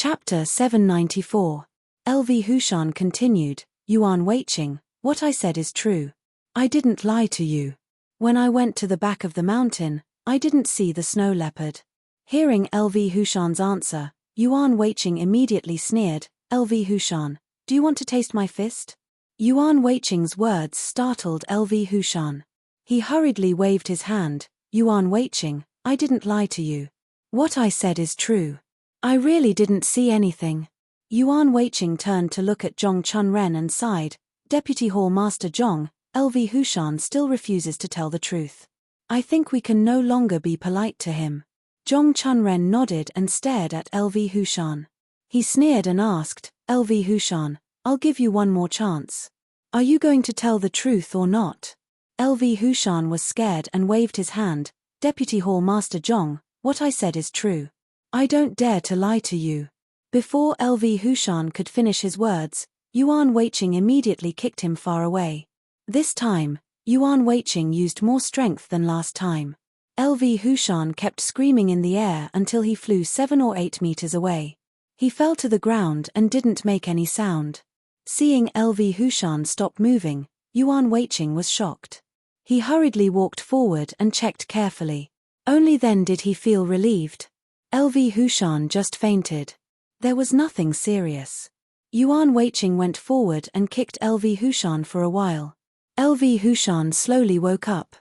Chapter 794. LV Hushan continued, Yuan Weiqing, what I said is true. I didn't lie to you. When I went to the back of the mountain, I didn't see the snow leopard. Hearing LV Hushan's answer, Yuan Weiqing immediately sneered, LV Hushan, do you want to taste my fist? Yuan Weiqing's words startled LV Hushan. He hurriedly waved his hand, Yuan Weiqing, I didn't lie to you. What I said is true. I really didn't see anything. Yuan Weiqing turned to look at Zhong Chunren and sighed, Deputy Hall Master Zhong, LV Hushan still refuses to tell the truth. I think we can no longer be polite to him. Zhong Chunren nodded and stared at LV Hushan. He sneered and asked, LV Hushan, I'll give you one more chance. Are you going to tell the truth or not? LV Hushan was scared and waved his hand, Deputy Hall Master Zhong, what I said is true. I don't dare to lie to you. Before LV Hushan could finish his words, Yuan Weiqing immediately kicked him far away. This time, Yuan Weiqing used more strength than last time. LV Hushan kept screaming in the air until he flew 7 or 8 meters away. He fell to the ground and didn't make any sound. Seeing LV Hushan stop moving, Yuan Weiqing was shocked. He hurriedly walked forward and checked carefully. Only then did he feel relieved. LV Hushan just fainted. There was nothing serious. Yuan Weiqing went forward and kicked LV Hushan for a while. LV Hushan slowly woke up.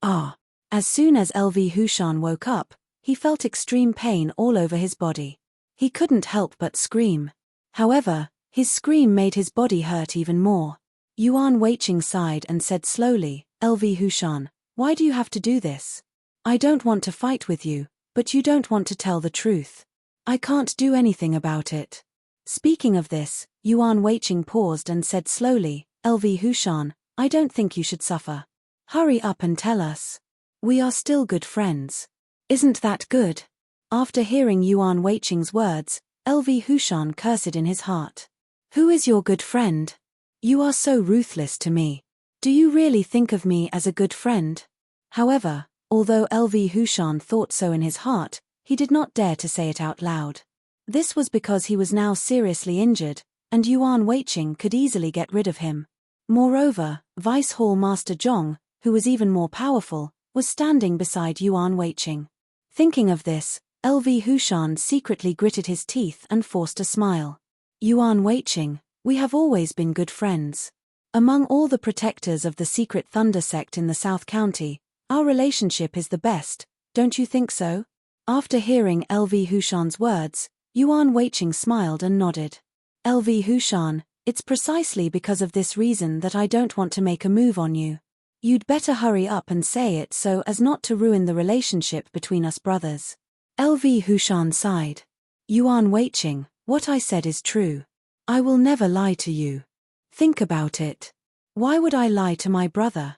As soon as LV Hushan woke up, he felt extreme pain all over his body. He couldn't help but scream. However, his scream made his body hurt even more. Yuan Weiqing sighed and said slowly, LV Hushan, why do you have to do this? I don't want to fight with you, but you don't want to tell the truth. I can't do anything about it. Speaking of this, Yuan Weiqing paused and said slowly, LV Hushan, I don't think you should suffer. Hurry up and tell us. We are still good friends. Isn't that good? After hearing Yuan Weiqing's words, LV Hushan cursed in his heart. Who is your good friend? You are so ruthless to me. Do you really think of me as a good friend? However, although LV Hushan thought so in his heart, he did not dare to say it out loud. This was because he was now seriously injured, and Yuan Weiqing could easily get rid of him. Moreover, Vice Hall Master Zhong, who was even more powerful, was standing beside Yuan Weiqing. Thinking of this, LV Hushan secretly gritted his teeth and forced a smile. Yuan Weiqing, we have always been good friends. Among all the protectors of the secret Thunder sect in the South County, our relationship is the best, don't you think so? After hearing LV Hushan's words, Yuan Weiqing smiled and nodded. LV Hushan, it's precisely because of this reason that I don't want to make a move on you. You'd better hurry up and say it so as not to ruin the relationship between us brothers. LV Hushan sighed. Yuan Weiqing, what I said is true. I will never lie to you. Think about it. Why would I lie to my brother?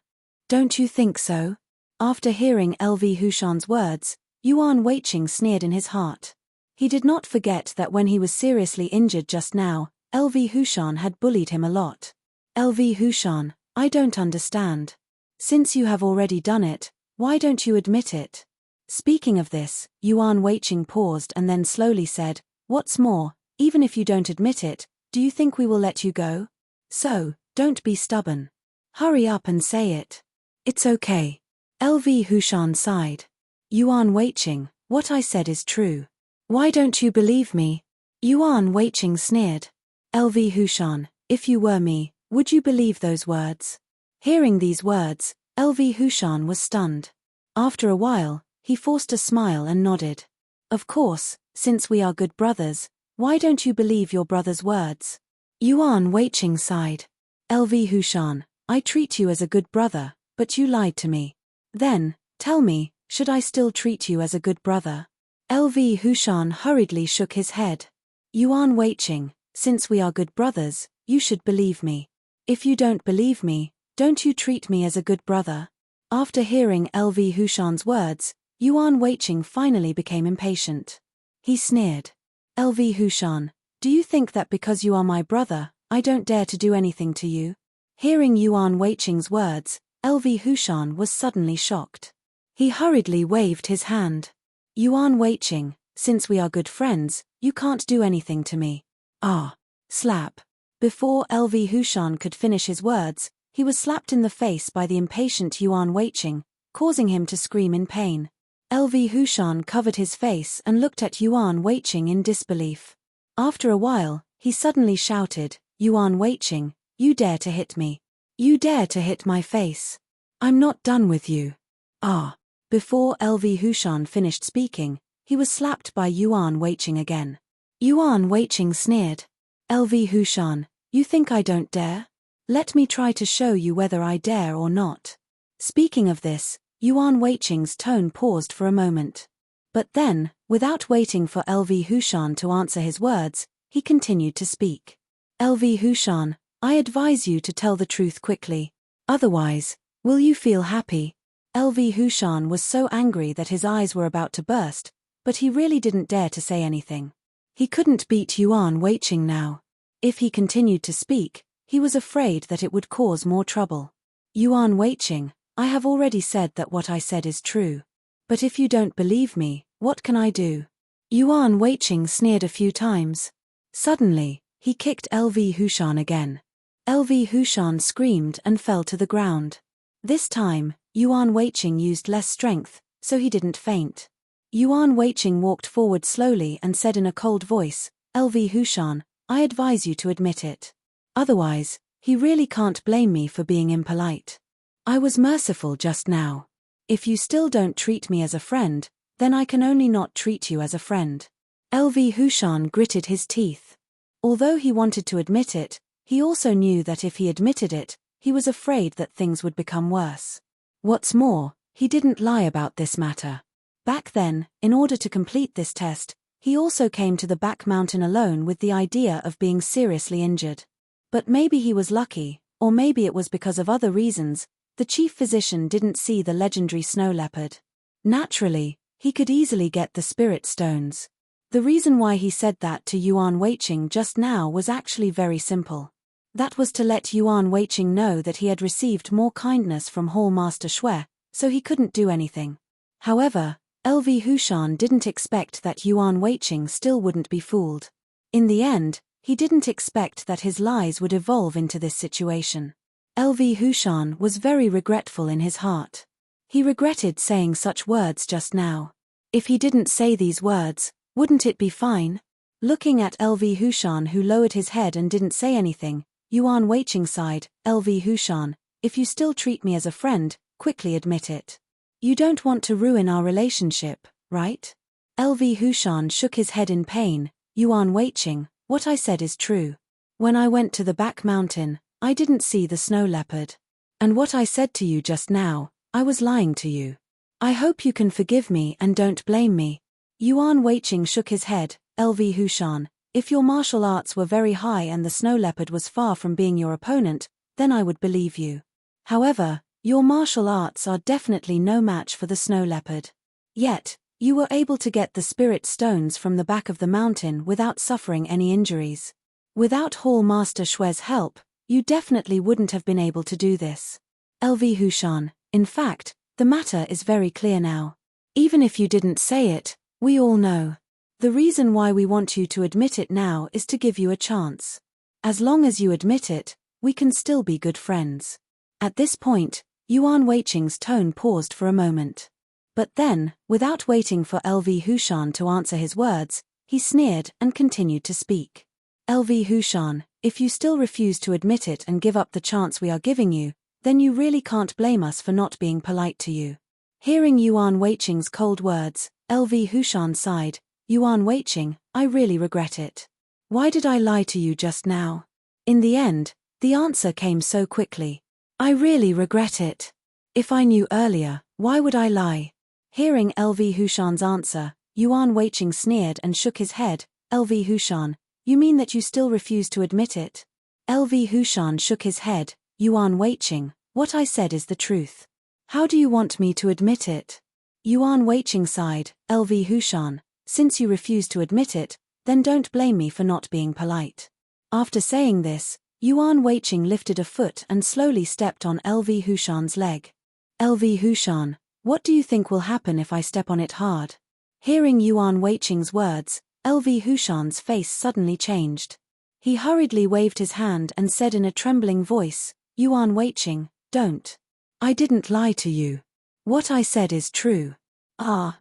Don't you think so? After hearing LV Hushan's words, Yuan Weiqing sneered in his heart. He did not forget that when he was seriously injured just now, LV Hushan had bullied him a lot. LV Hushan, I don't understand. Since you have already done it, why don't you admit it? Speaking of this, Yuan Weiqing paused and then slowly said, what's more, even if you don't admit it, do you think we will let you go? So, don't be stubborn. Hurry up and say it. It's okay. LV Hushan sighed. Yuan Weiqing, what I said is true. Why don't you believe me? Yuan Weiqing sneered. LV Hushan, if you were me, would you believe those words? Hearing these words, LV Hushan was stunned. After a while, he forced a smile and nodded. Of course, since we are good brothers, why don't you believe your brother's words? Yuan Weiqing sighed. LV Hushan, I treat you as a good brother, but you lied to me. Then, tell me, should I still treat you as a good brother? LV Hushan hurriedly shook his head. Yuan Weiqing, since we are good brothers, you should believe me. If you don't believe me, don't you treat me as a good brother? After hearing LV Hushan's words, Yuan Weiqing finally became impatient. He sneered. LV Hushan, do you think that because you are my brother, I don't dare to do anything to you? Hearing Yuan Weiqing's words, LV Hushan was suddenly shocked. He hurriedly waved his hand. Yuan Weiqing, Since we are good friends, you can't do anything to me. Ah. Slap. Before LV Hushan could finish his words, he was slapped in the face by the impatient Yuan Weiqing, causing him to scream in pain. LV Hushan covered his face and looked at Yuan Weiqing in disbelief. After a while, he suddenly shouted, Yuan Weiqing, you dare to hit me. You dare to hit my face. I'm not done with you. Ah. Before LV Hushan finished speaking, he was slapped by Yuan Weiqing again. Yuan Weiqing sneered. LV Hushan, you think I don't dare? Let me try to show you whether I dare or not. Speaking of this, Yuan Weiqing's tone paused for a moment. But then, without waiting for LV Hushan to answer his words, he continued to speak. LV Hushan, I advise you to tell the truth quickly. Otherwise, will you feel happy? LV Hushan was so angry that his eyes were about to burst, but he really didn't dare to say anything. He couldn't beat Yuan Weiqing now. If he continued to speak, he was afraid that it would cause more trouble. Yuan Weiqing, I have already said that what I said is true. But if you don't believe me, what can I do? Yuan Weiqing sneered a few times. Suddenly, he kicked LV Hushan again. LV Hushan screamed and fell to the ground. This time, Yuan Weiqing used less strength, so he didn't faint. Yuan Weiqing walked forward slowly and said in a cold voice, LV Hushan, I advise you to admit it. Otherwise, he really can't blame me for being impolite. I was merciful just now. If you still don't treat me as a friend, then I can only not treat you as a friend. LV Hushan gritted his teeth. Although he wanted to admit it, he also knew that if he admitted it, he was afraid that things would become worse. What's more, he didn't lie about this matter. Back then, in order to complete this test, he also came to the back mountain alone with the idea of being seriously injured. But maybe he was lucky, or maybe it was because of other reasons, the chief physician didn't see the legendary snow leopard. Naturally, he could easily get the spirit stones. The reason why he said that to Yuan Weiqing just now was actually very simple. That was to let Yuan Weiqing know that he had received more kindness from Hall Master Shui, so he couldn't do anything. However, LV Hushan didn't expect that Yuan Weiqing still wouldn't be fooled. In the end, he didn't expect that his lies would evolve into this situation. LV Hushan was very regretful in his heart. He regretted saying such words just now. If he didn't say these words, wouldn't it be fine? Looking at LV Hushan, who lowered his head and didn't say anything, Yuan Weiqing sighed, LV Hushan, if you still treat me as a friend, quickly admit it. You don't want to ruin our relationship, right? LV Hushan shook his head in pain. Yuan Weiqing, what I said is true. When I went to the back mountain, I didn't see the snow leopard. And what I said to you just now, I was lying to you. I hope you can forgive me and don't blame me. Yuan Weiqing shook his head, LV Hushan, if your martial arts were very high and the snow leopard was far from being your opponent, then I would believe you. However, your martial arts are definitely no match for the snow leopard. Yet, you were able to get the spirit stones from the back of the mountain without suffering any injuries. Without Hall Master Shui's help, you definitely wouldn't have been able to do this. LV Hushan, in fact, the matter is very clear now. Even if you didn't say it, we all know. The reason why we want you to admit it now is to give you a chance. As long as you admit it, we can still be good friends. At this point, Yuan Weiqing's tone paused for a moment. But then, without waiting for LV Hushan to answer his words, he sneered and continued to speak. LV Hushan, if you still refuse to admit it and give up the chance we are giving you, then you really can't blame us for not being polite to you. Hearing Yuan Weiqing's cold words, LV Hushan sighed, Yuan Weiqing, I really regret it. Why did I lie to you just now? In the end, the answer came so quickly. I really regret it. If I knew earlier, why would I lie? Hearing LV Hushan's answer, Yuan Weiqing sneered and shook his head, LV Hushan, you mean that you still refuse to admit it? LV Hushan shook his head, Yuan Weiqing, what I said is the truth. How do you want me to admit it? Yuan Weiqing sighed, LV Hushan, since you refuse to admit it, then don't blame me for not being polite. After saying this, Yuan Weiqing lifted a foot and slowly stepped on LV Hushan's leg. LV Hushan, what do you think will happen if I step on it hard? Hearing Yuan Weiqing's words, LV Hushan's face suddenly changed. He hurriedly waved his hand and said in a trembling voice, Yuan Weiqing, don't. I didn't lie to you. What I said is true.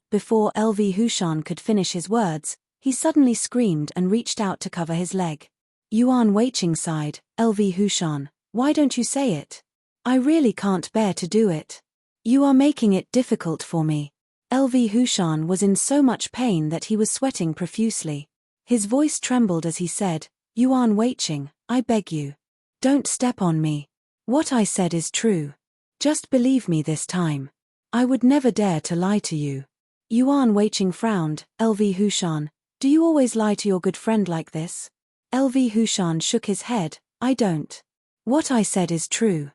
Before LV Hushan could finish his words, he suddenly screamed and reached out to cover his leg. Yuan Weiqing sighed, LV Hushan, why don't you say it? I really can't bear to do it. You are making it difficult for me. LV Hushan was in so much pain that he was sweating profusely. His voice trembled as he said, Yuan Weiqing, I beg you. Don't step on me. What I said is true. Just believe me this time. I would never dare to lie to you. Yuan Weiqing frowned, LV Hushan, do you always lie to your good friend like this? LV Hushan shook his head, I don't. What I said is true.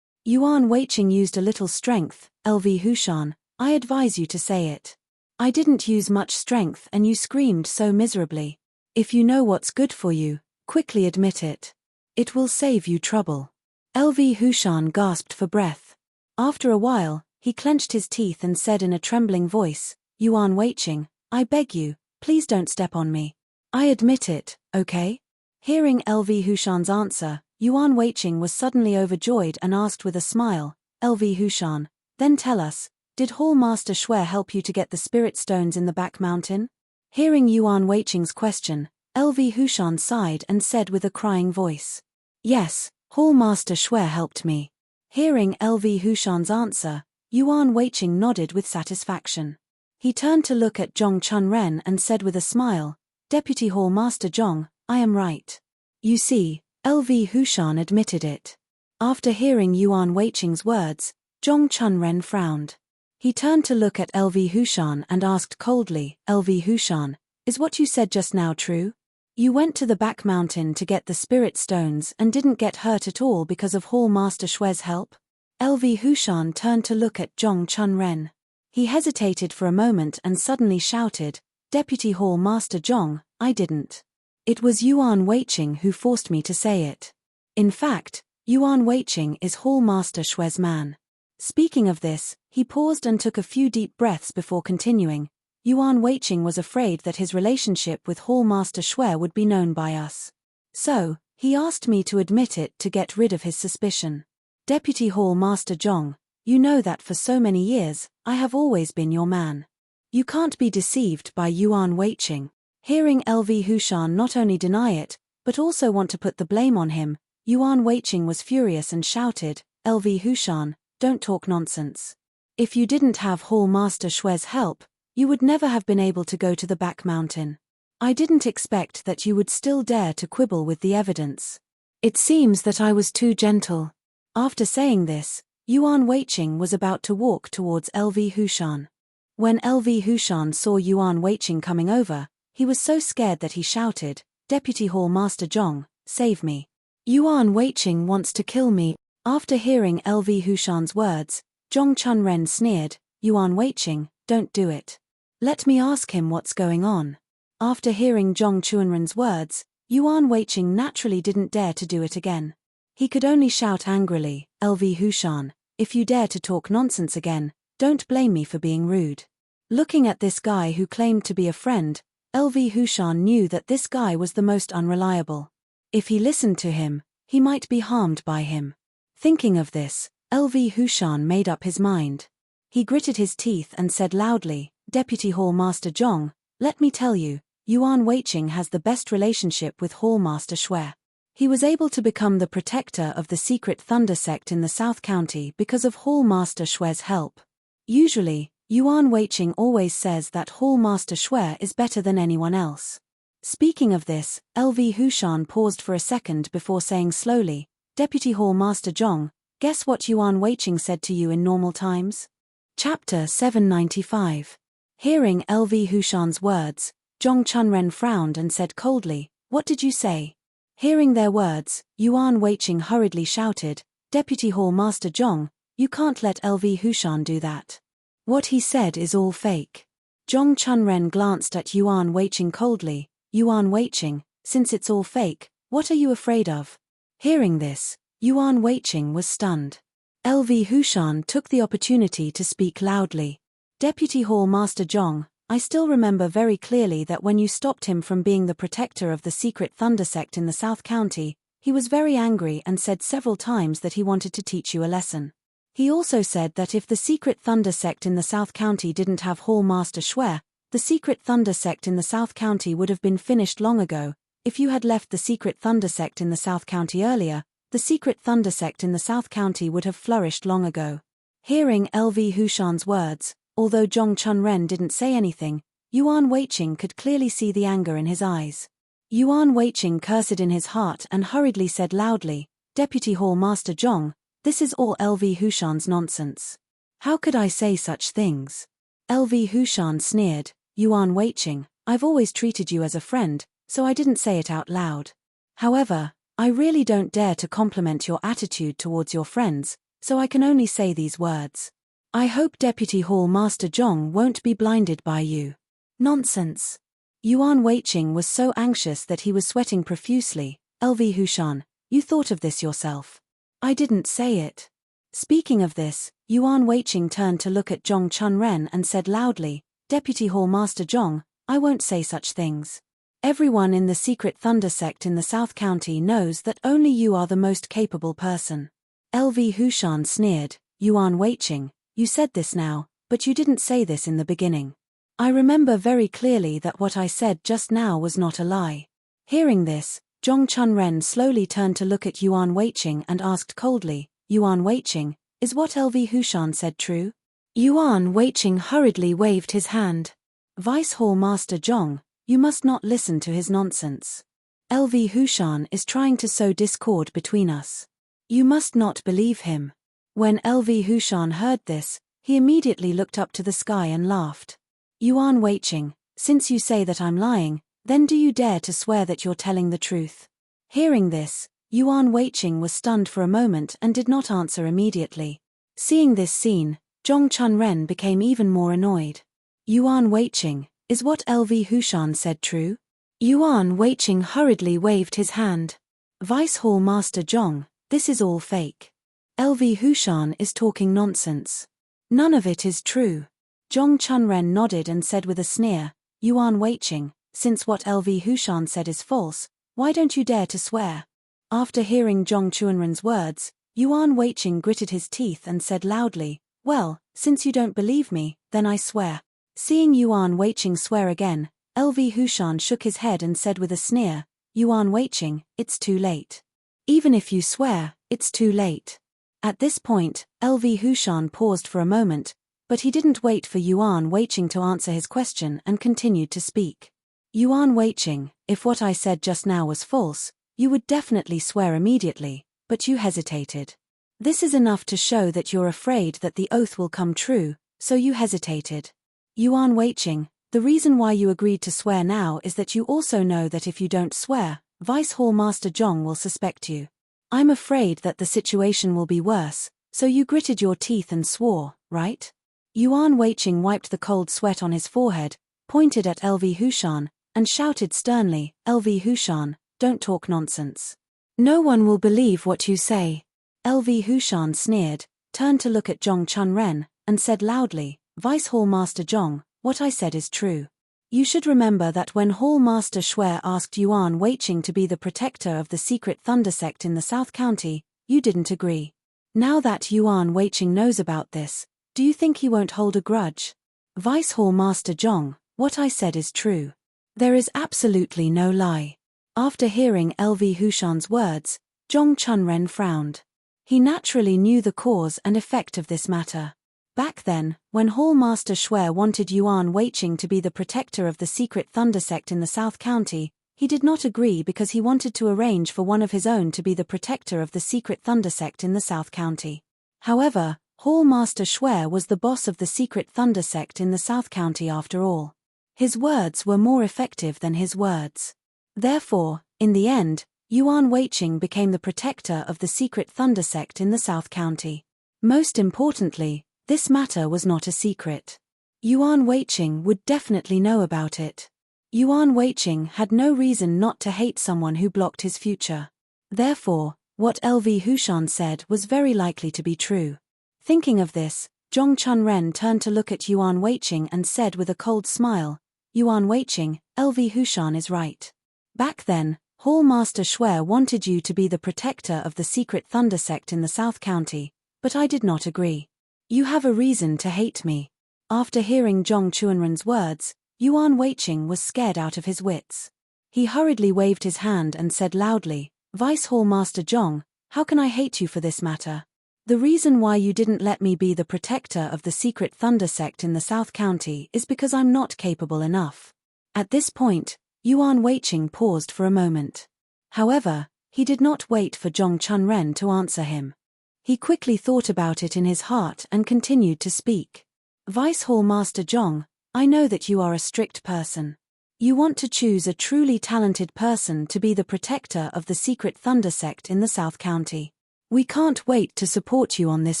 Yuan Weiqing used a little strength, LV Hushan, I advise you to say it. I didn't use much strength and you screamed so miserably. If you know what's good for you, quickly admit it. It will save you trouble. LV Hushan gasped for breath. After a while, he clenched his teeth and said in a trembling voice, Yuan Weiqing, I beg you, please don't step on me. I admit it, okay? Hearing LV Hushan's answer, Yuan Weiqing was suddenly overjoyed and asked with a smile, LV Hushan, then tell us, did Hall Master Shui help you to get the spirit stones in the back mountain? Hearing Yuan Weiqing's question, LV Hushan sighed and said with a crying voice, yes, Hall Master Shui helped me. Hearing LV Hushan's answer, Yuan Weiqing nodded with satisfaction. He turned to look at Zhong Chunren and said with a smile, Deputy Hall Master Zhong, I am right. You see, LV Hushan admitted it. After hearing Yuan Weiqing's words, Zhong Chunren frowned. He turned to look at LV Hushan and asked coldly, LV Hushan, is what you said just now true? You went to the back mountain to get the spirit stones and didn't get hurt at all because of Hall Master Shui's help? LV Hushan turned to look at Zhong Chunren. He hesitated for a moment and suddenly shouted, Deputy Hall Master Zhong, I didn't. It was Yuan Weiqing who forced me to say it. In fact, Yuan Weiqing is Hall Master Shui's man. Speaking of this, he paused and took a few deep breaths before continuing. Yuan Weiqing was afraid that his relationship with Hall Master Shui would be known by us. So, he asked me to admit it to get rid of his suspicion. Deputy Hall Master Zhong, you know that for so many years, I have always been your man. You can't be deceived by Yuan Weiqing. Hearing LV Hushan not only deny it, but also want to put the blame on him, Yuan Weiqing was furious and shouted, LV Hushan, don't talk nonsense. If you didn't have Hall Master Shui's help, you would never have been able to go to the back mountain. I didn't expect that you would still dare to quibble with the evidence. It seems that I was too gentle. After saying this, Yuan Weiqing was about to walk towards LV Hushan. When LV Hushan saw Yuan Weiqing coming over, he was so scared that he shouted, Deputy Hall Master Zhong, save me. Yuan Weiqing wants to kill me. After hearing LV Hushan's words, Zhong Chunren sneered, Yuan Weiqing, don't do it. Let me ask him what's going on. After hearing Zhong Chunren's words, Yuan Weiqing naturally didn't dare to do it again. He could only shout angrily, LV Hushan, if you dare to talk nonsense again, don't blame me for being rude. Looking at this guy who claimed to be a friend, LV Hushan knew that this guy was the most unreliable. If he listened to him, he might be harmed by him. Thinking of this, LV Hushan made up his mind. He gritted his teeth and said loudly, Deputy Hall Master Zhong, let me tell you, Yuan Weiqing has the best relationship with Hall Master Shui. He was able to become the protector of the secret Thunder sect in the South County because of Hall Master Shui's help. Usually, Yuan Weiqing always says that Hall Master Shui is better than anyone else. Speaking of this, LV Hushan paused for a second before saying slowly, Deputy Hall Master Zhong, guess what Yuan Weiqing said to you in normal times? Chapter 795. Hearing LV Hushan's words, Zhong Chunren frowned and said coldly, what did you say? Hearing their words, Yuan Weiqing hurriedly shouted, Deputy Hall Master Zhong, you can't let LV Hushan do that. What he said is all fake. Zhong Chunren glanced at Yuan Weiqing coldly, Yuan Weiqing, since it's all fake, what are you afraid of? Hearing this, Yuan Weiqing was stunned. LV Hushan took the opportunity to speak loudly. Deputy Hall Master Zhong, I still remember very clearly that when you stopped him from being the protector of the secret thunder sect in the South County, he was very angry and said several times that he wanted to teach you a lesson. He also said that if the secret thunder sect in the South County didn't have Hall Master Schwer, the secret thunder sect in the South County would have been finished long ago. If you had left the secret thunder sect in the South County earlier, the secret thunder sect in the South County would have flourished long ago. Hearing LV Hushan's words, although Zhong Chunren didn't say anything, Yuan Weiqing could clearly see the anger in his eyes. Yuan Weiqing cursed in his heart and hurriedly said loudly, "Deputy Hall Master Zhong, this is all LV Hushan's nonsense. How could I say such things?" LV Hushan sneered, "Yuan Weiqing, I've always treated you as a friend, so I didn't say it out loud. However, I really don't dare to compliment your attitude towards your friends, so I can only say these words. I hope Deputy Hall Master Zhong won't be blinded by you." Nonsense. Yuan Weiqing was so anxious that he was sweating profusely. "LV Hushan, you thought of this yourself. I didn't say it." Speaking of this, Yuan Weiqing turned to look at Zhong Chunren and said loudly, "Deputy Hall Master Zhong, I won't say such things. Everyone in the secret thunder sect in the South County knows that only you are the most capable person." LV Hushan sneered, "Yuan Weiqing, you said this now, but you didn't say this in the beginning. I remember very clearly that what I said just now was not a lie." Hearing this, Zhong Chunren slowly turned to look at Yuan Weiqing and asked coldly, "Yuan Weiqing, is what LV Hushan said true?" Yuan Weiqing hurriedly waved his hand. "Vice Hall Master Zhong, you must not listen to his nonsense. LV Hushan is trying to sow discord between us. You must not believe him." When LV Hushan heard this, he immediately looked up to the sky and laughed. "Yuan Weiqing, since you say that I'm lying, then do you dare to swear that you're telling the truth?" Hearing this, Yuan Weiqing was stunned for a moment and did not answer immediately. Seeing this scene, Zhong Chunren became even more annoyed. "Yuan Weiqing, is what LV Hushan said true?" Yuan Weiqing hurriedly waved his hand. "Vice Hall Master Zhong, this is all fake. LV Hushan is talking nonsense. None of it is true." Zhong Chunren nodded and said with a sneer, "Yuan Weiqing, since what LV Hushan said is false, why don't you dare to swear?" After hearing Zhong Chunren's words, Yuan Weiqing gritted his teeth and said loudly, "Well, since you don't believe me, then I swear." Seeing Yuan Weiqing swear again, LV Hushan shook his head and said with a sneer, "Yuan Weiqing, it's too late. Even if you swear, it's too late." At this point, LV Hushan paused for a moment, but he didn't wait for Yuan Weiqing to answer his question and continued to speak. "Yuan Weiqing, if what I said just now was false, you would definitely swear immediately, but you hesitated. This is enough to show that you're afraid that the oath will come true, so you hesitated. Yuan Weiqing, the reason why you agreed to swear now is that you also know that if you don't swear, Vice Hall Master Zhong will suspect you. I'm afraid that the situation will be worse, so you gritted your teeth and swore, right?" Yuan Weiqing wiped the cold sweat on his forehead, pointed at LV Hushan, and shouted sternly, "LV Hushan, don't talk nonsense. No one will believe what you say." LV Hushan sneered, turned to look at Zhong Chunren, and said loudly, "Vice Hall Master Zhong, what I said is true. You should remember that when Hall Master Schwer asked Yuan Weiqing to be the protector of the secret thunder sect in the South County, you didn't agree. Now that Yuan Weiqing knows about this, do you think he won't hold a grudge? Vice Hall Master Zhong, what I said is true. There is absolutely no lie." After hearing LV Hushan's words, Zhong Chunren frowned. He naturally knew the cause and effect of this matter. Back then, when Hall Master Schwer wanted Yuan Weiqing to be the protector of the secret thunder sect in the South County, he did not agree because he wanted to arrange for one of his own to be the protector of the secret thunder sect in the South County. However, Hall Master Schwer was the boss of the secret thunder sect in the South County after all. His words were more effective than his words. Therefore, in the end, Yuan Weiqing became the protector of the secret thunder sect in the South County. Most importantly, this matter was not a secret. Yuan Weiqing would definitely know about it. Yuan Weiqing had no reason not to hate someone who blocked his future. Therefore, what LV Hushan said was very likely to be true. Thinking of this, Zhong Chunren turned to look at Yuan Weiqing and said with a cold smile, Yuan Weiqing, LV Hushan is right. Back then, Hall Master Shuai wanted you to be the protector of the secret Thunder Sect in the South County, but I did not agree. You have a reason to hate me. After hearing Zhong Chunren's words, Yuan Weiqing was scared out of his wits. He hurriedly waved his hand and said loudly, Vice Hall Master Zhong, how can I hate you for this matter? The reason why you didn't let me be the protector of the secret Thunder Sect in the South County is because I'm not capable enough. At this point, Yuan Weiqing paused for a moment. However, he did not wait for Zhong Chunren to answer him. He quickly thought about it in his heart and continued to speak. Vice Hall Master Zhong, I know that you are a strict person. You want to choose a truly talented person to be the protector of the secret Thunder Sect in the South County. We can't wait to support you on this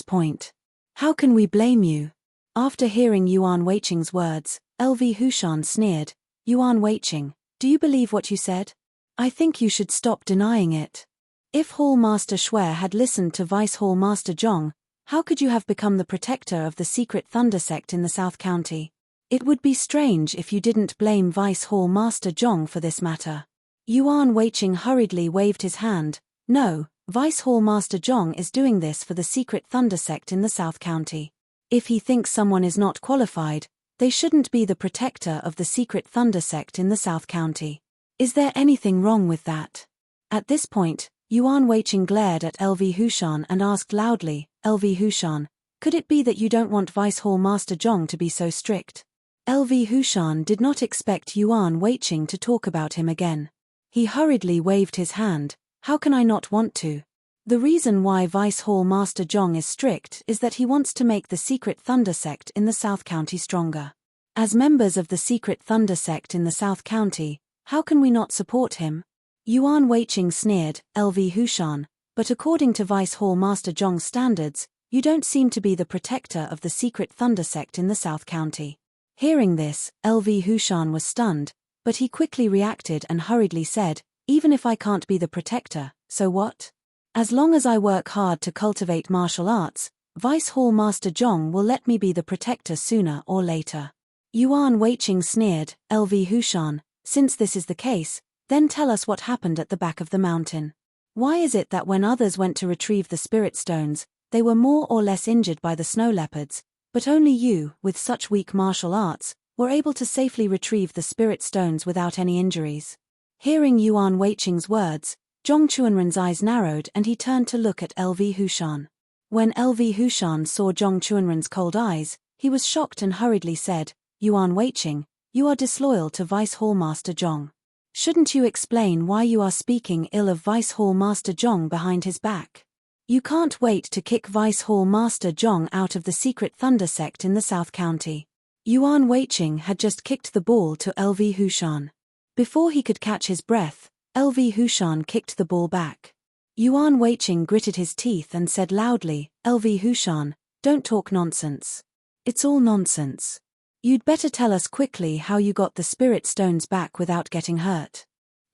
point. How can we blame you? After hearing Yuan Weiqing's words, LV Hushan sneered, Yuan Weiqing, do you believe what you said? I think you should stop denying it. If Hall Master Shuai had listened to Vice Hall Master Zhong, how could you have become the protector of the secret Thunder Sect in the South County? It would be strange if you didn't blame Vice Hall Master Zhong for this matter. Yuan Weiqing hurriedly waved his hand, No, Vice Hall Master Zhong is doing this for the secret Thunder Sect in the South County. If he thinks someone is not qualified, they shouldn't be the protector of the secret Thunder Sect in the South County. Is there anything wrong with that? At this point, Yuan Weiqing glared at LV Hushan and asked loudly, LV Hushan, could it be that you don't want Vice Hall Master Zhong to be so strict? LV Hushan did not expect Yuan Weiqing to talk about him again. He hurriedly waved his hand, How can I not want to? The reason why Vice Hall Master Zhong is strict is that he wants to make the secret Thunder Sect in the South County stronger. As members of the secret Thunder Sect in the South County, how can we not support him? Yuan Weiqing sneered, LV Hushan, but according to Vice Hall Master Zhong's standards, you don't seem to be the protector of the secret Thunder Sect in the South County. Hearing this, LV Hushan was stunned, but he quickly reacted and hurriedly said, Even if I can't be the protector, so what? As long as I work hard to cultivate martial arts, Vice Hall Master Zhong will let me be the protector sooner or later. Yuan Weiqing sneered, LV Hushan, since this is the case, then tell us what happened at the back of the mountain. Why is it that when others went to retrieve the spirit stones, they were more or less injured by the snow leopards, but only you, with such weak martial arts, were able to safely retrieve the spirit stones without any injuries? Hearing Yuan Weiqing's words, Zhong Chunren's eyes narrowed and he turned to look at LV Hushan. When LV Hushan saw Zhong Chunren's cold eyes, he was shocked and hurriedly said, Yuan Weiqing, you are disloyal to Vice Hall Master Zhong. Shouldn't you explain why you are speaking ill of Vice Hall Master Zhong behind his back? You can't wait to kick Vice Hall Master Zhong out of the secret Thunder Sect in the South County. Yuan Weiqing had just kicked the ball to LV Hushan. Before he could catch his breath, LV Hushan kicked the ball back. Yuan Weiqing gritted his teeth and said loudly, LV Hushan, don't talk nonsense. It's all nonsense. You'd better tell us quickly how you got the spirit stones back without getting hurt.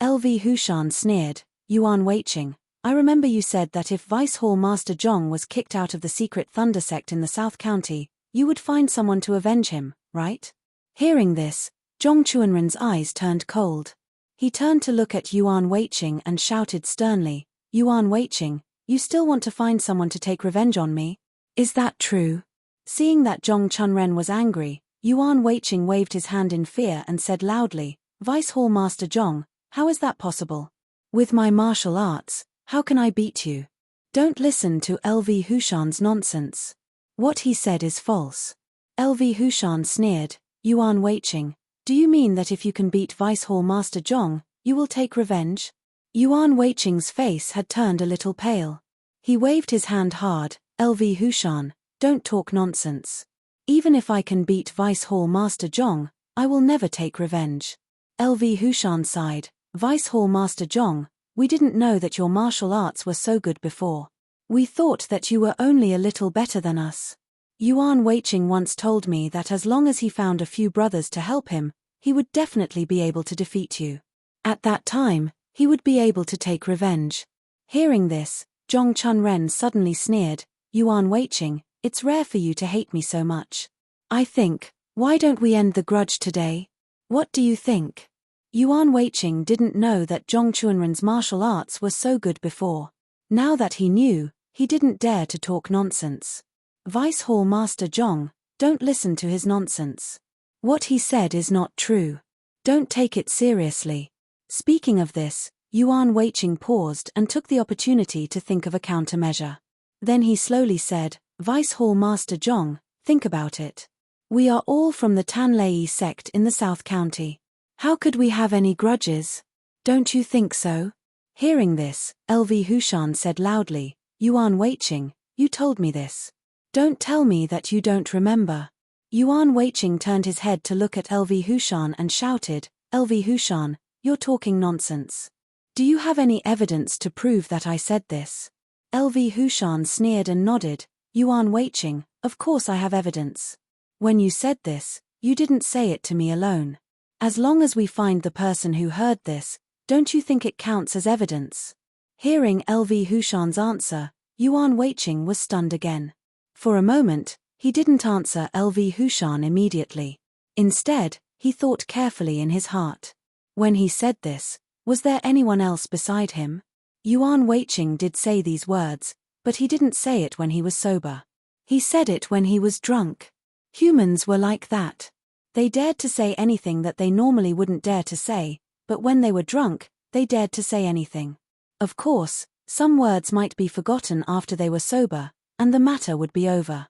LV Hushan sneered, Yuan Weiqing, I remember you said that if Vice Hall Master Zhong was kicked out of the secret Thunder Sect in the South County, you would find someone to avenge him, right? Hearing this, Zhong Chunren's eyes turned cold. He turned to look at Yuan Weiqing and shouted sternly, Yuan Weiqing, you still want to find someone to take revenge on me? Is that true? Seeing that Zhong Chunren was angry, Yuan Weiqing waved his hand in fear and said loudly, Vice Hall Master Zhong, how is that possible? With my martial arts, how can I beat you? Don't listen to LV Hushan's nonsense. What he said is false. LV Hushan sneered, Yuan Weiqing, do you mean that if you can beat Vice Hall Master Zhong, you will take revenge? Yuan Weiqing's face had turned a little pale. He waved his hand hard, LV Hushan, don't talk nonsense. Even if I can beat Vice Hall Master Zhong, I will never take revenge. LV Hushan sighed, Vice Hall Master Zhong, we didn't know that your martial arts were so good before. We thought that you were only a little better than us. Yuan Weiqing once told me that as long as he found a few brothers to help him, he would definitely be able to defeat you. At that time, he would be able to take revenge. Hearing this, Zhong Chunren suddenly sneered, Yuan Weiqing, It's rare for you to hate me so much. I think, why don't we end the grudge today? What do you think? Yuan Weiqing didn't know that Zhong Chuanren's martial arts were so good before. Now that he knew, he didn't dare to talk nonsense. Vice Hall Master Zhong, don't listen to his nonsense. What he said is not true. Don't take it seriously. Speaking of this, Yuan Weiqing paused and took the opportunity to think of a countermeasure. Then he slowly said, Vice Hall Master Zhong, think about it. We are all from the Tanlei sect in the South County. How could we have any grudges? Don't you think so? Hearing this, LV Hushan said loudly, Yuan Weiqing, you told me this. Don't tell me that you don't remember. Yuan Weiqing turned his head to look at LV Hushan and shouted, LV Hushan, you're talking nonsense. Do you have any evidence to prove that I said this? LV Hushan sneered and nodded, Yuan Weiqing, of course I have evidence. When you said this, you didn't say it to me alone. As long as we find the person who heard this, don't you think it counts as evidence? Hearing LV Hushan's answer, Yuan Weiqing was stunned again. For a moment, he didn't answer LV Hushan immediately. Instead, he thought carefully in his heart. When he said this, was there anyone else beside him? Yuan Weiqing did say these words, but he didn't say it when he was sober. He said it when he was drunk. Humans were like that. They dared to say anything that they normally wouldn't dare to say, but when they were drunk, they dared to say anything. Of course, some words might be forgotten after they were sober, and the matter would be over.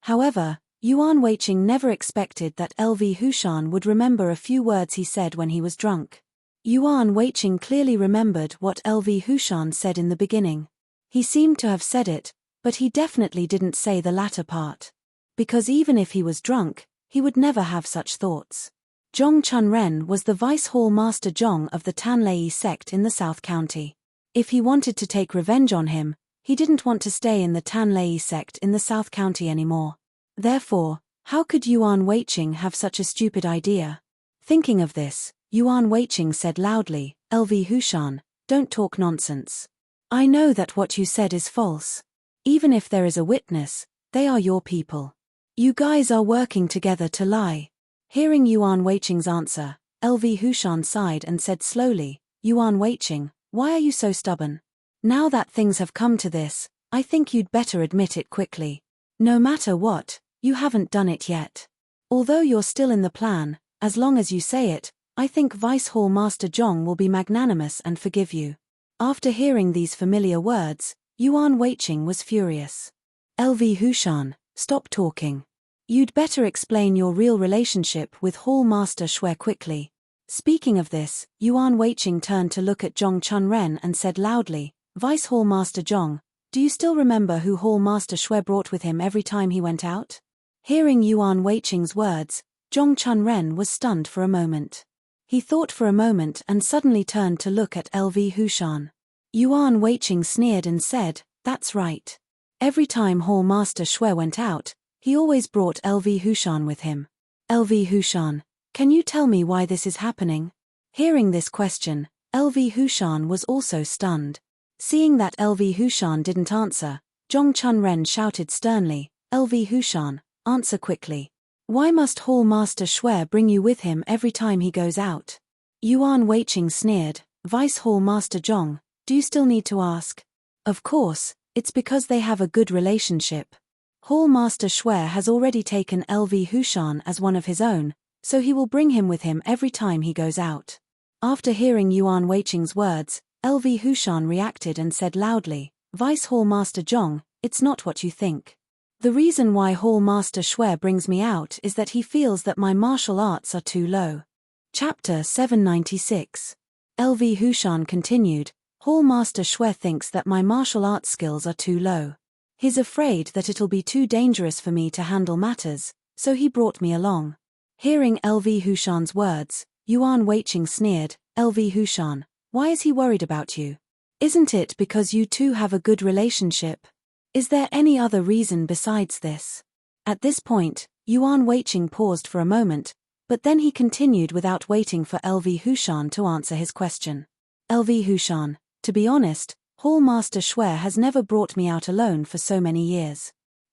However, Yuan Weiqing never expected that LV Hushan would remember a few words he said when he was drunk. Yuan Weiqing clearly remembered what LV Hushan said in the beginning. He seemed to have said it, but he definitely didn't say the latter part. Because even if he was drunk, he would never have such thoughts. Zhong Chunren was the Vice Hall Master Zhong of the Tanlei sect in the South County. If he wanted to take revenge on him, he didn't want to stay in the Tanlei sect in the South County anymore. Therefore, how could Yuan Weiqing have such a stupid idea? Thinking of this, Yuan Weiqing said loudly, LV Hushan, don't talk nonsense. I know that what you said is false. Even if there is a witness, they are your people. You guys are working together to lie. Hearing Yuan Weiqing's answer, LV Hushan sighed and said slowly, Yuan Weiqing, why are you so stubborn? Now that things have come to this, I think you'd better admit it quickly. No matter what, you haven't done it yet. Although you're still in the plan, as long as you say it, I think Vice Hall Master Zhong will be magnanimous and forgive you. After hearing these familiar words, Yuan Weiqing was furious. LV Hushan, stop talking. You'd better explain your real relationship with Hall Master Shui quickly. Speaking of this, Yuan Weiqing turned to look at Zhong Chunren and said loudly, Vice Hall Master Zhong, do you still remember who Hall Master Shui brought with him every time he went out? Hearing Yuan Weiqing's words, Zhong Chunren was stunned for a moment. He thought for a moment and suddenly turned to look at LV Hushan. Yuan Weiqing sneered and said, that's right. Every time Hall Master Shui went out, he always brought LV Hushan with him. LV Hushan, can you tell me why this is happening? Hearing this question, LV Hushan was also stunned. Seeing that LV Hushan didn't answer, Zhong Chunren shouted sternly, LV Hushan, answer quickly. Why must Hall Master Shui bring you with him every time he goes out? Yuan Weiqing sneered, Vice Hall Master Zhong, do you still need to ask? Of course, it's because they have a good relationship. Hall Master Shui has already taken LV Hushan as one of his own, so he will bring him with him every time he goes out. After hearing Yuan Weiqing's words, LV Hushan reacted and said loudly, Vice Hall Master Zhong, it's not what you think. The reason why Hall Master Shui brings me out is that he feels that my martial arts are too low. Chapter 796. LV Hushan continued, Hall Master Shui thinks that my martial arts skills are too low. He's afraid that it'll be too dangerous for me to handle matters, so he brought me along. Hearing LV Hushan's words, Yuan Weiqing sneered, LV Hushan, why is he worried about you? Isn't it because you two have a good relationship? Is there any other reason besides this? At this point, Yuan Weiqing paused for a moment, but then he continued without waiting for LV Hushan to answer his question. LV Hushan, to be honest, Hall Master Shui has never brought me out alone for so many years.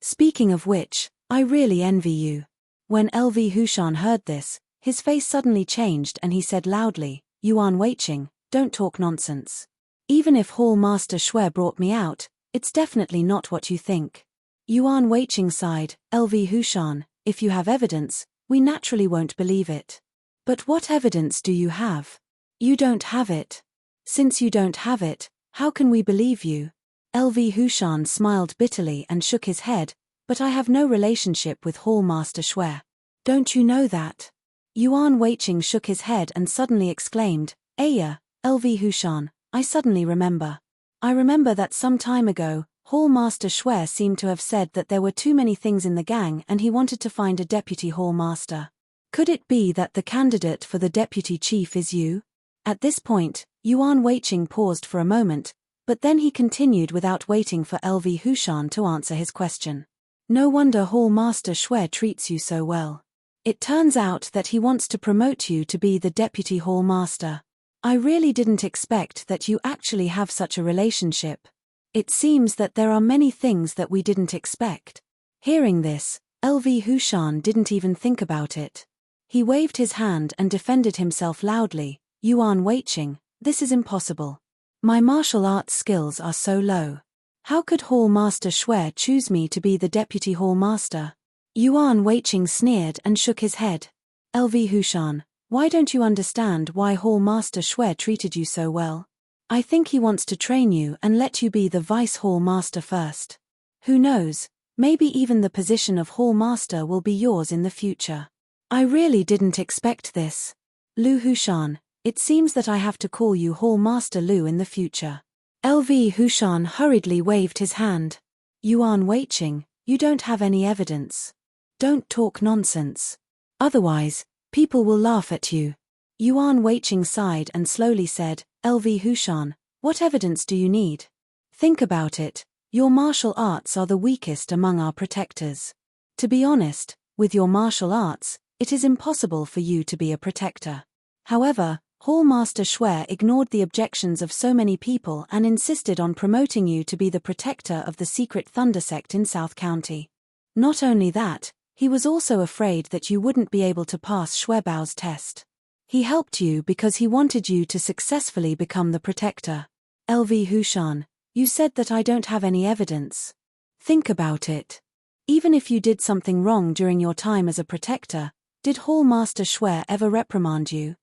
Speaking of which, I really envy you. When LV Hushan heard this, his face suddenly changed and he said loudly, Yuan Weiqing, don't talk nonsense. Even if Hall Master Shui brought me out, it's definitely not what you think. Yuan Weiqing sighed, LV Hushan, if you have evidence, we naturally won't believe it. But what evidence do you have? You don't have it. Since you don't have it, how can we believe you? LV Hushan smiled bitterly and shook his head, but I have no relationship with Hall Master Shui. Don't you know that? Yuan Weiqing shook his head and suddenly exclaimed, Aya, LV Hushan, I suddenly remember. I remember that some time ago, Hall Master Shui seemed to have said that there were too many things in the gang and he wanted to find a deputy Hall Master. Could it be that the candidate for the deputy chief is you? At this point, Yuan Weiqing paused for a moment, but then he continued without waiting for LV Hushan to answer his question. No wonder Hall Master Shui treats you so well. It turns out that he wants to promote you to be the deputy Hall Master. I really didn't expect that you actually have such a relationship. It seems that there are many things that we didn't expect. Hearing this, LV Hushan didn't even think about it. He waved his hand and defended himself loudly, Yuan Weiqing, this is impossible. My martial arts skills are so low. How could Hall Master Shui choose me to be the deputy Hall Master? Yuan Weiqing sneered and shook his head. LV Hushan, why don't you understand why Hall Master Shui treated you so well? I think he wants to train you and let you be the Vice Hall Master first. Who knows, maybe even the position of Hall Master will be yours in the future. I really didn't expect this. Lu Hushan, it seems that I have to call you Hall Master Lu in the future. LV Hushan hurriedly waved his hand. Yuan Weiqing, you don't have any evidence. Don't talk nonsense. Otherwise, people will laugh at you. Yuan Weiqing sighed and slowly said, LV Hushan, what evidence do you need? Think about it, your martial arts are the weakest among our protectors. To be honest, with your martial arts, it is impossible for you to be a protector. However, Hall Master Shui ignored the objections of so many people and insisted on promoting you to be the protector of the secret Thunder sect in South County. Not only that, he was also afraid that you wouldn't be able to pass Shui Bao's test. He helped you because he wanted you to successfully become the protector. LV Hushan, you said that I don't have any evidence. Think about it. Even if you did something wrong during your time as a protector, did Hall Master Shui ever reprimand you?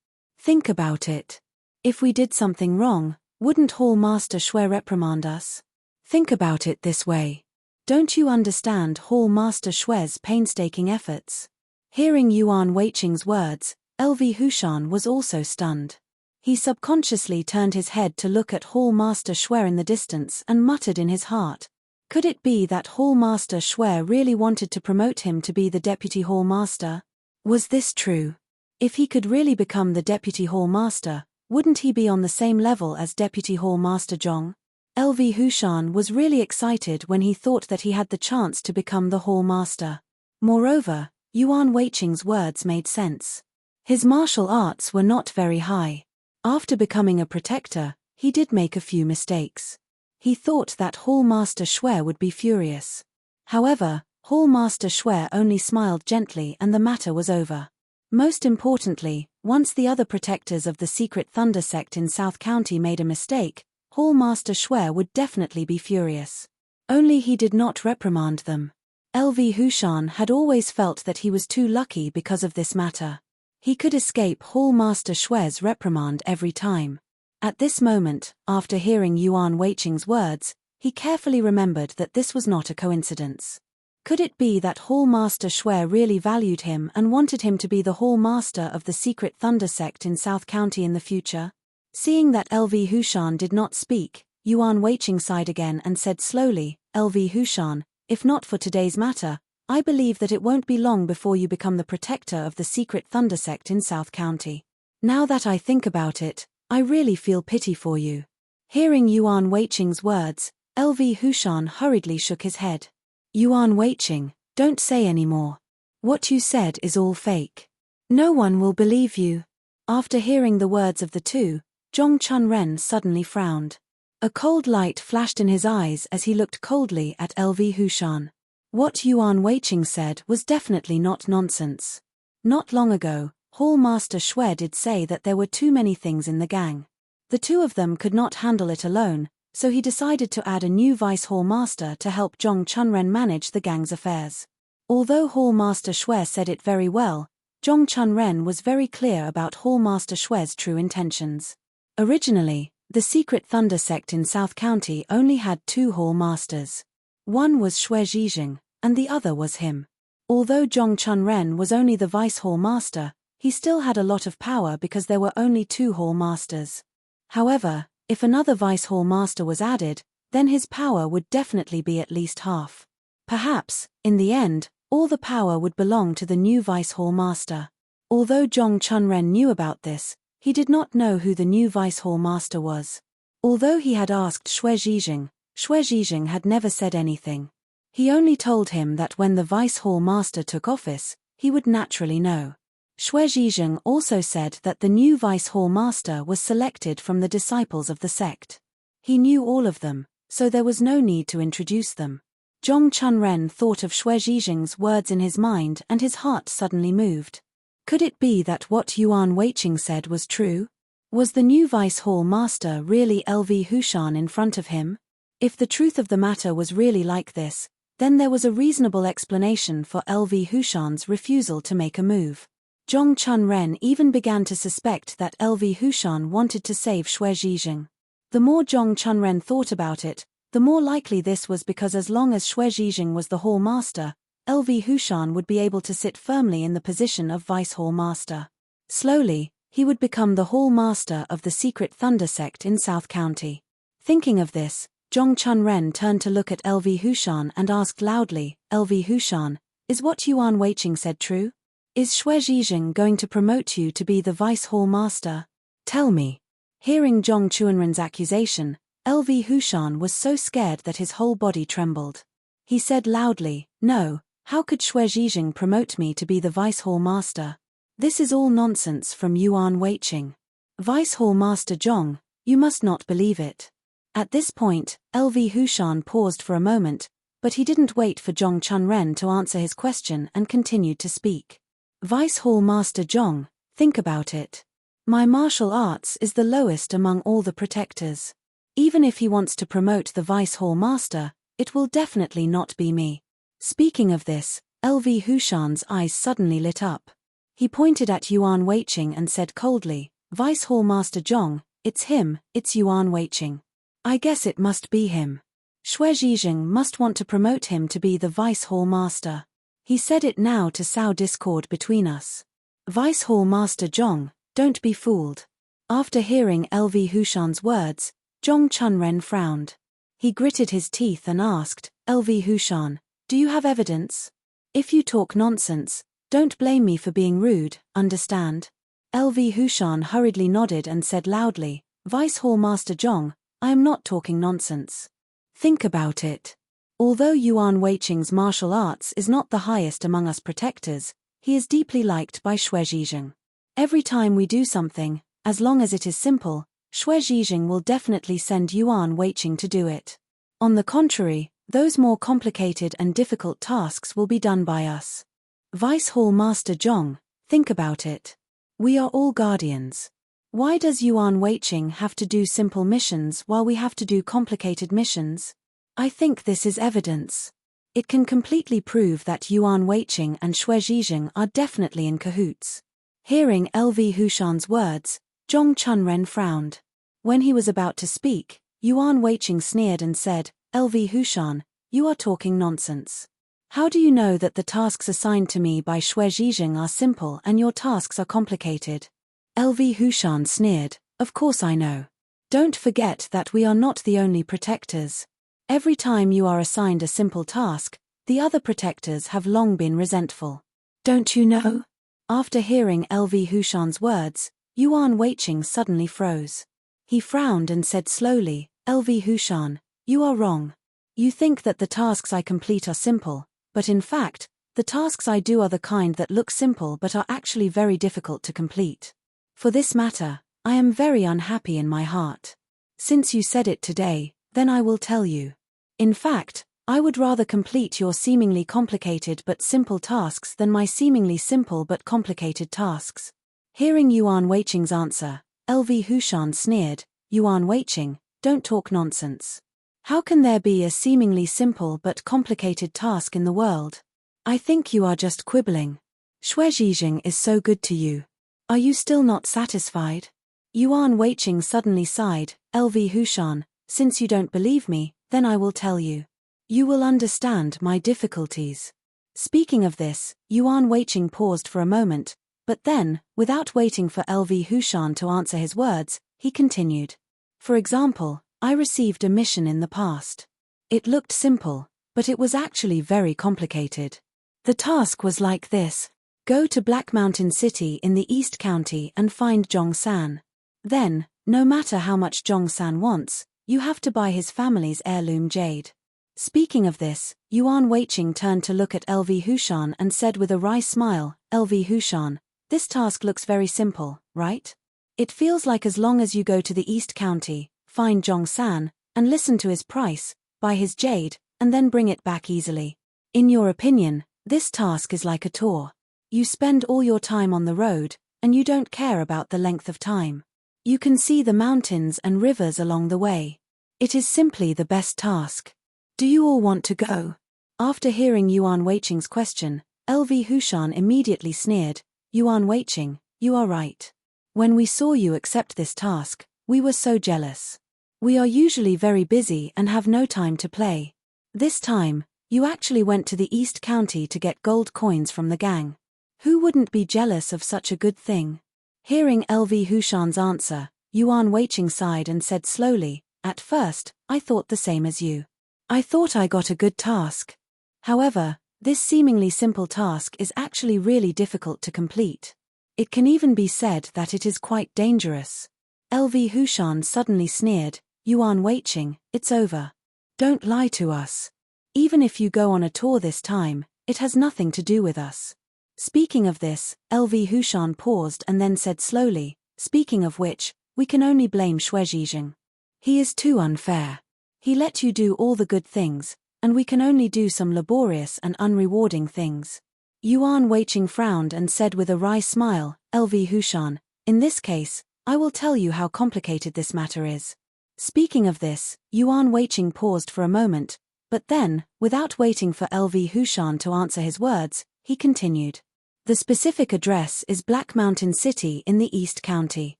Think about it. If we did something wrong, wouldn't Hall Master Shui reprimand us? Think about it this way. Don't you understand Hall Master Shui's painstaking efforts? Hearing Yuan Weiqing's words, LV Hushan was also stunned. He subconsciously turned his head to look at Hall Master Shui in the distance and muttered in his heart. Could it be that Hall Master Shui really wanted to promote him to be the deputy Hall Master? Was this true? If he could really become the deputy Hall Master, wouldn't he be on the same level as deputy Hall Master Zhong? LV Hushan was really excited when he thought that he had the chance to become the Hall Master. Moreover, Yuan Weiqing's words made sense. His martial arts were not very high. After becoming a protector, he did make a few mistakes. He thought that Hall Master Shui would be furious. However, Hall Master Shui only smiled gently and the matter was over. Most importantly, once the other protectors of the secret Thunder sect in South County made a mistake, Hall Master Shui would definitely be furious. Only he did not reprimand them. LV Hushan had always felt that he was too lucky because of this matter. He could escape Hall Master Shui's reprimand every time. At this moment, after hearing Yuan Weiqing's words, he carefully remembered that this was not a coincidence. Could it be that Hall Master Shui really valued him and wanted him to be the Hall Master of the secret Thunder sect in South County in the future? Seeing that LV Hushan did not speak, Yuan Weiqing sighed again and said slowly, LV Hushan, if not for today's matter, I believe that it won't be long before you become the protector of the secret Thunder sect in South County. Now that I think about it, I really feel pity for you. Hearing Yuan Weiqing's words, LV Hushan hurriedly shook his head. Yuan Weiqing, don't say any more. What you said is all fake. No one will believe you. After hearing the words of the two, Zhong Chunren suddenly frowned. A cold light flashed in his eyes as he looked coldly at LV Hushan. What Yuan Weiqing said was definitely not nonsense. Not long ago, Hall Master Xue did say that there were too many things in the gang. The two of them could not handle it alone, so he decided to add a new Vice Hall Master to help Zhong Chunren manage the gang's affairs. Although Hall Master Xue said it very well, Zhong Chunren was very clear about Hall Master Xue's true intentions. Originally, the secret Thunder sect in South County only had 2 Hall Masters. One was Xue Zhijing, and the other was him. Although Zhong Chunren was only the Vice Hall Master, he still had a lot of power because there were only 2 Hall Masters. However, if another Vice Hall Master was added, then his power would definitely be at least half. Perhaps, in the end, all the power would belong to the new Vice Hall Master. Although Zhong Chunren knew about this, he did not know who the new Vice Hall Master was. Although he had asked Xue Zhijing had never said anything. He only told him that when the Vice Hall Master took office, he would naturally know. Xue Zhijing also said that the new Vice Hall Master was selected from the disciples of the sect. He knew all of them, so there was no need to introduce them. Zhong Chunren thought of Xue Zhijing's words in his mind and his heart suddenly moved. Could it be that what Yuan Weiqing said was true? Was the new Vice Hall Master really LV Hushan in front of him? If the truth of the matter was really like this, then there was a reasonable explanation for LV Hushan's refusal to make a move. Zhong Chunren even began to suspect that LV Hushan wanted to save Xue Zhijing. The more Zhong Chunren thought about it, the more likely this was because as long as Xue Zhijing was the Hall Master, LV Hushan would be able to sit firmly in the position of Vice Hall Master. Slowly, he would become the Hall Master of the secret Thunder sect in South County. Thinking of this, Zhong Chunren turned to look at LV Hushan and asked loudly, "LV Hushan, is what Yuan Weiqing said true? Is Xue Zhijing going to promote you to be the Vice Hall Master? Tell me." Hearing Zhong Chunren's accusation, LV Hushan was so scared that his whole body trembled. He said loudly, "No, how could Xue Zhijing promote me to be the Vice Hall Master? This is all nonsense from Yuan Weiqing. Vice Hall Master Zhong, you must not believe it." At this point, LV Hushan paused for a moment, but he didn't wait for Zhong Chunren to answer his question and continued to speak. "Vice Hall Master Zhong, think about it. My martial arts is the lowest among all the protectors. Even if he wants to promote the Vice Hall Master, it will definitely not be me." Speaking of this, LV Hushan's eyes suddenly lit up. He pointed at Yuan Weiqing and said coldly, "Vice Hall Master Zhong, it's him, it's Yuan Weiqing. I guess it must be him. Xue Zhijing must want to promote him to be the Vice Hall Master. He said it now to sow discord between us. Vice Hall Master Zhong, don't be fooled." After hearing LV Hushan's words, Zhong Chunren frowned. He gritted his teeth and asked, "LV Hushan, do you have evidence? If you talk nonsense, don't blame me for being rude, understand?" LV Hushan hurriedly nodded and said loudly, "Vice Hall Master Zhong, I am not talking nonsense. Think about it. Although Yuan Weiqing's martial arts is not the highest among us protectors, he is deeply liked by Xue Zhijing. Every time we do something, as long as it is simple, Xue Zhijing will definitely send Yuan Weiqing to do it. On the contrary, those more complicated and difficult tasks will be done by us. Vice Hall Master Zhong, think about it. We are all guardians. Why does Yuan Weiqing have to do simple missions while we have to do complicated missions? I think this is evidence. It can completely prove that Yuan Weiqing and Xue Zhijing are definitely in cahoots." Hearing LV Hushan's words, Zhong Chunren frowned. When he was about to speak, Yuan Weiqing sneered and said, "LV Hushan, you are talking nonsense. How do you know that the tasks assigned to me by Xue Zhijing are simple and your tasks are complicated?" LV Hushan sneered, "Of course I know. Don't forget that we are not the only protectors. Every time you are assigned a simple task, the other protectors have long been resentful. Don't you know?" After hearing LV Hushan's words, Yuan Weiqing suddenly froze. He frowned and said slowly, "LV Hushan, you are wrong. You think that the tasks I complete are simple, but in fact, the tasks I do are the kind that look simple but are actually very difficult to complete. For this matter, I am very unhappy in my heart. Since you said it today, then I will tell you. In fact, I would rather complete your seemingly complicated but simple tasks than my seemingly simple but complicated tasks. Hearing Yuan Weiqing's answer, LV Hushan sneered, Yuan Weiqing, don't talk nonsense. How can there be a seemingly simple but complicated task in the world? I think you are just quibbling. Shuizhijing is so good to you. Are you still not satisfied? Yuan Weiqing suddenly sighed, LV Hushan, since you don't believe me, then I will tell you. You will understand my difficulties. Speaking of this, Yuan Weiqing paused for a moment, but then, without waiting for LV Hushan to answer his words, he continued. For example, I received a mission in the past. It looked simple, but it was actually very complicated. The task was like this. Go to Black Mountain City in the East County and find Zhongsan. Then, no matter how much Zhongsan wants, you have to buy his family's heirloom jade. Speaking of this, Yuan Weiqing turned to look at LV Hushan and said with a wry smile, LV Hushan, this task looks very simple, right? It feels like as long as you go to the East County, find Zhongsan, and listen to his price, buy his jade, and then bring it back easily. In your opinion, this task is like a tour. You spend all your time on the road, and you don't care about the length of time. You can see the mountains and rivers along the way. It is simply the best task. Do you all want to go? After hearing Yuan Weiqing's question, LV Hushan immediately sneered, Yuan Weiqing, you are right. When we saw you accept this task, we were so jealous. We are usually very busy and have no time to play. This time, you actually went to the East County to get gold coins from the gang. Who wouldn't be jealous of such a good thing? Hearing LV Hushan's answer, Yuan Weiqing sighed and said slowly, at first, I thought the same as you. I thought I got a good task. However, this seemingly simple task is actually really difficult to complete. It can even be said that it is quite dangerous. LV Hushan suddenly sneered, Yuan Weiqing, it's over. Don't lie to us. Even if you go on a tour this time, it has nothing to do with us. Speaking of this, LV Hushan paused and then said slowly, speaking of which, we can only blame Shuizhijing. He is too unfair. He let you do all the good things, and we can only do some laborious and unrewarding things. Yuan Weiqing frowned and said with a wry smile, LV Hushan, in this case, I will tell you how complicated this matter is. Speaking of this, Yuan Weiqing paused for a moment, but then, without waiting for LV Hushan to answer his words, he continued. The specific address is Black Mountain City in the East County.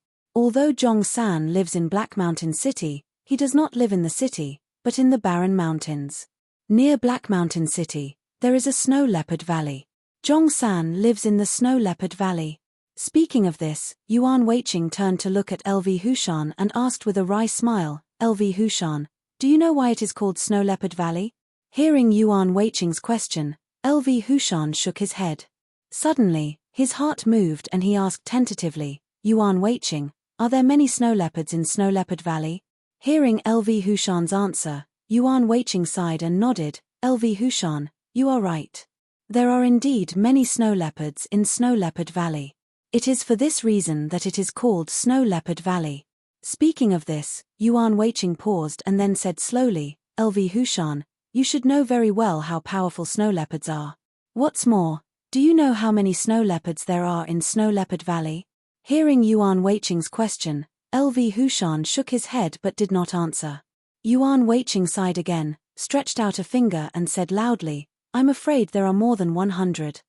Although Zhongsan lives in Black Mountain City, he does not live in the city, but in the barren mountains. Near Black Mountain City, there is a snow leopard valley. Zhongsan lives in the snow leopard valley. Speaking of this, Yuan Weiqing turned to look at LV Hushan and asked with a wry smile, LV Hushan, do you know why it is called Snow Leopard Valley? Hearing Yuan Weiqing's question, LV Hushan shook his head. Suddenly, his heart moved and he asked tentatively, Yuan Weiqing, are there many snow leopards in Snow Leopard Valley? Hearing LV Hushan's answer, Yuan Weiqing sighed and nodded, LV Hushan, you are right. There are indeed many snow leopards in Snow Leopard Valley. It is for this reason that it is called Snow Leopard Valley. Speaking of this, Yuan Weiqing paused and then said slowly, LV Hushan, you should know very well how powerful snow leopards are. What's more, do you know how many snow leopards there are in Snow Leopard Valley? Hearing Yuan Weiqing's question, LV Hushan shook his head but did not answer. Yuan Weiqing sighed again, stretched out a finger and said loudly, I'm afraid there are more than 100.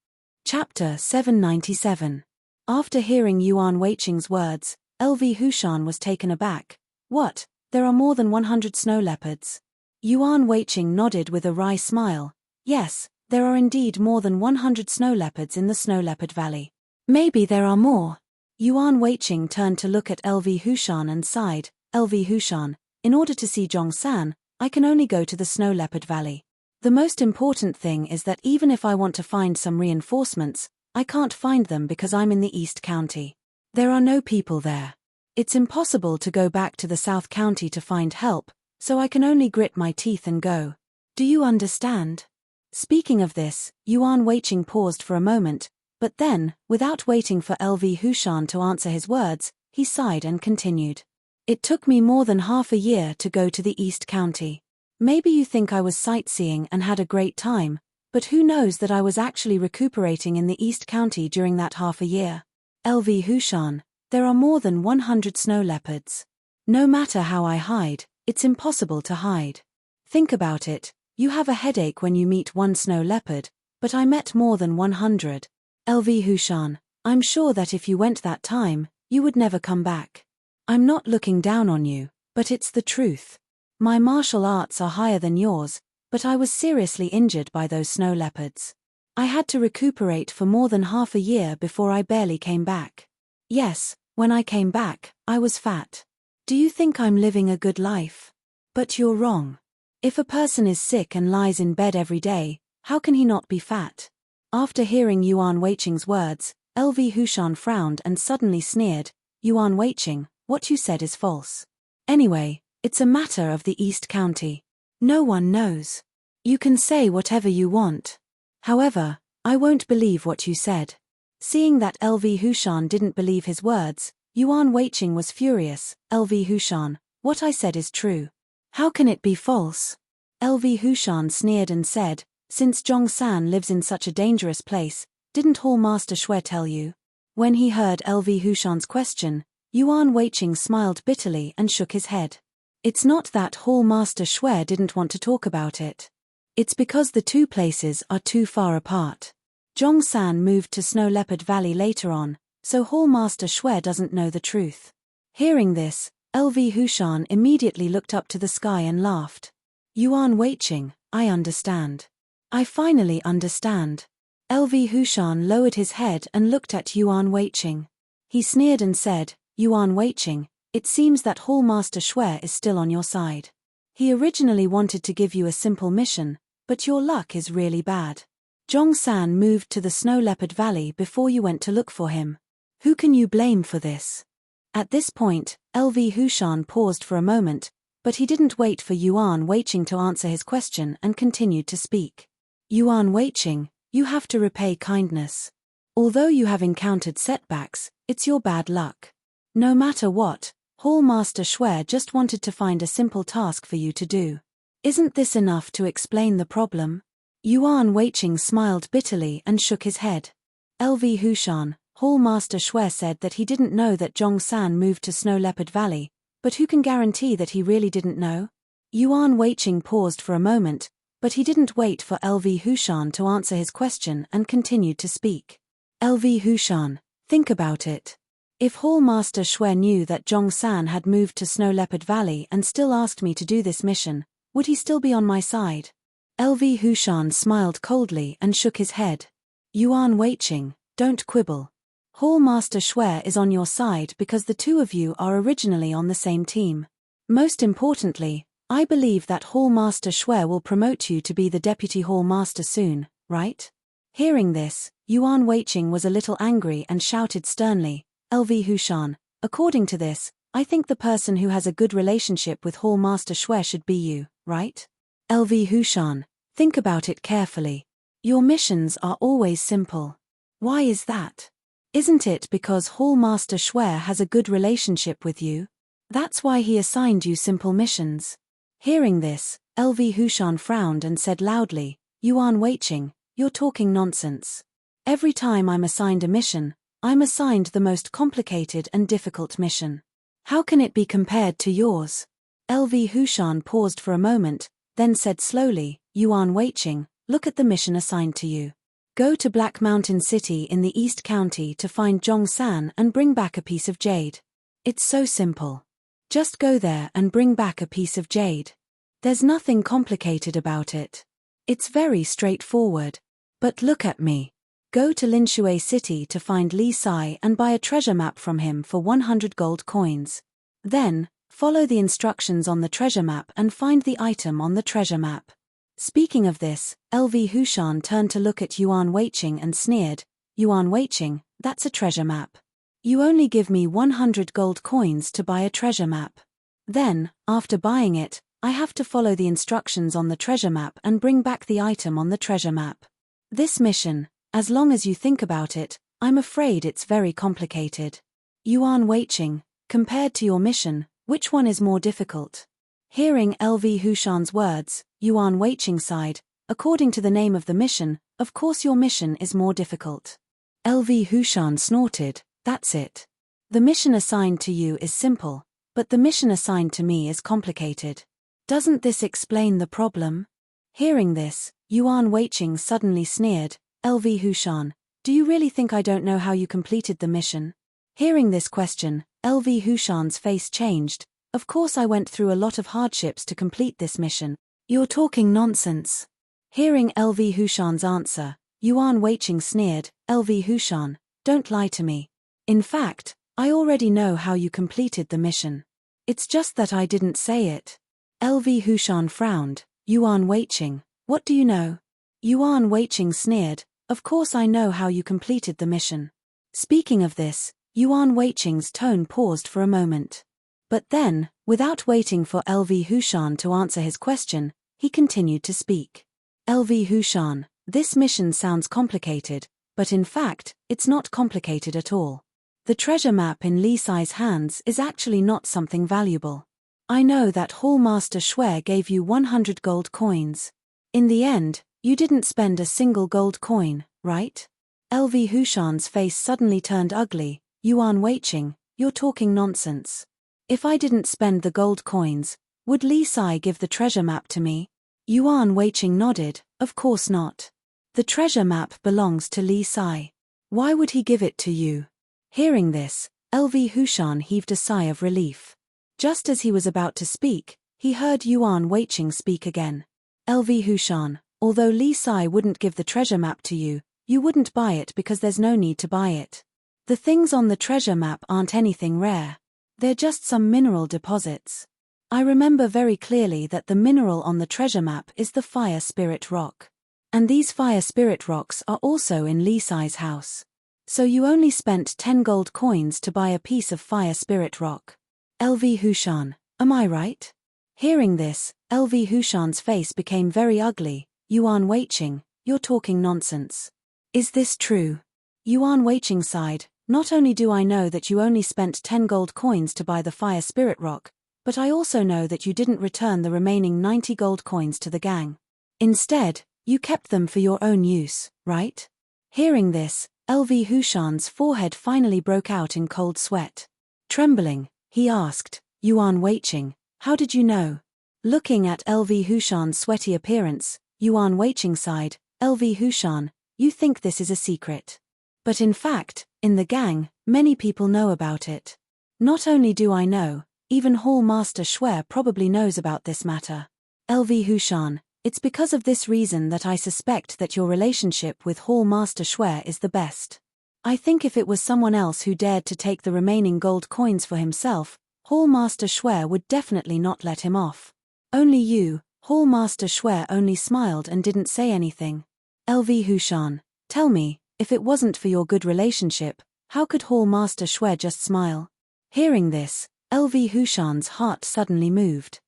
Chapter 797. After hearing Yuan Weiqing's words, LV Hushan was taken aback. What, there are more than 100 snow leopards? Yuan Weiqing nodded with a wry smile. Yes, there are indeed more than 100 snow leopards in the Snow Leopard Valley. Maybe there are more. Yuan Weiqing turned to look at LV Hushan and sighed, LV Hushan, in order to see Zhongsan, I can only go to the Snow Leopard Valley. The most important thing is that even if I want to find some reinforcements, I can't find them because I'm in the East County. There are no people there. It's impossible to go back to the South County to find help, so I can only grit my teeth and go. Do you understand? Speaking of this, Yuan Weiqing paused for a moment, but then, without waiting for LV Hushan to answer his words, he sighed and continued. It took me more than half a year to go to the East County. Maybe you think I was sightseeing and had a great time, but who knows that I was actually recuperating in the East County during that half a year. LV Hushan, there are more than 100 snow leopards. No matter how I hide, it's impossible to hide. Think about it, you have a headache when you meet one snow leopard, but I met more than 100. LV Hushan, I'm sure that if you went that time, you would never come back. I'm not looking down on you, but it's the truth. My martial arts are higher than yours, but I was seriously injured by those snow leopards. I had to recuperate for more than half a year before I barely came back. Yes, when I came back, I was fat. Do you think I'm living a good life? But you're wrong. If a person is sick and lies in bed every day, how can he not be fat? After hearing Yuan Weiqing's words, LV Hushan frowned and suddenly sneered, Yuan Weiqing, what you said is false. Anyway, it's a matter of the East County. No one knows. You can say whatever you want. However, I won't believe what you said. Seeing that LV Hushan didn't believe his words, Yuan Weiqing was furious. LV Hushan, what I said is true. How can it be false? LV Hushan sneered and said, since Zhongshan lives in such a dangerous place, didn't Hall Master Shui tell you? When he heard LV Hushan's question, Yuan Weiqing smiled bitterly and shook his head. It's not that Hall Master Shui didn't want to talk about it. It's because the two places are too far apart. Zhongshan moved to Snow Leopard Valley later on, so Hall Master Shui doesn't know the truth. Hearing this, LV Hushan immediately looked up to the sky and laughed. Yuan Weiqing, I understand. I finally understand. LV Hushan lowered his head and looked at Yuan Weiqing. He sneered and said, Yuan Weiqing, it seems that Hall Master Shui is still on your side. He originally wanted to give you a simple mission, but your luck is really bad. Zhongshan moved to the Snow Leopard Valley before you went to look for him. Who can you blame for this? At this point, LV Hushan paused for a moment, but he didn't wait for Yuan Weiqing to answer his question and continued to speak. Yuan Weiqing, you have to repay kindness. Although you have encountered setbacks, it's your bad luck. No matter what, Hall Master Shui just wanted to find a simple task for you to do. Isn't this enough to explain the problem? Yuan Weiqing smiled bitterly and shook his head. LV Hushan, Hall Master Shui said that he didn't know that Zhongshan moved to Snow Leopard Valley, but who can guarantee that he really didn't know? Yuan Weiqing paused for a moment, but he didn't wait for LV Hushan to answer his question and continued to speak. LV Hushan, think about it. If Hall Master Shui knew that Zhongshan had moved to Snow Leopard Valley and still asked me to do this mission, would he still be on my side? LV Hushan smiled coldly and shook his head. Yuan Weiqing, don't quibble. Hall Master Shui is on your side because the two of you are originally on the same team. Most importantly, I believe that Hall Master Shui will promote you to be the Deputy Hall Master soon, right? Hearing this, Yuan Weiqing was a little angry and shouted sternly, LV Hushan, according to this, I think the person who has a good relationship with Hall Master Shui should be you, right? LV Hushan, think about it carefully. Your missions are always simple. Why is that? Isn't it because Hall Master Shui has a good relationship with you? That's why he assigned you simple missions. Hearing this, LV Hushan frowned and said loudly, Yuan Weiqing, you're talking nonsense. Every time I'm assigned a mission, I'm assigned the most complicated and difficult mission. How can it be compared to yours? LV Hushan paused for a moment, then said slowly, Yuan Weiqing, look at the mission assigned to you. Go to Black Mountain City in the East County to find Zhongshan and bring back a piece of jade. It's so simple. Just go there and bring back a piece of jade. There's nothing complicated about it. It's very straightforward. But look at me. Go to Linshui City to find Li Sai and buy a treasure map from him for 100 gold coins. Then, follow the instructions on the treasure map and find the item on the treasure map. Speaking of this, LV Hushan turned to look at Yuan Weiqing and sneered, Yuan Weiqing, that's a treasure map. You only give me 100 gold coins to buy a treasure map. Then, after buying it, I have to follow the instructions on the treasure map and bring back the item on the treasure map. This mission, as long as you think about it, I'm afraid it's very complicated. Yuan Weiqing, compared to your mission, which one is more difficult? Hearing LV Hushan's words, Yuan Weiqing sighed. According to the name of the mission, of course your mission is more difficult. LV Hushan snorted. That's it. The mission assigned to you is simple, but the mission assigned to me is complicated. Doesn't this explain the problem? Hearing this, Yuan Weiqing suddenly sneered. LV Hushan, do you really think I don't know how you completed the mission? Hearing this question, LV Hushan's face changed. Of course I went through a lot of hardships to complete this mission. You're talking nonsense. Hearing LV Hushan's answer, Yuan Weiqing sneered. LV Hushan, don't lie to me. In fact, I already know how you completed the mission. It's just that I didn't say it. LV Hushan frowned. Yuan Weiqing, what do you know? Yuan Weiqing sneered. Of course I know how you completed the mission. Speaking of this, Yuan Weiqing's tone paused for a moment. But then, without waiting for LV Hushan to answer his question, he continued to speak. LV Hushan, this mission sounds complicated, but in fact, it's not complicated at all. The treasure map in Li Sai's hands is actually not something valuable. I know that Hall Master Shui gave you 100 gold coins. In the end, you didn't spend a single gold coin, right? LV Hushan's face suddenly turned ugly. Yuan Weiqing, you're talking nonsense. If I didn't spend the gold coins, would Li Sai give the treasure map to me? Yuan Weiqing nodded. Of course not. The treasure map belongs to Li Sai. Why would he give it to you? Hearing this, LV Hushan heaved a sigh of relief. Just as he was about to speak, he heard Yuan Weiqing speak again. LV Hushan, although Li Sai wouldn't give the treasure map to you, you wouldn't buy it because there's no need to buy it. The things on the treasure map aren't anything rare. They're just some mineral deposits. I remember very clearly that the mineral on the treasure map is the fire spirit rock. And these fire spirit rocks are also in Li Sai's house. So you only spent 10 gold coins to buy a piece of fire spirit rock. LV Hushan, am I right? Hearing this, LV Hushan's face became very ugly. Yuan Weiqing, you're talking nonsense. Is this true? Yuan Weiqing sighed. Not only do I know that you only spent 10 gold coins to buy the fire spirit rock, but I also know that you didn't return the remaining 90 gold coins to the gang. Instead, you kept them for your own use, right? Hearing this, LV Hushan's forehead finally broke out in cold sweat. Trembling, he asked, Yuan Weiqing, how did you know? Looking at LV Hushan's sweaty appearance, Yuan Weiqing sighed. LV Hushan, you think this is a secret. But in fact, in the gang, many people know about it. Not only do I know, even Hall Master Shui probably knows about this matter. LV Hushan, it's because of this reason that I suspect that your relationship with Hall Master Shui is the best. I think if it was someone else who dared to take the remaining gold coins for himself, Hall Master Shui would definitely not let him off. Only you, Hall Master Shui only smiled and didn't say anything. LV Hushan, tell me, if it wasn't for your good relationship, how could Hall Master Shui just smile? Hearing this, LV Hushan's heart suddenly moved.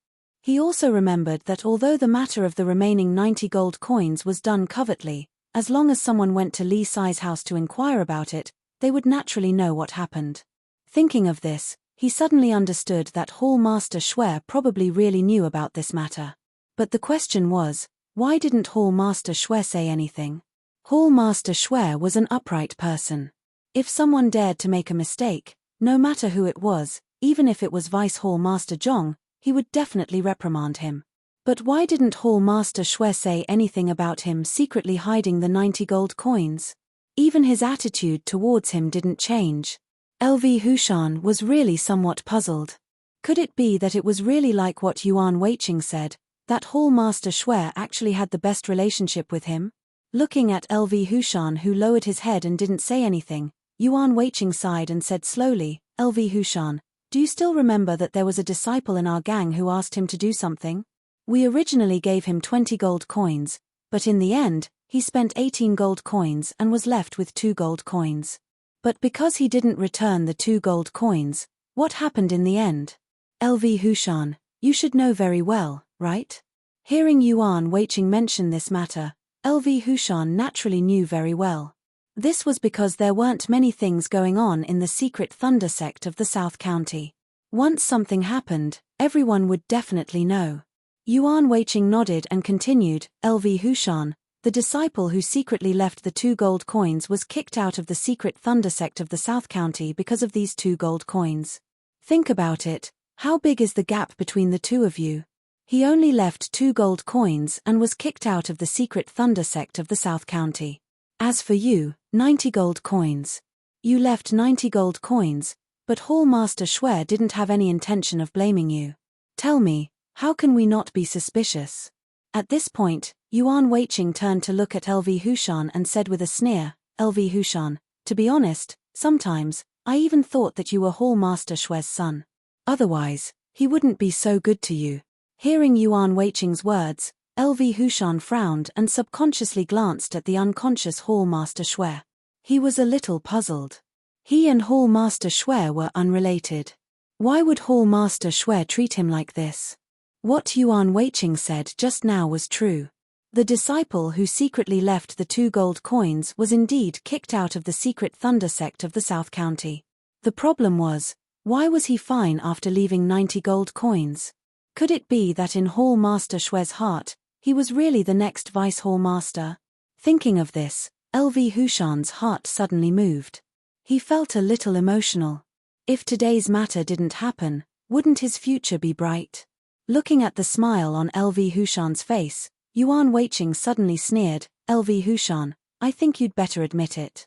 He also remembered that although the matter of the remaining 90 gold coins was done covertly, as long as someone went to Li Sai's house to inquire about it, they would naturally know what happened. Thinking of this, he suddenly understood that Hall Master Shui probably really knew about this matter. But the question was, why didn't Hall Master Shui say anything? Hall Master Shui was an upright person. If someone dared to make a mistake, no matter who it was, even if it was Vice Hall Master Zhong, he would definitely reprimand him. But why didn't Hall Master Shui say anything about him secretly hiding the 90 gold coins? Even his attitude towards him didn't change. LV Hushan was really somewhat puzzled. Could it be that it was really like what Yuan Weiqing said, that Hall Master Shui actually had the best relationship with him? Looking at LV Hushan, who lowered his head and didn't say anything, Yuan Weiqing sighed and said slowly, LV Hushan, do you still remember that there was a disciple in our gang who asked him to do something? We originally gave him 20 gold coins, but in the end, he spent 18 gold coins and was left with 2 gold coins. But because he didn't return the 2 gold coins, what happened in the end? LV Hushan, you should know very well, right? Hearing Yuan Weiqing mention this matter, LV Hushan naturally knew very well. This was because there weren't many things going on in the secret thunder sect of the South County. Once something happened, Everyone would definitely know. Yuan Weiqing nodded and continued, LV Hushan, the disciple who secretly left the 2 gold coins was kicked out of the secret thunder sect of the South County because of these 2 gold coins. Think about it, how big is the gap between the two of you? He only left 2 gold coins and was kicked out of the secret thunder sect of the South County. As for you, 90 gold coins. You left 90 gold coins, but Hall Master Shui didn't have any intention of blaming you. Tell me, how can we not be suspicious? At this point, Yuan Weiqing turned to look at LV Hushan and said with a sneer, LV Hushan, to be honest, sometimes, I even thought that you were Hall Master Shui's son. Otherwise, he wouldn't be so good to you. Hearing Yuan Weiqing's words, LV Hushan frowned and subconsciously glanced at the unconscious Hall Master Shui. He was a little puzzled. He and Hall Master Shui were unrelated. Why would Hall Master Shui treat him like this? What Yuan Weiqing said just now was true. The disciple who secretly left the 2 gold coins was indeed kicked out of the secret thunder sect of the South County. The problem was, why was he fine after leaving 90 gold coins? Could it be that in Hall Master Shui's heart, he was really the next Vice Hall Master? Thinking of this, LV Hushan's heart suddenly moved. He felt a little emotional. If today's matter didn't happen, wouldn't his future be bright? Looking at the smile on LV Hushan's face, Yuan Weiqing suddenly sneered, LV Hushan, I think you'd better admit it.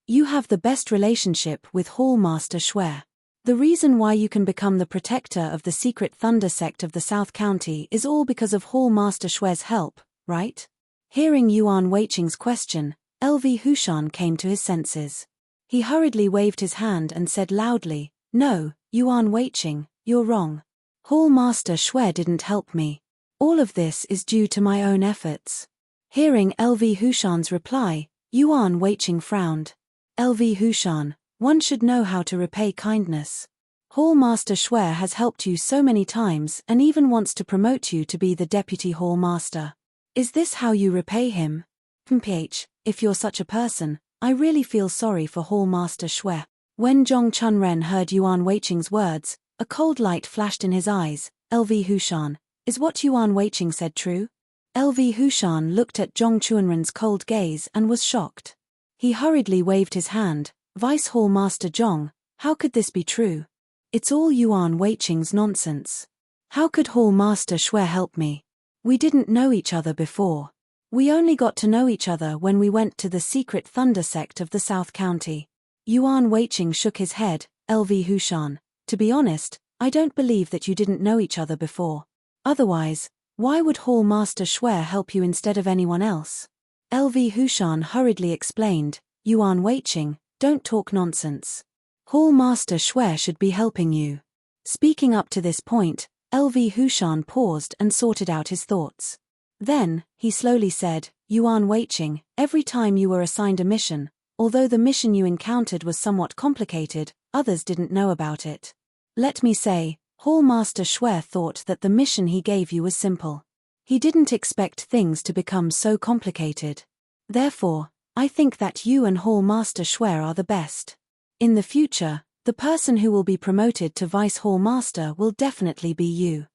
You have the best relationship with Hall Master Shui. The reason why you can become the protector of the secret thunder sect of the South County is all because of Hall Master Shui's help, right? Hearing Yuan Weiqing's question, LV Hushan came to his senses. He hurriedly waved his hand and said loudly, No, Yuan Weiqing, you're wrong. Hall Master Shui didn't help me. All of this is due to my own efforts. Hearing LV Hushan's reply, Yuan Weiqing frowned. LV Hushan, one should know how to repay kindness. Hall Master Shui has helped you so many times and even wants to promote you to be the Deputy Hall Master. Is this how you repay him? If you're such a person, I really feel sorry for Hall Master Shui. When Zhong Chunren heard Yuan Weiqing's words, a cold light flashed in his eyes. LV Hushan, is what Yuan Weiqing said true? LV Hushan looked at Zhong Chunren's cold gaze and was shocked. He hurriedly waved his hand, Vice Hall Master Zhong, how could this be true? It's all Yuan Weiqing's nonsense. How could Hall Master Shui help me? We didn't know each other before. We only got to know each other when we went to the secret thunder sect of the South County. Yuan Weiqing shook his head, LV Hushan, to be honest, I don't believe that you didn't know each other before. Otherwise, why would Hall Master Shui help you instead of anyone else? LV Hushan hurriedly explained, Yuan Weiqing, don't talk nonsense. Hall Master Shui should be helping you. Speaking up to this point, LV Hushan paused and sorted out his thoughts. Then, he slowly said, Yuan Weiqing, every time you were assigned a mission, although the mission you encountered was somewhat complicated, others didn't know about it. Let me say, Hall Master Shui thought that the mission he gave you was simple. He didn't expect things to become so complicated. Therefore, I think that you and Hall Master Shui are the best. In the future, the person who will be promoted to Vice Hall Master will definitely be you.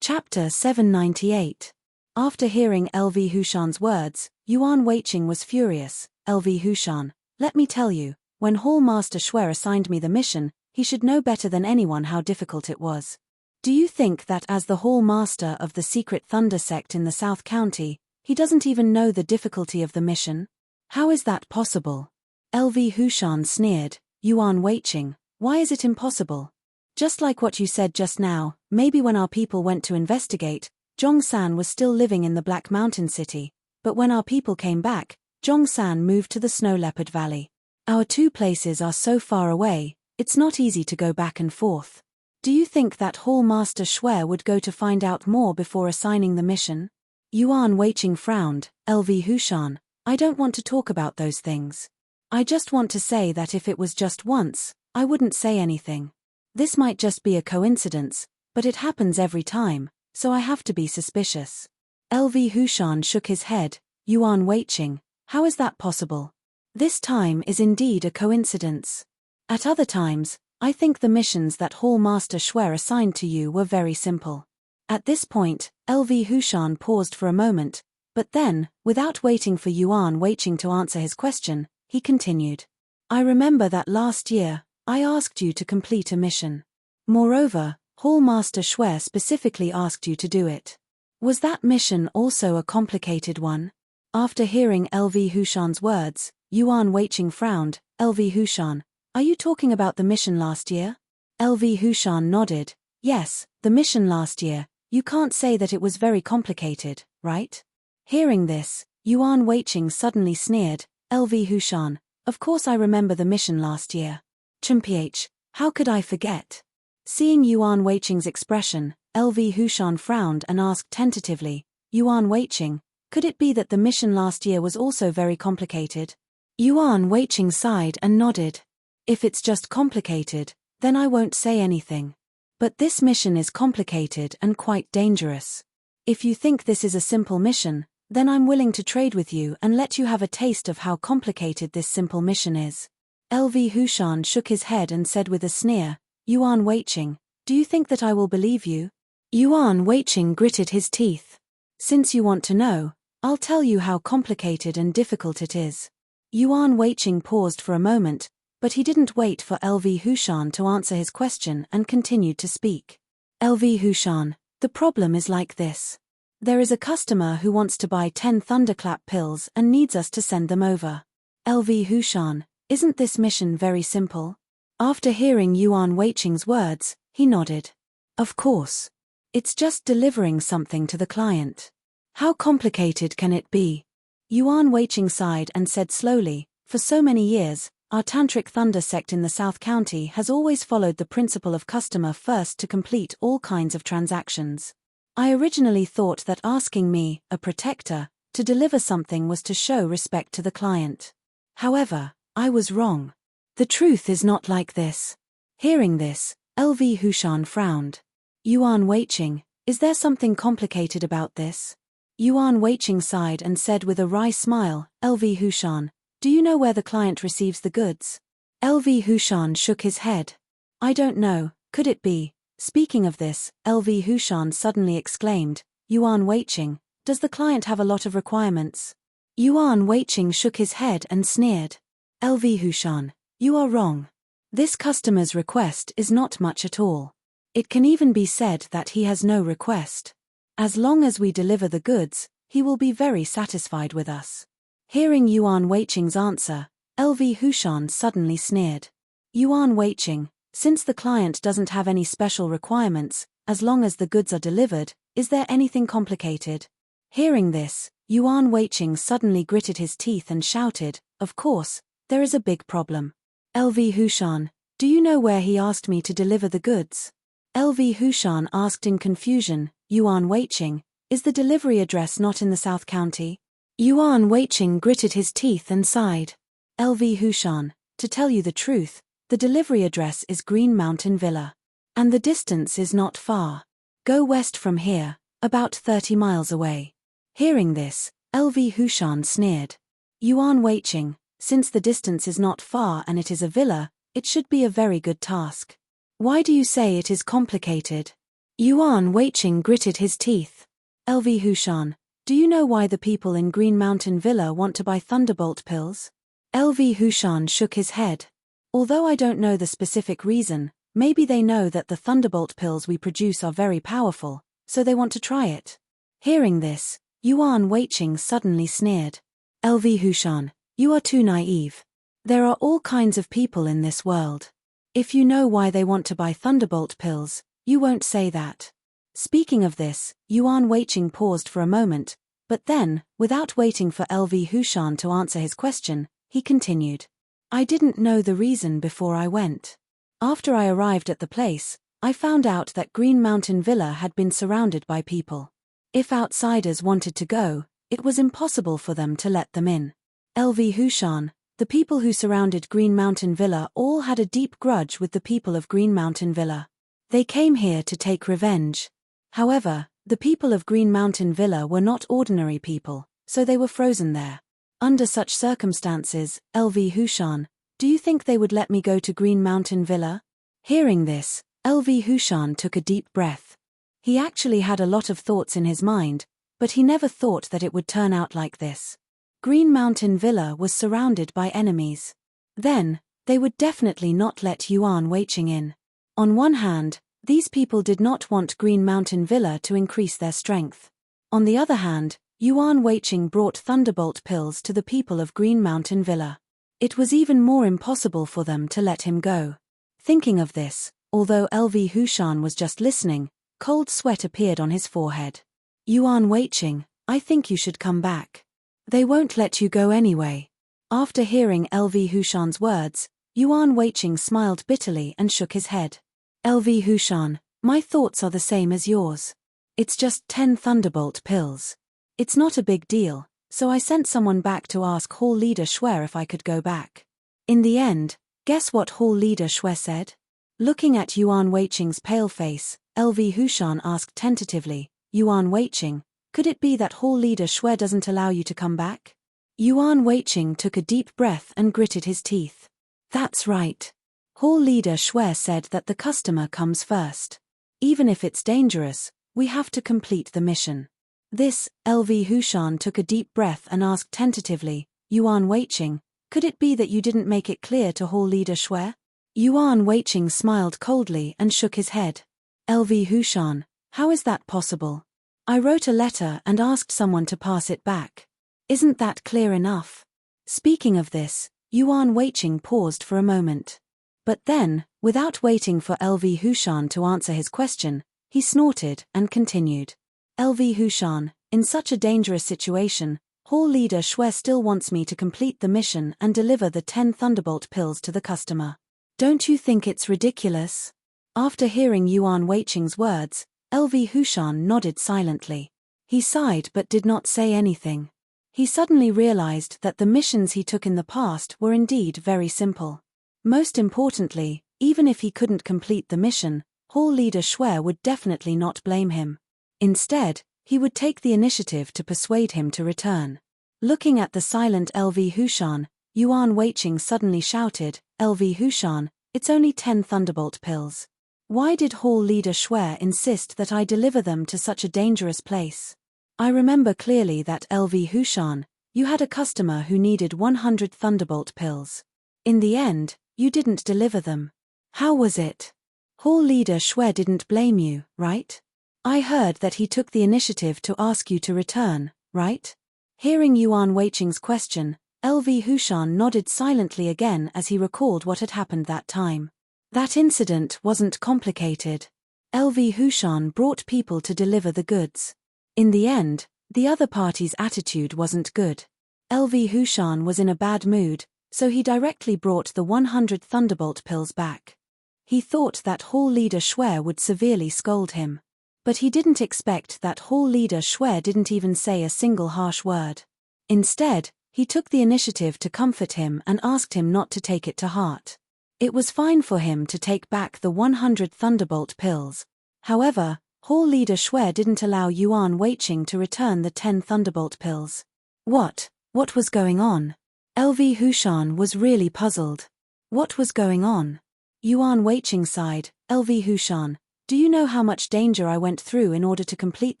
Chapter 798. After hearing LV Hushan's words, Yuan Weiqing was furious. LV Hushan, let me tell you, when Hall Master Shui assigned me the mission, he should know better than anyone how difficult it was. Do you think that as the Hall Master of the secret thunder sect in the South County, he doesn't even know the difficulty of the mission? How is that possible? LV Hushan sneered, Yuan Weiqing, why is it impossible? Just like what you said just now, maybe when our people went to investigate, Zhongsan was still living in the Black Mountain City, but when our people came back, Zhongsan moved to the Snow Leopard Valley. Our two places are so far away, it's not easy to go back and forth. Do you think that Hall Master Shui would go to find out more before assigning the mission? Yuan Weiqing frowned, LV Hushan, I don't want to talk about those things. I just want to say that if it was just once, I wouldn't say anything. This might just be a coincidence, but it happens every time, so I have to be suspicious. LV Hushan shook his head, Yuan Weiqing, how is that possible? This time is indeed a coincidence. At other times, I think the missions that Hall Master Shuai assigned to you were very simple. At this point, LV Hushan paused for a moment, but then, without waiting for Yuan Weiqing to answer his question, he continued. I remember that last year, I asked you to complete a mission. Moreover, Hall Master Shuai specifically asked you to do it. Was that mission also a complicated one? After hearing LV Hushan's words, Yuan Weiqing frowned. LV Hushan, are you talking about the mission last year? LV Hushan nodded. Yes, the mission last year. You can't say that it was very complicated, right? Hearing this, Yuan Weiqing suddenly sneered. LV Hushan, of course I remember the mission last year. Chumph, how could I forget? Seeing Yuan Weiqing's expression, LV Hushan frowned and asked tentatively, Yuan Weiqing, could it be that the mission last year was also very complicated? Yuan Weiqing sighed and nodded. If it's just complicated, then I won't say anything. But this mission is complicated and quite dangerous. If you think this is a simple mission, then I'm willing to trade with you and let you have a taste of how complicated this simple mission is. LV Hushan shook his head and said with a sneer, Yuan Weiqing, do you think that I will believe you? Yuan Weiqing gritted his teeth. Since you want to know, I'll tell you how complicated and difficult it is. Yuan Weiqing paused for a moment, but he didn't wait for LV Hushan to answer his question and continued to speak. LV Hushan, the problem is like this. There is a customer who wants to buy 10 thunderclap pills and needs us to send them over. LV Hushan, isn't this mission very simple? After hearing Yuan Weiqing's words, he nodded. Of course. It's just delivering something to the client. How complicated can it be? Yuan Weiqing sighed and said slowly, for so many years, our Tantric Thunder sect in the South County has always followed the principle of customer first to complete all kinds of transactions. I originally thought that asking me, a protector, to deliver something was to show respect to the client. However, I was wrong. The truth is not like this. Hearing this, LV Hushan frowned. Yuan Weiqing, is there something complicated about this? Yuan Weiqing sighed and said with a wry smile, LV Hushan, do you know where the client receives the goods? LV Hushan shook his head. I don't know, could it be? Speaking of this, LV Hushan suddenly exclaimed, Yuan Weiqing, does the client have a lot of requirements? Yuan Weiqing shook his head and sneered. LV Hushan, you are wrong. This customer's request is not much at all. It can even be said that he has no request. As long as we deliver the goods, he will be very satisfied with us. Hearing Yuan Weiqing's answer, LV Hushan suddenly sneered. Yuan Weiqing, since the client doesn't have any special requirements, as long as the goods are delivered, is there anything complicated? Hearing this, Yuan Weiqing suddenly gritted his teeth and shouted, of course, there is a big problem. LV Hushan, do you know where he asked me to deliver the goods? LV Hushan asked in confusion, Yuan Weiqing, is the delivery address not in the South County? Yuan Weiqing gritted his teeth and sighed. LV Hushan, to tell you the truth, the delivery address is Green Mountain Villa. And the distance is not far. Go west from here, about 30 miles away. Hearing this, LV Hushan sneered. Yuan Weiqing, since the distance is not far and it is a villa, it should be a very good task. Why do you say it is complicated? Yuan Weiqing gritted his teeth. LV Hushan, do you know why the people in Green Mountain Villa want to buy Thunderbolt pills? LV Hushan shook his head. Although I don't know the specific reason, maybe they know that the Thunderbolt pills we produce are very powerful, so they want to try it. Hearing this, Yuan Weiqing suddenly sneered. LV Hushan, you are too naive. There are all kinds of people in this world. If you know why they want to buy Thunderbolt pills, you won't say that. Speaking of this, Yuan Weiqing paused for a moment, but then, without waiting for LV Hushan to answer his question, he continued. I didn't know the reason before I went. After I arrived at the place, I found out that Green Mountain Villa had been surrounded by people. If outsiders wanted to go, it was impossible for them to let them in. LV Hushan, the people who surrounded Green Mountain Villa all had a deep grudge with the people of Green Mountain Villa. They came here to take revenge. However, the people of Green Mountain Villa were not ordinary people, so they were frozen there. Under such circumstances, LV Hushan, do you think they would let me go to Green Mountain Villa? Hearing this, LV Hushan took a deep breath. He actually had a lot of thoughts in his mind, but he never thought that it would turn out like this. Green Mountain Villa was surrounded by enemies. Then, they would definitely not let Yuan Weiqing in. On one hand, these people did not want Green Mountain Villa to increase their strength. On the other hand, Yuan Weiqing brought Thunderbolt pills to the people of Green Mountain Villa. It was even more impossible for them to let him go. Thinking of this, although LV Hushan was just listening, cold sweat appeared on his forehead. Yuan Weiqing, I think you should come back. They won't let you go anyway. After hearing LV Hushan's words, Yuan Weiqing smiled bitterly and shook his head. LV Hushan, my thoughts are the same as yours. It's just 10 Thunderbolt pills. It's not a big deal, so I sent someone back to ask Hall Leader Xue if I could go back. In the end, guess what Hall Leader Xue said? Looking at Yuan Weiqing's pale face, LV Hushan asked tentatively, Yuan Weiqing, could it be that Hall Leader Xue doesn't allow you to come back? Yuan Weiqing took a deep breath and gritted his teeth. That's right. Hall Leader Xue said that the customer comes first. Even if it's dangerous, we have to complete the mission. This, LV Hushan took a deep breath and asked tentatively, Yuan Weiqing, could it be that you didn't make it clear to Hall Leader Xue? Yuan Weiqing smiled coldly and shook his head. LV Hushan, how is that possible? I wrote a letter and asked someone to pass it back. Isn't that clear enough? Speaking of this, Yuan Weiqing paused for a moment. But then, without waiting for LV Hushan to answer his question, he snorted and continued. LV Hushan, in such a dangerous situation, Hall Leader Xue still wants me to complete the mission and deliver the 10 Thunderbolt pills to the customer. Don't you think it's ridiculous? After hearing Yuan Weiqing's words, LV Hushan nodded silently. He sighed but did not say anything. He suddenly realized that the missions he took in the past were indeed very simple. Most importantly, even if he couldn't complete the mission, Hall Leader Xue would definitely not blame him. Instead, he would take the initiative to persuade him to return. Looking at the silent LV Hushan, Yuan Weiqing suddenly shouted, LV Hushan, it's only 10 Thunderbolt pills. Why did Hall Leader Xue insist that I deliver them to such a dangerous place? I remember clearly that LV Hushan, you had a customer who needed 100 Thunderbolt pills. In the end, you didn't deliver them. How was it? Hall Leader Xue didn't blame you, right? I heard that he took the initiative to ask you to return, right? Hearing Yuan Weiqing's question, LV Hushan nodded silently again as he recalled what had happened that time. That incident wasn't complicated. LV Hushan brought people to deliver the goods. In the end, the other party's attitude wasn't good. LV Hushan was in a bad mood, so he directly brought the 100 Thunderbolt pills back. He thought that Hall Leader Xue would severely scold him. But he didn't expect that Hall Leader Xue didn't even say a single harsh word. Instead, he took the initiative to comfort him and asked him not to take it to heart. It was fine for him to take back the 100 Thunderbolt pills. However, Hall Leader Xue didn't allow Yuan Weiqing to return the 10 Thunderbolt pills. What was going on? LV Hushan was really puzzled. What was going on? Yuan Weiqing sighed, LV Hushan, do you know how much danger I went through in order to complete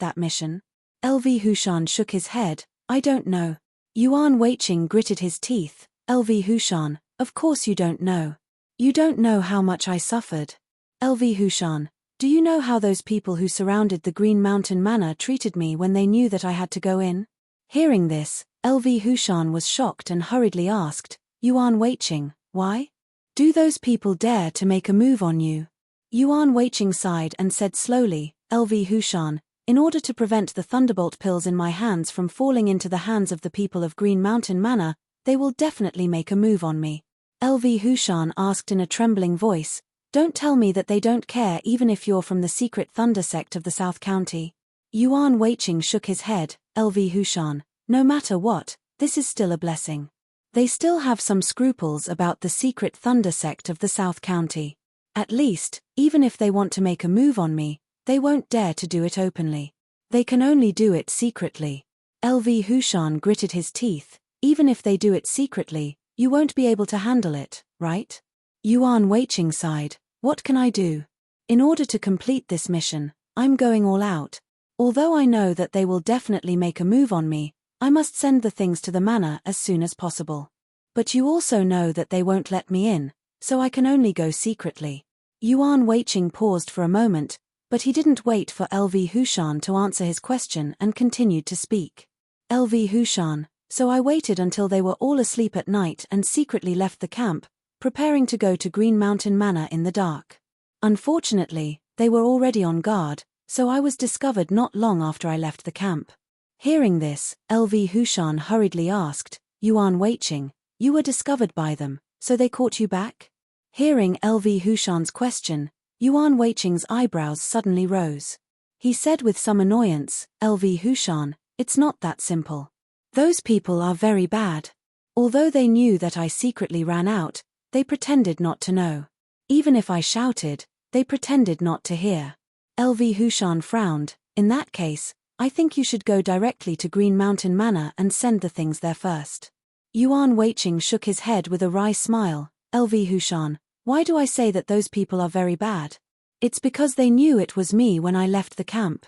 that mission? LV Hushan shook his head, I don't know. Yuan Weiqing gritted his teeth, LV Hushan, of course you don't know. You don't know how much I suffered. LV Hushan, do you know how those people who surrounded the Green Mountain Manor treated me when they knew that I had to go in? Hearing this, LV Hushan was shocked and hurriedly asked, Yuan Weiqing, why? Do those people dare to make a move on you? Yuan Weiqing sighed and said slowly, LV Hushan, in order to prevent the Thunderbolt pills in my hands from falling into the hands of the people of Green Mountain Manor, they will definitely make a move on me. LV Hushan asked in a trembling voice, don't tell me that they don't care even if you're from the secret Thunder sect of the South County. Yuan Weiqing shook his head, LV Hushan, no matter what, this is still a blessing. They still have some scruples about the secret Thunder sect of the South County. At least, even if they want to make a move on me, they won't dare to do it openly. They can only do it secretly. LV Hushan gritted his teeth, even if they do it secretly, you won't be able to handle it, right? Yuan Weiqing sighed, What can I do? In order to complete this mission, I'm going all out. Although I know that they will definitely make a move on me, I must send the things to the manor as soon as possible. But you also know that they won't let me in, so I can only go secretly. Yuan Weiqing paused for a moment, but he didn't wait for LV Hushan to answer his question and continued to speak. LV Hushan, so I waited until they were all asleep at night and secretly left the camp, preparing to go to Green Mountain Manor in the dark. Unfortunately, they were already on guard, so I was discovered not long after I left the camp. Hearing this, LV Hushan hurriedly asked, Yuan Weiqing, you were discovered by them, so they caught you back? Hearing LV Hushan's question, Yuan Weiqing's eyebrows suddenly rose. He said with some annoyance, LV Hushan, it's not that simple. Those people are very bad. Although they knew that I secretly ran out, they pretended not to know. Even if I shouted, they pretended not to hear. LV Hushan frowned. In that case, I think you should go directly to Green Mountain Manor and send the things there first. Yuan Weiqing shook his head with a wry smile. LV Hushan, why do I say that those people are very bad? It's because they knew it was me when I left the camp.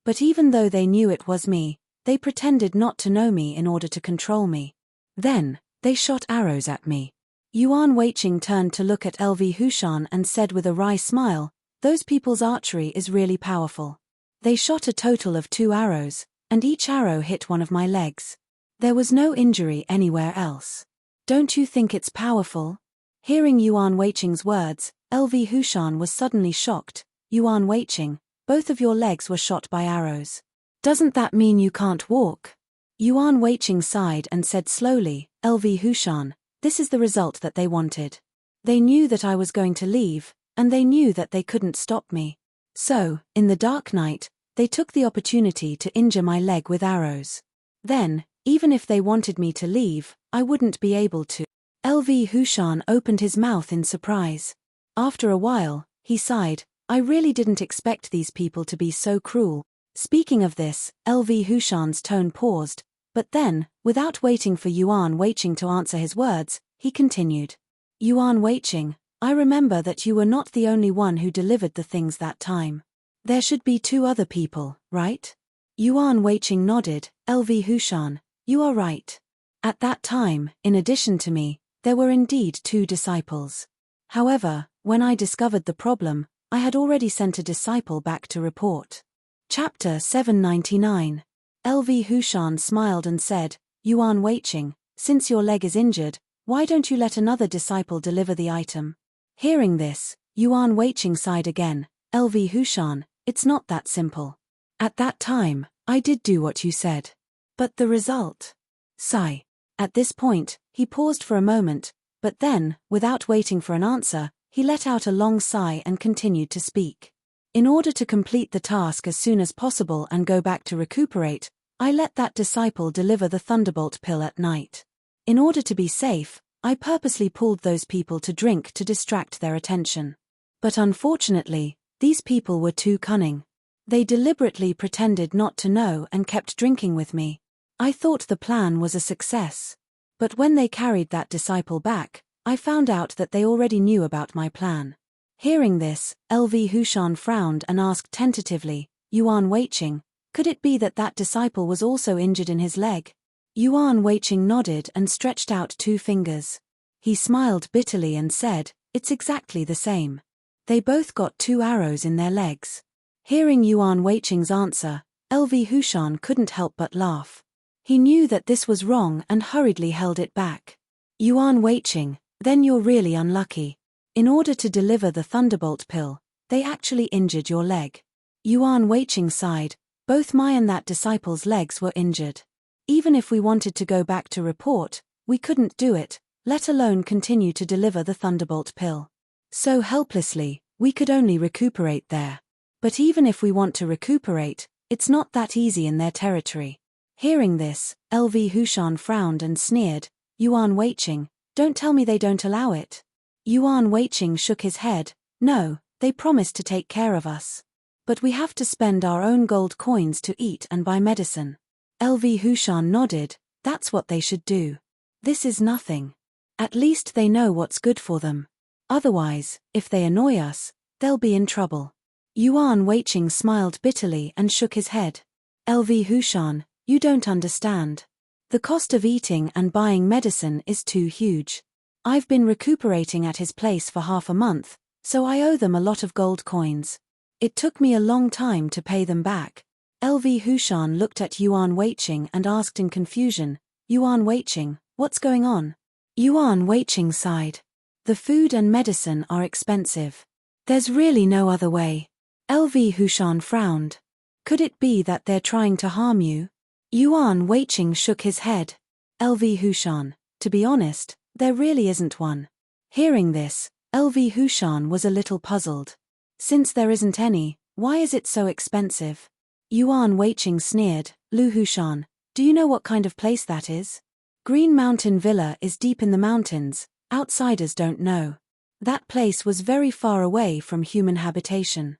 But even though they knew it was me, they pretended not to know me in order to control me. Then, they shot arrows at me. Yuan Weiqing turned to look at LV Hushan and said with a wry smile, those people's archery is really powerful. They shot a total of 2 arrows, and each arrow hit one of my legs. There was no injury anywhere else. Don't you think it's powerful? Hearing Yuan Weiqing's words, LV Hushan was suddenly shocked. Yuan Weiqing, both of your legs were shot by arrows. Doesn't that mean you can't walk? Yuan Weiqing sighed and said slowly, LV Hushan, this is the result that they wanted. They knew that I was going to leave, and they knew that they couldn't stop me. So, in the dark night, they took the opportunity to injure my leg with arrows. Then, even if they wanted me to leave, I wouldn't be able to. LV Hushan opened his mouth in surprise. After a while, he sighed, I really didn't expect these people to be so cruel. Speaking of this, LV Hushan's tone paused, but then, without waiting for Yuan Weiqing to answer his words, he continued. Yuan Weiqing, I remember that you were not the only one who delivered the things that time. There should be 2 other people, right? Yuan Weiqing nodded. LV Hushan, you are right. At that time, in addition to me, there were indeed 2 disciples. However, when I discovered the problem, I had already sent a disciple back to report. Chapter 799. LV Hushan smiled and said, Yuan Weiqing, since your leg is injured, why don't you let another disciple deliver the item? Hearing this, Yuan Weiqing sighed again. LV Hushan, it's not that simple. At that time, I did do what you said. But the result? Sigh. At this point, he paused for a moment, but then, without waiting for an answer, he let out a long sigh and continued to speak. In order to complete the task as soon as possible and go back to recuperate, I let that disciple deliver the thunderbolt pill at night. In order to be safe, I purposely pulled those people to drink to distract their attention. But unfortunately, these people were too cunning. They deliberately pretended not to know and kept drinking with me. I thought the plan was a success. But when they carried that disciple back, I found out that they already knew about my plan. Hearing this, LV Hushan frowned and asked tentatively, Yuan Weiqing, could it be that that disciple was also injured in his leg? Yuan Weiqing nodded and stretched out 2 fingers. He smiled bitterly and said, it's exactly the same. They both got 2 arrows in their legs. Hearing Yuan Weiqing's answer, LV Hushan couldn't help but laugh. He knew that this was wrong and hurriedly held it back. Yuan Weiqing, then you're really unlucky. In order to deliver the thunderbolt pill, they actually injured your leg. Yuan Weiqing sighed, both my and that disciple's legs were injured. Even if we wanted to go back to report, we couldn't do it, let alone continue to deliver the thunderbolt pill. So helplessly, we could only recuperate there. But even if we want to recuperate, it's not that easy in their territory. Hearing this, LV Hushan frowned and sneered, Yuan Weiqing, don't tell me they don't allow it. Yuan Weiqing shook his head, no, they promised to take care of us. But we have to spend our own gold coins to eat and buy medicine. LV Hushan nodded, that's what they should do. This is nothing. At least they know what's good for them. Otherwise, if they annoy us, they'll be in trouble. Yuan Weiqing smiled bitterly and shook his head. LV Hushan, you don't understand. The cost of eating and buying medicine is too huge. I've been recuperating at his place for half a month, so I owe them a lot of gold coins. It took me a long time to pay them back. LV Hushan looked at Yuan Weiqing and asked in confusion, Yuan Weiqing, what's going on? Yuan Weiqing sighed. The food and medicine are expensive. There's really no other way. LV Hushan frowned. Could it be that they're trying to harm you? Yuan Weiqing shook his head. LV Hushan, to be honest, there really isn't one. Hearing this, LV Hushan was a little puzzled. Since there isn't any, why is it so expensive? Yuan Weiqing sneered, Lu Hushan, do you know what kind of place that is? Green Mountain Villa is deep in the mountains, outsiders don't know. That place was very far away from human habitation.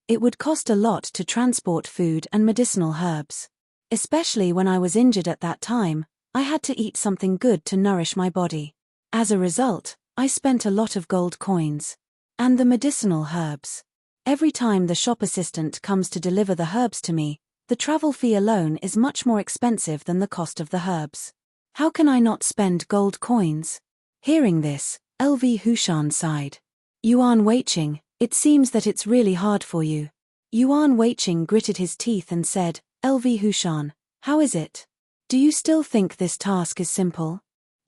It would cost a lot to transport food and medicinal herbs. Especially when I was injured at that time, I had to eat something good to nourish my body. As a result, I spent a lot of gold coins. And the medicinal herbs. Every time the shop assistant comes to deliver the herbs to me, the travel fee alone is much more expensive than the cost of the herbs. How can I not spend gold coins? Hearing this, LV Hushan sighed. Yuan Weiqing, it seems that it's really hard for you. Yuan Weiqing gritted his teeth and said, LV Hushan, how is it? Do you still think this task is simple?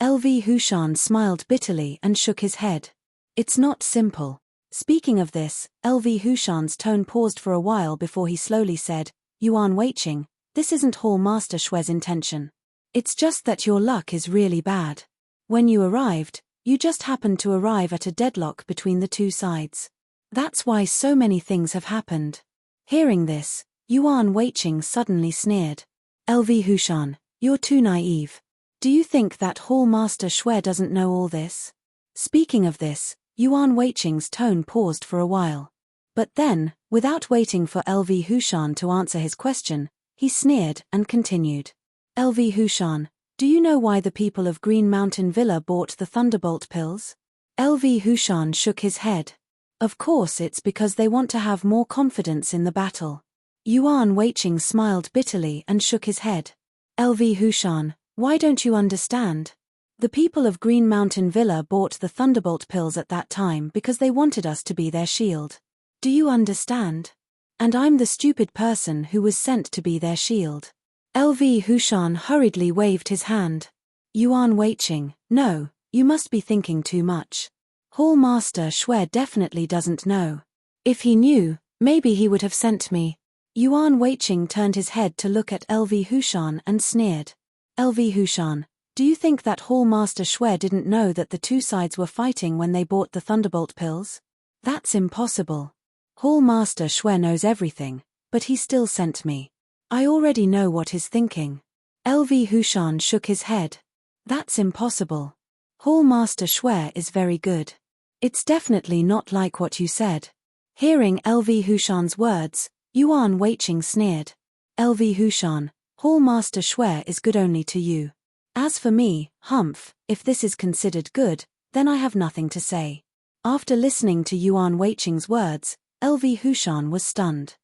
LV Hushan smiled bitterly and shook his head. It's not simple. Speaking of this, LV Hushan's tone paused for a while before he slowly said, Yuan Weiqing, this isn't Hall Master Shue's intention. It's just that your luck is really bad. When you arrived, you just happened to arrive at a deadlock between the two sides. That's why so many things have happened. Hearing this, Yuan Weiqing suddenly sneered. LV Hushan, you're too naive. Do you think that Hall Master Shue doesn't know all this? Speaking of this, Yuan Weiqing's tone paused for a while. But then, without waiting for LV Hushan to answer his question, he sneered and continued. LV Hushan, do you know why the people of Green Mountain Villa bought the Thunderbolt pills? LV Hushan shook his head. Of course it's because they want to have more confidence in the battle. Yuan Weiqing smiled bitterly and shook his head. LV Hushan, why don't you understand? The people of Green Mountain Villa bought the Thunderbolt pills at that time because they wanted us to be their shield. Do you understand? And I'm the stupid person who was sent to be their shield. LV Hushan hurriedly waved his hand. Yuan Weiqing, no, you must be thinking too much. Hall Master Shue definitely doesn't know. If he knew, maybe he would have sent me. Yuan Weiqing turned his head to look at LV Hushan and sneered. LV Hushan, do you think that Hall Master Shue didn't know that the two sides were fighting when they bought the Thunderbolt pills? That's impossible. Hall Master Shue knows everything, but he still sent me. I already know what he's thinking. LV Hushan shook his head. That's impossible. Hall Master Shue is very good. It's definitely not like what you said. Hearing LV Hushan's words, Yuan Weiqing sneered. LV Hushan, Hall Master Shue is good only to you. As for me, Humph, if this is considered good, then I have nothing to say. After listening to Yuan Weiqing's words, LV Hushan was stunned.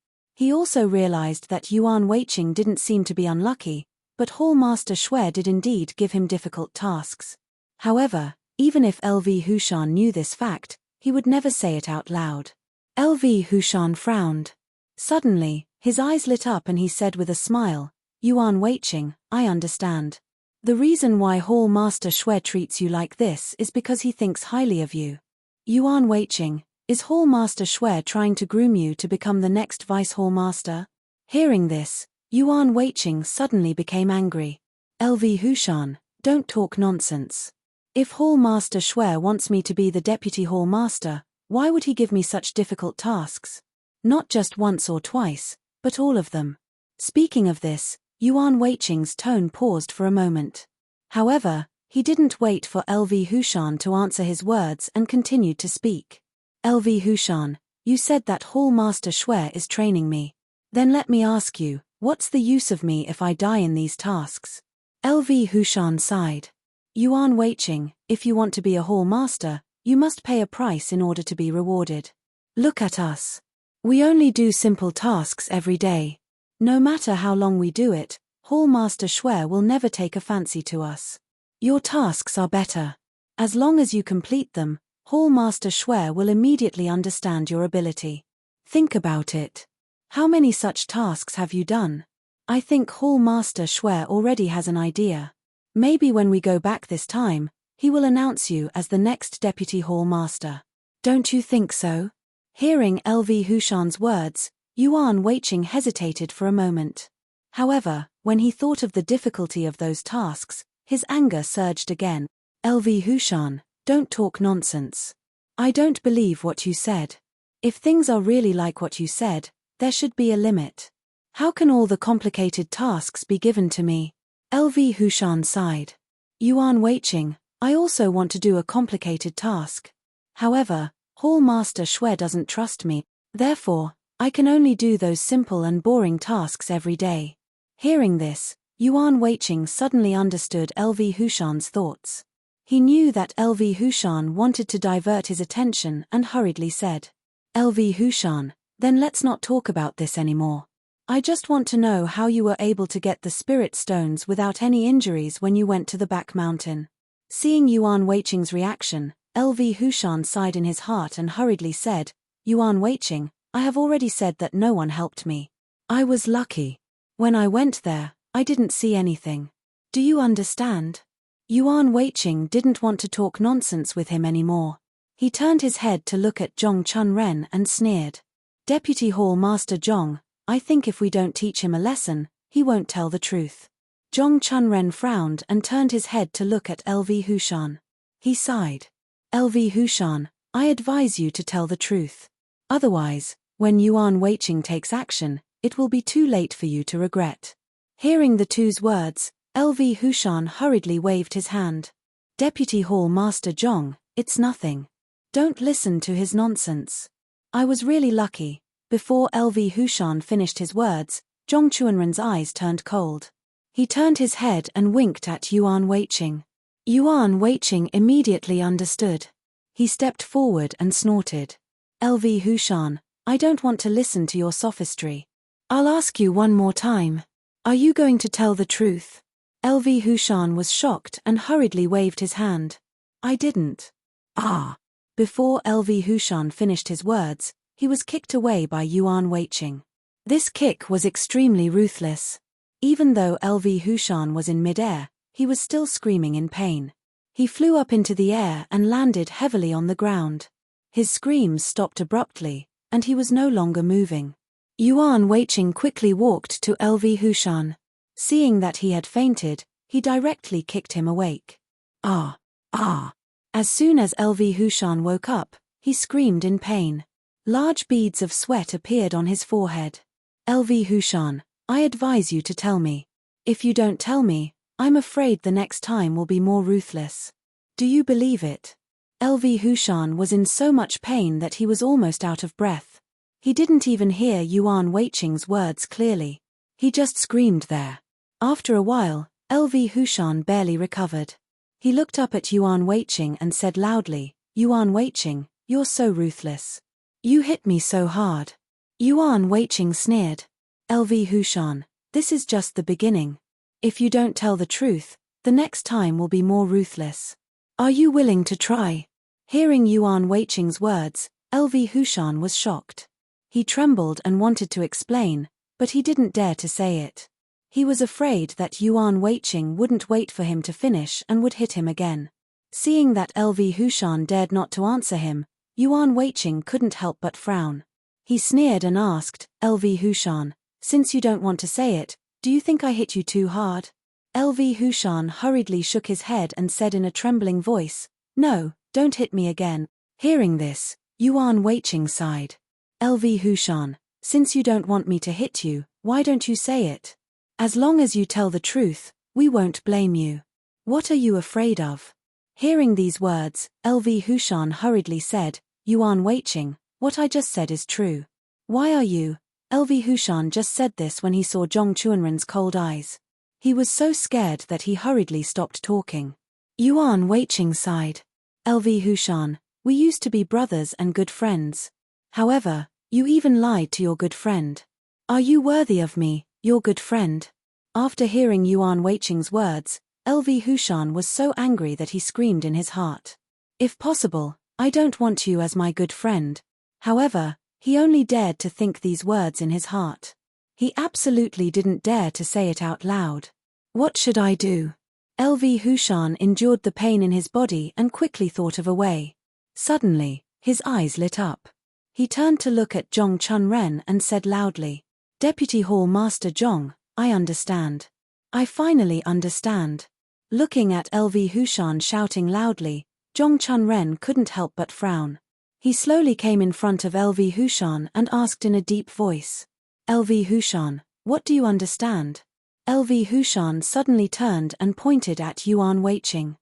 He also realized that Yuan Weiqing didn't seem to be unlucky, but Hall Master Shue did indeed give him difficult tasks. However, even if LV Hushan knew this fact, he would never say it out loud. LV Hushan frowned. Suddenly, his eyes lit up and he said with a smile, Yuan Weiqing, I understand. The reason why Hall Master Shue treats you like this is because he thinks highly of you. Yuan Weiqing, is Hall Master Shue trying to groom you to become the next Vice Hall Master? Hearing this, Yuan Weiqing suddenly became angry. LV Hushan, don't talk nonsense. If Hall Master Shue wants me to be the Deputy Hall Master, why would he give me such difficult tasks? Not just once or twice, but all of them. Speaking of this, Yuan Weiqing's tone paused for a moment. However, he didn't wait for LV Hushan to answer his words and continued to speak. LV Hushan, you said that Hall Master Shue is training me. Then let me ask you, what's the use of me if I die in these tasks? LV Hushan sighed. Yuan Weiqing, if you want to be a Hall Master, You must pay a price in order to be rewarded. Look at us. We only do simple tasks every day. No matter how long we do it, Hall Master Shui will never take a fancy to us. Your tasks are better. As long as you complete them, Hall Master Shui will immediately understand your ability. Think about it. How many such tasks have you done? I think Hall Master Shui already has an idea. Maybe when we go back this time, he will announce you as the next Deputy Hall Master. Don't you think so? Hearing LV Hushan's words, Yuan Weiqing hesitated for a moment. However, when he thought of the difficulty of those tasks, his anger surged again. LV Hushan, don't talk nonsense. I don't believe what you said. If things are really like what you said, there should be a limit. How can all the complicated tasks be given to me? LV Hushan sighed. Yuan Weiqing, I also want to do a complicated task. However, Hall Master Shui doesn't trust me, therefore, I can only do those simple and boring tasks every day. Hearing this, Yuan Weiqing suddenly understood LV Hushan's thoughts. He knew that LV Hushan wanted to divert his attention and hurriedly said, LV Hushan, then let's not talk about this anymore. I just want to know how you were able to get the spirit stones without any injuries when you went to the back mountain. Seeing Yuan Weiqing's reaction, LV Hushan sighed in his heart and hurriedly said, Yuan Weiqing, I have already said that no one helped me. I was lucky. When I went there, I didn't see anything. Do you understand? Yuan Weiqing didn't want to talk nonsense with him anymore. He turned his head to look at Zhong Chunren and sneered. Deputy Hall Master Zhong, I think if we don't teach him a lesson, he won't tell the truth. Zhong Chunren frowned and turned his head to look at LV Hushan. He sighed. LV Hushan, I advise you to tell the truth. Otherwise, when Yuan Weiqing takes action, it will be too late for you to regret. Hearing the two's words, LV Hushan hurriedly waved his hand. Deputy Hall Master Zhong, it's nothing. Don't listen to his nonsense. I was really lucky. Before LV Hushan finished his words, Zhong Chunren's eyes turned cold. He turned his head and winked at Yuan Weiqing. Yuan Weiqing immediately understood. He stepped forward and snorted. LV Hushan, I don't want to listen to your sophistry. I'll ask you one more time. Are you going to tell the truth? LV Hushan was shocked and hurriedly waved his hand. I didn't. Ah. Before LV Hushan finished his words, he was kicked away by Yuan Weiqing. This kick was extremely ruthless. Even though LV Hushan was in midair, he was still screaming in pain. He flew up into the air and landed heavily on the ground. His screams stopped abruptly, and he was no longer moving. Yuan Weiqing quickly walked to LV Hushan. Seeing that he had fainted, he directly kicked him awake. Ah! Ah! As soon as LV Hushan woke up, he screamed in pain. Large beads of sweat appeared on his forehead. LV Hushan, I advise you to tell me. If you don't tell me, I'm afraid the next time will be more ruthless. Do you believe it? LV Hushan was in so much pain that he was almost out of breath. He didn't even hear Yuan Weiqing's words clearly. He just screamed there. After a while, LV Hushan barely recovered. He looked up at Yuan Weiqing and said loudly, Yuan Weiqing, you're so ruthless. You hit me so hard. Yuan Weiqing sneered. LV Hushan, this is just the beginning. If you don't tell the truth, the next time will be more ruthless. Are you willing to try? Hearing Yuan Weiqing's words, LV Hushan was shocked. He trembled and wanted to explain, but he didn't dare to say it. He was afraid that Yuan Weiqing wouldn't wait for him to finish and would hit him again. Seeing that LV Hushan dared not to answer him, Yuan Weiqing couldn't help but frown. He sneered and asked, LV Hushan, since you don't want to say it, do you think I hit you too hard? LV Hushan hurriedly shook his head and said in a trembling voice, No, don't hit me again. Hearing this, Yuan Weiqing sighed. LV Hushan, since you don't want me to hit you, why don't you say it? As long as you tell the truth, we won't blame you. What are you afraid of? Hearing these words, LV Hushan hurriedly said, Yuan Weiqing, what I just said is true. Why are you? LV Hushan just said this when he saw Zhong Chunren's cold eyes. He was so scared that he hurriedly stopped talking. Yuan Weiqing sighed. LV Hushan, We used to be brothers and good friends. However, you even lied to your good friend. Are you worthy of me, your good friend? After hearing Yuan Weiqing's words, LV Hushan was so angry that he screamed in his heart. If possible, I don't want you as my good friend. However, he only dared to think these words in his heart. He absolutely didn't dare to say it out loud. What should I do? LV Hushan endured the pain in his body and quickly thought of a way. Suddenly, his eyes lit up. He turned to look at Zhong Chunren and said loudly, Deputy Hall Master Zhong, I understand. I finally understand. Looking at LV Hushan shouting loudly, Zhong Chunren couldn't help but frown. He slowly came in front of LV Hushan and asked in a deep voice, LV Hushan, what do you understand? LV Hushan suddenly turned and pointed at Yuan Weiqing.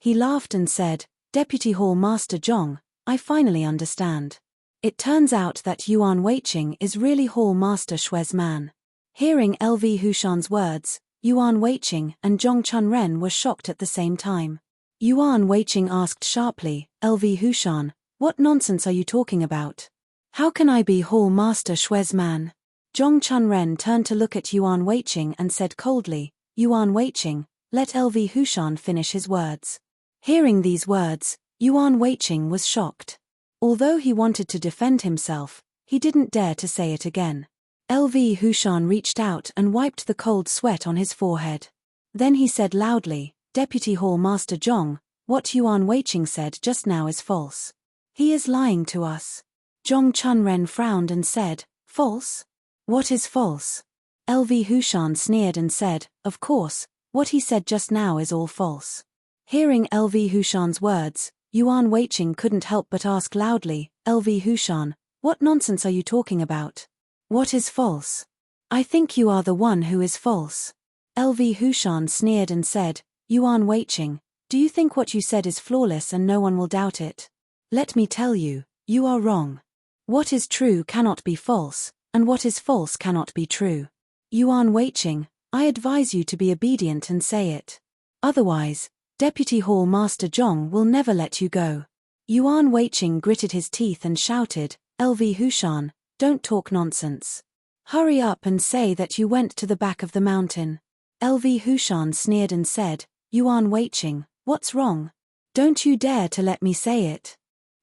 He laughed and said, Deputy Hall Master Zhong, I finally understand. It turns out that Yuan Weiqing is really Hall Master Shui's man. Hearing LV Hushan's words, Yuan Weiqing and Zhong Chunren were shocked at the same time. Yuan Weiqing asked sharply, LV Hushan, what nonsense are you talking about? How can I be Hall Master Shui's man? Zhong Chunren turned to look at Yuan Weiqing and said coldly, Yuan Weiqing, let LV Hushan finish his words. Hearing these words, Yuan Weiqing was shocked. Although he wanted to defend himself, he didn't dare to say it again. LV Hushan reached out and wiped the cold sweat on his forehead. Then he said loudly, Deputy Hall Master Zhong, what Yuan Weiqing said just now is false. He is lying to us. Zhong Chunren frowned and said, false? What is false? LV Hushan sneered and said, of course, what he said just now is all false. Hearing LV Hushan's words, Yuan Weiqing couldn't help but ask loudly, LV Hushan, what nonsense are you talking about? What is false? I think you are the one who is false. LV Hushan sneered and said, Yuan Weiqing, do you think what you said is flawless and no one will doubt it? Let me tell you, you are wrong. What is true cannot be false, and what is false cannot be true. Yuan Weiqing, I advise you to be obedient and say it. Otherwise, Deputy Hall Master Zhong will never let you go. Yuan Weiqing gritted his teeth and shouted, LV Hushan, don't talk nonsense. Hurry up and say that you went to the back of the mountain. LV Hushan sneered and said, Yuan Weiqing, what's wrong? Don't you dare to let me say it.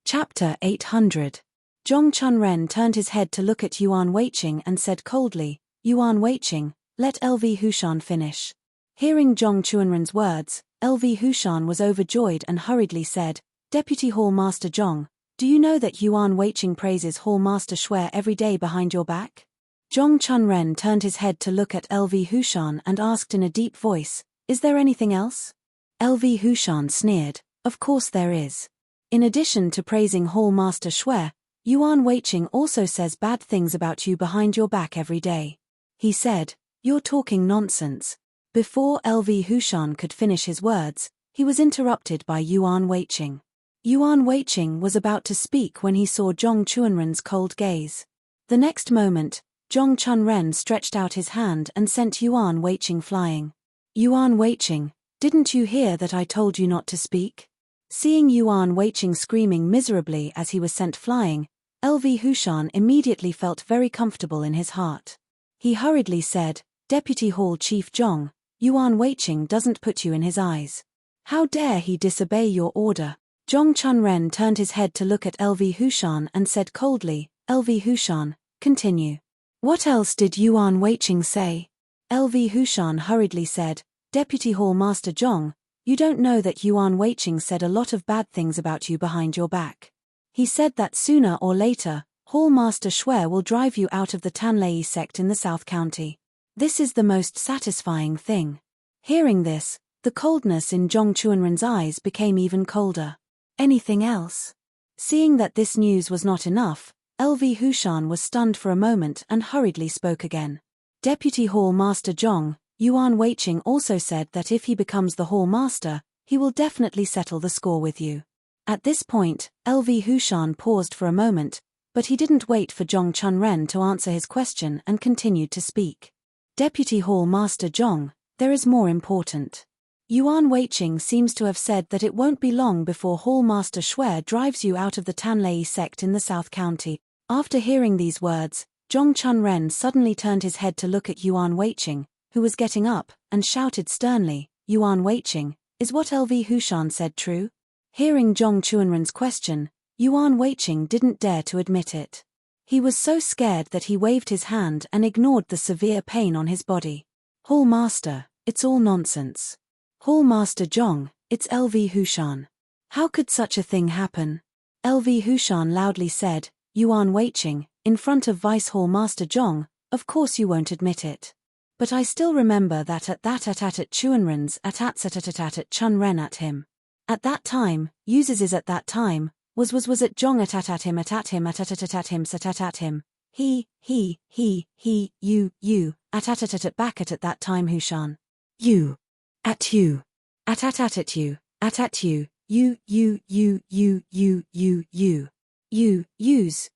Chapter 800. Zhong Chunren turned his head to look at Yuan Weiqing and said coldly, Yuan Weiqing, let LV Hushan finish. Hearing Zhong Chunren's words, LV Hushan was overjoyed and hurriedly said, Deputy Hall Master Zhong, do you know that Yuan Weiqing praises Hall Master Shui every day behind your back? Zhong Chunren turned his head to look at LV Hushan and asked in a deep voice, is there anything else? LV Hushan sneered, of course there is. In addition to praising Hall Master Shui, Yuan Weiqing also says bad things about you behind your back every day. He said, you're talking nonsense. Before LV Hushan could finish his words, he was interrupted by Yuan Weiqing. Yuan Weiqing was about to speak when he saw Zhong Chunren's cold gaze. The next moment, Zhong Chunren stretched out his hand and sent Yuan Weiqing flying. Yuan Weiqing, didn't you hear that I told you not to speak? Seeing Yuan Weiqing screaming miserably as he was sent flying, LV Hushan immediately felt very comfortable in his heart. He hurriedly said, Deputy Hall Chief Zhong, Yuan Weiqing doesn't put you in his eyes. How dare he disobey your order? Zhong Chunren turned his head to look at LV Hushan and said coldly, LV Hushan, continue. What else did Yuan Weiqing say? LV Hushan hurriedly said, Deputy Hall Master Zhong, you don't know that Yuan Weiqing said a lot of bad things about you behind your back. He said that sooner or later, Hall Master Shui will drive you out of the Tanlei sect in the South County. This is the most satisfying thing. Hearing this, the coldness in Zhong Chunren's eyes became even colder. Anything else? Seeing that this news was not enough, LV Hushan was stunned for a moment and hurriedly spoke again. Deputy Hall Master Zhong, Yuan Weiqing also said that if he becomes the Hall Master, he will definitely settle the score with you. At this point, LV Hushan paused for a moment, but he didn't wait for Zhong Chunren to answer his question and continued to speak. Deputy Hall Master Zhong, there is more important. Yuan Weiqing seems to have said that it won't be long before Hall Master Shuai drives you out of the Tanlei sect in the South County. After hearing these words, Zhong Chunren suddenly turned his head to look at Yuan Weiqing, who was getting up, and shouted sternly, "Yuan Weiqing, is what LV Hushan said true?" Hearing Zhong Chunren's question, Yuan Weiqing didn't dare to admit it. He was so scared that he waved his hand and ignored the severe pain on his body. "Hall Master, it's all nonsense. Hall Master Zhong, it's LV Hushan. How could such a thing happen?" LV Hushan loudly said, "Yuan Weiqing, in front of Vice Hall Master Zhong, of course you won't admit it. But I still remember that at Chuanren's at Chunren at him. At that time, uses is at that time, was at Zhong at him at him, he, you, at back at that time Hushan. You. At you. At you. You. You,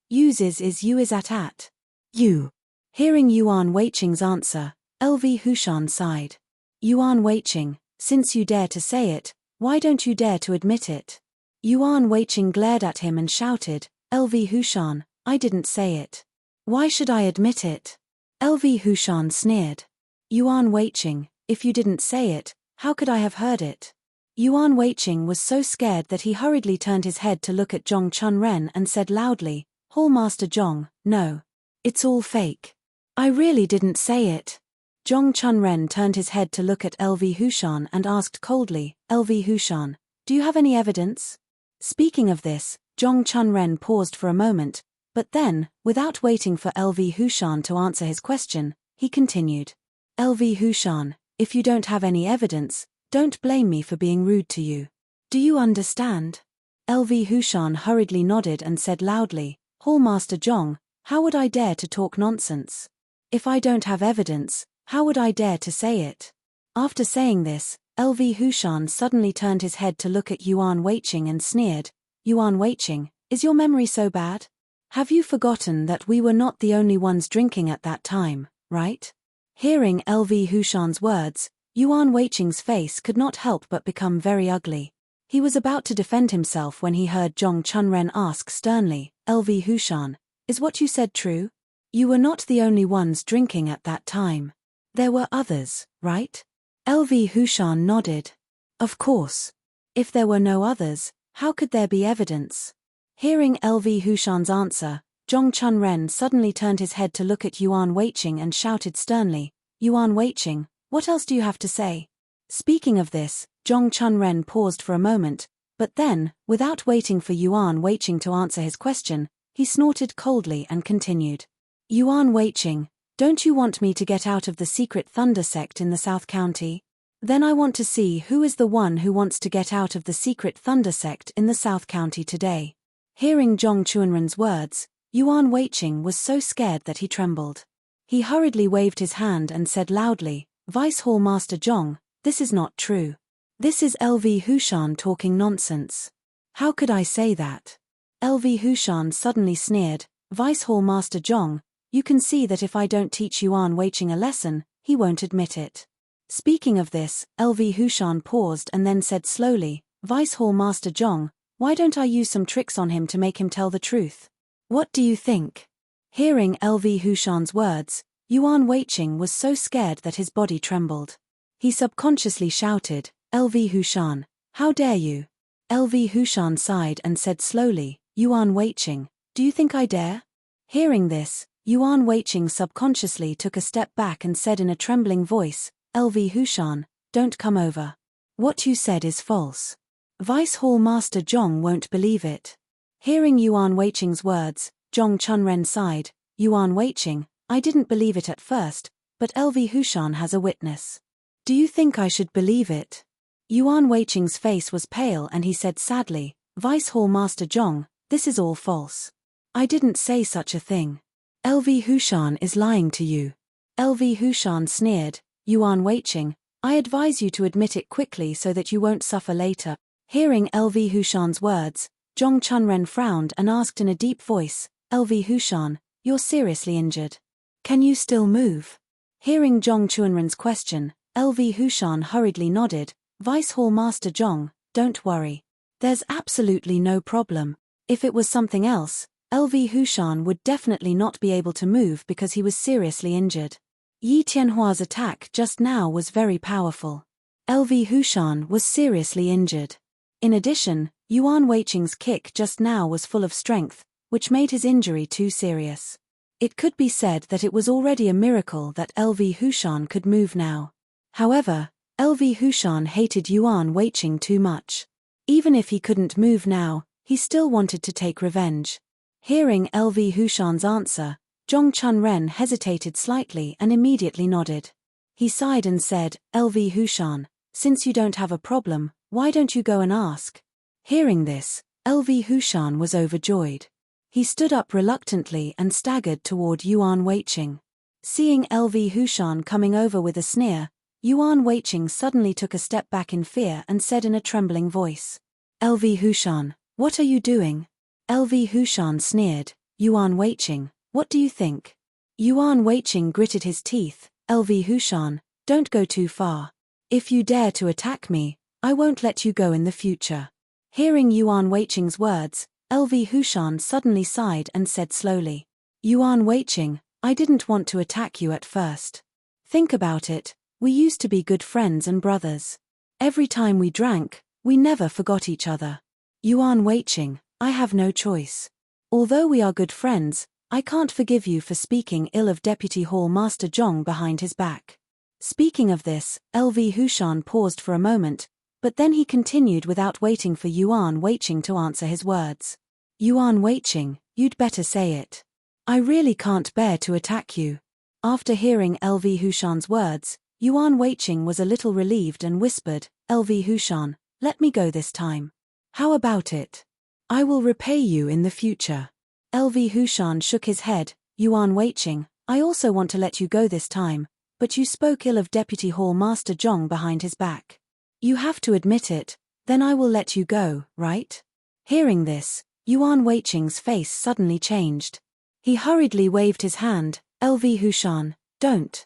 uses is you is at. You." Hearing Yuan Weiqing's answer, LV Hushan sighed. "Yuan Weiqing, since you dare to say it, why don't you dare to admit it?" Yuan Weiqing glared at him and shouted, "LV Hushan, I didn't say it. Why should I admit it?" LV Hushan sneered. "Yuan Weiqing, if you didn't say it, how could I have heard it?" Yuan Weiqing was so scared that he hurriedly turned his head to look at Zhong Chunren and said loudly, "Hall Master Zhong, no. It's all fake. I really didn't say it." Zhong Chunren turned his head to look at LV Hushan and asked coldly, "LV Hushan, do you have any evidence?" Speaking of this, Zhong Chunren paused for a moment, but then, without waiting for LV Hushan to answer his question, he continued, "LV Hushan, if you don't have any evidence, don't blame me for being rude to you. Do you understand?" LV Hushan hurriedly nodded and said loudly, "Hall Master Zhong, how would I dare to talk nonsense? If I don't have evidence, how would I dare to say it?" After saying this, LV Hushan suddenly turned his head to look at Yuan Weiqing and sneered, "Yuan Weiqing, is your memory so bad? Have you forgotten that we were not the only ones drinking at that time, right?" Hearing LV Hushan's words, Yuan Weiqing's face could not help but become very ugly. He was about to defend himself when he heard Zhong Chunren ask sternly, "LV Hushan, is what you said true? You were not the only ones drinking at that time. There were others, right?" LV Hushan nodded. "Of course. If there were no others, how could there be evidence?" Hearing LV Hushan's answer, Zhong Chunren suddenly turned his head to look at Yuan Weiqing and shouted sternly, "Yuan Weiqing, what else do you have to say?" Speaking of this, Zhong Chunren paused for a moment, but then, without waiting for Yuan Weiqing to answer his question, he snorted coldly and continued, "Yuan Weiqing, don't you want me to get out of the secret thunder sect in the South County? Then I want to see who is the one who wants to get out of the secret thunder sect in the South County today." Hearing Zhong Chunren's words, Yuan Weiqing was so scared that he trembled. He hurriedly waved his hand and said loudly, "Vice Hall Master Zhong, this is not true. This is LV Hushan talking nonsense. How could I say that?" LV Hushan suddenly sneered, "Vice Hall Master Zhong, you can see that if I don't teach Yuan Weiqing a lesson, he won't admit it." Speaking of this, LV Hushan paused and then said slowly, "Vice Hall Master Zhong, why don't I use some tricks on him to make him tell the truth? What do you think?" Hearing LV Hushan's words, Yuan Weiqing was so scared that his body trembled. He subconsciously shouted, "LV Hushan, how dare you?" LV Hushan sighed and said slowly, "Yuan Weiqing, do you think I dare?" Hearing this, Yuan Weiqing subconsciously took a step back and said in a trembling voice, "LV Hushan, don't come over. What you said is false. Vice Hall Master Zhong won't believe it." Hearing Yuan Weiqing's words, Zhong Chunren sighed, "Yuan Weiqing, I didn't believe it at first, but LV Hushan has a witness. Do you think I should believe it?" Yuan Weiqing's face was pale and he said sadly, "Vice Hall Master Zhong, this is all false. I didn't say such a thing. LV Hushan is lying to you." LV Hushan sneered, "Yuan Weiqing, I advise you to admit it quickly so that you won't suffer later." Hearing LV Hushan's words, Zhong Chunren frowned and asked in a deep voice, "LV Hushan, you're seriously injured. Can you still move?" Hearing Zhong Chunren's question, LV Hushan hurriedly nodded, Vice Hall Master Zhong, don't worry. There's absolutely no problem. If it was something else, LV Hushan would definitely not be able to move because he was seriously injured. Yi Tianhua's attack just now was very powerful. LV Hushan was seriously injured. In addition, Yuan Weiqing's kick just now was full of strength, which made his injury too serious. It could be said that it was already a miracle that LV Hushan could move now. However, LV Hushan hated Yuan Weiqing too much. Even if he couldn't move now, he still wanted to take revenge. Hearing LV Hushan's answer, Zhong Chunren hesitated slightly and immediately nodded. He sighed and said, LV Hushan, since you don't have a problem, why don't you go and ask? Hearing this, LV Hushan was overjoyed. He stood up reluctantly and staggered toward Yuan Weiqing. Seeing LV Hushan coming over with a sneer, Yuan Weiqing suddenly took a step back in fear and said in a trembling voice, LV Hushan, what are you doing? LV Hushan sneered, Yuan Weiqing, what do you think? Yuan Weiqing gritted his teeth, LV Hushan, don't go too far. If you dare to attack me, I won't let you go in the future. Hearing Yuan Weiqing's words, LV Hushan suddenly sighed and said slowly, Yuan Weiqing, I didn't want to attack you at first. Think about it, we used to be good friends and brothers. Every time we drank, we never forgot each other. Yuan Weiqing, I have no choice. Although we are good friends, I can't forgive you for speaking ill of Deputy Hall Master Zhong behind his back. Speaking of this, LV Hushan paused for a moment, but then he continued without waiting for Yuan Weiqing to answer his words. Yuan Weiqing, you'd better say it. I really can't bear to attack you. After hearing LV Hushan's words, Yuan Weiqing was a little relieved and whispered, LV Hushan, let me go this time. How about it? I will repay you in the future. LV Hushan shook his head, Yuan Weiqing, I also want to let you go this time, but you spoke ill of Deputy Hall Master Zhong behind his back. You have to admit it, then I will let you go, right? Hearing this, Yuan Weiqing's face suddenly changed. He hurriedly waved his hand, LV Hushan, don't.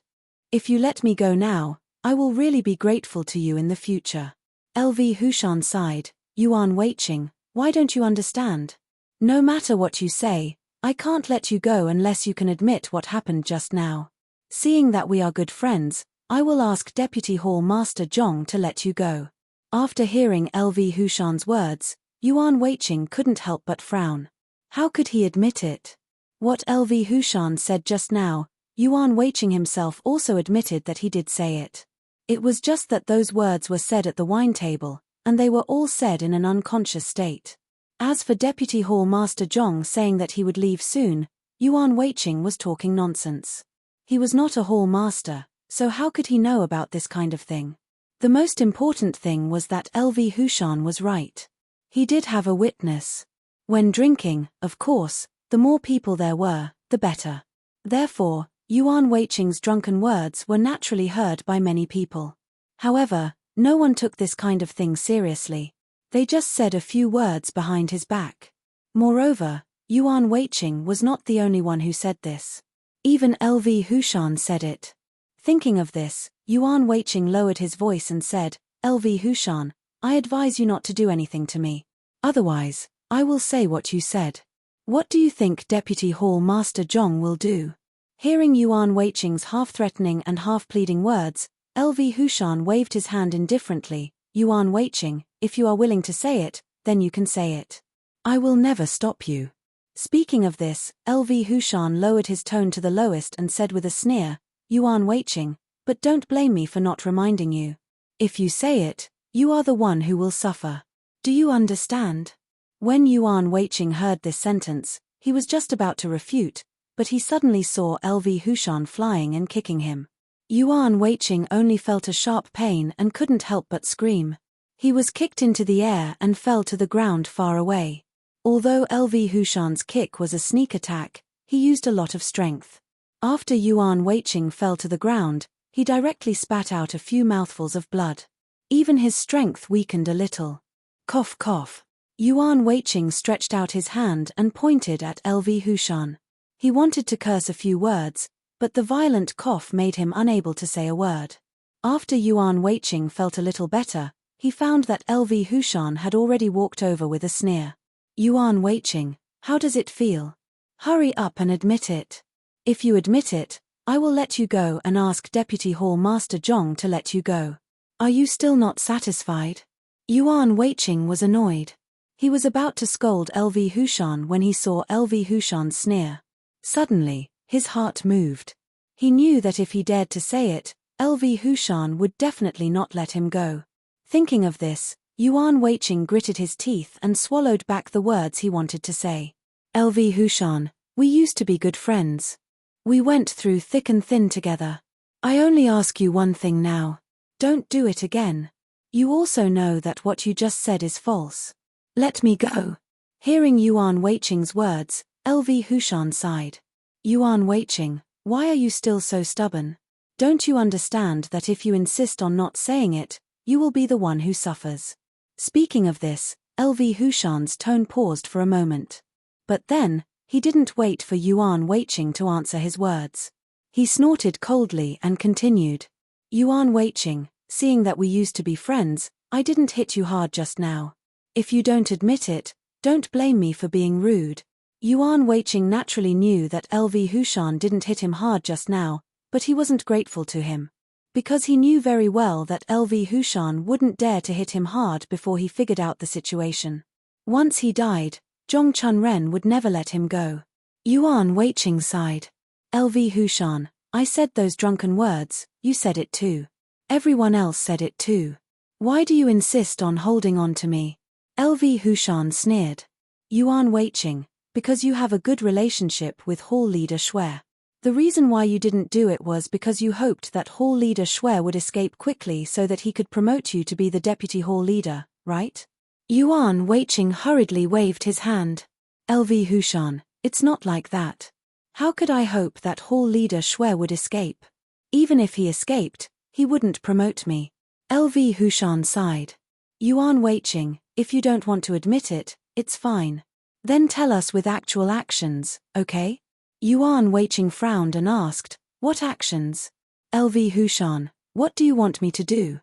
If you let me go now, I will really be grateful to you in the future. LV Hushan sighed, Yuan Weiqing, why don't you understand? No matter what you say, I can't let you go unless you can admit what happened just now. Seeing that we are good friends, I will ask Deputy Hall Master Zhong to let you go. After hearing LV Hushan's words, Yuan Weiqing couldn't help but frown. How could he admit it? What LV Hushan said just now, Yuan Weiqing himself also admitted that he did say it. It was just that those words were said at the wine table, and they were all said in an unconscious state. As for Deputy Hall Master Zhong saying that he would leave soon, Yuan Weiqing was talking nonsense. He was not a hall master, so how could he know about this kind of thing? The most important thing was that LV Hushan was right. He did have a witness. When drinking, of course, the more people there were, the better. Therefore, Yuan Weiqing's drunken words were naturally heard by many people. However, no one took this kind of thing seriously. They just said a few words behind his back. Moreover, Yuan Weiqing was not the only one who said this. Even LV Hushan said it. Thinking of this, Yuan Weiqing lowered his voice and said, LV Hushan, I advise you not to do anything to me. Otherwise, I will say what you said. What do you think Deputy Hall Master Zhong will do? Hearing Yuan Weiqing's half-threatening and half-pleading words, LV Hushan waved his hand indifferently, Yuan Weiqing, if you are willing to say it, then you can say it. I will never stop you. Speaking of this, LV Hushan lowered his tone to the lowest and said with a sneer, Yuan Weiqing, but don't blame me for not reminding you. If you say it, you are the one who will suffer. Do you understand? When Yuan Weiqing heard this sentence, he was just about to refute, but he suddenly saw LV Hushan flying and kicking him. Yuan Weiqing only felt a sharp pain and couldn't help but scream. He was kicked into the air and fell to the ground far away. Although LV Hushan's kick was a sneak attack, he used a lot of strength. After Yuan Weiqing fell to the ground, he directly spat out a few mouthfuls of blood. Even his strength weakened a little. Cough cough. Yuan Weiqing stretched out his hand and pointed at LV Hushan. He wanted to curse a few words, but the violent cough made him unable to say a word. After Yuan Weiqing felt a little better, he found that LV Hushan had already walked over with a sneer. Yuan Weiqing, how does it feel? Hurry up and admit it. If you admit it, I will let you go and ask Deputy Hall Master Zhong to let you go. Are you still not satisfied? Yuan Weiqing was annoyed. He was about to scold LV Hushan when he saw LV Hushan's sneer. Suddenly, his heart moved. He knew that if he dared to say it, LV Hushan would definitely not let him go. Thinking of this, Yuan Weiqing gritted his teeth and swallowed back the words he wanted to say. LV Hushan, we used to be good friends. We went through thick and thin together. I only ask you one thing now. Don't do it again. You also know that what you just said is false. Let me go. Hearing Yuan Weiqing's words, LV Hushan sighed. Yuan Weiqing, why are you still so stubborn? Don't you understand that if you insist on not saying it, you will be the one who suffers? Speaking of this, LV Hushan's tone paused for a moment. But then, he didn't wait for Yuan Weiqing to answer his words. He snorted coldly and continued. Yuan Weiqing, seeing that we used to be friends, I didn't hit you hard just now. If you don't admit it, don't blame me for being rude. Yuan Weiqing naturally knew that LV Hushan didn't hit him hard just now, but he wasn't grateful to him. Because he knew very well that LV Hushan wouldn't dare to hit him hard before he figured out the situation. Once he died, Zhong Chunren would never let him go. Yuan Weiqing sighed. LV Hushan, I said those drunken words, you said it too. Everyone else said it too. Why do you insist on holding on to me? LV Hushan sneered. Yuan Weiqing, because you have a good relationship with Hall Leader Shui. The reason why you didn't do it was because you hoped that Hall Leader Shui would escape quickly so that he could promote you to be the Deputy Hall Leader, right? Yuan Weiqing hurriedly waved his hand. LV Hushan, it's not like that. How could I hope that Hall Leader Shui would escape? Even if he escaped, he wouldn't promote me. LV Hushan sighed. Yuan Weiqing, if you don't want to admit it, it's fine. Then tell us with actual actions, okay? Yuan Weiqing frowned and asked, what actions? LV Hushan, what do you want me to do?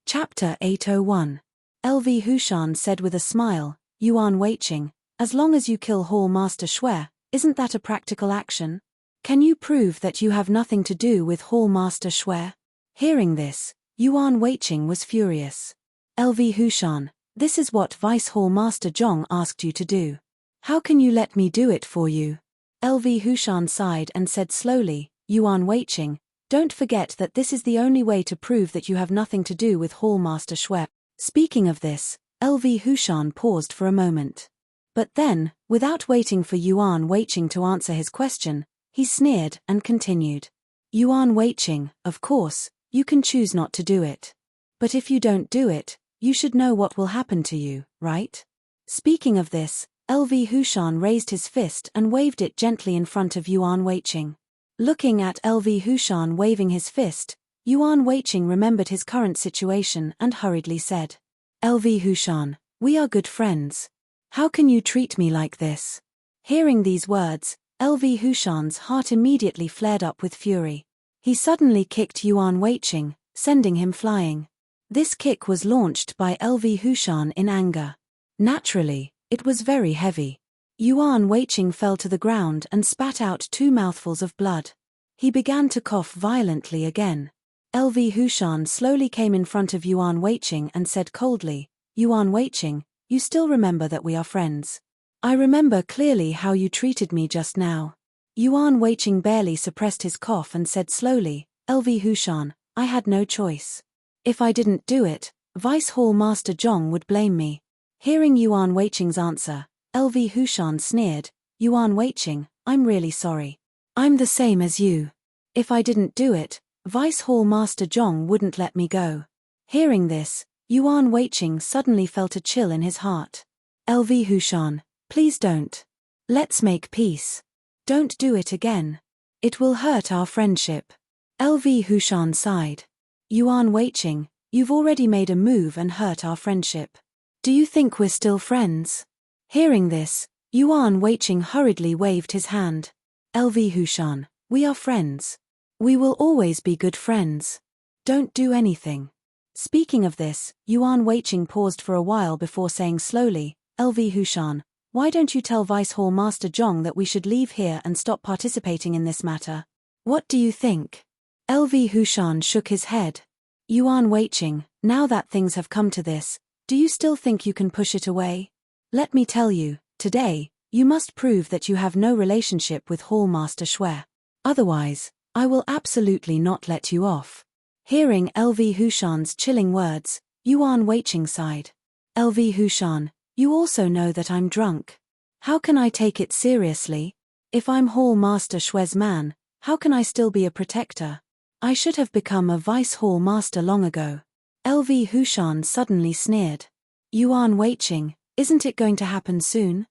Chapter 801. LV Hushan said with a smile, Yuan Weiqing, as long as you kill Hall Master Shui, isn't that a practical action? Can you prove that you have nothing to do with Hall Master Shui? Hearing this, Yuan Weiqing was furious. LV Hushan, this is what Vice Hall Master Zhong asked you to do. How can you let me do it for you? LV Hushan sighed and said slowly, Yuan Weiqing, don't forget that this is the only way to prove that you have nothing to do with Hall Master Shui. Speaking of this, LV Hushan paused for a moment. But then, without waiting for Yuan Weiqing to answer his question, he sneered and continued. Yuan Weiqing, of course, you can choose not to do it. But if you don't do it, you should know what will happen to you, right? Speaking of this, LV Hushan raised his fist and waved it gently in front of Yuan Weiqing. Looking at LV Hushan waving his fist, Yuan Weiqing remembered his current situation and hurriedly said, LV Hushan, we are good friends. How can you treat me like this? Hearing these words, LV Hushan's heart immediately flared up with fury. He suddenly kicked Yuan Weiqing, sending him flying. This kick was launched by LV Hushan in anger. Naturally, it was very heavy. Yuan Weiqing fell to the ground and spat out 2 mouthfuls of blood. He began to cough violently again. LV Hushan slowly came in front of Yuan Weiqing and said coldly, Yuan Weiqing, you still remember that we are friends. I remember clearly how you treated me just now. Yuan Weiqing barely suppressed his cough and said slowly, LV Hushan, I had no choice. If I didn't do it, Vice Hall Master Zhong would blame me. Hearing Yuan Weiqing's answer, LV Hushan sneered, Yuan Weiqing, I'm really sorry. I'm the same as you. If I didn't do it, Vice Hall Master Zhong wouldn't let me go. Hearing this, Yuan Weiqing suddenly felt a chill in his heart. LV Hushan, please don't. Let's make peace. Don't do it again. It will hurt our friendship. LV Hushan sighed. Yuan Weiqing, you've already made a move and hurt our friendship. Do you think we're still friends? Hearing this, Yuan Weiqing hurriedly waved his hand. LV Hushan, we are friends. We will always be good friends. Don't do anything. Speaking of this, Yuan Weiqing paused for a while before saying slowly, LV Hushan, why don't you tell Vice Hall Master Zhong that we should leave here and stop participating in this matter? What do you think? LV Hushan shook his head. Yuan Weiqing, now that things have come to this, do you still think you can push it away? Let me tell you, today, you must prove that you have no relationship with Hall Master Shui. Otherwise, I will absolutely not let you off. Hearing LV Hushan's chilling words, Yuan Weiqing sighed. LV Hushan, you also know that I'm drunk. How can I take it seriously? If I'm Hall Master Shui's man, how can I still be a protector? I should have become a Vice Hall Master long ago. LV Hushan suddenly sneered. Yuan Weiqing, isn't it going to happen soon?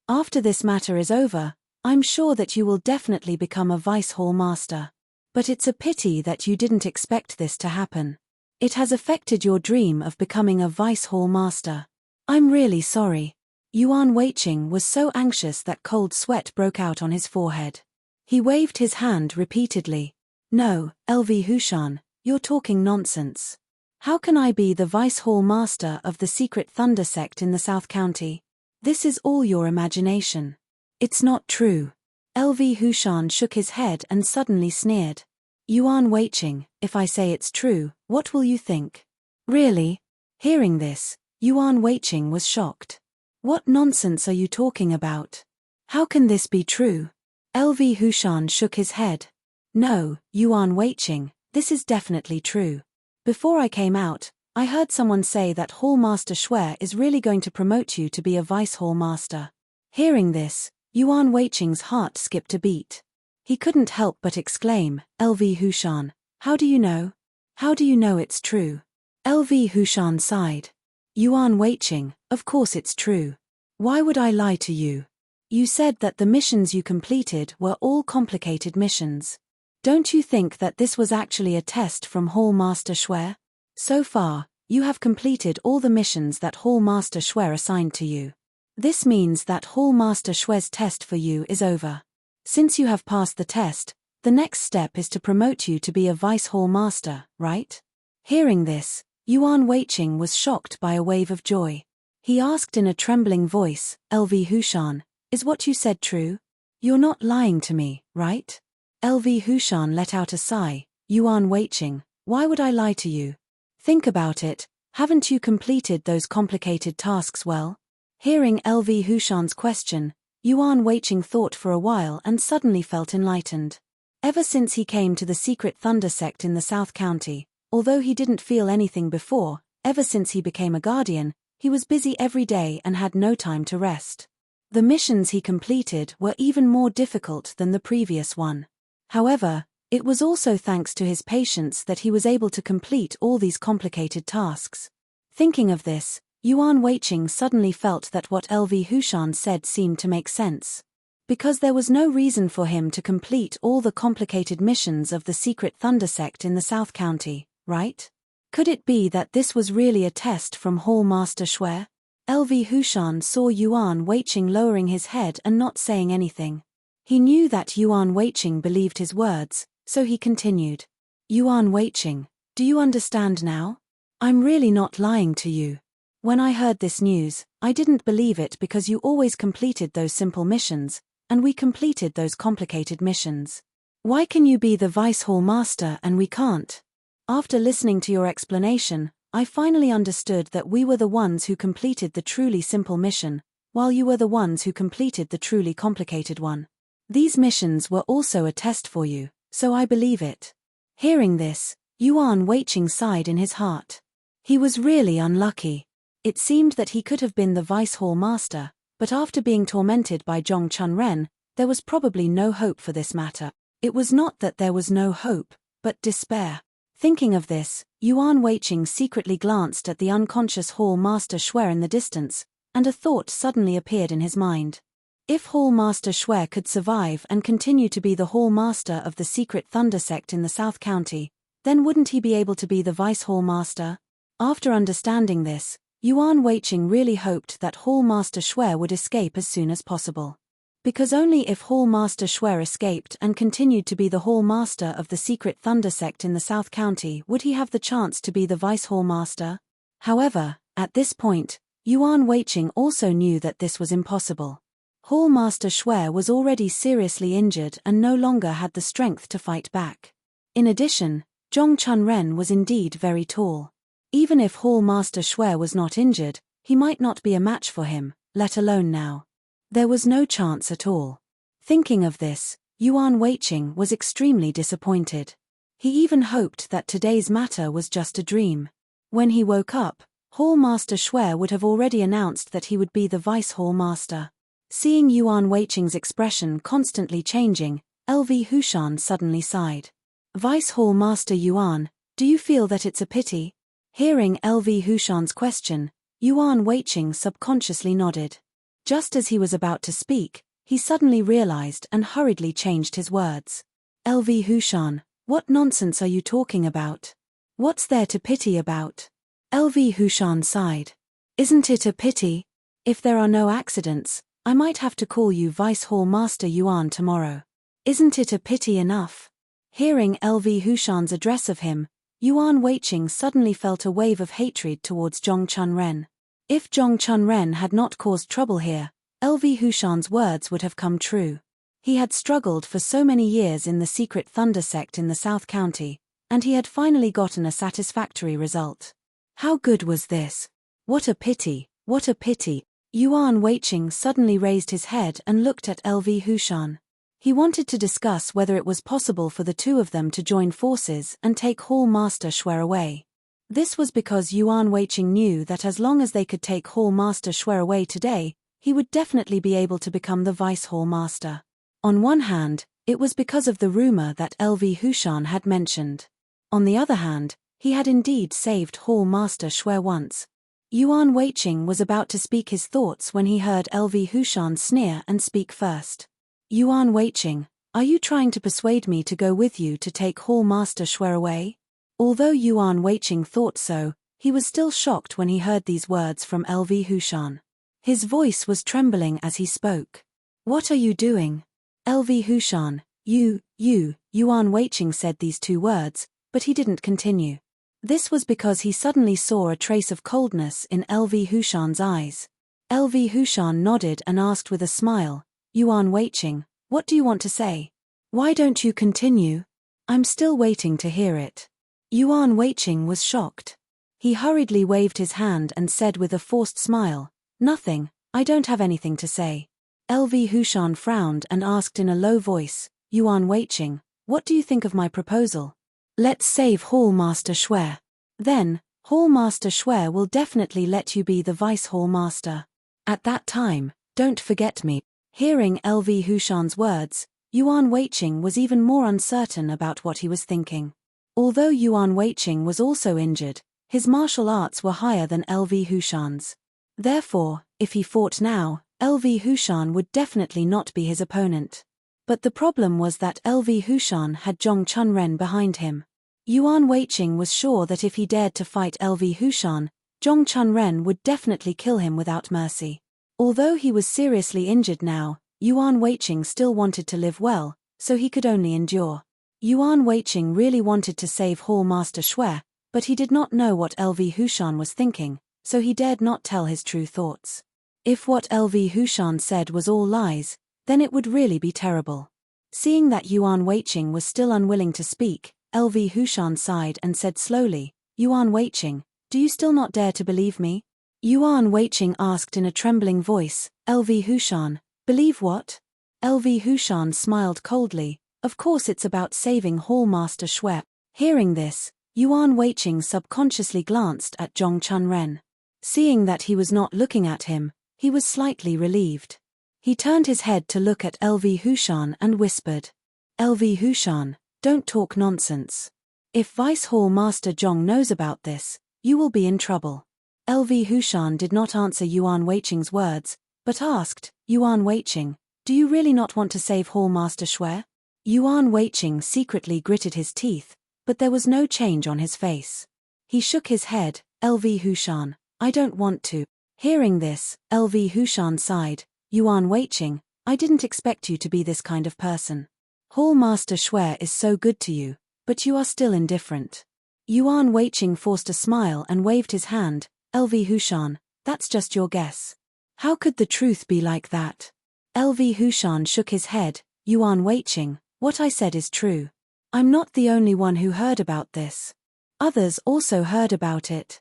After this matter is over, I'm sure that you will definitely become a Vice Hall Master. But it's a pity that you didn't expect this to happen. It has affected your dream of becoming a Vice Hall Master. I'm really sorry. Yuan Weiqing was so anxious that cold sweat broke out on his forehead. He waved his hand repeatedly. No, LV Hushan, you're talking nonsense. How can I be the Vice Hall Master of the secret Thunder sect in the South County? This is all your imagination. It's not true. LV Hushan shook his head and suddenly sneered. Yuan Weiqing, if I say it's true, what will you think? Really? Hearing this, Yuan Weiqing was shocked. What nonsense are you talking about? How can this be true? LV Hushan shook his head. No, Yuan Weiqing, this is definitely true. Before I came out, I heard someone say that Hall Master Shui is really going to promote you to be a Vice Hall Master. Hearing this, Yuan Weiqing's heart skipped a beat. He couldn't help but exclaim, LV Hushan, how do you know? How do you know it's true? LV Hushan sighed. Yuan Weiqing, of course it's true. Why would I lie to you? You said that the missions you completed were all complicated missions. Don't you think that this was actually a test from Hall Master Shui? So far, you have completed all the missions that Hall Master Shui assigned to you. This means that Hall Master Shui's test for you is over. Since you have passed the test, the next step is to promote you to be a Vice Hall Master, right? Hearing this, Yuan Weiqing was shocked by a wave of joy. He asked in a trembling voice, LV Hushan, is what you said true? You're not lying to me, right? LV Hushan let out a sigh. Yuan Weiqing, why would I lie to you? Think about it, haven't you completed those complicated tasks well? Hearing LV Hushan's question, Yuan Weiqing thought for a while and suddenly felt enlightened. Ever since he came to the secret Thunder sect in the South County, although he didn't feel anything before, ever since he became a guardian, he was busy every day and had no time to rest. The missions he completed were even more difficult than the previous one. However, it was also thanks to his patience that he was able to complete all these complicated tasks. Thinking of this, Yuan Weiqing suddenly felt that what LV Hushan said seemed to make sense. Because there was no reason for him to complete all the complicated missions of the secret Thunder sect in the South County, right? Could it be that this was really a test from Hall Master Shui? LV Hushan saw Yuan Weiqing lowering his head and not saying anything. He knew that Yuan Weiqing believed his words, so he continued. Yuan Weiqing, do you understand now? I'm really not lying to you. When I heard this news, I didn't believe it because you always completed those simple missions, and we completed those complicated missions. Why can you be the Vice Hall Master and we can't? After listening to your explanation, I finally understood that we were the ones who completed the truly simple mission, while you were the ones who completed the truly complicated one. These missions were also a test for you, so I believe it. Hearing this, Yuan Weiqing sighed in his heart. He was really unlucky. It seemed that he could have been the Vice Hall Master, but after being tormented by Zhong Chunren, there was probably no hope for this matter. It was not that there was no hope, but despair. Thinking of this, Yuan Weiqing secretly glanced at the unconscious Hall Master Shui in the distance, and a thought suddenly appeared in his mind. If Hall Master Shui could survive and continue to be the Hall Master of the secret Thunder sect in the South County, then wouldn't he be able to be the Vice Hall Master? After understanding this, Yuan Weiqing really hoped that Hall Master Shui would escape as soon as possible. Because only if Hall Master Schwer escaped and continued to be the Hall Master of the secret Thunder sect in the South County would he have the chance to be the Vice Hall Master. However, at this point, Yuan Weiqing also knew that this was impossible. Hall Master Schwer was already seriously injured and no longer had the strength to fight back. In addition, Zhong Chunren was indeed very tall. Even if Hall Master Schwer was not injured, he might not be a match for him, let alone now. There was no chance at all. Thinking of this, Yuan Weiqing was extremely disappointed. He even hoped that today's matter was just a dream. When he woke up, Hall Master Schwer would have already announced that he would be the Vice Hall Master. Seeing Yuan Weiqing's expression constantly changing, LV Hushan suddenly sighed. Vice Hall Master Yuan, do you feel that it's a pity? Hearing LV Hushan's question, Yuan Weiqing subconsciously nodded. Just as he was about to speak, he suddenly realized and hurriedly changed his words. LV Hushan, what nonsense are you talking about? What's there to pity about? LV Hushan sighed. Isn't it a pity? If there are no accidents, I might have to call you Vice Hall Master Yuan tomorrow. Isn't it a pity enough? Hearing LV Hushan's address of him, Yuan Weiqing suddenly felt a wave of hatred towards Zhong Chunren. If Zhong Chunren had not caused trouble here, LV Hushan's words would have come true. He had struggled for so many years in the secret Thunder sect in the South County, and he had finally gotten a satisfactory result. How good was this? What a pity, what a pity. Yuan Weiqing suddenly raised his head and looked at LV Hushan. He wanted to discuss whether it was possible for the two of them to join forces and take Hall Master Schwer away. This was because Yuan Weiqing knew that as long as they could take Hall Master Schwer away today, he would definitely be able to become the Vice Hall Master. On one hand, it was because of the rumor that LV Hushan had mentioned. On the other hand, he had indeed saved Hall Master Schwer once. Yuan Weiqing was about to speak his thoughts when he heard LV Hushan sneer and speak first. Yuan Weiqing, are you trying to persuade me to go with you to take Hall Master Schwer away? Although Yuan Weiqing thought so, he was still shocked when he heard these words from LV Hushan. His voice was trembling as he spoke. What are you doing? LV Hushan, Yuan Weiqing said these two words, but he didn't continue. This was because he suddenly saw a trace of coldness in LV Hushan's eyes. LV Hushan nodded and asked with a smile, Yuan Weiqing, what do you want to say? Why don't you continue? I'm still waiting to hear it. Yuan Weiqing was shocked. He hurriedly waved his hand and said with a forced smile, nothing, I don't have anything to say. LV Hushan frowned and asked in a low voice, Yuan Weiqing, what do you think of my proposal? Let's save Hall Master Schwer. Then, Hall Master Schwer will definitely let you be the Vice Hall Master. At that time, don't forget me. Hearing LV Hushan's words, Yuan Weiqing was even more uncertain about what he was thinking. Although Yuan Weiqing was also injured, his martial arts were higher than LV Hushan's. Therefore, if he fought now, LV Hushan would definitely not be his opponent. But the problem was that LV Hushan had Zhong Chunren behind him. Yuan Weiqing was sure that if he dared to fight LV Hushan, Zhong Chunren would definitely kill him without mercy. Although he was seriously injured now, Yuan Weiqing still wanted to live well, so he could only endure. Yuan Weiqing really wanted to save Hall Master Schwer, but he did not know what LV Hushan was thinking, so he dared not tell his true thoughts. If what LV Hushan said was all lies, then it would really be terrible. Seeing that Yuan Weiqing was still unwilling to speak, LV Hushan sighed and said slowly, Yuan Weiqing, do you still not dare to believe me? Yuan Weiqing asked in a trembling voice, LV Hushan, believe what? LV Hushan smiled coldly, of course it's about saving Hall Master Schwer. Hearing this, Yuan Weiqing subconsciously glanced at Zhong Chunren. Seeing that he was not looking at him, he was slightly relieved. He turned his head to look at LV Hushan and whispered, LV Hushan, don't talk nonsense. If Vice Hall Master Zhong knows about this, you will be in trouble. LV Hushan did not answer Yuan Weiqing's words, but asked, Yuan Weiqing, do you really not want to save Hall Master Schwer? Yuan Weiqing secretly gritted his teeth, but there was no change on his face. He shook his head, LV Hushan, I don't want to. Hearing this, LV Hushan sighed, Yuan Weiqing, I didn't expect you to be this kind of person. Hall Master Shui is so good to you, but you are still indifferent. Yuan Weiqing forced a smile and waved his hand. LV Hushan, that's just your guess. How could the truth be like that? LV Hushan shook his head. Yuan Weiqing, what I said is true. I'm not the only one who heard about this. Others also heard about it.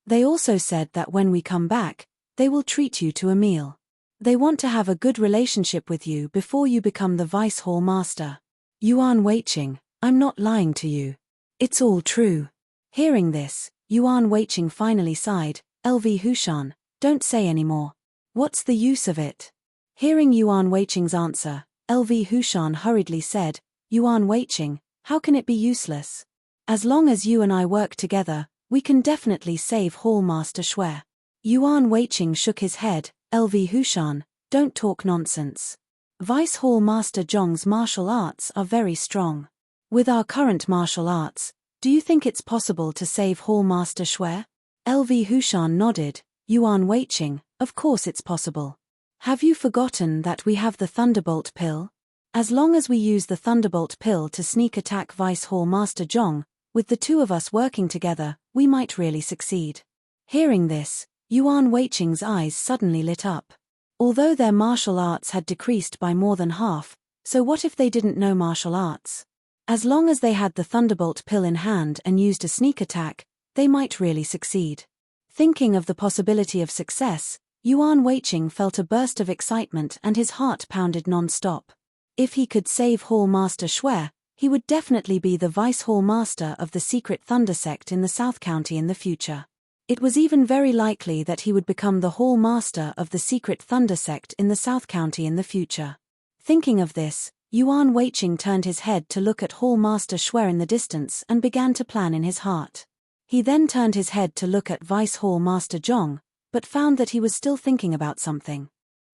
They also said that when we come back, they will treat you to a meal. They want to have a good relationship with you before you become the Vice Hall Master. Yuan Weiqing, I'm not lying to you. It's all true. Hearing this, Yuan Weiqing finally sighed. LV Hushan, don't say any more. What's the use of it? Hearing Yuan Weiqing's answer, LV Hushan hurriedly said, Yuan Weiqing, how can it be useless? As long as you and I work together, we can definitely save Hall Master Shui. Yuan Weiqing shook his head. LV Hushan, don't talk nonsense. Vice Hall Master Zhong's martial arts are very strong. With our current martial arts, do you think it's possible to save Hall Master Shui? LV Hushan nodded. Yuan Weiqing, of course it's possible. Have you forgotten that we have the Thunderbolt Pill? As long as we use the Thunderbolt Pill to sneak attack Vice Hall Master Zhong, with the two of us working together, we might really succeed. Hearing this, Yuan Weiqing's eyes suddenly lit up. Although their martial arts had decreased by more than half, so what if they didn't know martial arts? As long as they had the Thunderbolt Pill in hand and used a sneak attack, they might really succeed. Thinking of the possibility of success, Yuan Weiqing felt a burst of excitement and his heart pounded non-stop. If he could save Hall Master Shui, he would definitely be the Vice Hall Master of the Secret Thunder Sect in the South County in the future. It was even very likely that he would become the Hall Master of the Secret Thunder Sect in the South County in the future. Thinking of this, Yuan Weiqing turned his head to look at Hall Master Shui in the distance and began to plan in his heart. He then turned his head to look at Vice Hall Master Zhong, but found that he was still thinking about something.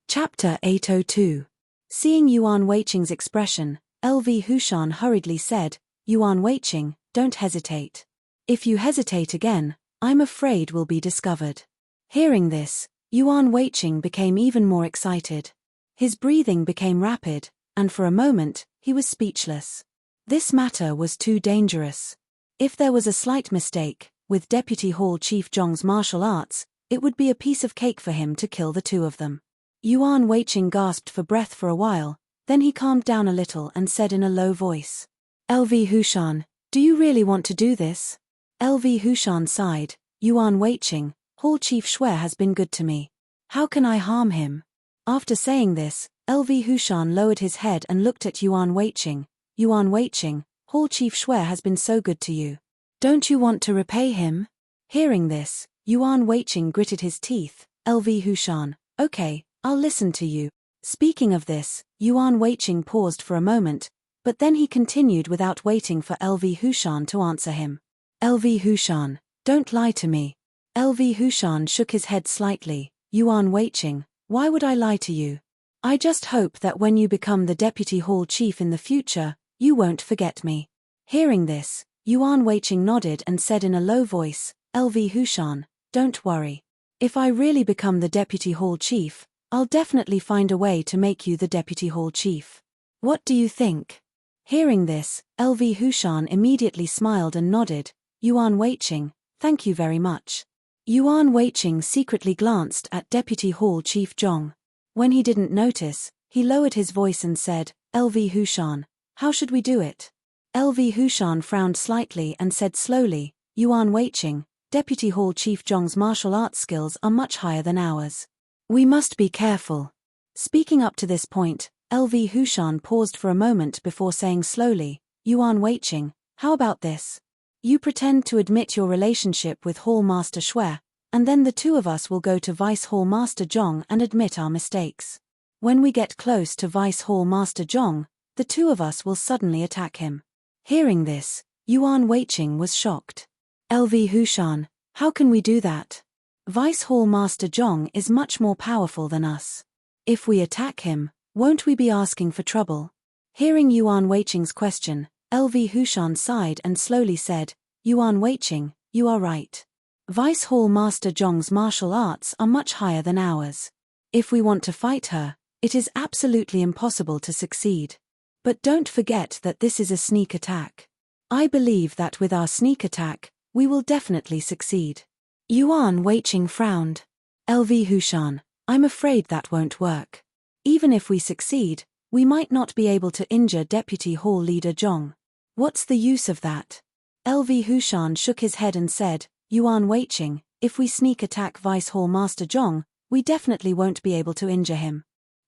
Chapter 802. Seeing Yuan Weiqing's expression, LV Hushan hurriedly said, Yuan Weiqing, don't hesitate. If you hesitate again, I'm afraid we'll be discovered. Hearing this, Yuan Weiqing became even more excited. His breathing became rapid, and for a moment, he was speechless. This matter was too dangerous. If there was a slight mistake, with Deputy Hall Chief Zhong's martial arts, it would be a piece of cake for him to kill the two of them. Yuan Weiqing gasped for breath for a while, then he calmed down a little and said in a low voice, LV Hushan, do you really want to do this? LV Hushan sighed. Yuan Weiqing, Hall Chief Shui has been good to me. How can I harm him? After saying this, LV Hushan lowered his head and looked at Yuan Weiqing. Yuan Weiqing, Hall Chief Shui has been so good to you. Don't you want to repay him? Hearing this, Yuan Weiqing gritted his teeth. LV Hushan, okay, I'll listen to you. Speaking of this, Yuan Weiqing paused for a moment, but then he continued without waiting for LV Hushan to answer him. LV Hushan, don't lie to me. LV Hushan shook his head slightly. Yuan Weiqing, why would I lie to you? I just hope that when you become the Deputy Hall Chief in the future, you won't forget me. Hearing this, Yuan Weiqing nodded and said in a low voice, LV Hushan, don't worry. If I really become the Deputy Hall Chief, I'll definitely find a way to make you the Deputy Hall Chief. What do you think? Hearing this, LV Hushan immediately smiled and nodded. Yuan Weiqing, thank you very much. Yuan Weiqing secretly glanced at Deputy Hall Chief Zhong. When he didn't notice, he lowered his voice and said, LV Hushan, how should we do it? LV Hushan frowned slightly and said slowly, Yuan Weiqing, Deputy Hall Chief Zhong's martial arts skills are much higher than ours. We must be careful. Speaking up to this point, LV Hushan paused for a moment before saying slowly, Yuan Weiqing, how about this? You pretend to admit your relationship with Hall Master Shui, and then the two of us will go to Vice Hall Master Zhong and admit our mistakes. When we get close to Vice Hall Master Zhong, the two of us will suddenly attack him. Hearing this, Yuan Weiqing was shocked. LV Hushan, how can we do that? Vice Hall Master Zhong is much more powerful than us. If we attack him, won't we be asking for trouble? Hearing Yuan Weiqing's question, LV Hushan sighed and slowly said, Yuan Weiqing, you are right. Vice Hall Master Zhong's martial arts are much higher than ours. If we want to fight her, It is absolutely impossible to succeed. But don't forget that this is a sneak attack. I believe that with our sneak attack, we will definitely succeed. Yuan Weiqing frowned. LV Hushan, I'm afraid that won't work. Even if we succeed, we might not be able to injure Deputy Hall Leader Zhong. What's the use of that? LV Hushan shook his head and said, Yuan Weiqing, if we sneak attack Vice Hall Master Zhong, we definitely won't be able to injure him.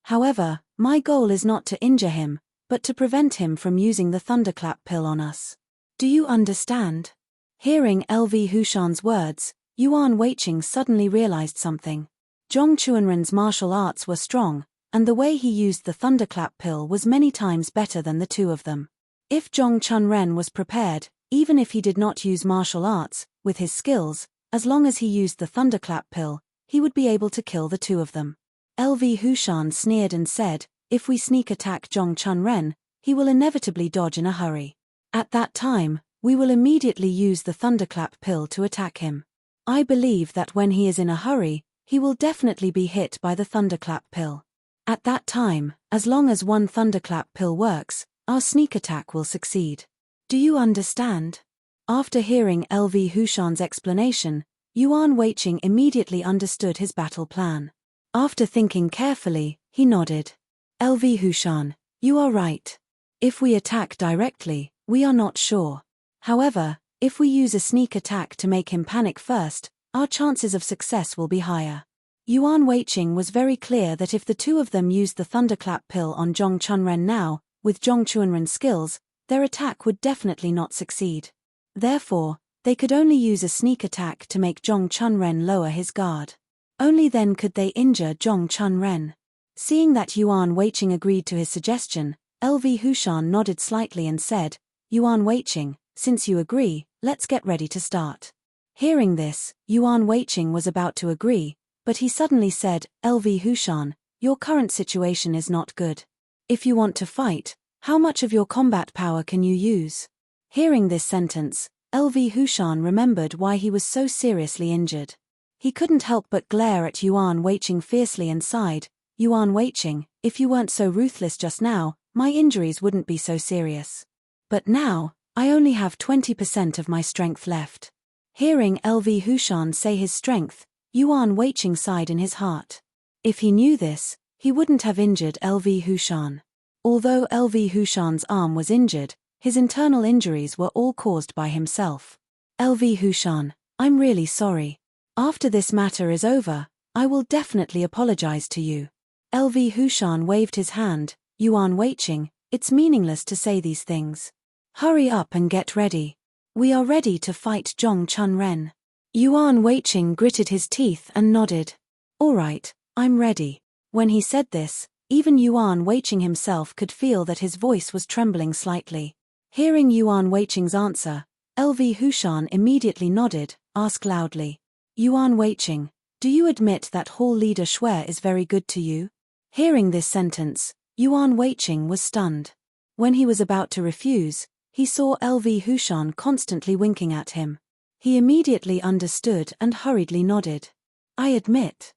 However, my goal is not to injure him, but to prevent him from using the thunderclap pill on us. Do you understand? Hearing LV Hushan's words, Yuan Weiqing suddenly realized something. Zhong Chuanren's martial arts were strong, and the way he used the thunderclap pill was many times better than the two of them. If Zhong Chunren was prepared, even if he did not use martial arts, with his skills, as long as he used the thunderclap pill, he would be able to kill the two of them. LV Hushan sneered and said, if we sneak attack Zhong Chunren, he will inevitably dodge in a hurry. At that time, we will immediately use the thunderclap pill to attack him. I believe that when he is in a hurry, he will definitely be hit by the thunderclap pill. At that time, as long as one thunderclap pill works, our sneak attack will succeed. Do you understand? After hearing LV Hushan's explanation, Yuan Weiqing immediately understood his battle plan. After thinking carefully, he nodded. LV Hushan, you are right. If we attack directly, we are not sure. However, if we use a sneak attack to make him panic first, our chances of success will be higher. Yuan Weiqing was very clear that if the two of them used the thunderclap pill on Zhong Chunren now, with Zhong Chuanren's skills, their attack would definitely not succeed. Therefore, they could only use a sneak attack to make Zhong Chunren lower his guard. Only then could they injure Zhong Chunren. Seeing that Yuan Weiqing agreed to his suggestion, LV Hushan nodded slightly and said, Yuan Weiqing, since you agree, let's get ready to start. Hearing this, Yuan Weiqing was about to agree, but he suddenly said, LV Hushan, your current situation is not good. If you want to fight, how much of your combat power can you use? Hearing this sentence, LV Hushan remembered why he was so seriously injured. He couldn't help but glare at Yuan Weiqing fiercely and sighed, Yuan Weiqing, if you weren't so ruthless just now, my injuries wouldn't be so serious. But now, I only have 20% of my strength left. Hearing LV Hushan say his strength, Yuan Weiqing sighed in his heart. If he knew this, he wouldn't have injured LV Hushan. Although LV Hushan's arm was injured, his internal injuries were all caused by himself. LV Hushan, I'm really sorry. After this matter is over, I will definitely apologize to you. LV Hushan waved his hand, Yuan Weiqing, it's meaningless to say these things. Hurry up and get ready. We are ready to fight Zhong Chunren. Yuan Weiqing gritted his teeth and nodded. All right, I'm ready. When he said this, even Yuan Weiqing himself could feel that his voice was trembling slightly. Hearing Yuan Weiqing's answer, LV Hushan immediately nodded, asked loudly. Yuan Weiqing, do you admit that Hall Leader Xue is very good to you? Hearing this sentence, Yuan Weiqing was stunned. When he was about to refuse, he saw LV Hushan constantly winking at him. He immediately understood and hurriedly nodded. I admit.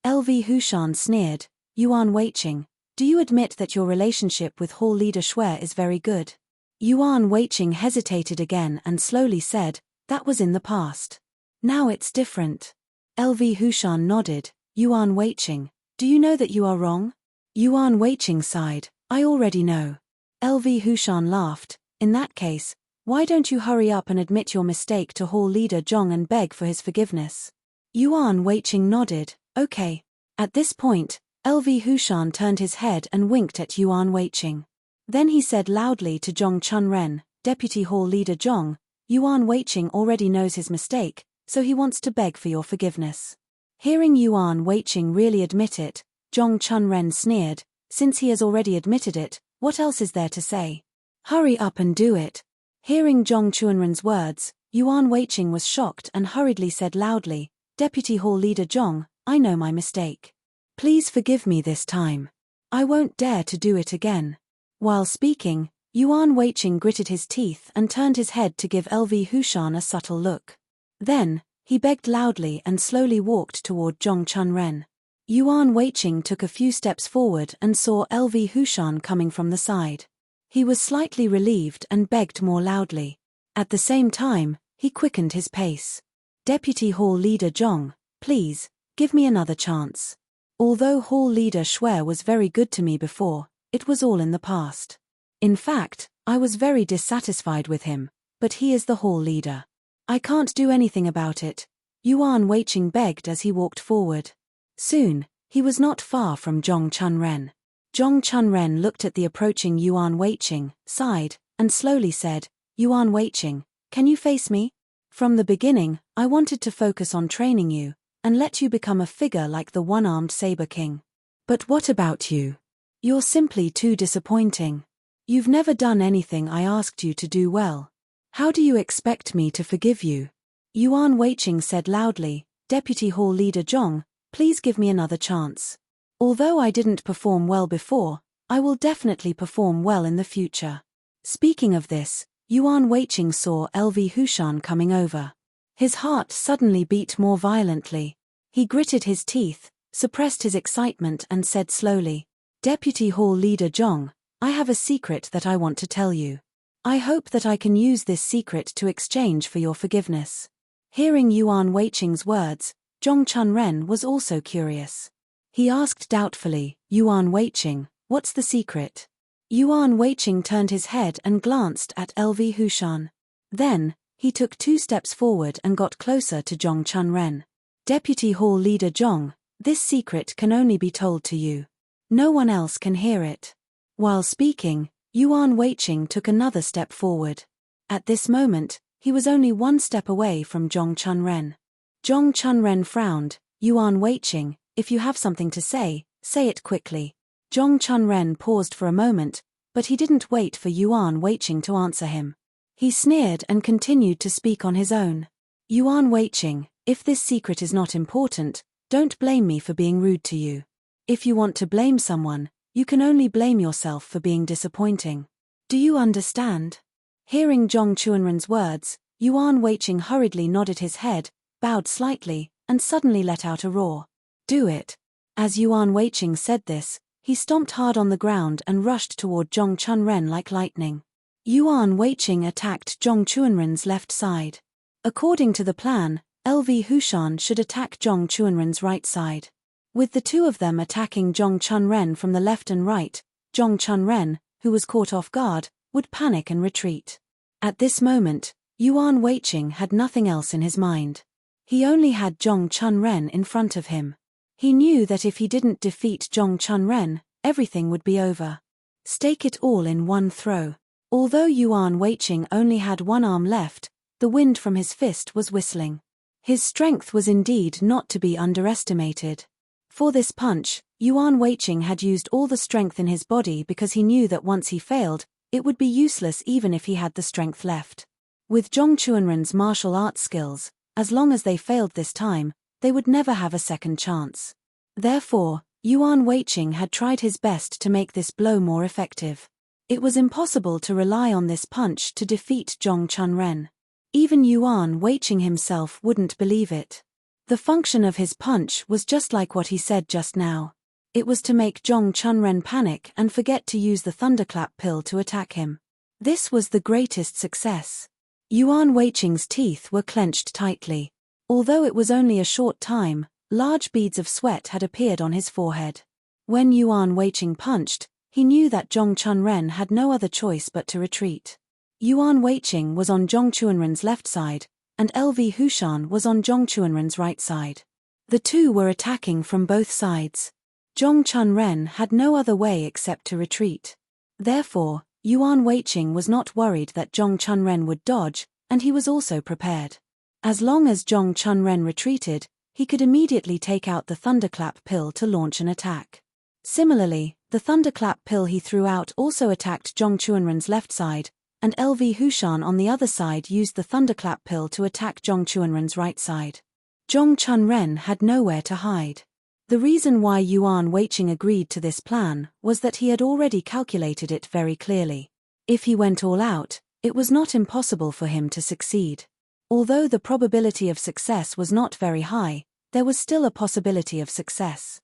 LV Hushan sneered, Yuan Weiqing, do you admit that your relationship with Hall Leader Xue is very good? Yuan Weiqing hesitated again and slowly said, that was in the past. Now it's different. LV Hushan nodded, Yuan Weiqing, do you know that you are wrong? Yuan Weiqing sighed, I already know. LV Hushan laughed, in that case, why don't you hurry up and admit your mistake to Hall Leader Zhong and beg for his forgiveness? Yuan Weiqing nodded, okay. At this point, LV Hushan turned his head and winked at Yuan Weiqing. Then he said loudly to Zhong Chunren, Deputy Hall Leader Zhong, Yuan Weiqing already knows his mistake, so he wants to beg for your forgiveness. Hearing Yuan Weiqing really admit it, Zhong Chunren sneered, since he has already admitted it, what else is there to say? Hurry up and do it. Hearing Zhong Chuanren's words, Yuan Weiqing was shocked and hurriedly said loudly, Deputy Hall Leader Zhong, I know my mistake. Please forgive me this time. I won't dare to do it again. While speaking, Yuan Weiqing gritted his teeth and turned his head to give LV Hushan a subtle look. Then, he begged loudly and slowly walked toward Zhong Chunren. Yuan Weiqing took a few steps forward and saw LV Hushan coming from the side. He was slightly relieved and begged more loudly. At the same time, he quickened his pace. Deputy Hall Leader Zhong, please, give me another chance. Although Hall Leader Shui was very good to me before, it was all in the past. In fact, I was very dissatisfied with him, but he is the Hall Leader. I can't do anything about it, Yuan Weiqing begged as he walked forward. Soon, he was not far from Zhong Chunren. Zhong Chunren looked at the approaching Yuan Weiqing, sighed, and slowly said, Yuan Weiqing, can you face me? From the beginning, I wanted to focus on training you, and let you become a figure like the one-armed Saber King. But what about you? You're simply too disappointing. You've never done anything I asked you to do well. How do you expect me to forgive you? Yuan Weiqing said loudly, Deputy Hall Leader Zhong, please give me another chance. Although I didn't perform well before, I will definitely perform well in the future. Speaking of this, Yuan Weiqing saw LV Hushan coming over. His heart suddenly beat more violently. He gritted his teeth, suppressed his excitement and said slowly, Deputy Hall Leader Zhong, I have a secret that I want to tell you. I hope that I can use this secret to exchange for your forgiveness. Hearing Yuan Weiqing's words, Zhong Chunren was also curious. He asked doubtfully, Yuan Weiqing, what's the secret? Yuan Weiqing turned his head and glanced at LV Hushan. Then, he took 2 steps forward and got closer to Zhong Chunren. Deputy Hall Leader Zhong, this secret can only be told to you. No one else can hear it. While speaking, Yuan Weiqing took another step forward. At this moment, he was only 1 step away from Zhong Chunren. Zhong Chunren frowned, Yuan Weiqing, if you have something to say it quickly. Zhong Chunren paused for a moment, but he didn't wait for Yuan Weiqing to answer him. He sneered and continued to speak on his own. Yuan Weiqing, if this secret is not important, don't blame me for being rude to you. If you want to blame someone, you can only blame yourself for being disappointing. Do you understand? Hearing Zhong Chunren's words, Yuan Weiqing hurriedly nodded his head, bowed slightly, and suddenly let out a roar. Do it. As Yuan Weiqing said this, he stomped hard on the ground and rushed toward Zhong Chunren like lightning. Yuan Weiqing attacked Zhong Chunren's left side. According to the plan, LV Hushan should attack Zhong Chunren's right side. With the 2 of them attacking Zhong Chunren from the left and right, Zhong Chunren, who was caught off guard, would panic and retreat. At this moment, Yuan Weiqing had nothing else in his mind. He only had Zhong Chunren in front of him. He knew that if he didn't defeat Zhong Chunren, everything would be over. Stake it all in one throw. Although Yuan Weiqing only had 1 arm left, the wind from his fist was whistling. His strength was indeed not to be underestimated. For this punch, Yuan Weiqing had used all the strength in his body because he knew that once he failed, it would be useless even if he had the strength left. With Zhong Chunren's martial arts skills, as long as they failed this time, they would never have a second chance. Therefore, Yuan Weiqing had tried his best to make this blow more effective. It was impossible to rely on this punch to defeat Zhong Chunren. Even Yuan Weiqing himself wouldn't believe it. The function of his punch was just like what he said just now. It was to make Zhong Chunren panic and forget to use the thunderclap pill to attack him. This was the greatest success. Yuan Weiqing's teeth were clenched tightly. Although it was only a short time, large beads of sweat had appeared on his forehead. When Yuan Weiqing punched, he knew that Zhong Chunren had no other choice but to retreat. Yuan Weiqing was on Zhong Chunren's left side, and LV Hushan was on Zhong Chunren's right side. The 2 were attacking from both sides. Zhong Chunren had no other way except to retreat. Therefore, Yuan Weiqing was not worried that Zhong Chunren would dodge, and he was also prepared. As long as Zhong Chunren retreated, he could immediately take out the thunderclap pill to launch an attack. Similarly, the thunderclap pill he threw out also attacked Zhong Chunren's left side, and LV Hushan on the other side used the thunderclap pill to attack Zhong Chunren's right side. Zhong Chunren had nowhere to hide. The reason why Yuan Weiqing agreed to this plan was that he had already calculated it very clearly. If he went all out, it was not impossible for him to succeed. Although the probability of success was not very high, there was still a possibility of success.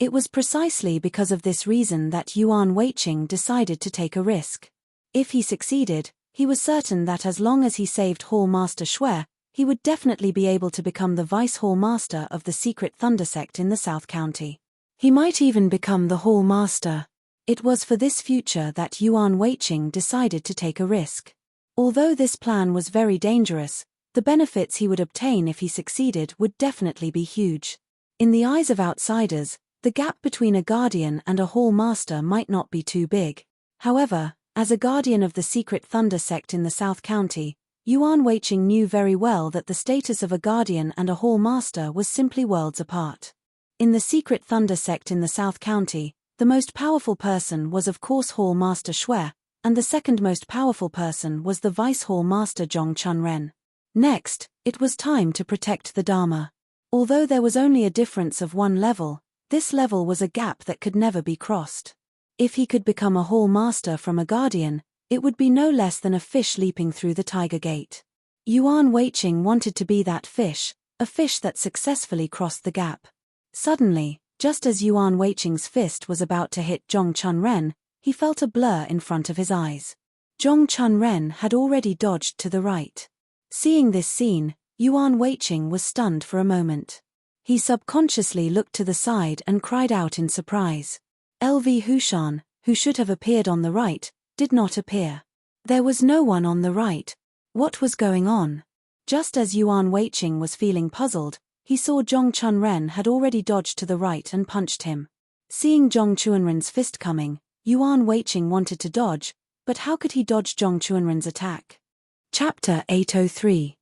It was precisely because of this reason that Yuan Weiqing decided to take a risk. If he succeeded, he was certain that as long as he saved Hall Master Shui, he would definitely be able to become the Vice Hall Master of the secret Thunder Sect in the South County. He might even become the Hall Master. It was for this future that Yuan Weiqing decided to take a risk. Although this plan was very dangerous, the benefits he would obtain if he succeeded would definitely be huge. In the eyes of outsiders, the gap between a guardian and a Hall Master might not be too big. However, as a guardian of the secret Thunder Sect in the South County, Yuan Weiqing knew very well that the status of a guardian and a Hall Master was simply worlds apart. In the secret Thunder Sect in the South County, the most powerful person was of course Hall Master Shui, and the second most powerful person was the Vice Hall Master Zhong Chunren. Next, it was time to protect the Dharma. Although there was only a difference of one level, this level was a gap that could never be crossed. If he could become a Hall Master from a guardian, it would be no less than a fish leaping through the Tiger Gate. Yuan Weiqing wanted to be that fish, a fish that successfully crossed the gap. Suddenly, just as Yuan Weiqing's fist was about to hit Zhong Chunren, he felt a blur in front of his eyes. Zhong Chunren had already dodged to the right. Seeing this scene, Yuan Weiqing was stunned for a moment. He subconsciously looked to the side and cried out in surprise. LV Hushan, who should have appeared on the right, did not appear. There was no one on the right. What was going on? Just as Yuan Weiqing was feeling puzzled, he saw Zhong Chunren had already dodged to the right and punched him. Seeing Zhong Chunren's fist coming, Yuan Weiqing wanted to dodge, but how could he dodge Zhong Chunren's attack? Chapter 803.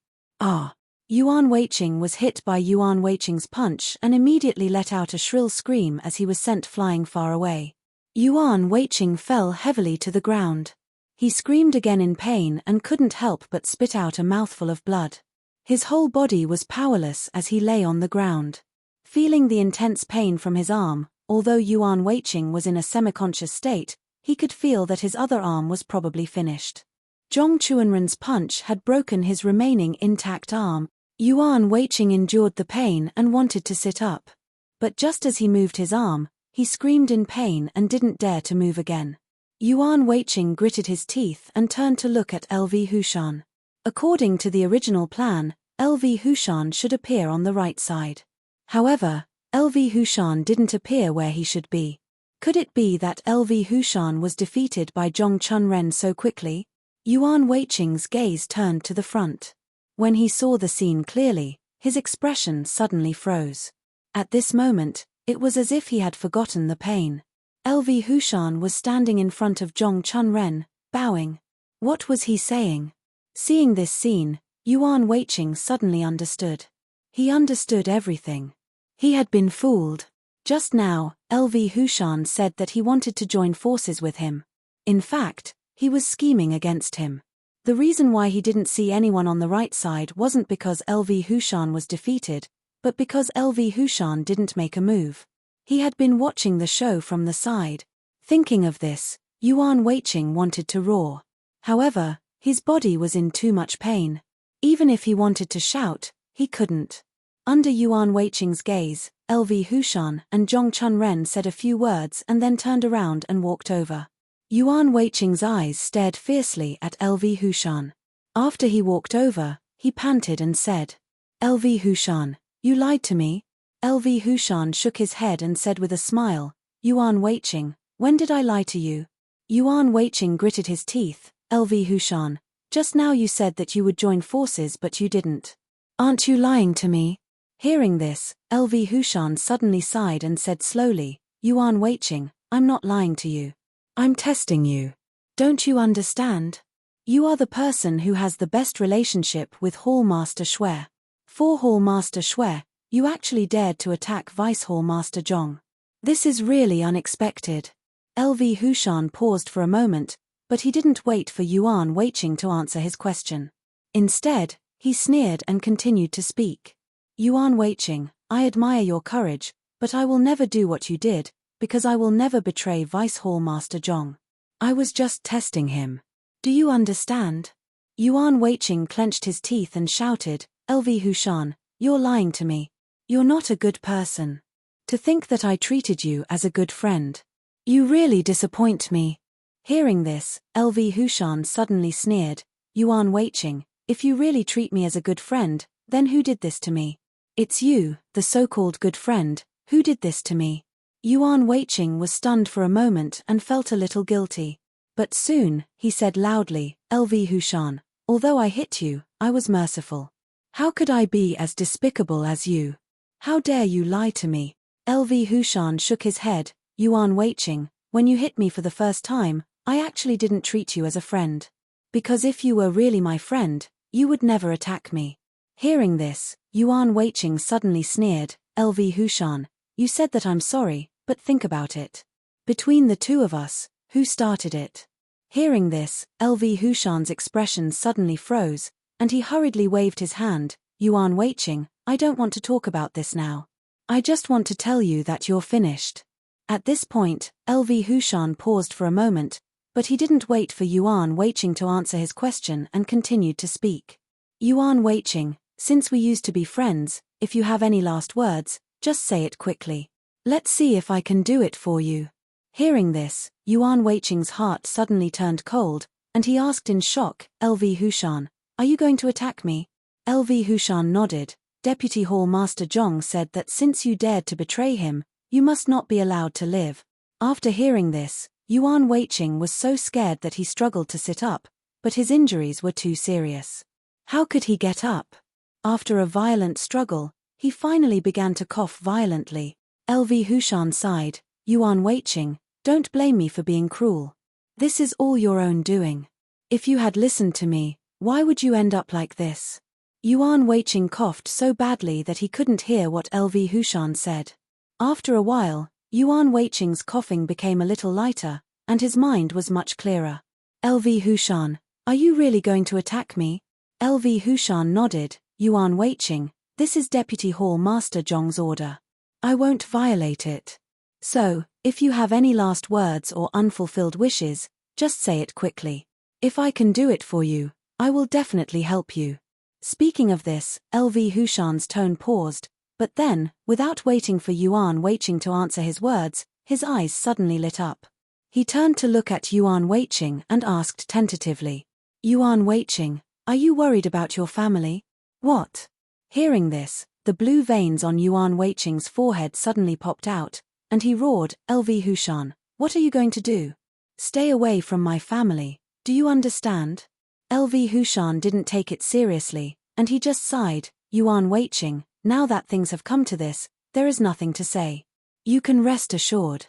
Yuan Weiqing was hit by Yuan Weiqing's punch and immediately let out a shrill scream as he was sent flying far away. Yuan Weiqing fell heavily to the ground. He screamed again in pain and couldn't help but spit out a mouthful of blood. His whole body was powerless as he lay on the ground. Feeling the intense pain from his arm, although Yuan Weiqing was in a semi-conscious state, he could feel that his other arm was probably finished. Zhong Chunren's punch had broken his remaining intact arm. Yuan Weiqing endured the pain and wanted to sit up. But just as he moved his arm, he screamed in pain and didn't dare to move again. Yuan Weiqing gritted his teeth and turned to look at LV Hushan. According to the original plan, LV Hushan should appear on the right side. However, LV Hushan didn't appear where he should be. Could it be that LV Hushan was defeated by Zhong Chunren so quickly? Yuan Weiqing's gaze turned to the front. When he saw the scene clearly, his expression suddenly froze. At this moment, it was as if he had forgotten the pain. LV Hushan was standing in front of Zhong Chunren, bowing. What was he saying? Seeing this scene, Yuan Weiqing suddenly understood. He understood everything. He had been fooled. Just now, LV Hushan said that he wanted to join forces with him. In fact, he was scheming against him. The reason why he didn't see anyone on the right side wasn't because LV Hushan was defeated, but because LV Hushan didn't make a move. He had been watching the show from the side. Thinking of this, Yuan Weiqing wanted to roar. However, his body was in too much pain. Even if he wanted to shout, he couldn't. Under Yuan Weiqing's gaze, LV Hushan and Zhong Chunren said a few words and then turned around and walked over. Yuan Weiqing's eyes stared fiercely at LV Hushan. After he walked over, he panted and said, LV Hushan, you lied to me? LV Hushan shook his head and said with a smile, Yuan Weiqing, when did I lie to you? Yuan Weiqing gritted his teeth. LV Hushan, just now you said that you would join forces but you didn't. Aren't you lying to me? Hearing this, LV Hushan suddenly sighed and said slowly, Yuan Weiqing, I'm not lying to you. I'm testing you. Don't you understand? You are the person who has the best relationship with Hall Master Shui. For Hall Master Shui, you actually dared to attack Vice Hall Master Zhong. This is really unexpected. LV Hushan paused for a moment, but he didn't wait for Yuan Weiqing to answer his question. Instead, he sneered and continued to speak. Yuan Weiqing, I admire your courage, but I will never do what you did, because I will never betray Vice Hall Master Zhong. I was just testing him. Do you understand? Yuan Weiqing clenched his teeth and shouted, LV Hushan, you're lying to me. You're not a good person. To think that I treated you as a good friend. You really disappoint me. Hearing this, LV Hushan suddenly sneered, Yuan Weiqing, if you really treat me as a good friend, then who did this to me? It's you, the so-called good friend, who did this to me. Yuan Weiqing was stunned for a moment and felt a little guilty. But soon, he said loudly, LV Hushan, although I hit you, I was merciful. How could I be as despicable as you? How dare you lie to me? LV Hushan shook his head, Yuan Weiqing, when you hit me for the first time, I actually didn't treat you as a friend. Because if you were really my friend, you would never attack me. Hearing this, Yuan Weiqing suddenly sneered, LV Hushan, you said that I'm sorry, but think about it. Between the two of us, who started it? Hearing this, LV Hushan's expression suddenly froze, and he hurriedly waved his hand, Yuan Weiqing, I don't want to talk about this now. I just want to tell you that you're finished. At this point, LV Hushan paused for a moment, but he didn't wait for Yuan Weiqing to answer his question and continued to speak. Yuan Weiqing, since we used to be friends, if you have any last words, just say it quickly. Let's see if I can do it for you. Hearing this, Yuan Weiqing's heart suddenly turned cold, and he asked in shock, LV Hushan, are you going to attack me? LV Hushan nodded. Deputy Hall Master Zhong said that since you dared to betray him, you must not be allowed to live. After hearing this, Yuan Weiqing was so scared that he struggled to sit up, but his injuries were too serious. How could he get up? After a violent struggle, he finally began to cough violently. LV Hushan sighed, Yuan Weiqing, don't blame me for being cruel. This is all your own doing. If you had listened to me, why would you end up like this? Yuan Weiqing coughed so badly that he couldn't hear what LV Hushan said. After a while, Yuan Weiqing's coughing became a little lighter, and his mind was much clearer. LV Hushan, are you really going to attack me? LV Hushan nodded, Yuan Weiqing, this is Deputy Hall Master Zhong's order. I won't violate it. So, if you have any last words or unfulfilled wishes, just say it quickly. If I can do it for you, I will definitely help you. Speaking of this, LV Hushan's tone paused, but then, without waiting for Yuan Weiqing to answer his words, his eyes suddenly lit up. He turned to look at Yuan Weiqing and asked tentatively, Yuan Weiqing, are you worried about your family? What? Hearing this, the blue veins on Yuan Weiqing's forehead suddenly popped out, and he roared, LV Hushan, what are you going to do? Stay away from my family, do you understand? LV Hushan didn't take it seriously, and he just sighed, Yuan Weiqing, now that things have come to this, there is nothing to say. You can rest assured.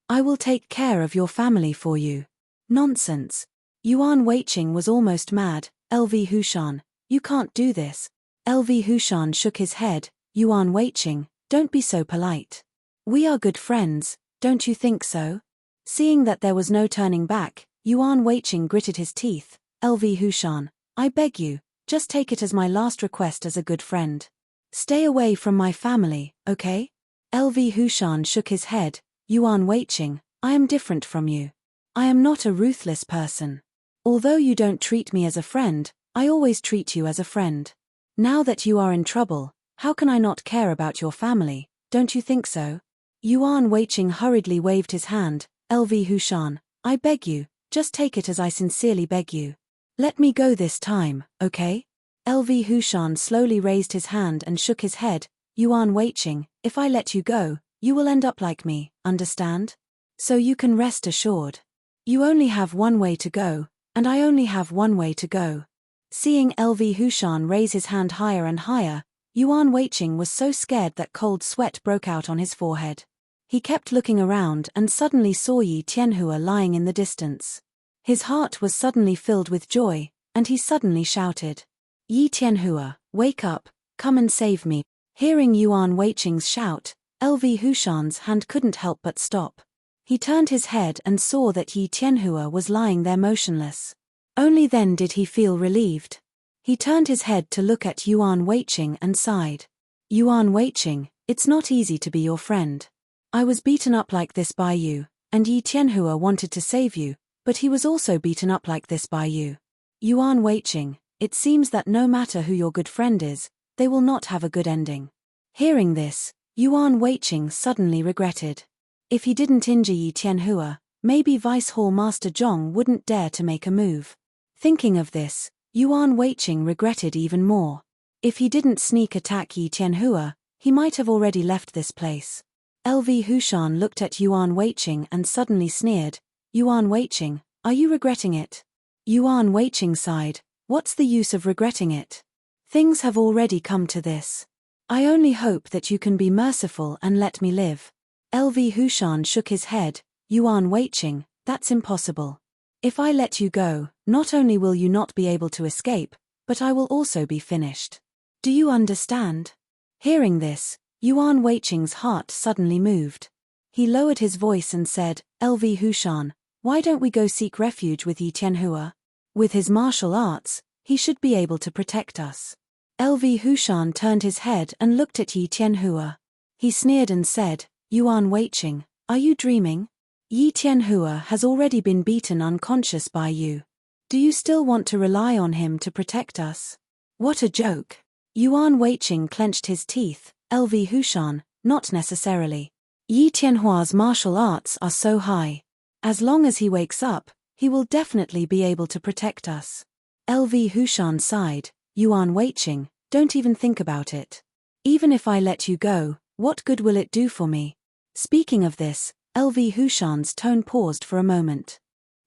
I will take care of your family for you. Nonsense. Yuan Weiqing was almost mad, LV Hushan, you can't do this. LV Hushan shook his head, Yuan Weiqing, don't be so polite. We are good friends, don't you think so? Seeing that there was no turning back, Yuan Weiqing gritted his teeth, LV Hushan, I beg you, just take it as my last request as a good friend. Stay away from my family, okay? LV Hushan shook his head, Yuan Weiqing, I am different from you. I am not a ruthless person. Although you don't treat me as a friend, I always treat you as a friend. Now that you are in trouble, how can I not care about your family, don't you think so? Yuan Weiqing hurriedly waved his hand, LV Hushan, I beg you, just take it as I sincerely beg you. Let me go this time, okay? LV Hushan slowly raised his hand and shook his head, Yuan Weiqing, if I let you go, you will end up like me, understand? So you can rest assured. You only have one way to go, and I only have one way to go. Seeing LV Hushan raise his hand higher and higher, Yuan Weiqing was so scared that cold sweat broke out on his forehead. He kept looking around and suddenly saw Yi Tianhua lying in the distance. His heart was suddenly filled with joy, and he suddenly shouted, Yi Tianhua, wake up, come and save me. Hearing Yuan Weiqing's shout, LV Hushan's hand couldn't help but stop. He turned his head and saw that Yi Tianhua was lying there motionless. Only then did he feel relieved. He turned his head to look at Yuan Weiqing and sighed. Yuan Weiqing, it's not easy to be your friend. I was beaten up like this by you, and Yi Tianhua wanted to save you, but he was also beaten up like this by you. Yuan Weiqing, it seems that no matter who your good friend is, they will not have a good ending. Hearing this, Yuan Weiqing suddenly regretted. If he didn't injure Yi Tianhua, maybe Vice Hall Master Zhong wouldn't dare to make a move. Thinking of this, Yuan Weiqing regretted even more. If he didn't sneak attack Yi Tianhua, he might have already left this place. LV Hushan looked at Yuan Weiqing and suddenly sneered. Yuan Weiqing, are you regretting it? Yuan Weiqing sighed. What's the use of regretting it? Things have already come to this. I only hope that you can be merciful and let me live. LV Hushan shook his head. Yuan Weiqing, that's impossible. If I let you go, not only will you not be able to escape, but I will also be finished. Do you understand? Hearing this, Yuan Weiqing's heart suddenly moved. He lowered his voice and said, LV Hushan, why don't we go seek refuge with Yi Tianhua? With his martial arts, he should be able to protect us. LV Hushan turned his head and looked at Yi Tianhua. He sneered and said, Yuan Weiqing, are you dreaming? Yi Tianhua has already been beaten unconscious by you. Do you still want to rely on him to protect us? What a joke. Yuan Weiqing clenched his teeth. LV Hushan, not necessarily. Yi Tianhua's martial arts are so high. As long as he wakes up, he will definitely be able to protect us. LV Hushan sighed. Yuan Weiqing, don't even think about it. Even if I let you go, what good will it do for me? Speaking of this, LV Hushan's tone paused for a moment.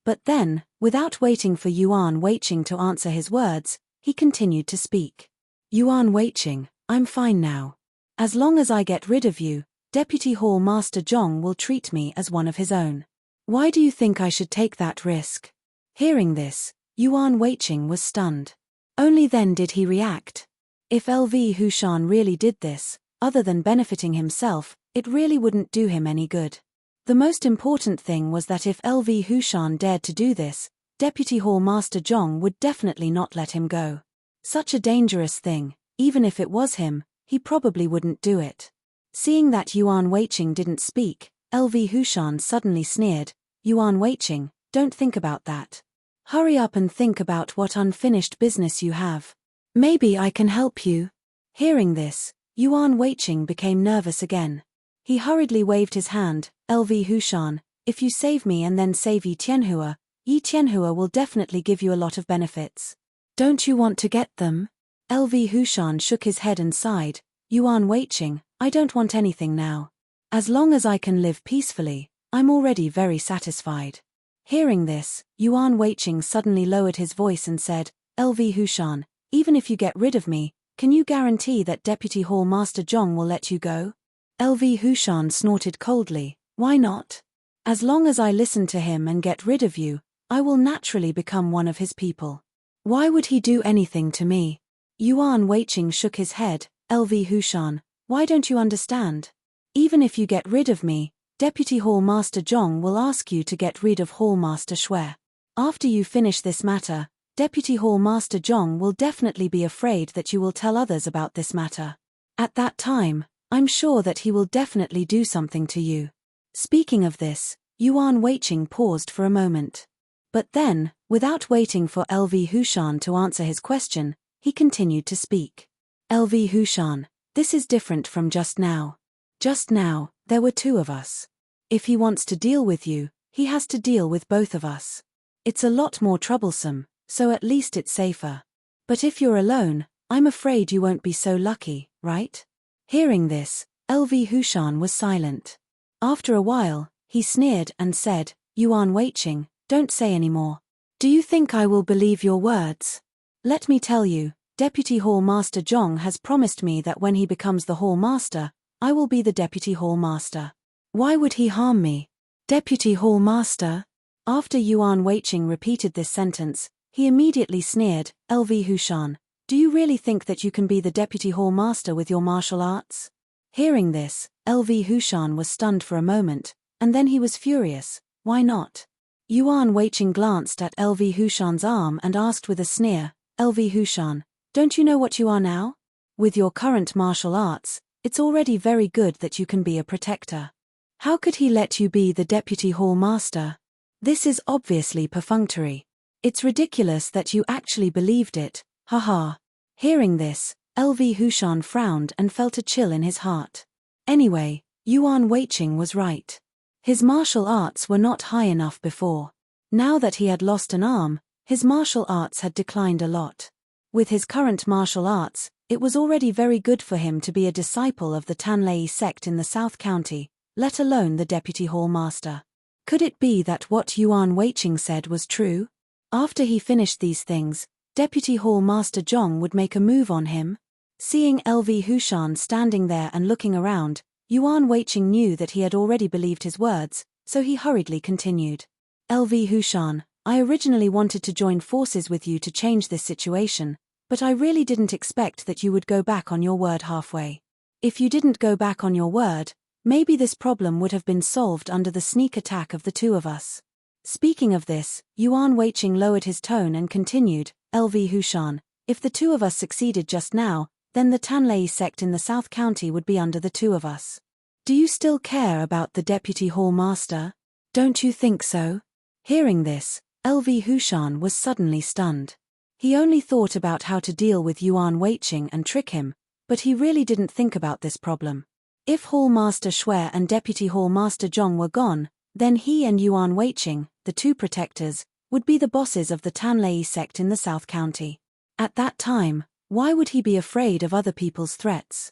But then, without waiting for Yuan Weiqing to answer his words, he continued to speak. Yuan Weiqing, I'm fine now. As long as I get rid of you, Deputy Hall Master Zhong will treat me as one of his own. Why do you think I should take that risk? Hearing this, Yuan Weiqing was stunned. Only then did he react. If LV Hushan really did this, other than benefiting himself, it really wouldn't do him any good. The most important thing was that if LV Hushan dared to do this, Deputy Hall Master Zhong would definitely not let him go. Such a dangerous thing, even if it was him, he probably wouldn't do it. Seeing that Yuan Weiqing didn't speak, LV Hushan suddenly sneered. Yuan Weiqing, don't think about that. Hurry up and think about what unfinished business you have. Maybe I can help you. Hearing this, Yuan Weiqing became nervous again. He hurriedly waved his hand. LV Hushan, if you save me and then save Yi Tianhua will definitely give you a lot of benefits. Don't you want to get them? LV Hushan shook his head and sighed. Yuan Weiqing, I don't want anything now. As long as I can live peacefully, I'm already very satisfied. Hearing this, Yuan Weiqing suddenly lowered his voice and said, LV Hushan, even if you get rid of me, can you guarantee that Deputy Hall Master Zhong will let you go? LV Hushan snorted coldly. Why not? As long as I listen to him and get rid of you, I will naturally become one of his people. Why would he do anything to me? Yuan Weiqing shook his head. LV Hushan, why don't you understand? Even if you get rid of me, Deputy Hall Master Zhong will ask you to get rid of Hall Master Shui. After you finish this matter, Deputy Hall Master Zhong will definitely be afraid that you will tell others about this matter. At that time, I'm sure that he will definitely do something to you. Speaking of this, Yuan Weiqing paused for a moment. But then, without waiting for LV Hushan to answer his question, he continued to speak. LV Hushan, this is different from just now. Just now, there were two of us. If he wants to deal with you, he has to deal with both of us. It's a lot more troublesome, so at least it's safer. But if you're alone, I'm afraid you won't be so lucky, right? Hearing this, LV Hushan was silent. After a while, he sneered and said, Yuan Weiqing, don't say any more. Do you think I will believe your words? Let me tell you, Deputy Hall Master Zhong has promised me that when he becomes the Hall Master, I will be the Deputy Hall Master. Why would he harm me? Deputy Hall Master? After Yuan Weiqing repeated this sentence, he immediately sneered. LV Hushan, do you really think that you can be the Deputy Hall Master with your martial arts? Hearing this, LV Hushan was stunned for a moment, and then he was furious. Why not? Yuan Weiqing glanced at LV Hushan's arm and asked with a sneer, LV Hushan, don't you know what you are now? With your current martial arts, it's already very good that you can be a protector. How could he let you be the Deputy Hall Master? This is obviously perfunctory. It's ridiculous that you actually believed it, haha. Hearing this, LV Hushan frowned and felt a chill in his heart. Anyway, Yuan Weiqing was right. His martial arts were not high enough before. Now that he had lost an arm, his martial arts had declined a lot. With his current martial arts, it was already very good for him to be a disciple of the Tanlei sect in the South County, let alone the Deputy Hall Master. Could it be that what Yuan Weiqing said was true? After he finished these things, Deputy Hall Master Zhong would make a move on him? Seeing LV Hushan standing there and looking around, Yuan Weiqing knew that he had already believed his words, so he hurriedly continued. LV Hushan, I originally wanted to join forces with you to change this situation, but I really didn't expect that you would go back on your word halfway. If you didn't go back on your word, maybe this problem would have been solved under the sneak attack of the two of us. Speaking of this, Yuan Weiqing lowered his tone and continued, LV Hushan, if the two of us succeeded just now, then the Tanlei sect in the South County would be under the two of us. Do you still care about the Deputy Hall Master? Don't you think so? Hearing this, LV Hushan was suddenly stunned. He only thought about how to deal with Yuan Weiqing and trick him, but he really didn't think about this problem. If Hall Master Shui and Deputy Hall Master Zhong were gone, then he and Yuan Weiqing, the two protectors, would be the bosses of the Tanlei sect in the South County. At that time, why would he be afraid of other people's threats?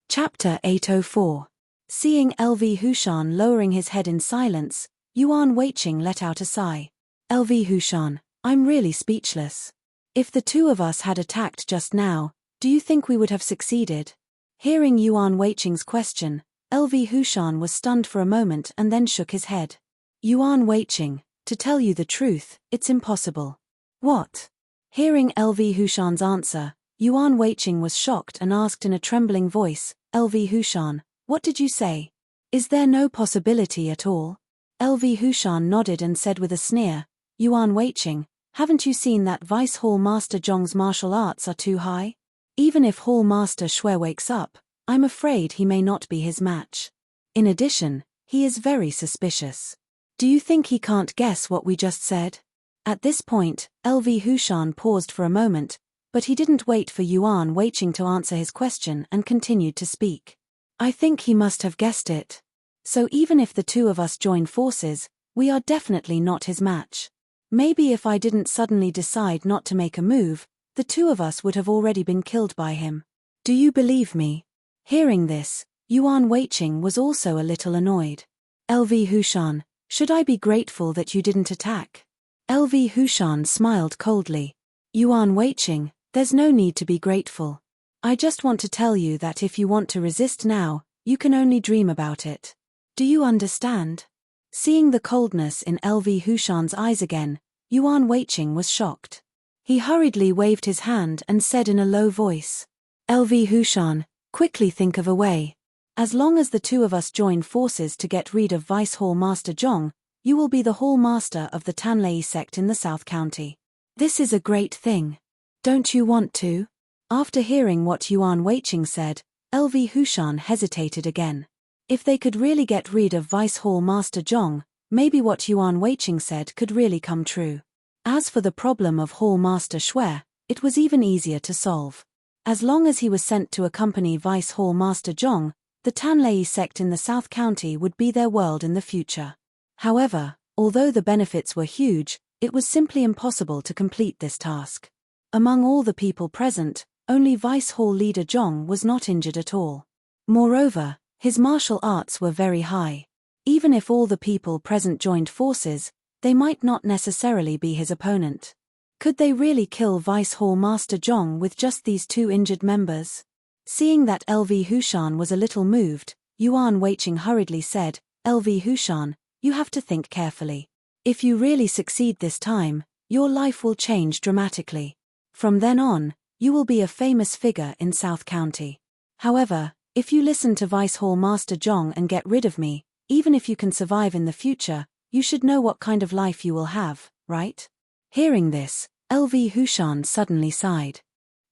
Chapter 804. Seeing LV Hushan lowering his head in silence, Yuan Weiqing let out a sigh. LV Hushan, I'm really speechless. If the two of us had attacked just now, do you think we would have succeeded? Hearing Yuan Weiqing's question, LV Hushan was stunned for a moment and then shook his head. Yuan Weiqing, to tell you the truth, it's impossible. What? Hearing LV Hushan's answer, Yuan Weiqing was shocked and asked in a trembling voice, LV Hushan, what did you say? Is there no possibility at all? LV Hushan nodded and said with a sneer, Yuan Weiqing, haven't you seen that Vice Hall Master Zhong's martial arts are too high? Even if Hall Master Shui wakes up, I'm afraid he may not be his match. In addition, he is very suspicious. Do you think he can't guess what we just said? At this point, LV Hushan paused for a moment, but he didn't wait for Yuan Weiqing to answer his question and continued to speak. I think he must have guessed it. So even if the two of us join forces, we are definitely not his match. Maybe if I didn't suddenly decide not to make a move, the two of us would have already been killed by him. Do you believe me? Hearing this, Yuan Weiqing was also a little annoyed. LV Hushan, should I be grateful that you didn't attack? LV Hushan smiled coldly. Yuan Weiqing, there's no need to be grateful. I just want to tell you that if you want to resist now, you can only dream about it. Do you understand? Seeing the coldness in LV Hushan's eyes again, Yuan Weiqing was shocked. He hurriedly waved his hand and said in a low voice, LV Hushan, quickly think of a way. As long as the two of us join forces to get rid of Vice Hall Master Zhong, you will be the Hall Master of the Tanlei sect in the South County. This is a great thing. Don't you want to? After hearing what Yuan Weiqing said, LV Hushan hesitated again. If they could really get rid of Vice Hall Master Zhong, maybe what Yuan Weiqing said could really come true. As for the problem of Hall Master Shui, it was even easier to solve. As long as he was sent to accompany Vice Hall Master Zhong, the Tanlei sect in the South County would be their world in the future. However, although the benefits were huge, it was simply impossible to complete this task. Among all the people present, only Vice Hall leader Zhong was not injured at all. Moreover, his martial arts were very high. Even if all the people present joined forces, they might not necessarily be his opponent. Could they really kill Vice Hall Master Zhong with just these two injured members? Seeing that LV Hushan was a little moved, Yuan Weiqing hurriedly said, LV Hushan, you have to think carefully. If you really succeed this time, your life will change dramatically. From then on, you will be a famous figure in South County. However, if you listen to Vice Hall Master Zhong and get rid of me, even if you can survive in the future, you should know what kind of life you will have, right? Hearing this, LV Hushan suddenly sighed.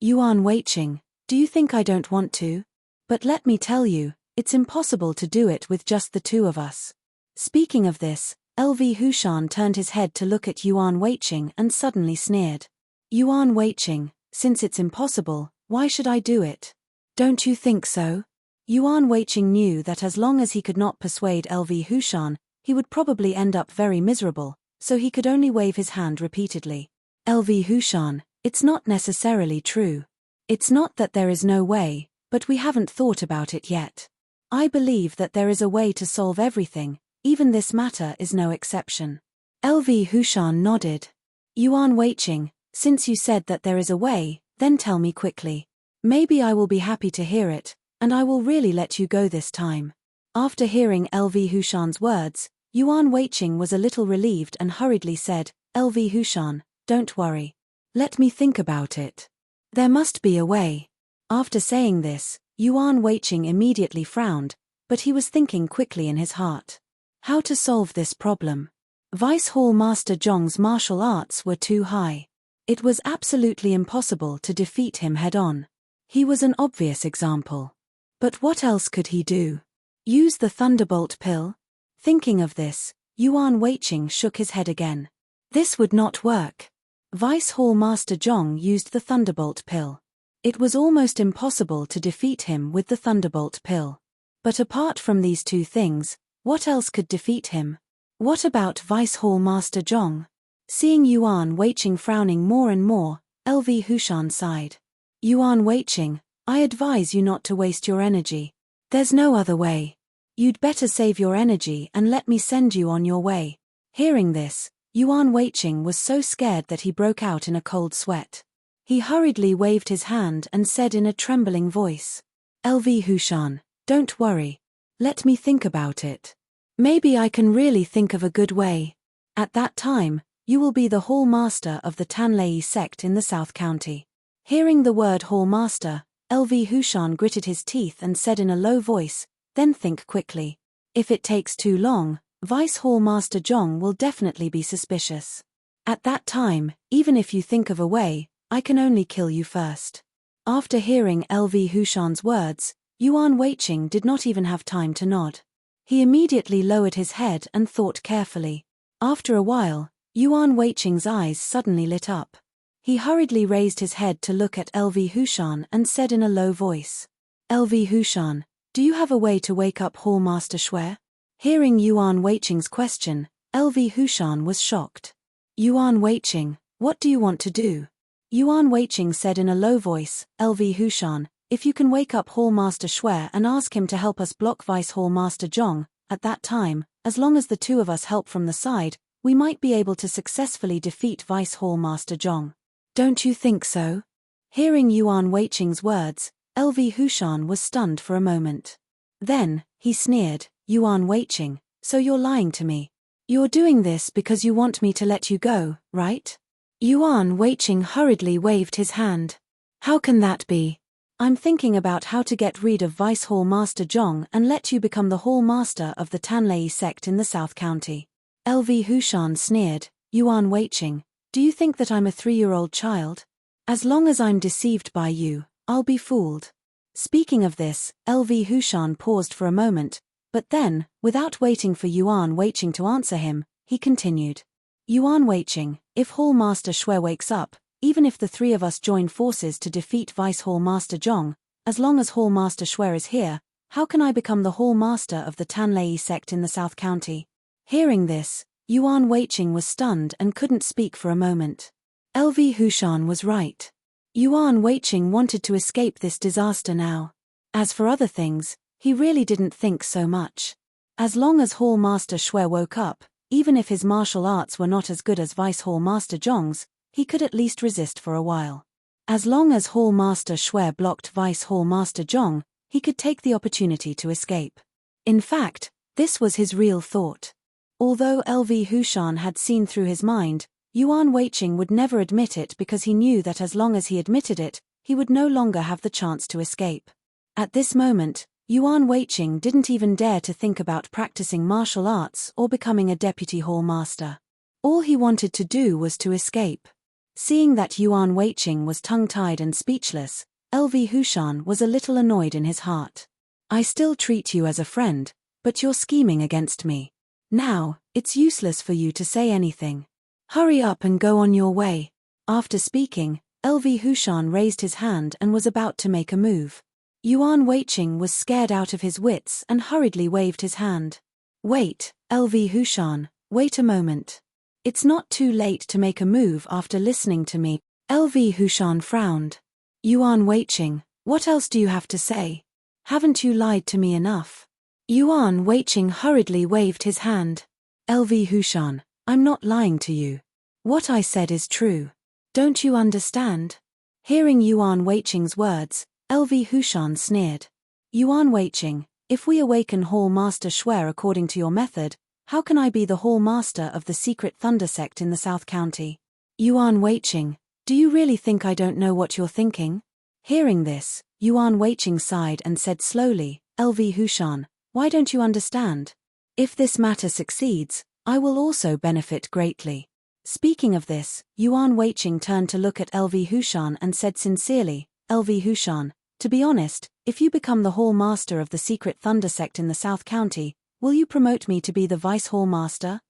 Yuan Weiqing, do you think I don't want to? But let me tell you, it's impossible to do it with just the two of us. Speaking of this, LV Hushan turned his head to look at Yuan Weiqing and suddenly sneered. Yuan Weiqing, since it's impossible, why should I do it? Don't you think so? Yuan Weiqing knew that as long as he could not persuade LV Hushan, he would probably end up very miserable, so he could only wave his hand repeatedly. LV Hushan, it's not necessarily true. It's not that there is no way, but we haven't thought about it yet. I believe that there is a way to solve everything, even this matter is no exception. LV Hushan nodded. Yuan Weiqing, since you said that there is a way, then tell me quickly. Maybe I will be happy to hear it, and I will really let you go this time. After hearing LV Hushan's words, Yuan Weiqing was a little relieved and hurriedly said, LV Hushan, don't worry. Let me think about it. There must be a way. After saying this, Yuan Weiqing immediately frowned, but he was thinking quickly in his heart. How to solve this problem? Vice Hall Master Zhong's martial arts were too high. It was absolutely impossible to defeat him head-on. He was an obvious example. But what else could he do? Use the Thunderbolt pill? Thinking of this, Yuan Weiqing shook his head again. This would not work. Vice Hall Master Zhong used the Thunderbolt pill. It was almost impossible to defeat him with the Thunderbolt pill. But apart from these two things, what else could defeat him? What about Vice Hall Master Zhong? Seeing Yuan Weiqing frowning more and more, LV Hushan sighed. Yuan Weiqing, I advise you not to waste your energy. There's no other way. You'd better save your energy and let me send you on your way. Hearing this, Yuan Weiqing was so scared that he broke out in a cold sweat. He hurriedly waved his hand and said in a trembling voice, LV Hushan, don't worry. Let me think about it. Maybe I can really think of a good way. At that time, you will be the Hall Master of the Tanlei sect in the South County. Hearing the word Hall Master, LV Hushan gritted his teeth and said in a low voice, then think quickly. If it takes too long, Vice Hall Master Zhong will definitely be suspicious. At that time, even if you think of a way, I can only kill you first. After hearing LV Hushan's words, Yuan Weiqing did not even have time to nod. He immediately lowered his head and thought carefully. After a while, Yuan Weiqing's eyes suddenly lit up. He hurriedly raised his head to look at LV Hushan and said in a low voice, LV Hushan, do you have a way to wake up Hall Master Shui? Hearing Yuan Weiqing's question, LV Hushan was shocked. Yuan Weiqing, what do you want to do? Yuan Weiqing said in a low voice, LV Hushan, if you can wake up Hall Master Shui and ask him to help us block Vice Hall Master Zhong, at that time, as long as the two of us help from the side, we might be able to successfully defeat Vice Hall Master Zhong. Don't you think so? Hearing Yuan Weiqing's words, LV Hushan was stunned for a moment. Then, he sneered, Yuan Weiqing, so you're lying to me. You're doing this because you want me to let you go, right? Yuan Weiqing hurriedly waved his hand. How can that be? I'm thinking about how to get rid of Vice Hall Master Zhong and let you become the Hall Master of the Tanlei sect in the South County. LV Hushan sneered, Yuan Weiqing, do you think that I'm a 3-year-old child? As long as I'm deceived by you, I'll be fooled. Speaking of this, LV Hushan paused for a moment, but then, without waiting for Yuan Weiqing to answer him, he continued. Yuan Weiqing, if Hall Master Shui wakes up, even if the three of us join forces to defeat Vice Hall Master Zhong, as long as Hall Master Shui is here, how can I become the Hall Master of the Tanlei sect in the South County? Hearing this, Yuan Weiqing was stunned and couldn't speak for a moment. LV Hushan was right. Yuan Weiqing wanted to escape this disaster now. As for other things, he really didn't think so much. As long as Hall Master Shui woke up, even if his martial arts were not as good as Vice Hall Master Zhong's, he could at least resist for a while. As long as Hall Master Shui blocked Vice Hall Master Zhong, he could take the opportunity to escape. In fact, this was his real thought. Although LV Hushan had seen through his mind, Yuan Weiqing would never admit it because he knew that as long as he admitted it, he would no longer have the chance to escape. At this moment, Yuan Weiqing didn't even dare to think about practicing martial arts or becoming a deputy hall master. All he wanted to do was to escape. Seeing that Yuan Weiqing was tongue-tied and speechless, LV Hushan was a little annoyed in his heart. I still treat you as a friend, but you're scheming against me. Now, it's useless for you to say anything. Hurry up and go on your way. After speaking, LV Hushan raised his hand and was about to make a move. Yuan Weiqing was scared out of his wits and hurriedly waved his hand. Wait, LV Hushan, wait a moment. It's not too late to make a move after listening to me. LV Hushan frowned. Yuan Weiqing, what else do you have to say? Haven't you lied to me enough? Yuan Weiqing hurriedly waved his hand. LV Hushan, I'm not lying to you. What I said is true. Don't you understand? Hearing Yuan Weiqing's words, LV Hushan sneered. Yuan Weiqing, if we awaken Hall Master Shuer according to your method, how can I be the Hall Master of the secret Thunder Sect in the South County? Yuan Weiqing, do you really think I don't know what you're thinking? Hearing this, Yuan Weiqing sighed and said slowly, LV Hushan, why don't you understand? If this matter succeeds, I will also benefit greatly. Speaking of this, Yuan Weiqing turned to look at LV Hushan and said sincerely, LV Hushan, to be honest, if you become the Hall Master of the secret Thunder Sect in the South County, will you promote me to be the Vice Hall Master?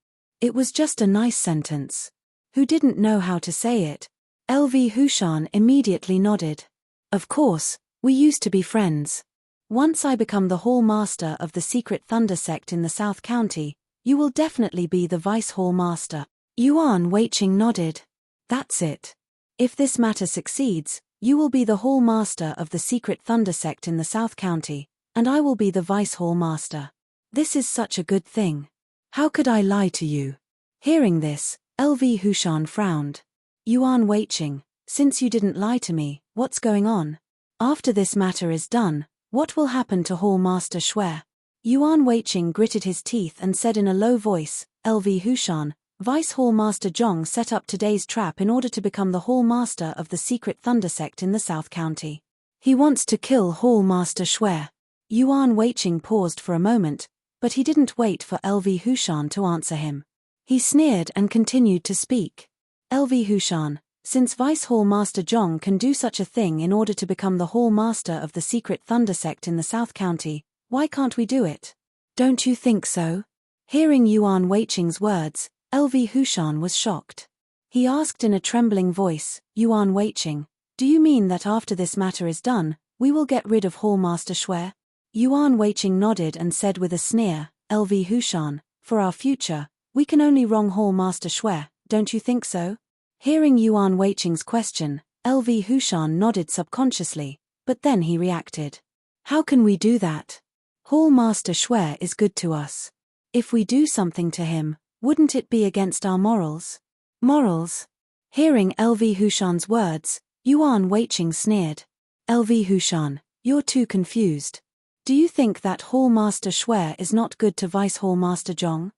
It was just a nice sentence. Who didn't know how to say it? LV Hushan immediately nodded. Of course, we used to be friends. Once I become the Hall Master of the secret Thunder Sect in the South County, you will definitely be the Vice Hall Master. Yuan Weiqing nodded. That's it. If this matter succeeds, you will be the Hall Master of the secret Thunder Sect in the South County, and I will be the Vice Hall Master. This is such a good thing. How could I lie to you? Hearing this, LV Hushan frowned. Yuan Weiqing, since you didn't lie to me, what's going on? After this matter is done, what will happen to Hall Master Shuer? Yuan Weiqing gritted his teeth and said in a low voice, LV Hushan, Vice Hall Master Zhong set up today's trap in order to become the Hall Master of the secret Thunder Sect in the South County. He wants to kill Hall Master Shuer. Yuan Weiqing paused for a moment, but he didn't wait for LV Hushan to answer him. He sneered and continued to speak. LV Hushan, since Vice Hall Master Zhong can do such a thing in order to become the Hall Master of the secret Thunder Sect in the South County, why can't we do it? Don't you think so? Hearing Yuan Weiqing's words, LV Hushan was shocked. He asked in a trembling voice, Yuan Weiqing, do you mean that after this matter is done, we will get rid of Hall Master Shuer? Yuan Weiqing nodded and said with a sneer, LV Hushan, for our future, we can only wrong Hall Master Shuer, don't you think so? Hearing Yuan Weiqing's question, LV Hushan nodded subconsciously, but then he reacted. How can we do that? Hall Master Shuer is good to us. If we do something to him, wouldn't it be against our morals? Morals? Hearing LV Hushan's words, Yuan Weiqing sneered. LV Hushan, you're too confused. Do you think that Hall Master Shuer is not good to Vice Hall Master Zhong?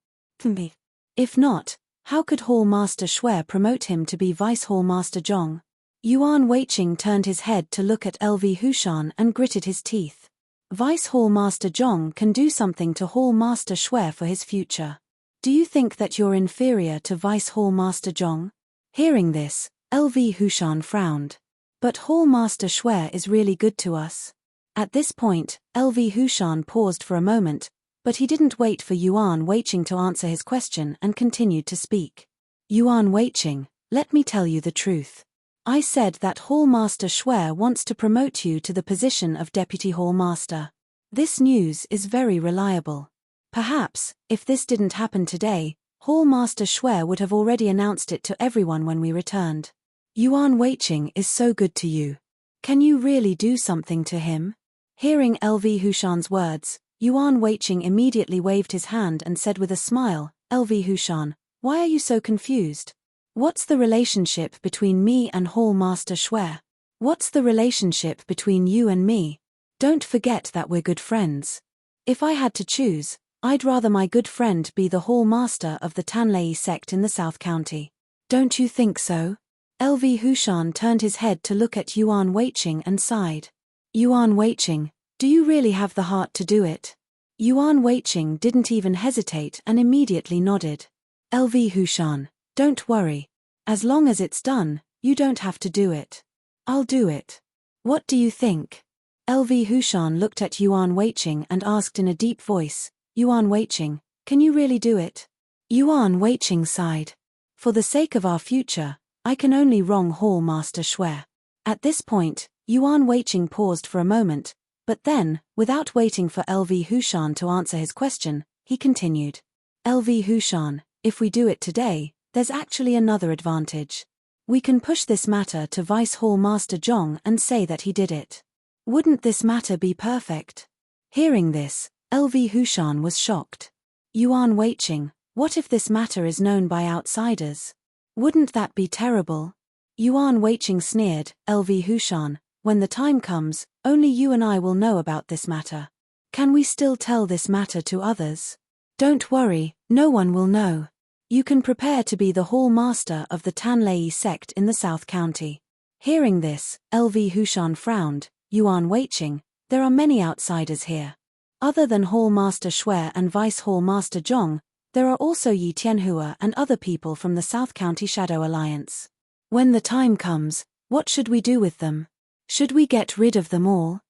If not, how could Hall Master Shuer promote him to be Vice Hall Master Zhong? Yuan Weiqing turned his head to look at LV Hushan and gritted his teeth. Vice Hall Master Zhong can do something to Hall Master Shuer for his future. Do you think that you're inferior to Vice Hall Master Zhong? Hearing this, LV Hushan frowned. But Hall Master Shuer is really good to us. At this point, LV Hushan paused for a moment, but he didn't wait for Yuan Weiqing to answer his question and continued to speak. Yuan Weiqing, let me tell you the truth. I said that Hall Master Shuer wants to promote you to the position of Deputy Hall Master. This news is very reliable. Perhaps, if this didn't happen today, Hall Master Shuer would have already announced it to everyone when we returned. Yuan Weiqing is so good to you. Can you really do something to him? Hearing LV Hushan's words, Yuan Weiqing immediately waved his hand and said with a smile, LV Hushan, why are you so confused? What's the relationship between me and Hall Master Shuer? What's the relationship between you and me? Don't forget that we're good friends. If I had to choose, I'd rather my good friend be the Hall Master of the Tanlei sect in the South County. Don't you think so? LV Hushan turned his head to look at Yuan Weiqing and sighed. Yuan Weiqing, do you really have the heart to do it? Yuan Weiqing didn't even hesitate and immediately nodded. LV Hushan, don't worry. As long as it's done, you don't have to do it. I'll do it. What do you think? LV Hushan looked at Yuan Weiqing and asked in a deep voice, Yuan Weiqing, can you really do it? Yuan Weiqing sighed. For the sake of our future, I can only wrong Hall Master Shuer. At this point, Yuan Weiqing paused for a moment, But then, without waiting for LV Hushan to answer his question, he continued. LV Hushan, if we do it today, there's actually another advantage. We can push this matter to Vice Hall Master Zhong and say that he did it. Wouldn't this matter be perfect? Hearing this, LV Hushan was shocked. Yuan Weiqing, what if this matter is known by outsiders? Wouldn't that be terrible? Yuan Weiqing sneered. LV Hushan, when the time comes, only you and I will know about this matter. Can we still tell this matter to others? Don't worry, no one will know. You can prepare to be the hall master of the Tanlei sect in the South County. Hearing this, LV Hushan frowned. Yuan Weiqing, there are many outsiders here. Other than Hall Master Shui and Vice Hall Master Zhong, there are also Yi Tianhua and other people from the South County Shadow Alliance. When the time comes, what should we do with them? Should we get rid of them all?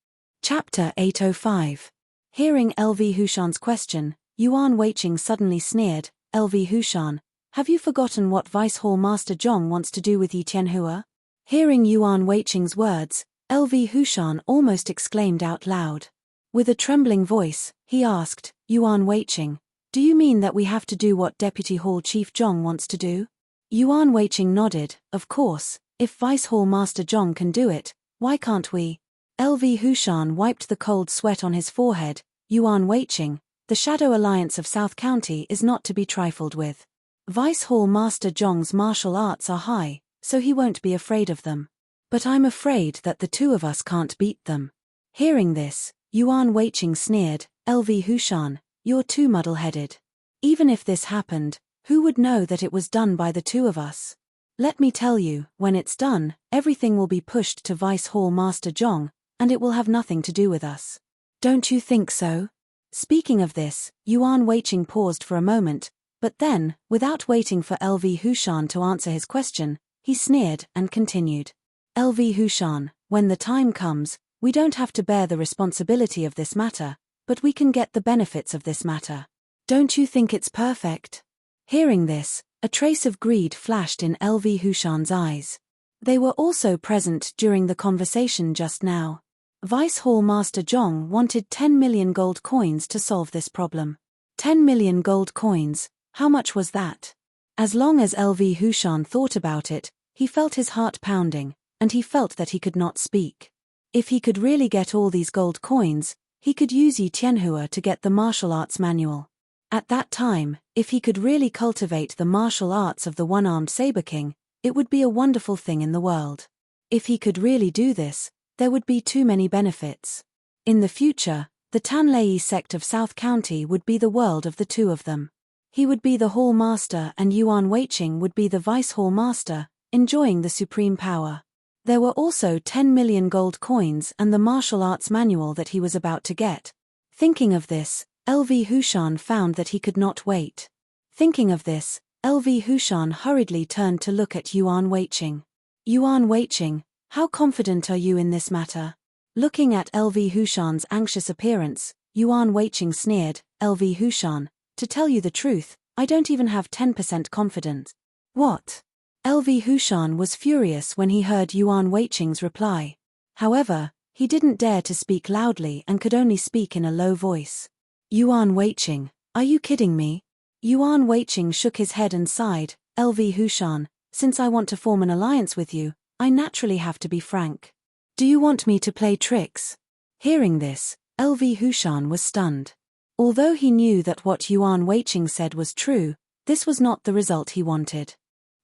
Chapter 805. Hearing LV Hushan's question, Yuan Weiqing suddenly sneered. LV Hushan, have you forgotten what Vice Hall Master Zhong wants to do with Yi Tianhua? Hearing Yuan Weiqing's words, LV Hushan almost exclaimed out loud. With a trembling voice, he asked, Yuan Weiqing, do you mean that we have to do what Deputy Hall Chief Zhong wants to do? Yuan Weiqing nodded. Of course, if Vice Hall Master Zhong can do it, why can't we? LV Hushan wiped the cold sweat on his forehead. Yuan Weiqing, the Shadow Alliance of South County is not to be trifled with. Vice Hall Master Zhong's martial arts are high, so he won't be afraid of them. But I'm afraid that the two of us can't beat them. Hearing this, Yuan Weiqing sneered. LV Hushan, you're too muddle-headed. Even if this happened, who would know that it was done by the two of us? Let me tell you, when it's done, everything will be pushed to Vice Hall Master Zhong, and it will have nothing to do with us. Don't you think so? Speaking of this, Yuan Weiqing paused for a moment, but then, without waiting for LV Hushan to answer his question, he sneered and continued. LV Hushan, when the time comes, we don't have to bear the responsibility of this matter, but we can get the benefits of this matter. Don't you think it's perfect? Hearing this, a trace of greed flashed in LV Hushan's eyes. They were also present during the conversation just now. Vice Hall Master Zhong wanted 10 million gold coins to solve this problem. 10 million gold coins, how much was that? As long as LV Hushan thought about it, he felt his heart pounding, and he felt that he could not speak. If he could really get all these gold coins, he could use Yi Tianhua to get the martial arts manual. At that time, if he could really cultivate the martial arts of the one-armed Saber King, it would be a wonderful thing in the world. If he could really do this, there would be too many benefits. In the future, the Tanlei sect of South County would be the world of the two of them. He would be the Hall Master and Yuan Weiqing would be the Vice Hall Master, enjoying the supreme power. There were also 10 million gold coins and the martial arts manual that he was about to get. Thinking of this, LV Hushan found that he could not wait. Thinking of this, LV Hushan hurriedly turned to look at Yuan Weiqing. Yuan Weiqing, how confident are you in this matter? Looking at LV Hushan's anxious appearance, Yuan Weiqing sneered. LV Hushan, to tell you the truth, I don't even have 10% confidence. What? LV Hushan was furious when he heard Yuan Weiqing's reply. However, he didn't dare to speak loudly and could only speak in a low voice. Yuan Weiqing, are you kidding me? Yuan Weiqing shook his head and sighed. LV Hushan, since I want to form an alliance with you, I naturally have to be frank. Do you want me to play tricks? Hearing this, LV Hushan was stunned. Although he knew that what Yuan Weiqing said was true, this was not the result he wanted.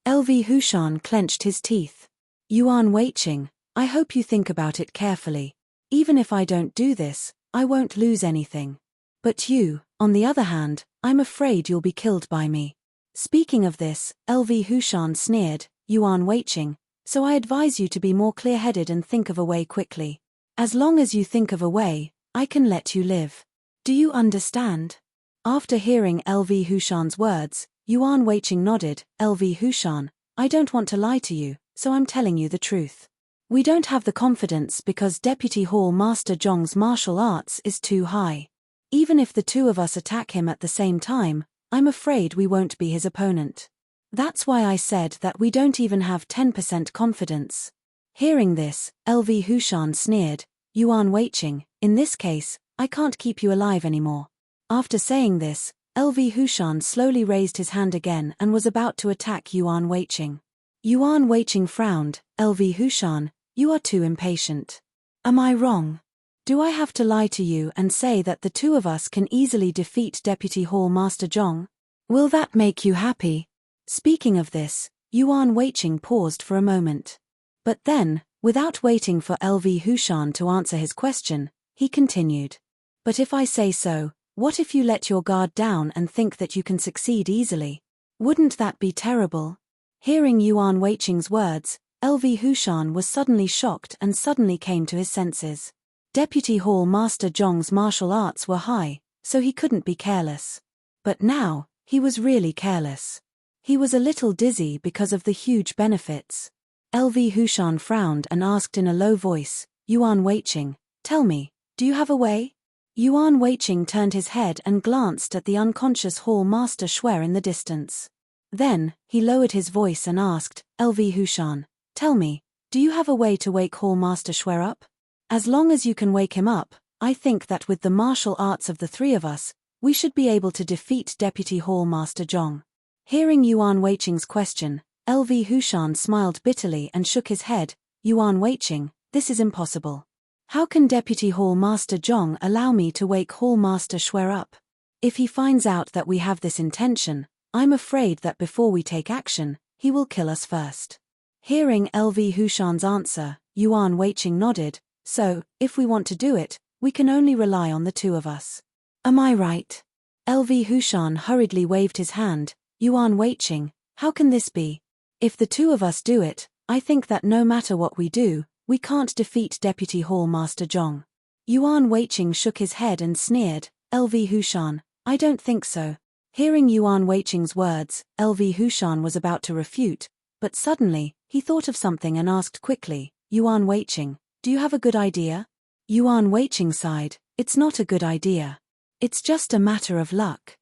LV Hushan clenched his teeth. Yuan Weiqing, I hope you think about it carefully. Even if I don't do this, I won't lose anything. But you, on the other hand, I'm afraid you'll be killed by me. Speaking of this, LV Hushan sneered. Yuan Weiqing, so I advise you to be more clear-headed and think of a way quickly. As long as you think of a way, I can let you live. Do you understand? After hearing LV Hushan's words, Yuan Weiqing nodded. LV Hushan, I don't want to lie to you, so I'm telling you the truth. We don't have the confidence because Deputy Hall Master Zhong's martial arts is too high. Even if the two of us attack him at the same time, I'm afraid we won't be his opponent. That's why I said that we don't even have 10% confidence. Hearing this, LV Hushan sneered. Yuan Weiqing, In this case, I can't keep you alive anymore. After saying this, LV Hushan slowly raised his hand again and was about to attack Yuan Weiqing. Yuan Weiqing frowned. LV Hushan, you are too impatient. Am I wrong? Do I have to lie to you and say that the two of us can easily defeat Deputy Hall Master Zhong? Will that make you happy? Speaking of this, Yuan Weiqing paused for a moment. But then, without waiting for LV Hushan to answer his question, he continued. But if I say so, what if you let your guard down and think that you can succeed easily? Wouldn't that be terrible? Hearing Yuan Weiqing's words, LV Hushan was suddenly shocked and suddenly came to his senses. Deputy Hall Master Zhong's martial arts were high, so he couldn't be careless. But now, he was really careless. He was a little dizzy because of the huge benefits. LV Hushan frowned and asked in a low voice, Yuan Weiqing, tell me, do you have a way? Yuan Weiqing turned his head and glanced at the unconscious Hall Master Shui in the distance. Then, he lowered his voice and asked, LV Hushan, tell me, do you have a way to wake Hall Master Shui up? As long as you can wake him up, I think that with the martial arts of the three of us, we should be able to defeat Deputy Hall Master Zhong. Hearing Yuan Weiqing's question, LV Hushan smiled bitterly and shook his head. Yuan Weiqing, this is impossible. How can Deputy Hall Master Zhong allow me to wake Hall Master Shui up? If he finds out that we have this intention, I'm afraid that before we take action, he will kill us first. Hearing LV Hushan's answer, Yuan Weiqing nodded. So, if we want to do it, we can only rely on the two of us. Am I right? LV Hushan hurriedly waved his hand. Yuan Weiqing, how can this be? If the two of us do it, I think that no matter what we do, we can't defeat Deputy Hall Master Zhong. Yuan Weiqing shook his head and sneered. LV Hushan, I don't think so. Hearing Yuan Weiqing's words, LV Hushan was about to refute, but suddenly, he thought of something and asked quickly, Yuan Weiqing, do you have a good idea? Yuan Weiqing sighed, it's not a good idea. It's just a matter of luck.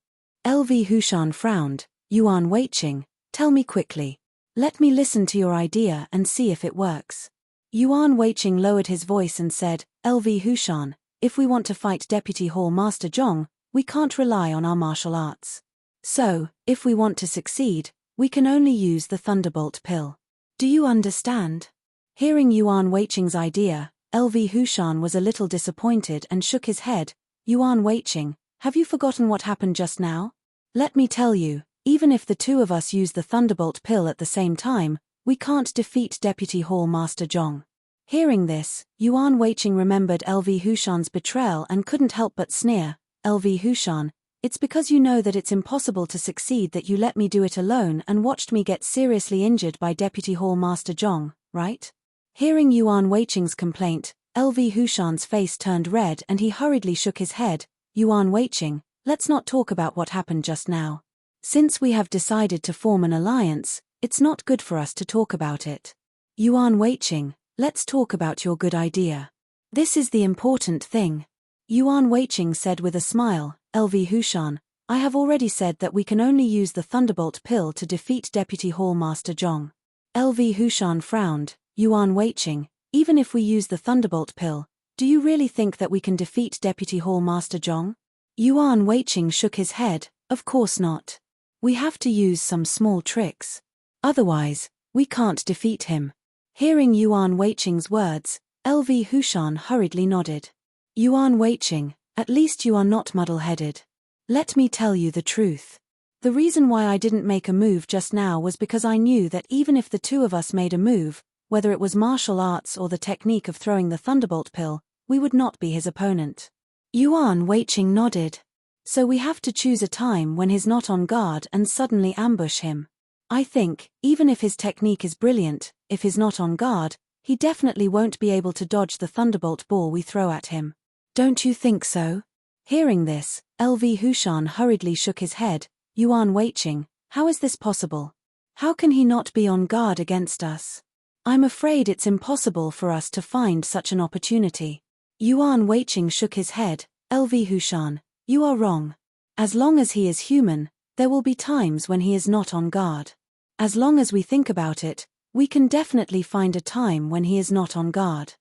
LV Hushan frowned. Yuan Weiqing, tell me quickly. Let me listen to your idea and see if it works. Yuan Weiqing lowered his voice and said, LV Hushan, if we want to fight Deputy Hall Master Zhong, we can't rely on our martial arts. So, if we want to succeed, we can only use the Thunderbolt pill. Do you understand? Hearing Yuan Weiqing's idea, LV Hushan was a little disappointed and shook his head. Yuan Weiqing, have you forgotten what happened just now? Let me tell you, even if the two of us use the Thunderbolt pill at the same time, we can't defeat Deputy Hall Master Zhong. Hearing this, Yuan Weiqing remembered LV Hushan's betrayal and couldn't help but sneer. LV Hushan, it's because you know that it's impossible to succeed that you let me do it alone and watched me get seriously injured by Deputy Hall Master Zhong, right? Hearing Yuan Weiqing's complaint, LV Hushan's face turned red and he hurriedly shook his head. Yuan Weiqing, let's not talk about what happened just now. Since we have decided to form an alliance, it's not good for us to talk about it. Yuan Weiqing, let's talk about your good idea. This is the important thing. Yuan Weiqing said with a smile, LV Hushan, I have already said that we can only use the Thunderbolt pill to defeat Deputy Hall Master Zhong. LV Hushan frowned. Yuan Weiqing, even if we use the Thunderbolt pill, do you really think that we can defeat Deputy Hall Master Zhong? Yuan Weiqing shook his head, of course not. We have to use some small tricks. Otherwise, we can't defeat him. Hearing Yuan Weiqing's words, LV Hushan hurriedly nodded. Yuan Weiqing, at least you are not muddle-headed. Let me tell you the truth. The reason why I didn't make a move just now was because I knew that even if the two of us made a move, whether it was martial arts or the technique of throwing the Thunderbolt pill, we would not be his opponent. Yuan Weiqing nodded. So we have to choose a time when he's not on guard and suddenly ambush him. I think, even if his technique is brilliant, if he's not on guard, he definitely won't be able to dodge the Thunderbolt ball we throw at him. Don't you think so? Hearing this, LV Hushan hurriedly shook his head. Yuan Weiqing, how is this possible? How can he not be on guard against us? I'm afraid it's impossible for us to find such an opportunity. Yuan Weiqing shook his head. LV Hushan, you are wrong. As long as he is human, there will be times when he is not on guard. As long as we think about it, we can definitely find a time when he is not on guard.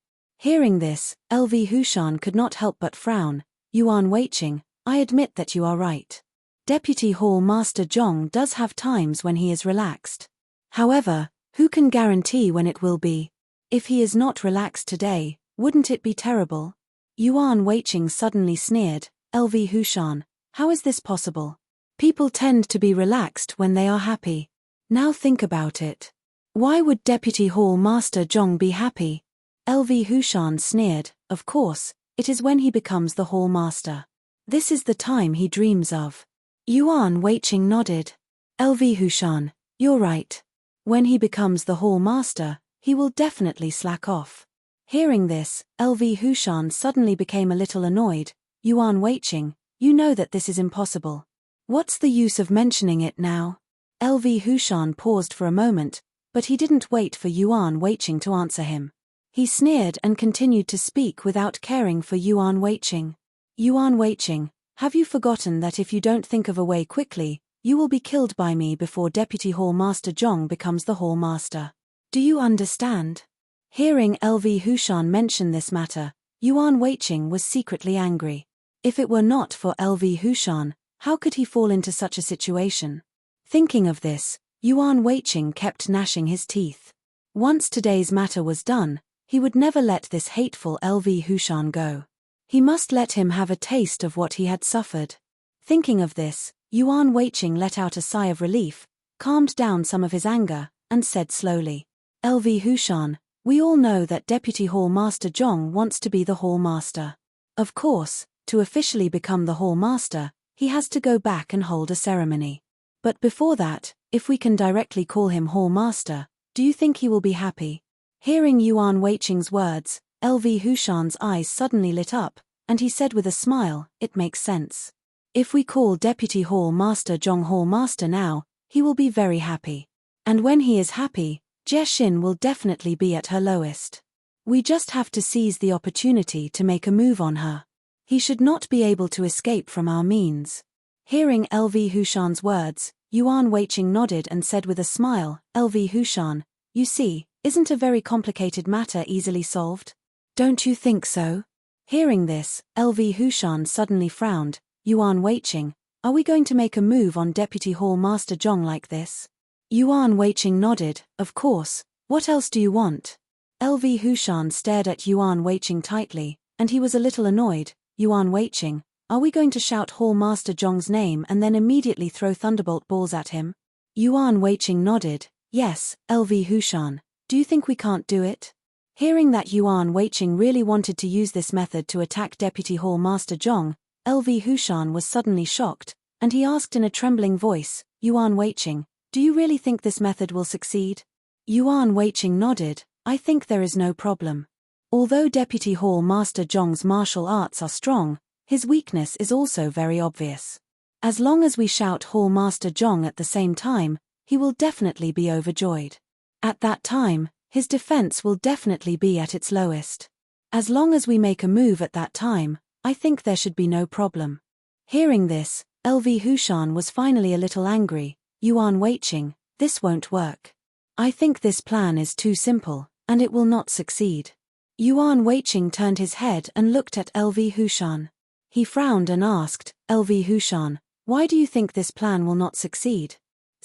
Hearing this, LV Hushan could not help but frown. Yuan Weiqing, I admit that you are right. Deputy Hall Master Zhong does have times when he is relaxed. However, who can guarantee when it will be? If he is not relaxed today, wouldn't it be terrible? Yuan Weiqing suddenly sneered. LV Hushan, how is this possible? People tend to be relaxed when they are happy. Now think about it. Why would Deputy Hall Master Zhong be happy? LV Hushan sneered. Of course, it is when he becomes the Hall Master. This is the time he dreams of. Yuan Weiqing nodded. LV Hushan, you're right. When he becomes the Hall Master, he will definitely slack off. Hearing this, LV Hushan suddenly became a little annoyed. Yuan Weiqing, you know that this is impossible. What's the use of mentioning it now? LV Hushan paused for a moment, but he didn't wait for Yuan Weiqing to answer him. He sneered and continued to speak without caring for Yuan Weiqing. Yuan Weiqing, have you forgotten that if you don't think of a way quickly, you will be killed by me before Deputy Hall Master Zhong becomes the Hall Master? Do you understand? Hearing LV Hushan mention this matter, Yuan Weiqing was secretly angry. If it were not for LV Hushan, how could he fall into such a situation? Thinking of this, Yuan Weiqing kept gnashing his teeth. Once today's matter was done, he would never let this hateful LV Hushan go. He must let him have a taste of what he had suffered. Thinking of this, Yuan Weiqing let out a sigh of relief, calmed down some of his anger, and said slowly, LV Hushan, we all know that Deputy Hall Master Zhong wants to be the Hall Master. Of course, to officially become the Hall Master, he has to go back and hold a ceremony. But before that, if we can directly call him Hall Master, do you think he will be happy? Hearing Yuan Weiqing's words, LV Hushan's eyes suddenly lit up, and he said with a smile, it makes sense. If we call Deputy Hall Master Zhong Hall Master now, he will be very happy. And when he is happy, Jie Xin will definitely be at her lowest. We just have to seize the opportunity to make a move on her. He should not be able to escape from our means. Hearing LV Hushan's words, Yuan Weiqing nodded and said with a smile, LV Hushan, you see, isn't a very complicated matter easily solved? Don't you think so? Hearing this, LV Hushan suddenly frowned. Yuan Weiqing, are we going to make a move on Deputy Hall Master Zhong like this? Yuan Weiqing nodded, of course, what else do you want? LV Hushan stared at Yuan Weiqing tightly, and he was a little annoyed. Yuan Weiqing, are we going to shout Hall Master Zhong's name and then immediately throw thunderbolt balls at him? Yuan Weiqing nodded, yes, LV Hushan, do you think we can't do it? Hearing that Yuan Weiqing really wanted to use this method to attack Deputy Hall Master Zhong, LV Hushan was suddenly shocked, and he asked in a trembling voice, Yuan Weiqing, do you really think this method will succeed? Yuan Weiqing nodded, I think there is no problem. Although Deputy Hall Master Zhong's martial arts are strong, his weakness is also very obvious. As long as we shout Hall Master Zhong at the same time, he will definitely be overjoyed. At that time, his defense will definitely be at its lowest. As long as we make a move at that time, I think there should be no problem. Hearing this, LV Hushan was finally a little angry. Yuan Weiqing, this won't work. I think this plan is too simple, and it will not succeed. Yuan Weiqing turned his head and looked at LV Hushan. He frowned and asked, LV Hushan, why do you think this plan will not succeed?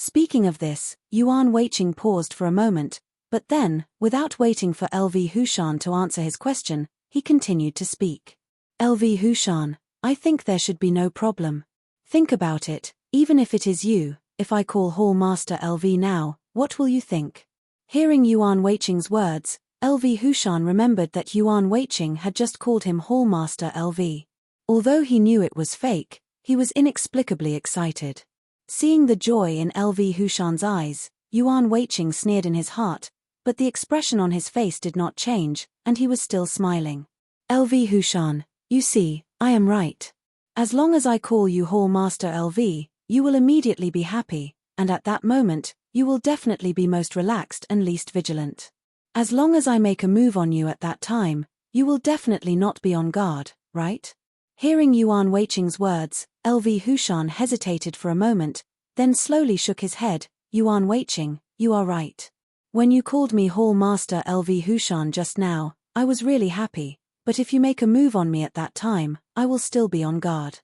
Speaking of this, Yuan Weiqing paused for a moment, but then, without waiting for LV Hushan to answer his question, he continued to speak. LV Hushan, I think there should be no problem. Think about it, even if it is you, if I call Hall Master LV now, what will you think? Hearing Yuan Weiqing's words, LV Hushan remembered that Yuan Weiqing had just called him Hall Master LV. Although he knew it was fake, he was inexplicably excited. Seeing the joy in LV Hushan's eyes, Yuan Weiqing sneered in his heart, but the expression on his face did not change, and he was still smiling. LV Hushan, you see, I am right. As long as I call you Hall Master LV, you will immediately be happy, and at that moment, you will definitely be most relaxed and least vigilant. As long as I make a move on you at that time, you will definitely not be on guard, right? Hearing Yuan Weiqing's words, LV Hushan hesitated for a moment, then slowly shook his head. Yuan Weiqing, you are right. When you called me Hall Master LV Hushan just now, I was really happy, but if you make a move on me at that time, I will still be on guard.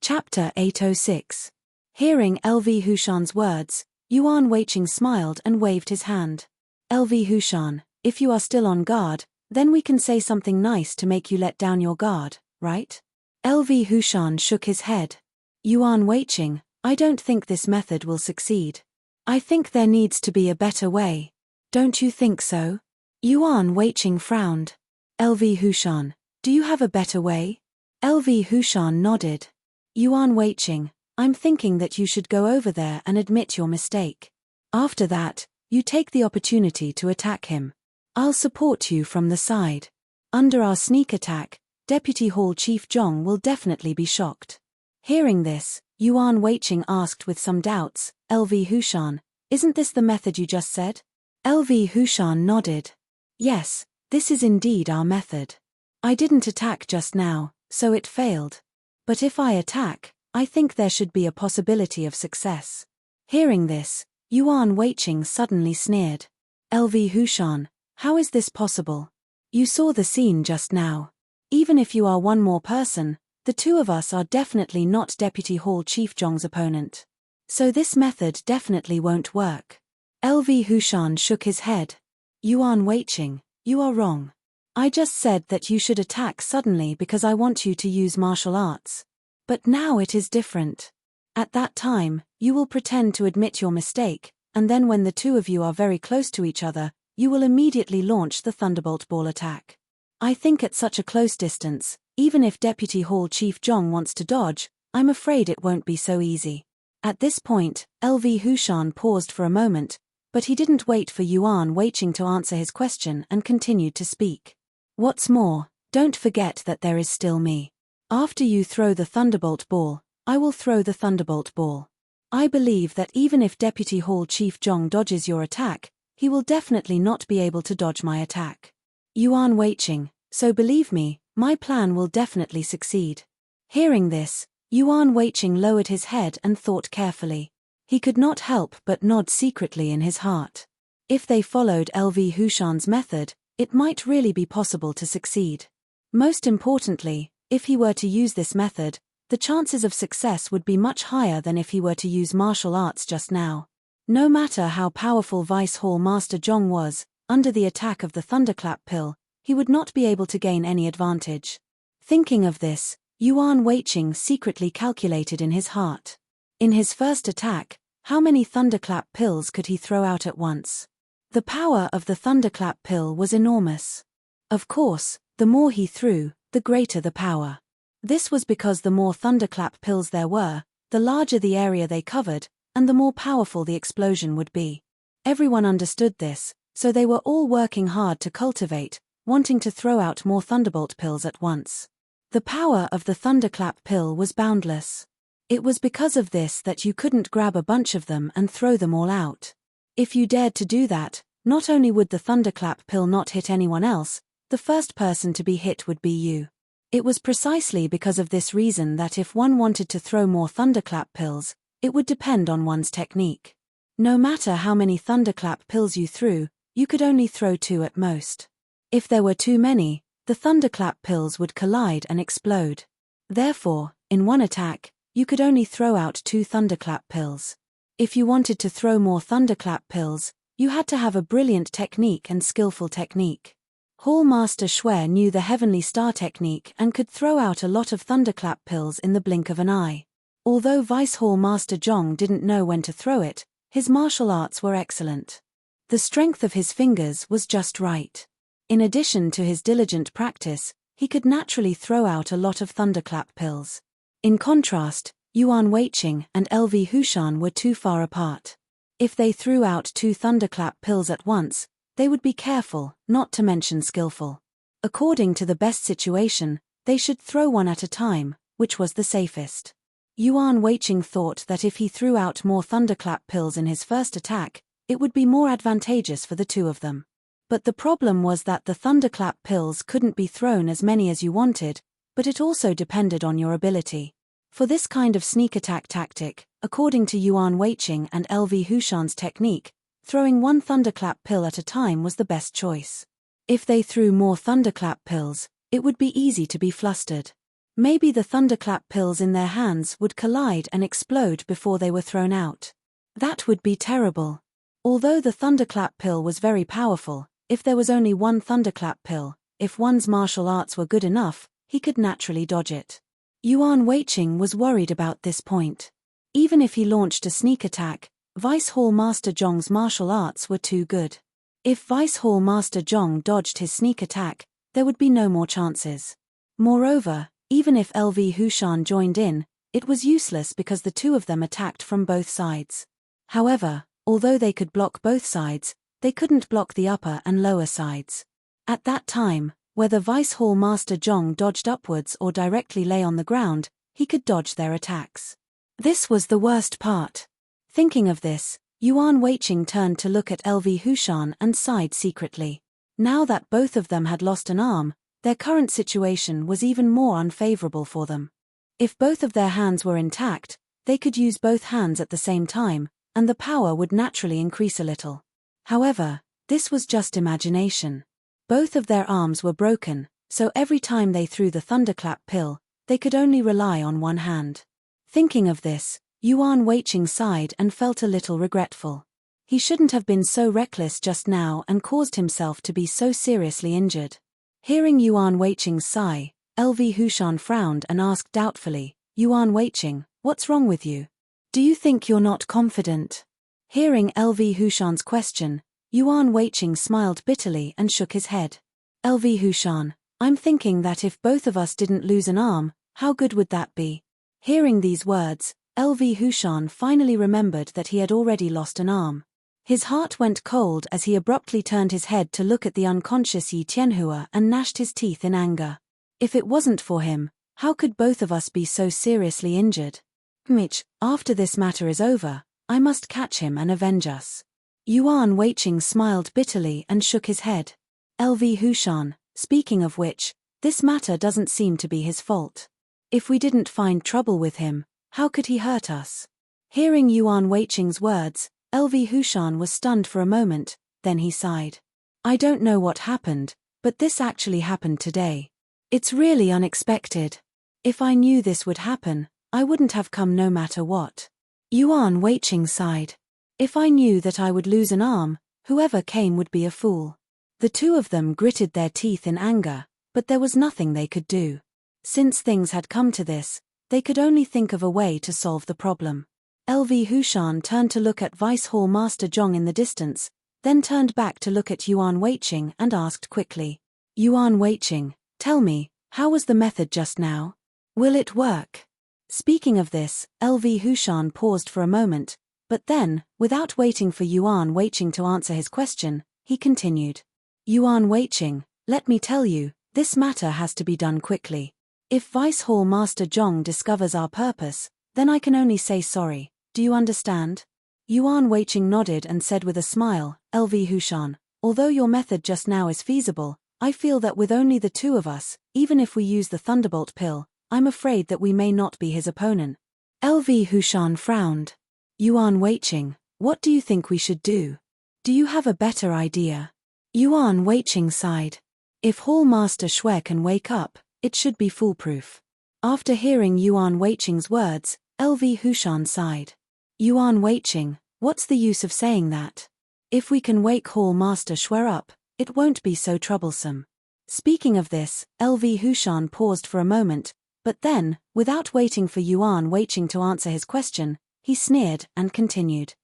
Chapter 806. Hearing LV Hushan's words, Yuan Weiqing smiled and waved his hand. LV Hushan, if you are still on guard, then we can say something nice to make you let down your guard, right? LV Hushan shook his head. Yuan Weiqing, I don't think this method will succeed. I think there needs to be a better way. Don't you think so? Yuan Weiqing frowned. LV Hushan, do you have a better way? LV Hushan nodded. Yuan Weiqing, I'm thinking that you should go over there and admit your mistake. After that, you take the opportunity to attack him. I'll support you from the side. Under our sneak attack, Deputy Hall Chief Zhong will definitely be shocked. Hearing this, Yuan Weiqing asked with some doubts, LV Hushan, isn't this the method you just said? LV Hushan nodded. Yes, this is indeed our method. I didn't attack just now, so it failed. But if I attack, I think there should be a possibility of success. Hearing this, Yuan Weiqing suddenly sneered. LV Hushan, how is this possible? You saw the scene just now. Even if you are one more person, the two of us are definitely not Deputy Hall Chief Zhong's opponent. So this method definitely won't work. LV Hushan shook his head. Yuan Weiqing, you are wrong. I just said that you should attack suddenly because I want you to use martial arts. But now it is different. At that time, you will pretend to admit your mistake, and then when the two of you are very close to each other, you will immediately launch the Thunderbolt Ball attack. I think at such a close distance, even if Deputy Hall Chief Zhong wants to dodge, I'm afraid it won't be so easy. At this point, LV Hushan paused for a moment, but he didn't wait for Yuan Weiqing to answer his question and continued to speak. What's more, don't forget that there is still me. After you throw the Thunderbolt Ball, I will throw the Thunderbolt Ball. I believe that even if Deputy Hall Chief Zhong dodges your attack, he will definitely not be able to dodge my attack. Yuan Weiqing, so believe me, my plan will definitely succeed. Hearing this, Yuan Weiqing lowered his head and thought carefully. He could not help but nod secretly in his heart. If they followed LV Hushan's method, it might really be possible to succeed. Most importantly, if he were to use this method, the chances of success would be much higher than if he were to use martial arts just now. No matter how powerful Vice Hall Master Zhong was, under the attack of the Thunderclap Pill, he would not be able to gain any advantage. Thinking of this, Yuan Weiqing secretly calculated in his heart. In his first attack, how many Thunderclap Pills could he throw out at once? The power of the Thunderclap Pill was enormous. Of course, the more he threw, the greater the power. This was because the more Thunderclap Pills there were, the larger the area they covered, and the more powerful the explosion would be. Everyone understood this, so they were all working hard to cultivate, wanting to throw out more Thunderbolt Pills at once. The power of the Thunderclap Pill was boundless. It was because of this that you couldn't grab a bunch of them and throw them all out. If you dared to do that, not only would the Thunderclap Pill not hit anyone else, the first person to be hit would be you. It was precisely because of this reason that if one wanted to throw more Thunderclap Pills, it would depend on one's technique. No matter how many Thunderclap Pills you threw, you could only throw 2 at most. If there were too many, the Thunderclap Pills would collide and explode. Therefore, in one attack, you could only throw out 2 Thunderclap Pills. If you wanted to throw more Thunderclap Pills, you had to have a brilliant technique and skillful technique. Hall Master Xue knew the Heavenly Star technique and could throw out a lot of Thunderclap Pills in the blink of an eye. Although Vice Hall Master Zhong didn't know when to throw it, his martial arts were excellent. The strength of his fingers was just right. In addition to his diligent practice, he could naturally throw out a lot of Thunderclap Pills. In contrast, Yuan Weiqing and LV Hushan were too far apart. If they threw out 2 Thunderclap Pills at once, they would be careful, not to mention skillful. According to the best situation, they should throw one at a time, which was the safest. Yuan Weiqing thought that if he threw out more Thunderclap Pills in his first attack, it would be more advantageous for the two of them. But the problem was that the Thunderclap Pills couldn't be thrown as many as you wanted, but it also depended on your ability. For this kind of sneak attack tactic, according to Yuan Weiqing and LV Hushan's technique, throwing 1 Thunderclap Pill at a time was the best choice. If they threw more thunderclap pills, it would be easy to be flustered. Maybe the thunderclap pills in their hands would collide and explode before they were thrown out. That would be terrible. Although the thunderclap pill was very powerful, if there was only one thunderclap pill, if one's martial arts were good enough, he could naturally dodge it. Yuan Weiqing was worried about this point. Even if he launched a sneak attack, Vice Hall Master Zhong's martial arts were too good. If Vice Hall Master Zhong dodged his sneak attack, there would be no more chances. Moreover, even if LV Hushan joined in, it was useless because the two of them attacked from both sides. However, although they could block both sides, they couldn't block the upper and lower sides. At that time, whether Vice Hall Master Zhong dodged upwards or directly lay on the ground, he could dodge their attacks. This was the worst part. Thinking of this, Yuan Weiqing turned to look at LV Hushan and sighed secretly. Now that both of them had lost an arm, their current situation was even more unfavorable for them. If both of their hands were intact, they could use both hands at the same time, and the power would naturally increase a little. However, this was just imagination. Both of their arms were broken, so every time they threw the thunderclap pill, they could only rely on one hand. Thinking of this, Yuan Weiqing sighed and felt a little regretful. He shouldn't have been so reckless just now and caused himself to be so seriously injured. Hearing Yuan Weiqing's sigh, LV Hushan frowned and asked doubtfully, "Yuan Weiqing, what's wrong with you? Do you think you're not confident?" Hearing LV Hushan's question, Yuan Weiqing smiled bitterly and shook his head. "LV Hushan, I'm thinking that if both of us didn't lose an arm, how good would that be?" Hearing these words, LV Hushan finally remembered that he had already lost an arm. His heart went cold as he abruptly turned his head to look at the unconscious Yi Tianhua and gnashed his teeth in anger. If it wasn't for him, how could both of us be so seriously injured? Mitch, after this matter is over, I must catch him and avenge us. Yuan Weiqing smiled bitterly and shook his head. LV Hushan, speaking of which, this matter doesn't seem to be his fault. If we didn't find trouble with him, how could he hurt us? Hearing Yuan Weiqing's words, LV Hushan was stunned for a moment, then he sighed. "I don't know what happened, but this actually happened today. It's really unexpected. If I knew this would happen, I wouldn't have come no matter what." Yuan Weiqing sighed. "If I knew that I would lose an arm, whoever came would be a fool." The two of them gritted their teeth in anger, but there was nothing they could do. Since things had come to this, they could only think of a way to solve the problem. LV Hushan turned to look at Vice Hall Master Zhong in the distance, then turned back to look at Yuan Weiqing and asked quickly, "Yuan Weiqing, tell me, how was the method just now? Will it work?" Speaking of this, LV Hushan paused for a moment, but then, without waiting for Yuan Weiqing to answer his question, he continued. "Yuan Weiqing, let me tell you, this matter has to be done quickly. If Vice Hall Master Zhong discovers our purpose, then I can only say sorry. Do you understand?" Yuan Weiqing nodded and said with a smile, "LV Hushan, although your method just now is feasible, I feel that with only the two of us, even if we use the Thunderbolt pill, I'm afraid that we may not be his opponent." LV Hushan frowned. "Yuan Weiqing, what do you think we should do? Do you have a better idea?" Yuan Weiqing sighed. "If Hall Master Shui can wake up, it should be foolproof." After hearing Yuan Weiqing's words, LV Hushan sighed. "Yuan Weiqing, what's the use of saying that? If we can wake Hall Master Shui up, it won't be so troublesome." Speaking of this, LV Hushan paused for a moment, but then, without waiting for Yuan Weiqing to answer his question, he sneered and continued.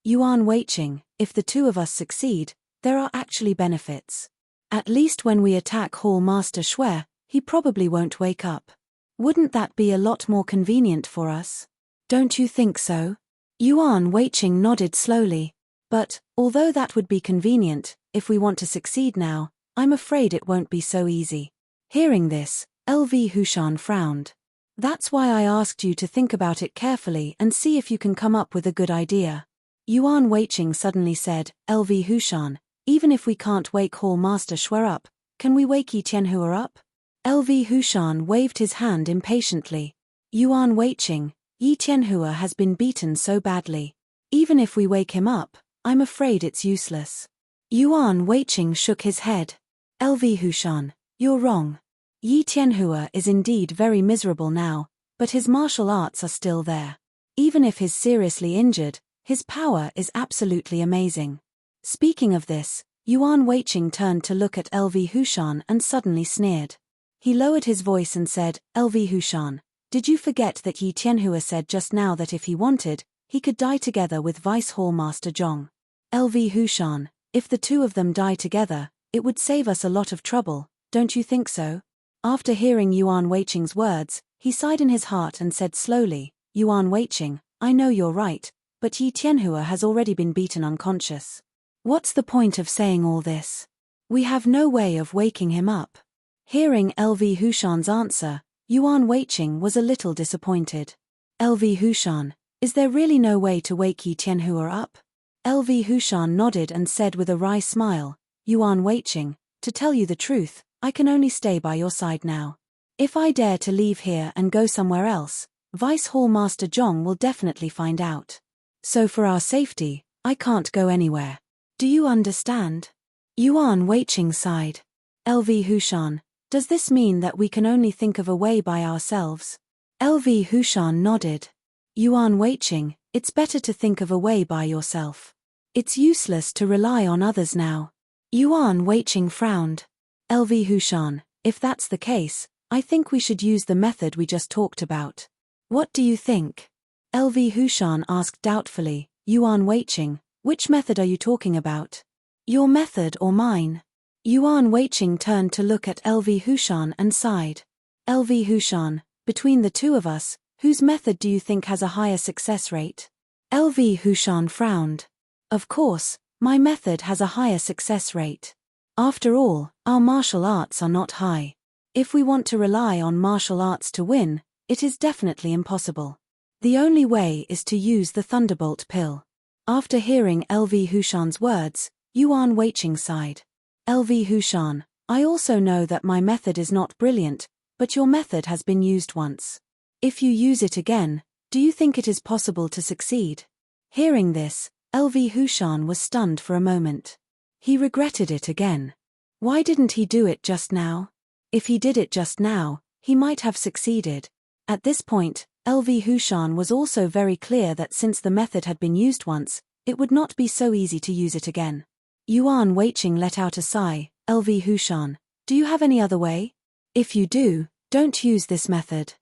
"Yuan Weiqing, if the two of us succeed, there are actually benefits. At least when we attack Hall Master Shui, he probably won't wake up. Wouldn't that be a lot more convenient for us? Don't you think so?" Yuan Weiqing nodded slowly. "But, although that would be convenient, if we want to succeed now, I'm afraid it won't be so easy." Hearing this, LV Hushan frowned. "That's why I asked you to think about it carefully and see if you can come up with a good idea." Yuan Weiqing suddenly said, "LV Hushan, even if we can't wake Hall Master Shui up, can we wake Yi Tianhua up?" LV Hushan waved his hand impatiently. "Yuan Weiqing, Yi Tianhua has been beaten so badly. Even if we wake him up, I'm afraid it's useless." Yuan Weiqing shook his head. LV Hushan, you're wrong. Yi Tianhua is indeed very miserable now, but his martial arts are still there. Even if he's seriously injured, his power is absolutely amazing. Speaking of this, Yuan Weiqing turned to look at LV Hushan and suddenly sneered. He lowered his voice and said, LV Hushan, did you forget that Yi Tianhua said just now that if he wanted, he could die together with Vice Hall Master Zhong? LV Hushan, if the two of them die together, it would save us a lot of trouble, don't you think so? After hearing Yuan Weiqing's words, he sighed in his heart and said slowly, Yuan Weiqing, I know you're right, but Yi Tianhua has already been beaten unconscious. What's the point of saying all this? We have no way of waking him up. Hearing LV Hushan's answer, Yuan Weiqing was a little disappointed. LV Hushan, is there really no way to wake Yi Tianhua up? LV Hushan nodded and said with a wry smile, Yuan Weiqing, to tell you the truth, I can only stay by your side now. If I dare to leave here and go somewhere else, Vice Hall Master Zhong will definitely find out. So for our safety, I can't go anywhere. Do you understand? Yuan Weiqing sighed. LV Hushan, does this mean that we can only think of a way by ourselves? LV Hushan nodded. Yuan Weiqing, it's better to think of a way by yourself. It's useless to rely on others now. Yuan Weiqing frowned. LV Hushan, if that's the case, I think we should use the method we just talked about. What do you think? LV Hushan asked doubtfully, Yuan Weiqing, which method are you talking about? Your method or mine? Yuan Weiqing turned to look at LV Hushan and sighed. LV Hushan, between the two of us, whose method do you think has a higher success rate? LV Hushan frowned. Of course, my method has a higher success rate. After all, our martial arts are not high. If we want to rely on martial arts to win, it is definitely impossible. The only way is to use the Thunderbolt pill. After hearing LV Hushan's words, Yuan Weiqing sighed. LV Hushan, I also know that my method is not brilliant, but your method has been used once. If you use it again, do you think it is possible to succeed? Hearing this, LV Hushan was stunned for a moment. He regretted it again. Why didn't he do it just now? If he did it just now, he might have succeeded. At this point, LV Hushan was also very clear that since the method had been used once, it would not be so easy to use it again. Yuan Weiqing let out a sigh. LV Hushan, do you have any other way? If you do, don't use this method.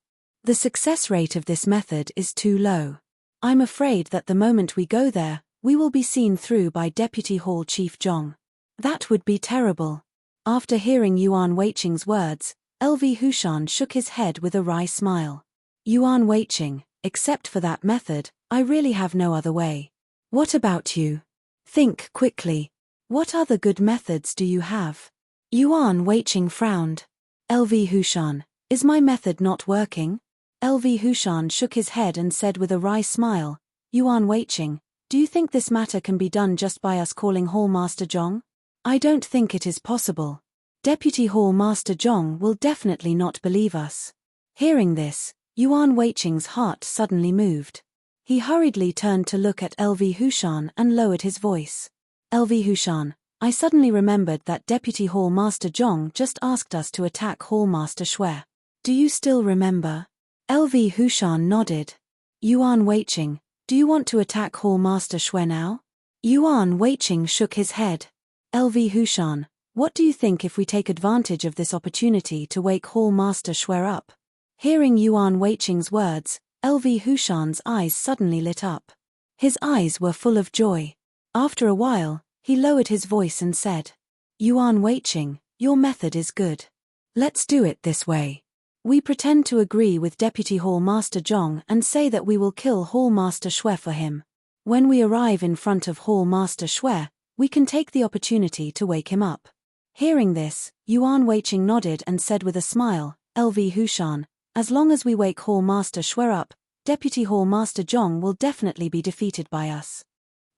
The success rate of this method is too low. I'm afraid that the moment we go there, we will be seen through by Deputy Hall Chief Zhong. That would be terrible. After hearing Yuan Weiqing's words, LV Hushan shook his head with a wry smile. Yuan Weiqing, except for that method, I really have no other way. What about you? Think quickly. What other good methods do you have? Yuan Weiqing frowned. LV Hushan, is my method not working? LV Hushan shook his head and said with a wry smile, Yuan Weiqing, do you think this matter can be done just by us calling Hall Master Zhong? I don't think it is possible. Deputy Hall Master Zhong will definitely not believe us. Hearing this, Yuan Weiqing's heart suddenly moved. He hurriedly turned to look at LV Hushan and lowered his voice. LV Hushan, I suddenly remembered that Deputy Hall Master Zhong just asked us to attack Hall Master Xue. Do you still remember? LV Hushan nodded. Yuan Weiqing, do you want to attack Hall Master Xue now? Yuan Weiqing shook his head. LV Hushan, what do you think if we take advantage of this opportunity to wake Hall Master Xue up? Hearing Yuan Weiqing's words, LV Hushan's eyes suddenly lit up. His eyes were full of joy. After a while, he lowered his voice and said, Yuan Weiqing, your method is good. Let's do it this way. We pretend to agree with Deputy Hall Master Zhong and say that we will kill Hall Master Xue for him. When we arrive in front of Hall Master Xue, we can take the opportunity to wake him up. Hearing this, Yuan Weiqing nodded and said with a smile, LV Hushan, as long as we wake Hall Master Xue up, Deputy Hall Master Zhong will definitely be defeated by us.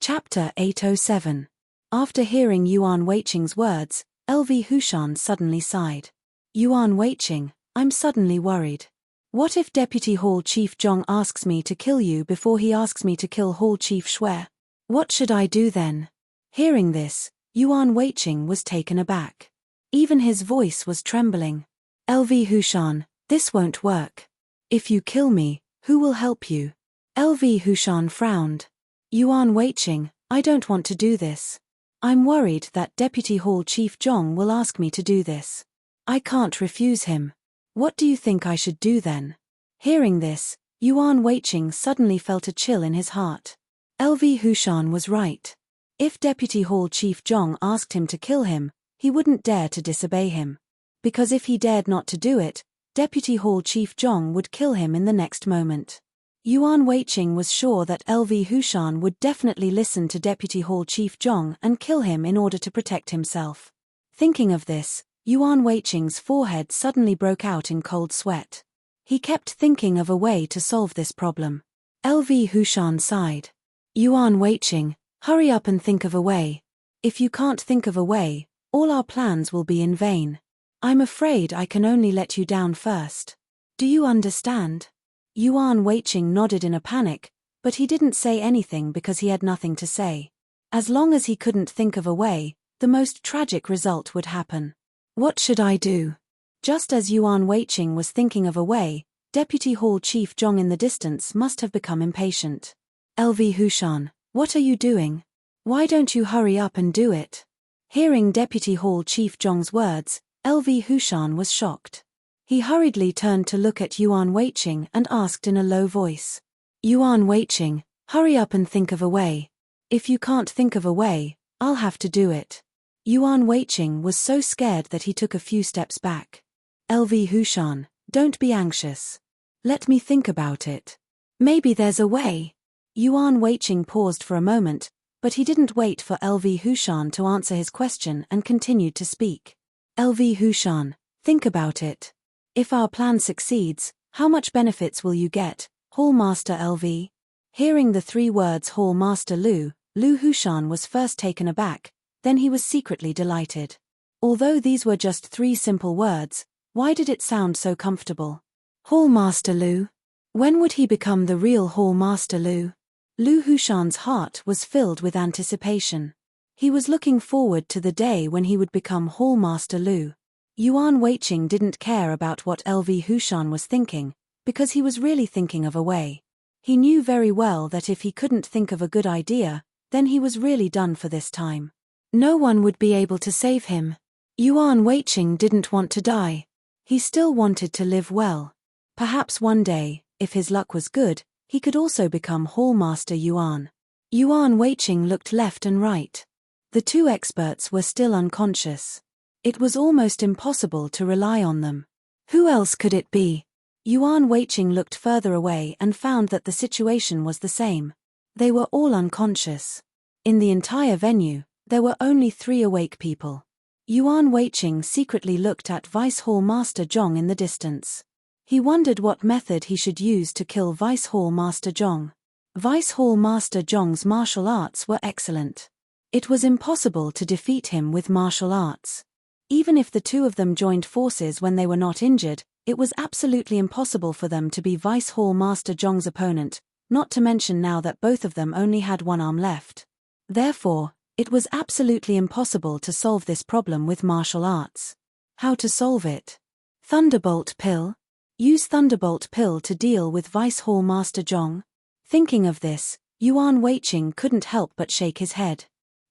Chapter 807. After hearing Yuan Weiqing's words, LV Hushan suddenly sighed. Yuan Weiqing, I'm suddenly worried. What if Deputy Hall Chief Zhong asks me to kill you before he asks me to kill Hall Chief Xue? What should I do then? Hearing this, Yuan Weiqing was taken aback. Even his voice was trembling. LV Hushan, this won't work. If you kill me, who will help you? LV Hushan frowned. Yuan Weiqing, I don't want to do this. I'm worried that Deputy Hall Chief Zhong will ask me to do this. I can't refuse him. What do you think I should do then? Hearing this, Yuan Weiqing suddenly felt a chill in his heart. LV Hushan was right. If Deputy Hall Chief Zhong asked him to kill him, he wouldn't dare to disobey him. Because if he dared not to do it, Deputy Hall Chief Zhong would kill him in the next moment. Yuan Weiqing was sure that LV Hushan would definitely listen to Deputy Hall Chief Zhong and kill him in order to protect himself. Thinking of this, Yuan Weiqing's forehead suddenly broke out in cold sweat. He kept thinking of a way to solve this problem. LV Hushan sighed. Yuan Weiqing, hurry up and think of a way. If you can't think of a way, all our plans will be in vain. I'm afraid I can only let you down first. Do you understand? Yuan Weiqing nodded in a panic, but he didn't say anything because he had nothing to say. As long as he couldn't think of a way, the most tragic result would happen. What should I do? Just as Yuan Weiqing was thinking of a way, Deputy Hall Chief Zhong in the distance must have become impatient. LV Hushan, what are you doing? Why don't you hurry up and do it? Hearing Deputy Hall Chief Zhong's words, LV Hushan was shocked. He hurriedly turned to look at Yuan Weiqing and asked in a low voice. Yuan Weiqing, hurry up and think of a way. If you can't think of a way, I'll have to do it. Yuan Weiqing was so scared that he took a few steps back. LV Hushan, don't be anxious. Let me think about it. Maybe there's a way. Yuan Weiqing paused for a moment, but he didn't wait for LV Hushan to answer his question and continued to speak. LV Hushan, think about it. If our plan succeeds, how much benefits will you get, Hall Master LV? Hearing the 3 words Hall Master Lu Hushan was first taken aback, then he was secretly delighted. Although these were just 3 simple words, why did it sound so comfortable? Hall Master Lu? When would he become the real Hall Master Lu? Lu Hushan's heart was filled with anticipation. He was looking forward to the day when he would become Hall Master Lu. Yuan Weiqing didn't care about what LV Hushan was thinking, because he was really thinking of a way. He knew very well that if he couldn't think of a good idea, then he was really done for this time. No one would be able to save him. Yuan Weiqing didn't want to die. He still wanted to live well. Perhaps one day, if his luck was good, he could also become Hall Master Yuan. Yuan Weiqing looked left and right. The 2 experts were still unconscious. It was almost impossible to rely on them. Who else could it be? Yuan Weiqing looked further away and found that the situation was the same. They were all unconscious. In the entire venue, there were only 3 awake people. Yuan Weiqing secretly looked at Vice Hall Master Zhong in the distance. He wondered what method he should use to kill Vice Hall Master Zhong. Vice Hall Master Zhong's martial arts were excellent. It was impossible to defeat him with martial arts. Even if the 2 of them joined forces when they were not injured, it was absolutely impossible for them to be Vice Hall Master Zhong's opponent, not to mention now that both of them only had 1 arm left. Therefore, it was absolutely impossible to solve this problem with martial arts. How to solve it? Thunderbolt Pill? Use Thunderbolt Pill to deal with Vice Hall Master Zhong? Thinking of this, Yuan Weiqing couldn't help but shake his head.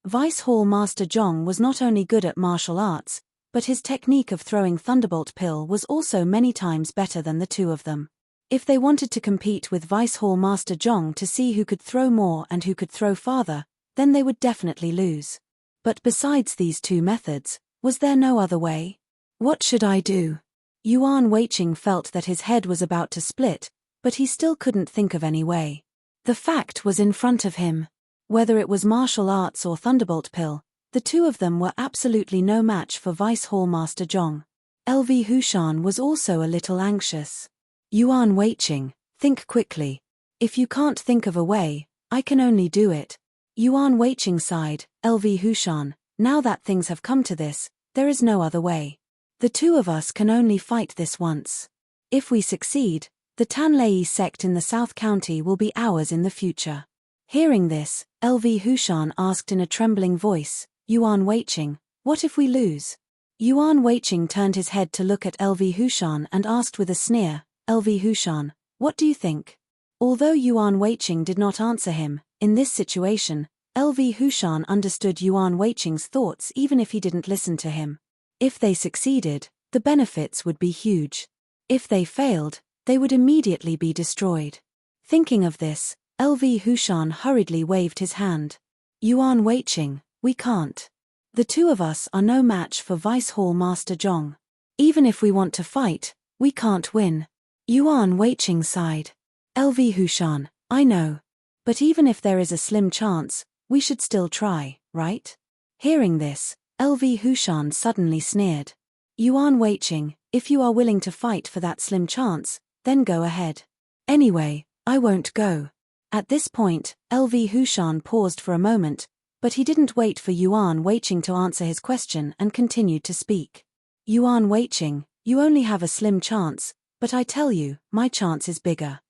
Vice Hall Master Zhong was not only good at martial arts, but his technique of throwing Thunderbolt Pill was also many times better than the 2 of them. If they wanted to compete with Vice Hall Master Zhong to see who could throw more and who could throw farther, then they would definitely lose. But besides these 2 methods, was there no other way? What should I do? Yuan Weiqing felt that his head was about to split, but he still couldn't think of any way. The fact was in front of him. Whether it was martial arts or Thunderbolt Pill, the 2 of them were absolutely no match for Vice Hall Master Zhong. LV Hushan was also a little anxious. Yuan Weiqing, think quickly. If you can't think of a way, I can only do it. Yuan Weiqing sighed. LV Hushan, now that things have come to this, there is no other way. The 2 of us can only fight this once. If we succeed, the Tanlei sect in the South County will be ours in the future. Hearing this, LV Hushan asked in a trembling voice, Yuan Weiqing, what if we lose? Yuan Weiqing turned his head to look at LV Hushan and asked with a sneer, LV Hushan, what do you think? Although Yuan Weiqing did not answer him, in this situation, LV Hushan understood Yuan Weiqing's thoughts even if he didn't listen to him. If they succeeded, the benefits would be huge. If they failed, they would immediately be destroyed. Thinking of this, LV Hushan hurriedly waved his hand. Yuan Weiqing, we can't. The two of us are no match for Vice Hall Master Zhong. Even if we want to fight, we can't win. Yuan Weiqing sighed. LV Hushan, I know. But even if there is a slim chance, we should still try, right? Hearing this, LV Hushan suddenly sneered. Yuan Weiqing, if you are willing to fight for that slim chance, then go ahead. Anyway, I won't go. At this point, LV Hushan paused for a moment, but he didn't wait for Yuan Weiqing to answer his question and continued to speak. Yuan Weiqing, you only have a slim chance, but I tell you, my chance is bigger.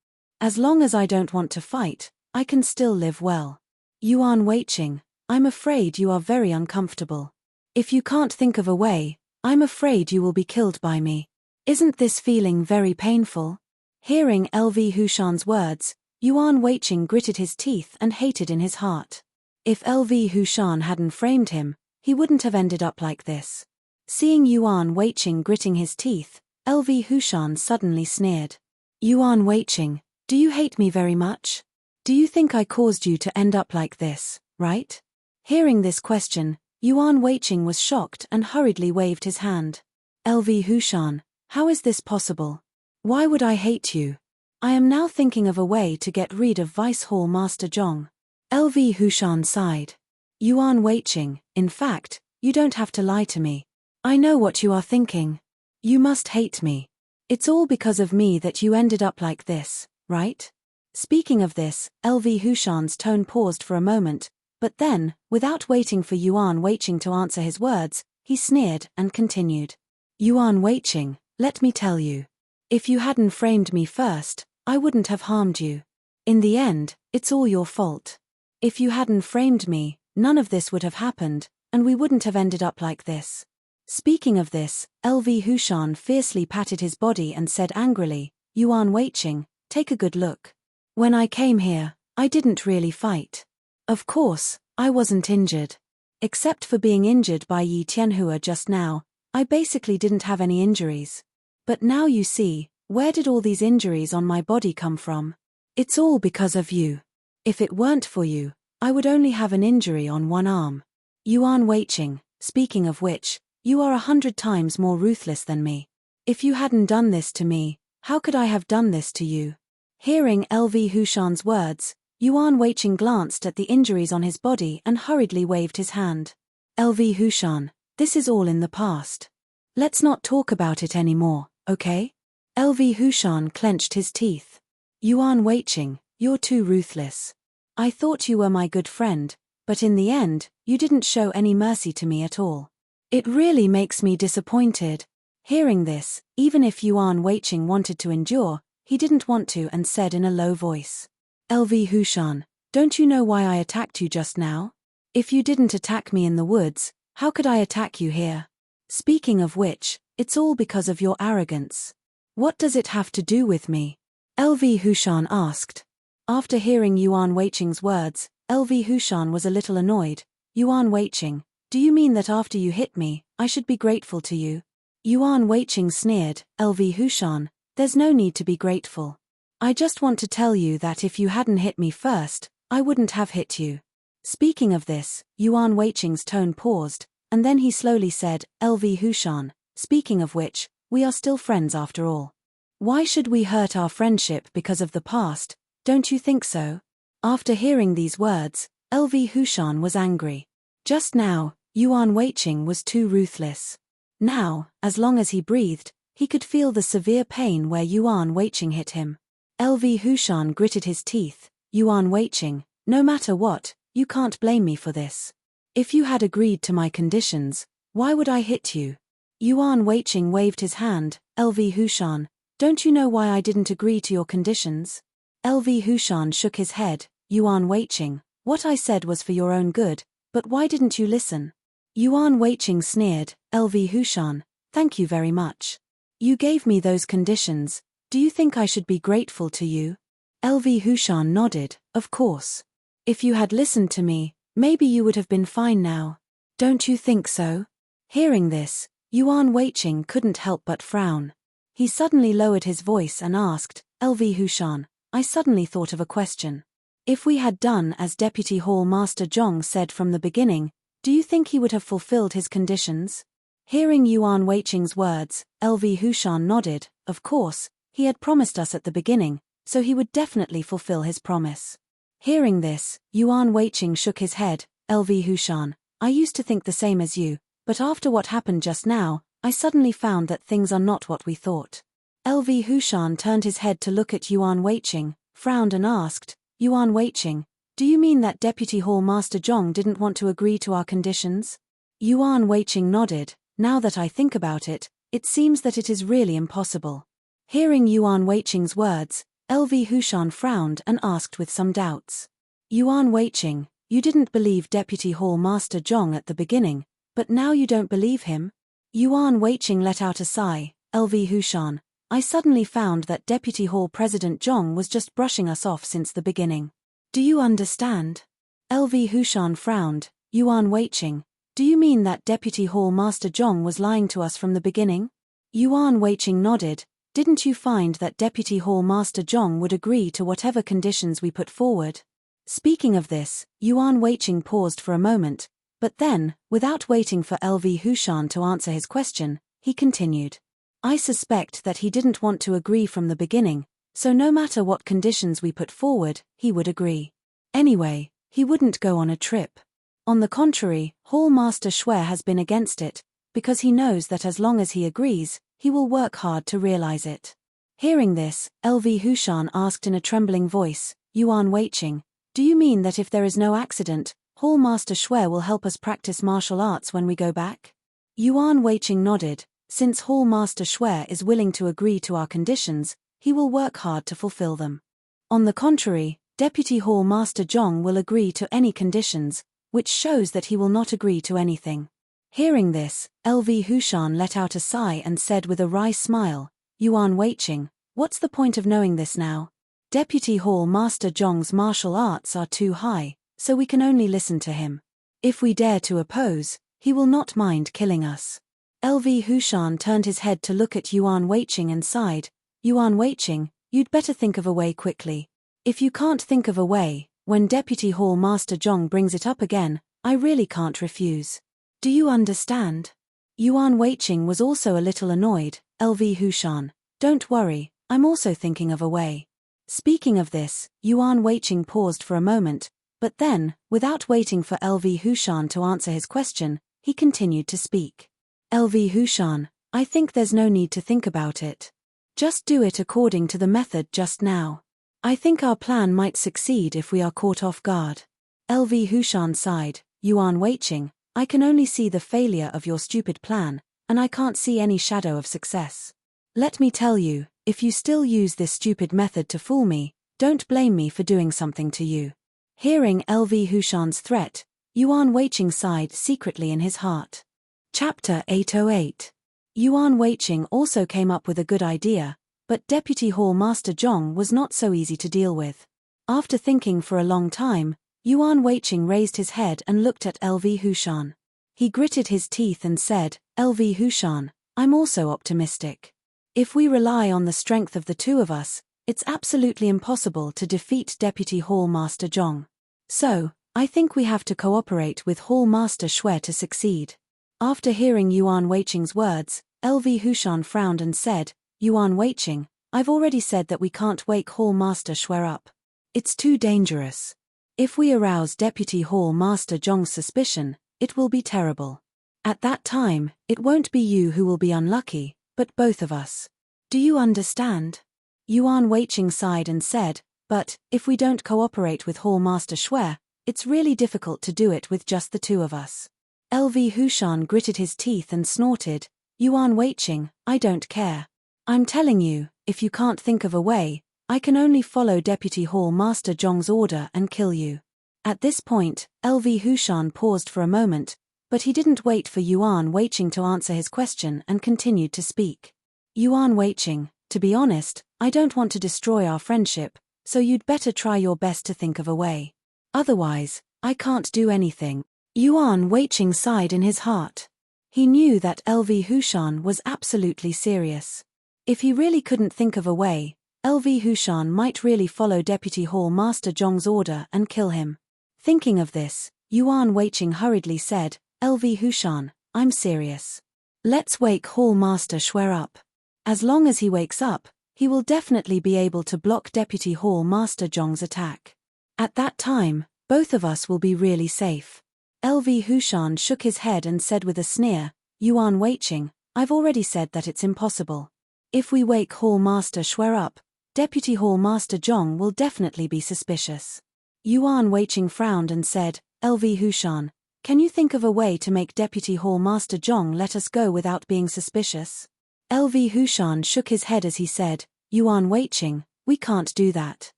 As long as I don't want to fight, I can still live well. Yuan Weiqing, I'm afraid you are very uncomfortable. If you can't think of a way, I'm afraid you will be killed by me. Isn't this feeling very painful? Hearing LV Hushan's words, Yuan Weiqing gritted his teeth and hated in his heart. If LV Hushan hadn't framed him, he wouldn't have ended up like this. Seeing Yuan Weiqing gritting his teeth, LV Hushan suddenly sneered. Yuan Weiqing, do you hate me very much? Do you think I caused you to end up like this, right? Hearing this question, Yuan Weiqing was shocked and hurriedly waved his hand. LV Hushan, how is this possible? Why would I hate you? I am now thinking of a way to get rid of Vice Hall Master Zhong. LV Hushan sighed. Yuan Weiqing, in fact, you don't have to lie to me. I know what you are thinking. You must hate me. It's all because of me that you ended up like this, right? Speaking of this, LV Hushan's tone paused for a moment, but then, without waiting for Yuan Weiqing to answer his words, he sneered and continued. Yuan Weiqing, let me tell you. If you hadn't framed me first, I wouldn't have harmed you. In the end, it's all your fault. If you hadn't framed me, none of this would have happened, and we wouldn't have ended up like this. Speaking of this, LV Hushan fiercely patted his body and said angrily, Yuan Weiqing, take a good look. When I came here, I didn't really fight. Of course, I wasn't injured. Except for being injured by Yi Tianhua just now, I basically didn't have any injuries. But now you see, where did all these injuries on my body come from? It's all because of you. If it weren't for you, I would only have an injury on one arm. Yuan Weiqing, speaking of which, you are 100 times more ruthless than me. If you hadn't done this to me, how could I have done this to you? Hearing LV Hushan's words, Yuan Weiqing glanced at the injuries on his body and hurriedly waved his hand. LV Hushan, this is all in the past. Let's not talk about it anymore, okay? LV Hushan clenched his teeth. Yuan Weiqing, you're too ruthless. I thought you were my good friend, but in the end, you didn't show any mercy to me at all. It really makes me disappointed. Hearing this, even if Yuan Weiqing wanted to endure, he didn't want to and said in a low voice. LV Hushan, don't you know why I attacked you just now? If you didn't attack me in the woods, how could I attack you here? Speaking of which, it's all because of your arrogance. What does it have to do with me? LV Hushan asked. After hearing Yuan Weiqing's words, LV Hushan was a little annoyed. Yuan Weiqing, do you mean that after you hit me, I should be grateful to you? Yuan Weiqing sneered, LV Hushan, there's no need to be grateful. I just want to tell you that if you hadn't hit me first, I wouldn't have hit you. Speaking of this, Yuan Weiqing's tone paused, and then he slowly said, LV Hushan, speaking of which, we are still friends after all. Why should we hurt our friendship because of the past, don't you think so? After hearing these words, LV Hushan was angry. Just now, Yuan Weiqing was too ruthless. Now, as long as he breathed, he could feel the severe pain where Yuan Weiqing hit him. LV Hushan gritted his teeth. Yuan Weiqing, no matter what, you can't blame me for this. If you had agreed to my conditions, why would I hit you? Yuan Weiqing waved his hand. LV Hushan, don't you know why I didn't agree to your conditions? LV Hushan shook his head. Yuan Weiqing, what I said was for your own good, but why didn't you listen? Yuan Weiqing sneered, LV Hushan, thank you very much. You gave me those conditions, do you think I should be grateful to you? LV Hushan nodded, of course. If you had listened to me, maybe you would have been fine now. Don't you think so? Hearing this, Yuan Weiqing couldn't help but frown. He suddenly lowered his voice and asked, LV Hushan, I suddenly thought of a question. If we had done as Deputy Hall Master Zhong said from the beginning, do you think he would have fulfilled his conditions? Hearing Yuan Weiqing's words, LV Hushan nodded, of course, he had promised us at the beginning, so he would definitely fulfill his promise. Hearing this, Yuan Weiqing shook his head, LV Hushan, I used to think the same as you, but after what happened just now, I suddenly found that things are not what we thought. LV Hushan turned his head to look at Yuan Weiqing, frowned and asked, Yuan Weiqing, do you mean that Deputy Hall Master Zhong didn't want to agree to our conditions? Yuan Weiqing nodded, now that I think about it, it seems that it is really impossible. Hearing Yuan Weiqing's words, LV Hushan frowned and asked with some doubts. Yuan Weiqing, you didn't believe Deputy Hall Master Zhong at the beginning, but now you don't believe him? Yuan Weiqing let out a sigh, LV Hushan, I suddenly found that Deputy Hall President Zhong was just brushing us off since the beginning. Do you understand? LV Hushan frowned, Yuan Weiqing, do you mean that Deputy Hall Master Zhong was lying to us from the beginning? Yuan Weiqing nodded, didn't you find that Deputy Hall Master Zhong would agree to whatever conditions we put forward? Speaking of this, Yuan Weiqing paused for a moment, but then, without waiting for LV Hushan to answer his question, he continued. I suspect that he didn't want to agree from the beginning, so no matter what conditions we put forward, he would agree. Anyway, he wouldn't go on a trip. On the contrary, Hall Master Shui has been against it, because he knows that as long as he agrees, he will work hard to realize it. Hearing this, LV Hushan asked in a trembling voice, Yuan Weiqing, do you mean that if there is no accident, Hall Master Shui will help us practice martial arts when we go back? Yuan Weiqing nodded, since Hall Master Shui is willing to agree to our conditions, he will work hard to fulfill them. On the contrary, Deputy Hall Master Zhong will agree to any conditions, which shows that he will not agree to anything. Hearing this, LV Hushan let out a sigh and said with a wry smile, Yuan Weiqing, what's the point of knowing this now? Deputy Hall Master Zhong's martial arts are too high, so we can only listen to him. If we dare to oppose, he will not mind killing us. LV Hushan turned his head to look at Yuan Weiqing and sighed, Yuan Weiqing, you'd better think of a way quickly. If you can't think of a way, when Deputy Hall Master Zhong brings it up again, I really can't refuse. Do you understand? Yuan Weiqing was also a little annoyed, LV Hushan, don't worry, I'm also thinking of a way. Speaking of this, Yuan Weiqing paused for a moment, but then, without waiting for LV Hushan to answer his question, he continued to speak. LV Hushan, I think there's no need to think about it. Just do it according to the method just now. I think our plan might succeed if we are caught off guard. LV Hushan sighed, Yuan Weiqing, I can only see the failure of your stupid plan, and I can't see any shadow of success. Let me tell you, if you still use this stupid method to fool me, don't blame me for doing something to you. Hearing LV Hushan's threat, Yuan Weiqing sighed secretly in his heart. Chapter 808. Yuan Weiqing also came up with a good idea, but Deputy Hall Master Zhong was not so easy to deal with. After thinking for a long time, Yuan Weiqing raised his head and looked at LV Hushan. He gritted his teeth and said, LV Hushan, I'm also optimistic. If we rely on the strength of the two of us, it's absolutely impossible to defeat Deputy Hall Master Zhong. So, I think we have to cooperate with Hall Master Shui to succeed. After hearing Yuan Weiqing's words, LV Hushan frowned and said, Yuan Weiqing, I've already said that we can't wake Hall Master Shui up. It's too dangerous. If we arouse Deputy Hall Master Zhong's suspicion, it will be terrible. At that time, it won't be you who will be unlucky, but both of us. Do you understand? Yuan Weiqing sighed and said, but, if we don't cooperate with Hall Master Shui, it's really difficult to do it with just the two of us. LV Hushan gritted his teeth and snorted, Yuan Weiqing, I don't care. I'm telling you, if you can't think of a way, I can only follow Deputy Hall Master Zhong's order and kill you. At this point, LV Hushan paused for a moment, But he didn't wait for Yuan Weiqing to answer his question and continued to speak. Yuan Weiqing, to be honest, I don't want to destroy our friendship, so you'd better try your best to think of a way. Otherwise, I can't do anything. Yuan Weiqing sighed in his heart. He knew that LV Hushan was absolutely serious. If he really couldn't think of a way, LV Hushan might really follow Deputy Hall Master Zhong's order and kill him. Thinking of this, Yuan Weiqing hurriedly said, LV Hushan, I'm serious. Let's wake Hall Master Shui up. As long as he wakes up, he will definitely be able to block Deputy Hall Master Zhong's attack. At that time, both of us will be really safe. LV Hushan shook his head and said with a sneer, Yuan Weiqing, I've already said that it's impossible. If we wake Hall Master Shui up, Deputy Hall Master Zhong will definitely be suspicious. Yuan Weiqing frowned and said, LV Hushan, can you think of a way to make Deputy Hall Master Zhong let us go without being suspicious? LV Hushan shook his head as he said, Yuan Weiqing, we can't do that.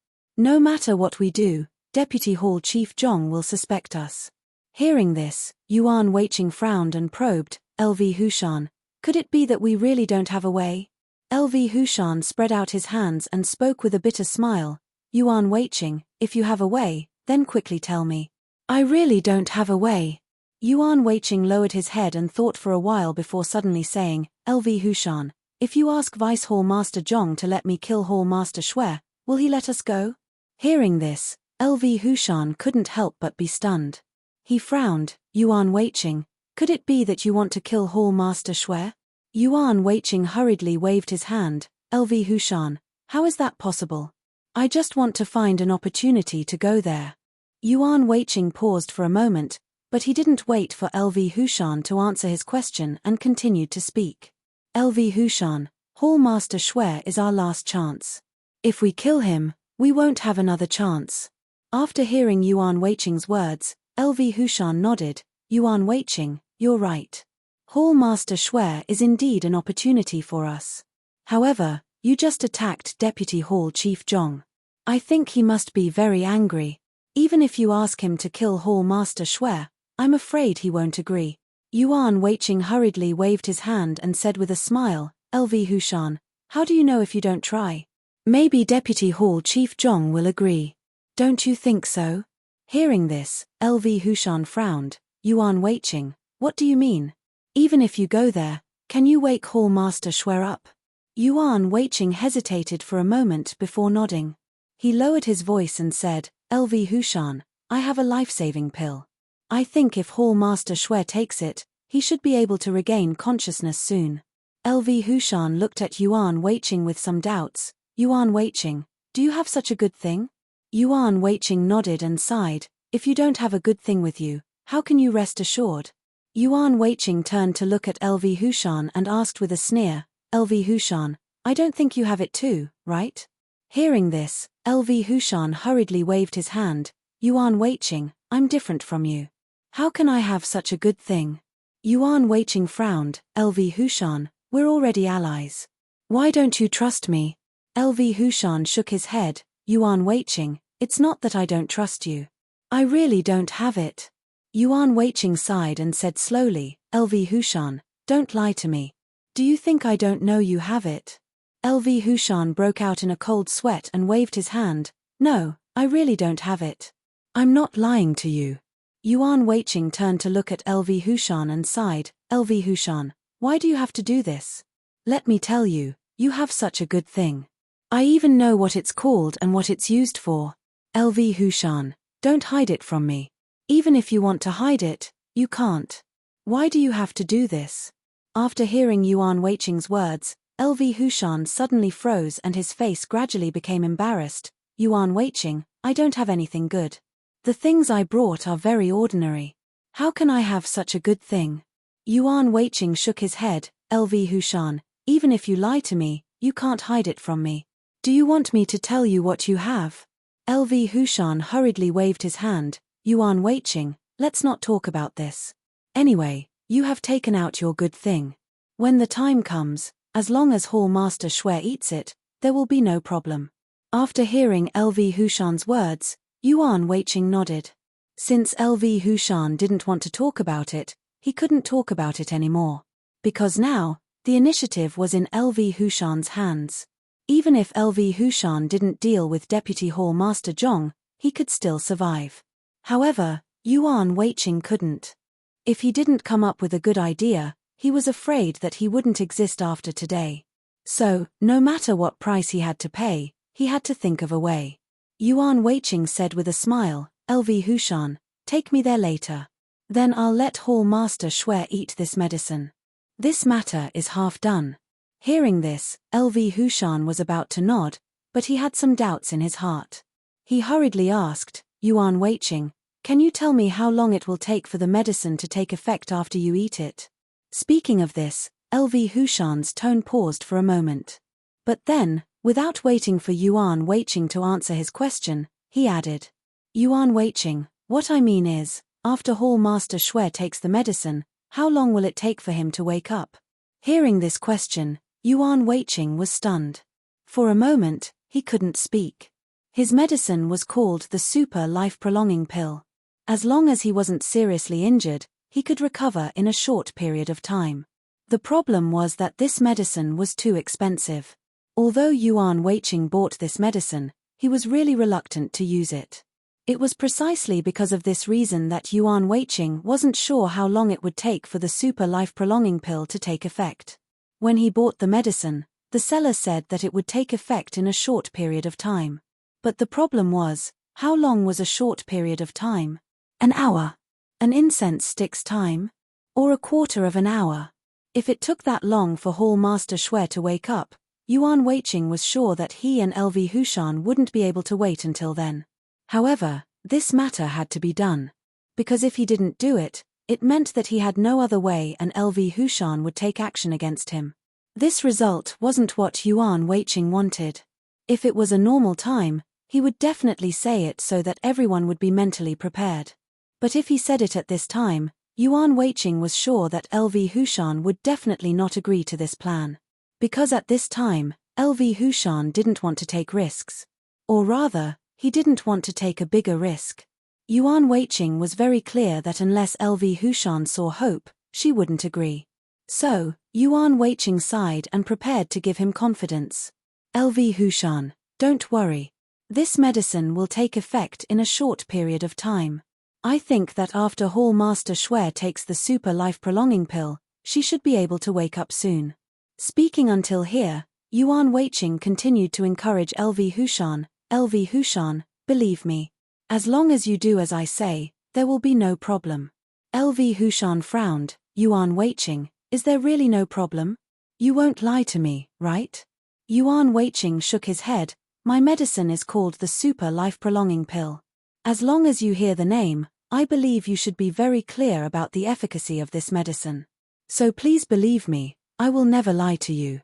No matter what we do, Deputy Hall Chief Zhong will suspect us. Hearing this, Yuan Weiqing frowned and probed, LV Hushan, could it be that we really don't have a way? LV Hushan spread out his hands and spoke with a bitter smile, Yuan Weiqing, if you have a way, then quickly tell me. I really don't have a way. Yuan Weiqing lowered his head and thought for a while before suddenly saying, LV Hushan, if you ask Vice Hall Master Zhong to let me kill Hall Master Shui, will he let us go? Hearing this, LV Hushan couldn't help but be stunned. He frowned, Yuan Weiqing, could it be that you want to kill Hall Master Shui? Yuan Weiqing hurriedly waved his hand, LV Hushan, how is that possible? I just want to find an opportunity to go there. Yuan Weiqing paused for a moment, but he didn't wait for LV Hushan to answer his question and continued to speak. LV Hushan, Hall Master Shui is our last chance. If we kill him, we won't have another chance. After hearing Yuan Weiqing's words, LV Hushan nodded, Yuan Weiqing, you're right. Hall Master Shui is indeed an opportunity for us. However, you just attacked Deputy Hall Chief Zhong. I think he must be very angry. Even if you ask him to kill Hall Master Shui, I'm afraid he won't agree. Yuan Weiqing hurriedly waved his hand and said with a smile, LV Hushan, how do you know if you don't try? Maybe Deputy Hall Chief Zhong will agree. Don't you think so? Hearing this, LV Hushan frowned, Yuan Weiqing, what do you mean? Even if you go there, can you wake Hall Master Shui up? Yuan Weiqing hesitated for a moment before nodding. He lowered his voice and said, LV Hushan, I have a life-saving pill. I think if Hall Master Shui takes it, he should be able to regain consciousness soon. LV Hushan looked at Yuan Weiqing with some doubts. Yuan Weiqing, do you have such a good thing? Yuan Weiqing nodded and sighed, if you don't have a good thing with you, how can you rest assured? Yuan Weiqing turned to look at LV Hushan and asked with a sneer, LV Hushan, I don't think you have it too, right? Hearing this, LV Hushan hurriedly waved his hand, Yuan Weiqing, I'm different from you. How can I have such a good thing? Yuan Weiqing frowned, LV Hushan, we're already allies. Why don't you trust me? LV Hushan shook his head, Yuan Weiqing, it's not that I don't trust you. I really don't have it. Yuan Weiqing sighed and said slowly, LV Hushan, don't lie to me. Do you think I don't know you have it? LV Hushan broke out in a cold sweat and waved his hand, no, I really don't have it. I'm not lying to you. Yuan Weiqing turned to look at LV Hushan and sighed, LV Hushan, why do you have to do this? Let me tell you, you have such a good thing. I even know what it's called and what it's used for. LV Hushan, don't hide it from me. Even if you want to hide it, you can't. Why do you have to do this? After hearing Yuan Weiqing's words, LV Hushan suddenly froze and his face gradually became embarrassed. Yuan Weiqing, I don't have anything good. The things I brought are very ordinary. How can I have such a good thing? Yuan Weiqing shook his head, LV Hushan, even if you lie to me, you can't hide it from me. Do you want me to tell you what you have? LV Hushan hurriedly waved his hand, Yuan Weiqing, let's not talk about this. Anyway, you have taken out your good thing. When the time comes, as long as Hall Master Shui eats it, there will be no problem. After hearing LV Hushan's words, Yuan Weiqing nodded. Since LV Hushan didn't want to talk about it, he couldn't talk about it anymore. Because now, the initiative was in LV Hushan's hands. Even if LV Hushan didn't deal with Deputy Hall Master Zhong, he could still survive. However, Yuan Weiqing couldn't. If he didn't come up with a good idea, he was afraid that he wouldn't exist after today. So, no matter what price he had to pay, he had to think of a way. Yuan Weiqing said with a smile, LV Hushan, take me there later. Then I'll let Hall Master Shui eat this medicine. This matter is half done. Hearing this, LV Hushan was about to nod, but he had some doubts in his heart. He hurriedly asked, Yuan Weiqing, can you tell me how long it will take for the medicine to take effect after you eat it? Speaking of this, LV Hushan's tone paused for a moment. But then, without waiting for Yuan Weiqing to answer his question, he added, Yuan Weiqing, what I mean is, after Hall Master Shui takes the medicine, how long will it take for him to wake up? Hearing this question, Yuan Weiqing was stunned. For a moment, he couldn't speak. His medicine was called the Super Life Prolonging Pill. As long as he wasn't seriously injured, he could recover in a short period of time. The problem was that this medicine was too expensive. Although Yuan Weiqing bought this medicine, he was really reluctant to use it. It was precisely because of this reason that Yuan Weiqing wasn't sure how long it would take for the Super Life Prolonging Pill to take effect. When he bought the medicine, the seller said that it would take effect in a short period of time. But the problem was, how long was a short period of time? An hour? An incense stick's time? Or a quarter of an hour? If it took that long for Hall Master Shui to wake up, Yuan Weiqing was sure that he and LV Hushan wouldn't be able to wait until then. However, this matter had to be done. Because if he didn't do it, it meant that he had no other way and LV Hushan would take action against him. This result wasn't what Yuan Weiqing wanted. If it was a normal time, he would definitely say it so that everyone would be mentally prepared. But if he said it at this time, Yuan Weiqing was sure that LV Hushan would definitely not agree to this plan. Because at this time, LV Hushan didn't want to take risks. Or rather, he didn't want to take a bigger risk. Yuan Weiqing was very clear that unless LV Hushan saw hope, she wouldn't agree. So, Yuan Weiqing sighed and prepared to give him confidence. LV Hushan, don't worry. This medicine will take effect in a short period of time. I think that after Hall Master Shui takes the Super Life Prolonging Pill, she should be able to wake up soon. Speaking until here, Yuan Weiqing continued to encourage LV Hushan, LV Hushan, believe me. As long as you do as I say, there will be no problem. LV Hushan frowned, Yuan Weiqing, is there really no problem? You won't lie to me, right? Yuan Weiqing shook his head, my medicine is called the Super Life Prolonging Pill. As long as you hear the name, I believe you should be very clear about the efficacy of this medicine. So please believe me, I will never lie to you.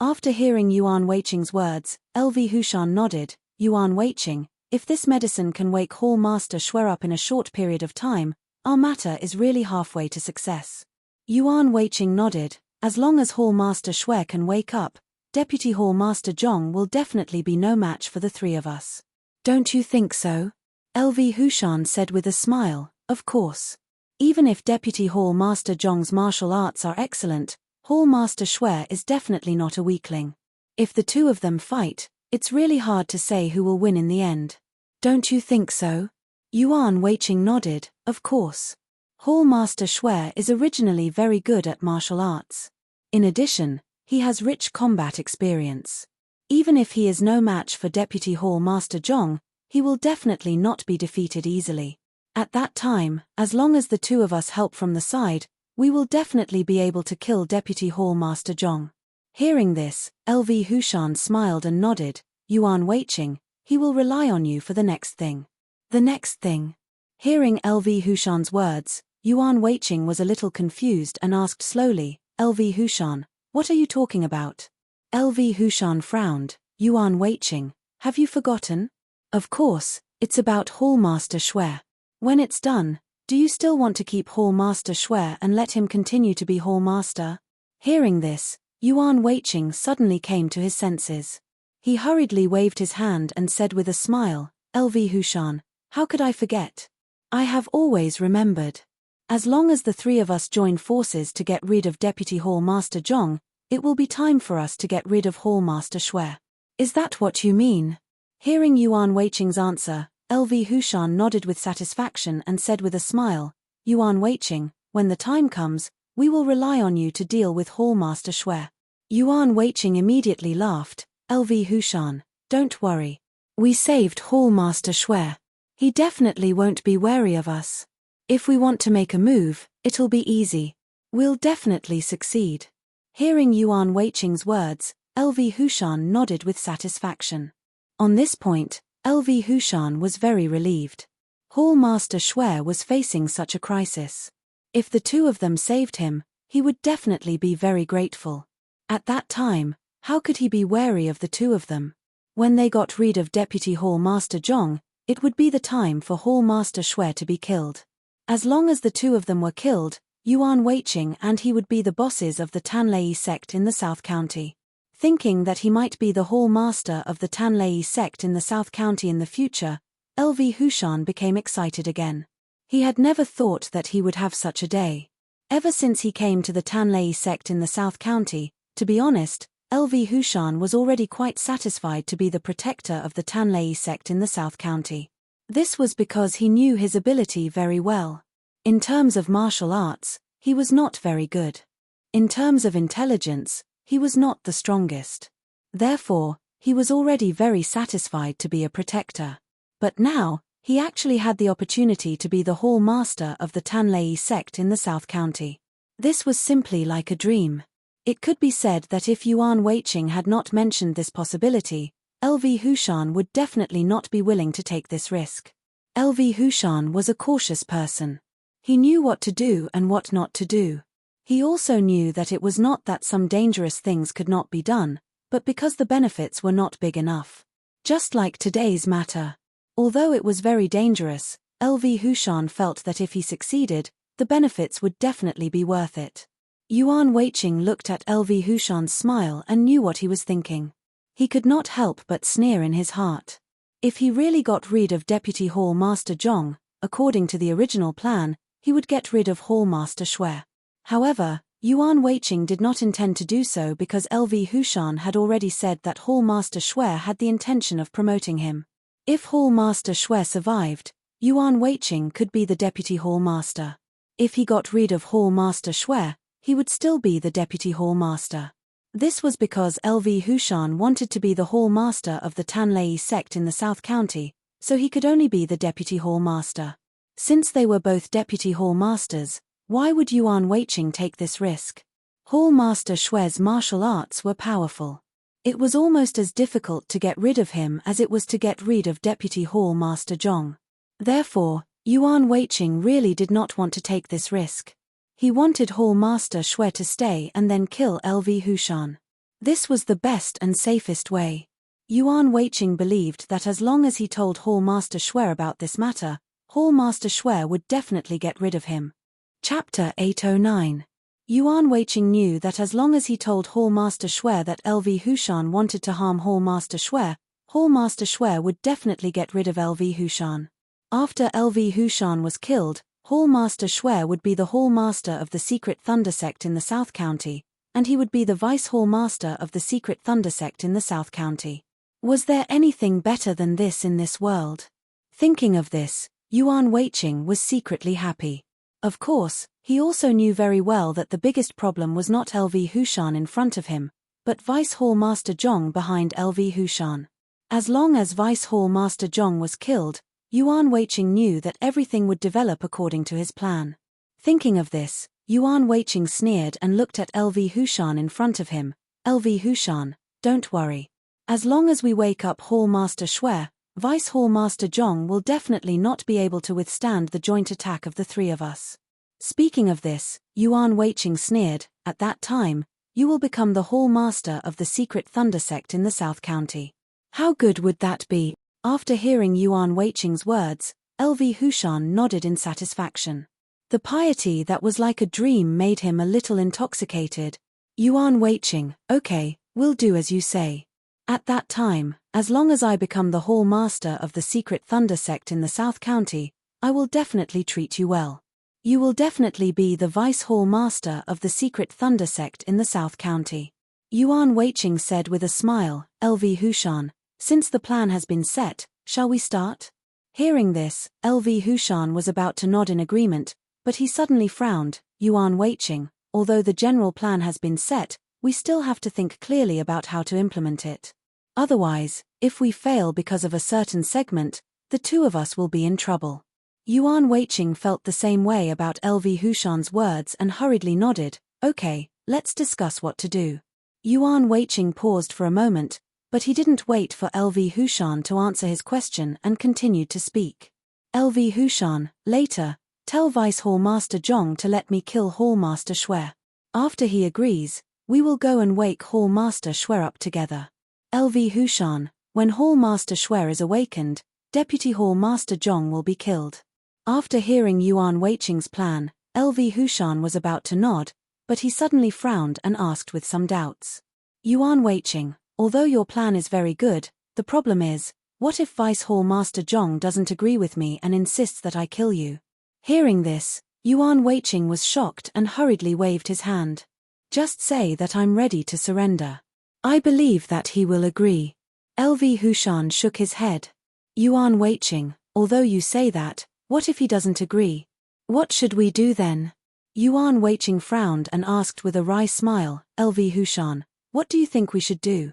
After hearing Yuan Weiqing's words, LV Hushan nodded, Yuan Weiqing, if this medicine can wake Hall Master Shui up in a short period of time, our matter is really halfway to success. Yuan Weiqing nodded, as long as Hall Master Shui can wake up, Deputy Hall Master Zhong will definitely be no match for the three of us. Don't you think so? LV Hushan said with a smile, of course. Even if Deputy Hall Master Zhong's martial arts are excellent, Hall Master Shui is definitely not a weakling. If the two of them fight, it's really hard to say who will win in the end. Don't you think so? Yuan Weiqing nodded, of course. Hall Master Shui is originally very good at martial arts. In addition, he has rich combat experience. Even if he is no match for Deputy Hall Master Zhong, he will definitely not be defeated easily. At that time, as long as the two of us help from the side, we will definitely be able to kill Deputy Hall Master Zhong. Hearing this, LV Hushan smiled and nodded, Yuan Weiqing, he will rely on you for the next thing. The next thing. Hearing LV Hushan's words, Yuan Weiqing was a little confused and asked slowly, LV Hushan, what are you talking about? LV Hushan frowned, Yuan Weiqing, have you forgotten? Of course, it's about Hall Master Shui. When it's done, do you still want to keep Hall Master Shui and let him continue to be Hall Master? Hearing this, Yuan Weiqing suddenly came to his senses. He hurriedly waved his hand and said with a smile, LV Hushan, how could I forget? I have always remembered. As long as the three of us join forces to get rid of Deputy Hall Master Zhong, it will be time for us to get rid of Hall Master Shui. Is that what you mean? Hearing Yuan Weiqing's answer, LV Hushan nodded with satisfaction and said with a smile, Yuan Weiqing, when the time comes, we will rely on you to deal with Hall Master Shui. Yuan Weiqing immediately laughed, LV Hushan, don't worry. We saved Hall Master Shui. He definitely won't be wary of us. If we want to make a move, it'll be easy. We'll definitely succeed. Hearing Yuan Weiqing's words, LV Hushan nodded with satisfaction. On this point, LV Hushan was very relieved. Hall Master Shui was facing such a crisis. If the two of them saved him, he would definitely be very grateful. At that time, how could he be wary of the two of them? When they got rid of Deputy Hall Master Zhong, it would be the time for Hall Master Shui to be killed. As long as the two of them were killed, Yuan Weiqing and he would be the bosses of the Tanlei sect in the South County. Thinking that he might be the Hall Master of the Tanlei sect in the South County in the future, LV Hushan became excited again. He had never thought that he would have such a day. Ever since he came to the Tanlei sect in the South County, to be honest, LV Hushan was already quite satisfied to be the protector of the Tanlei sect in the South County. This was because he knew his ability very well. In terms of martial arts, he was not very good. In terms of intelligence, he was not the strongest. Therefore, he was already very satisfied to be a protector. But now, he actually had the opportunity to be the Hall Master of the Tanlei sect in the South County. This was simply like a dream. It could be said that if Yuan Weiqing had not mentioned this possibility, LV Hushan would definitely not be willing to take this risk. LV Hushan was a cautious person. He knew what to do and what not to do. He also knew that it was not that some dangerous things could not be done, but because the benefits were not big enough. Just like today's matter. Although it was very dangerous, LV Hushan felt that if he succeeded, the benefits would definitely be worth it. Yuan Weiqing looked at LV Hushan's smile and knew what he was thinking. He could not help but sneer in his heart. If he really got rid of Deputy Hall Master Zhong, according to the original plan, he would get rid of Hall Master Shui. However, Yuan Weiqing did not intend to do so because LV Hushan had already said that Hall Master Shui had the intention of promoting him. If Hall Master Shui survived, Yuan Weiqing could be the Deputy Hall Master. If he got rid of Hall Master Shui, he would still be the Deputy Hall Master. This was because LV Hushan wanted to be the Hall Master of the Tanlei sect in the South County, so he could only be the Deputy Hall Master. Since they were both Deputy Hall Masters, why would Yuan Weiqing take this risk? Hall Master Shui's martial arts were powerful. It was almost as difficult to get rid of him as it was to get rid of Deputy Hall Master Zhong. Therefore, Yuan Weiqing really did not want to take this risk. He wanted Hall Master Shui to stay and then kill LV Hushan. This was the best and safest way. Yuan Weiqing believed that as long as he told Hall Master Shui about this matter, Hall Master Shui would definitely get rid of him. Chapter 809. Yuan Weiqing knew that as long as he told Hall Master Shui that LV Hushan wanted to harm Hall Master Shui would definitely get rid of LV Hushan. After LV Hushan was killed, Hall Master Shui would be the Hall Master of the Secret Thunder Sect in the South County, and he would be the Vice Hall Master of the Secret Thunder Sect in the South County. Was there anything better than this in this world? Thinking of this, Yuan Weiqing was secretly happy. Of course, he also knew very well that the biggest problem was not LV Hushan in front of him, but Vice Hall Master Zhong behind LV Hushan. As long as Vice Hall Master Zhong was killed, Yuan Weiqing knew that everything would develop according to his plan. Thinking of this, Yuan Weiqing sneered and looked at LV Hushan in front of him. LV Hushan, don't worry. As long as we wake up Hall Master Shui, Vice Hall Master Zhong will definitely not be able to withstand the joint attack of the three of us. Speaking of this, Yuan Weiqing sneered, at that time, you will become the Hall Master of the Secret Thunder Sect in the South County. How good would that be? After hearing Yuan Weiqing's words, LV Hushan nodded in satisfaction. The piety that was like a dream made him a little intoxicated. Yuan Weiqing, okay, we'll do as you say. At that time, as long as I become the Hall Master of the Secret Thunder Sect in the South County, I will definitely treat you well. You will definitely be the Vice Hall Master of the secret Thunder Sect in the South County. Yuan Weiqing said with a smile, LV Hushan, since the plan has been set, shall we start? Hearing this, LV Hushan was about to nod in agreement, but he suddenly frowned. Yuan Weiqing, although the general plan has been set, we still have to think clearly about how to implement it. Otherwise, if we fail because of a certain segment, the two of us will be in trouble. Yuan Weiqing felt the same way about LV Hushan's words and hurriedly nodded. Okay, let's discuss what to do. Yuan Weiqing paused for a moment, but he didn't wait for LV Hushan to answer his question and continued to speak. LV Hushan, later, tell Vice Hall Master Zhong to let me kill Hall Master Shui. After he agrees, we will go and wake Hall Master Shui up together. LV Hushan, when Hall Master Shui is awakened, Deputy Hall Master Zhong will be killed. After hearing Yuan Weiqing's plan, LV Hushan was about to nod, but he suddenly frowned and asked with some doubts. Yuan Weiqing, although your plan is very good, the problem is, what if Vice Hall Master Zhong doesn't agree with me and insists that I kill you? Hearing this, Yuan Weiqing was shocked and hurriedly waved his hand. Just say that I'm ready to surrender. I believe that he will agree. LV Hushan shook his head. Yuan Weiqing, although you say that, what if he doesn't agree? What should we do then? Yuan Weiqing frowned and asked with a wry smile, LV Hushan, what do you think we should do?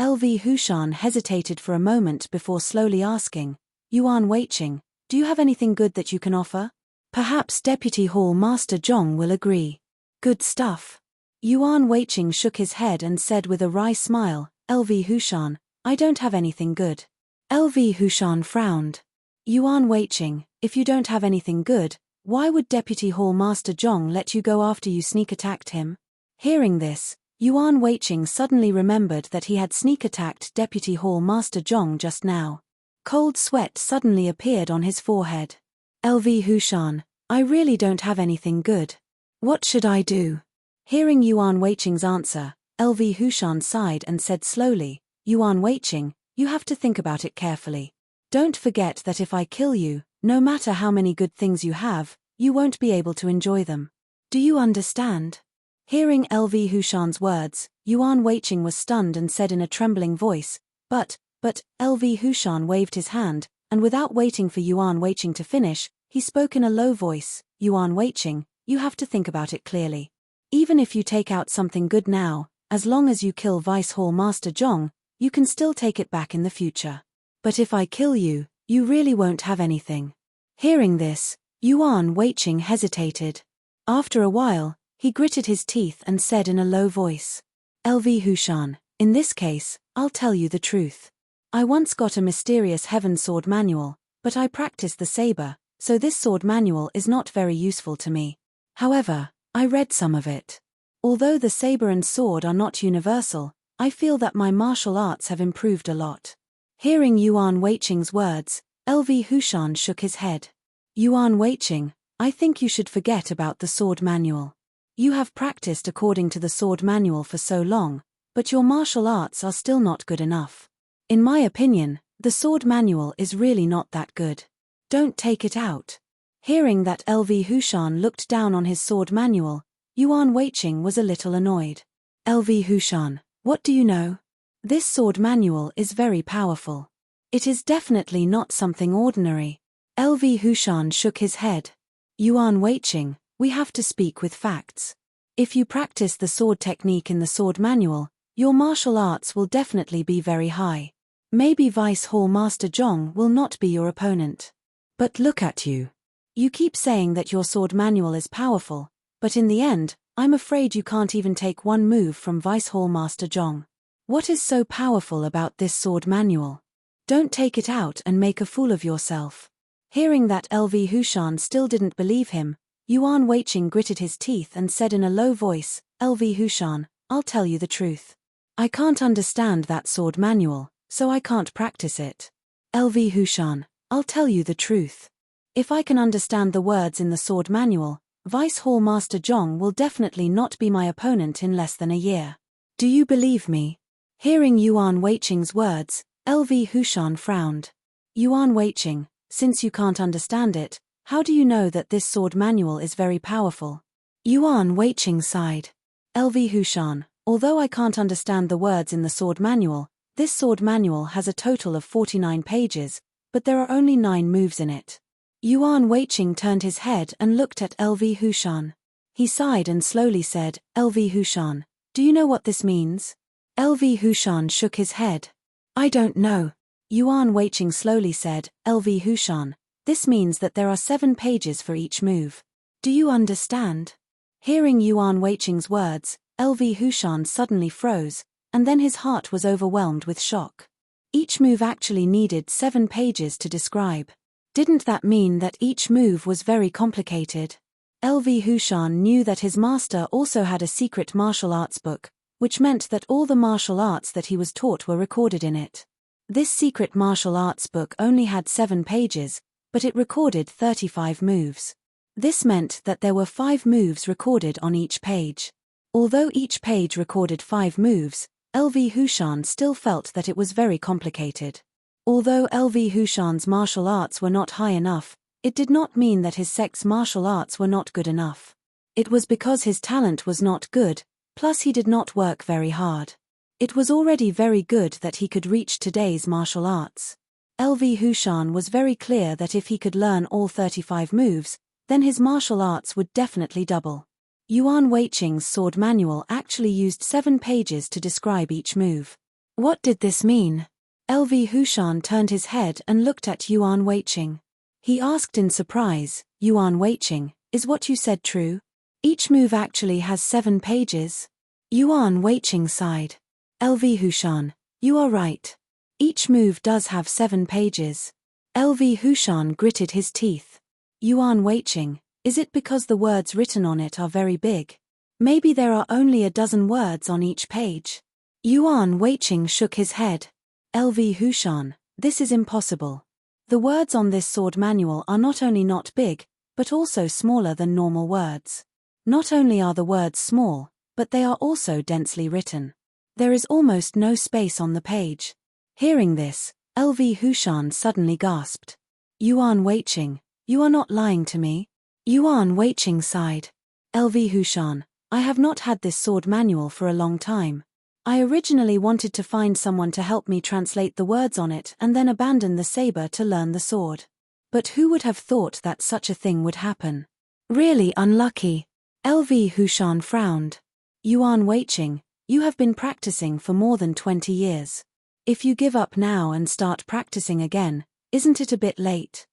LV Hushan hesitated for a moment before slowly asking, Yuan Weiqing, do you have anything good that you can offer? Perhaps Deputy Hall Master Zhong will agree. Good stuff. Yuan Weiqing shook his head and said with a wry smile, LV Hushan, I don't have anything good. LV Hushan frowned. Yuan Weiqing, if you don't have anything good, why would Deputy Hall Master Zhong let you go after you sneak attacked him? Hearing this, Yuan Weiqing suddenly remembered that he had sneak attacked Deputy Hall Master Zhong just now. Cold sweat suddenly appeared on his forehead. LV Hushan, I really don't have anything good. What should I do? Hearing Yuan Weiqing's answer, LV Hushan sighed and said slowly, Yuan Weiqing, you have to think about it carefully. Don't forget that if I kill you, no matter how many good things you have, you won't be able to enjoy them. Do you understand? Hearing LV Hushan's words, Yuan Weiqing was stunned and said in a trembling voice, but, LV Hushan waved his hand, and without waiting for Yuan Weiqing to finish, he spoke in a low voice, Yuan Weiqing, you have to think about it clearly. Even if you take out something good now, as long as you kill Vice Hall Master Zhong, you can still take it back in the future. But if I kill you, you really won't have anything. Hearing this, Yuan Weiqing hesitated. After a while, he gritted his teeth and said in a low voice, LV Hushan, in this case, I'll tell you the truth. I once got a mysterious heaven sword manual, but I practiced the saber, so this sword manual is not very useful to me. However, I read some of it. Although the saber and sword are not universal, I feel that my martial arts have improved a lot. Hearing Yuan Weiqing's words, LV Hushan shook his head. Yuan Weiqing, I think you should forget about the sword manual. You have practiced according to the sword manual for so long, but your martial arts are still not good enough. In my opinion, the sword manual is really not that good. Don't take it out. Hearing that LV Hushan looked down on his sword manual, Yuan Weiqing was a little annoyed. LV Hushan, what do you know? This sword manual is very powerful. It is definitely not something ordinary. LV Hushan shook his head. Yuan Weiqing, we have to speak with facts. If you practice the sword technique in the sword manual, your martial arts will definitely be very high. Maybe Vice Hall Master Zhong will not be your opponent. But look at you. You keep saying that your sword manual is powerful, but in the end, I'm afraid you can't even take one move from Vice Hall Master Zhong. What is so powerful about this sword manual? Don't take it out and make a fool of yourself. Hearing that LV Hushan still didn't believe him, Yuan Weiqing gritted his teeth and said in a low voice, LV Hushan, I'll tell you the truth. I can't understand that sword manual, so I can't practice it. LV Hushan, I'll tell you the truth. If I can understand the words in the sword manual, Vice Hall Master Zhong will definitely not be my opponent in less than a year. Do you believe me? Hearing Yuan Weiqing's words, LV Hushan frowned. Yuan Weiqing, since you can't understand it, How do you know that this sword manual is very powerful? Yuan Weiqing sighed. LV Hushan, although I can't understand the words in the sword manual, this sword manual has a total of 49 pages, but there are only 9 moves in it. Yuan Weiqing turned his head and looked at LV Hushan. He sighed and slowly said, LV Hushan, do you know what this means? LV Hushan shook his head. I don't know. Yuan Weiqing slowly said, LV Hushan, this means that there are 7 pages for each move. Do you understand? Hearing Yuan Weiqing's words, LV Hushan suddenly froze, and then his heart was overwhelmed with shock. Each move actually needed 7 pages to describe. Didn't that mean that each move was very complicated? LV Hushan knew that his master also had a secret martial arts book, which meant that all the martial arts that he was taught were recorded in it. This secret martial arts book only had 7 pages, but it recorded 35 moves. This meant that there were 5 moves recorded on each page. Although each page recorded 5 moves, LV Hushan still felt that it was very complicated. Although LV Hushan's martial arts were not high enough, it did not mean that his sect's martial arts were not good enough. It was because his talent was not good, plus he did not work very hard. It was already very good that he could reach today's martial arts. LV Hushan was very clear that if he could learn all 35 moves, then his martial arts would definitely double. Yuan Weiqing's sword manual actually used 7 pages to describe each move. What did this mean? LV Hushan turned his head and looked at Yuan Weiqing. He asked in surprise, Yuan Weiqing, is what you said true? Each move actually has 7 pages? Yuan Weiqing sighed. LV Hushan, you are right. Each move does have 7 pages. LV Hushan gritted his teeth. Yuan Weiqing, is it because the words written on it are very big? Maybe there are only a dozen words on each page. Yuan Weiqing shook his head. LV Hushan, this is impossible. The words on this sword manual are not only not big, but also smaller than normal words. Not only are the words small, but they are also densely written. There is almost no space on the page. Hearing this, LV Hushan suddenly gasped. Yuan Weiqing, you are not lying to me? Yuan Weiqing sighed. LV Hushan, I have not had this sword manual for a long time. I originally wanted to find someone to help me translate the words on it and then abandon the saber to learn the sword. But who would have thought that such a thing would happen? Really unlucky. LV Hushan frowned. Yuan Weiqing, you have been practicing for more than 20 years. If you give up now and start practicing again, isn't it a bit late?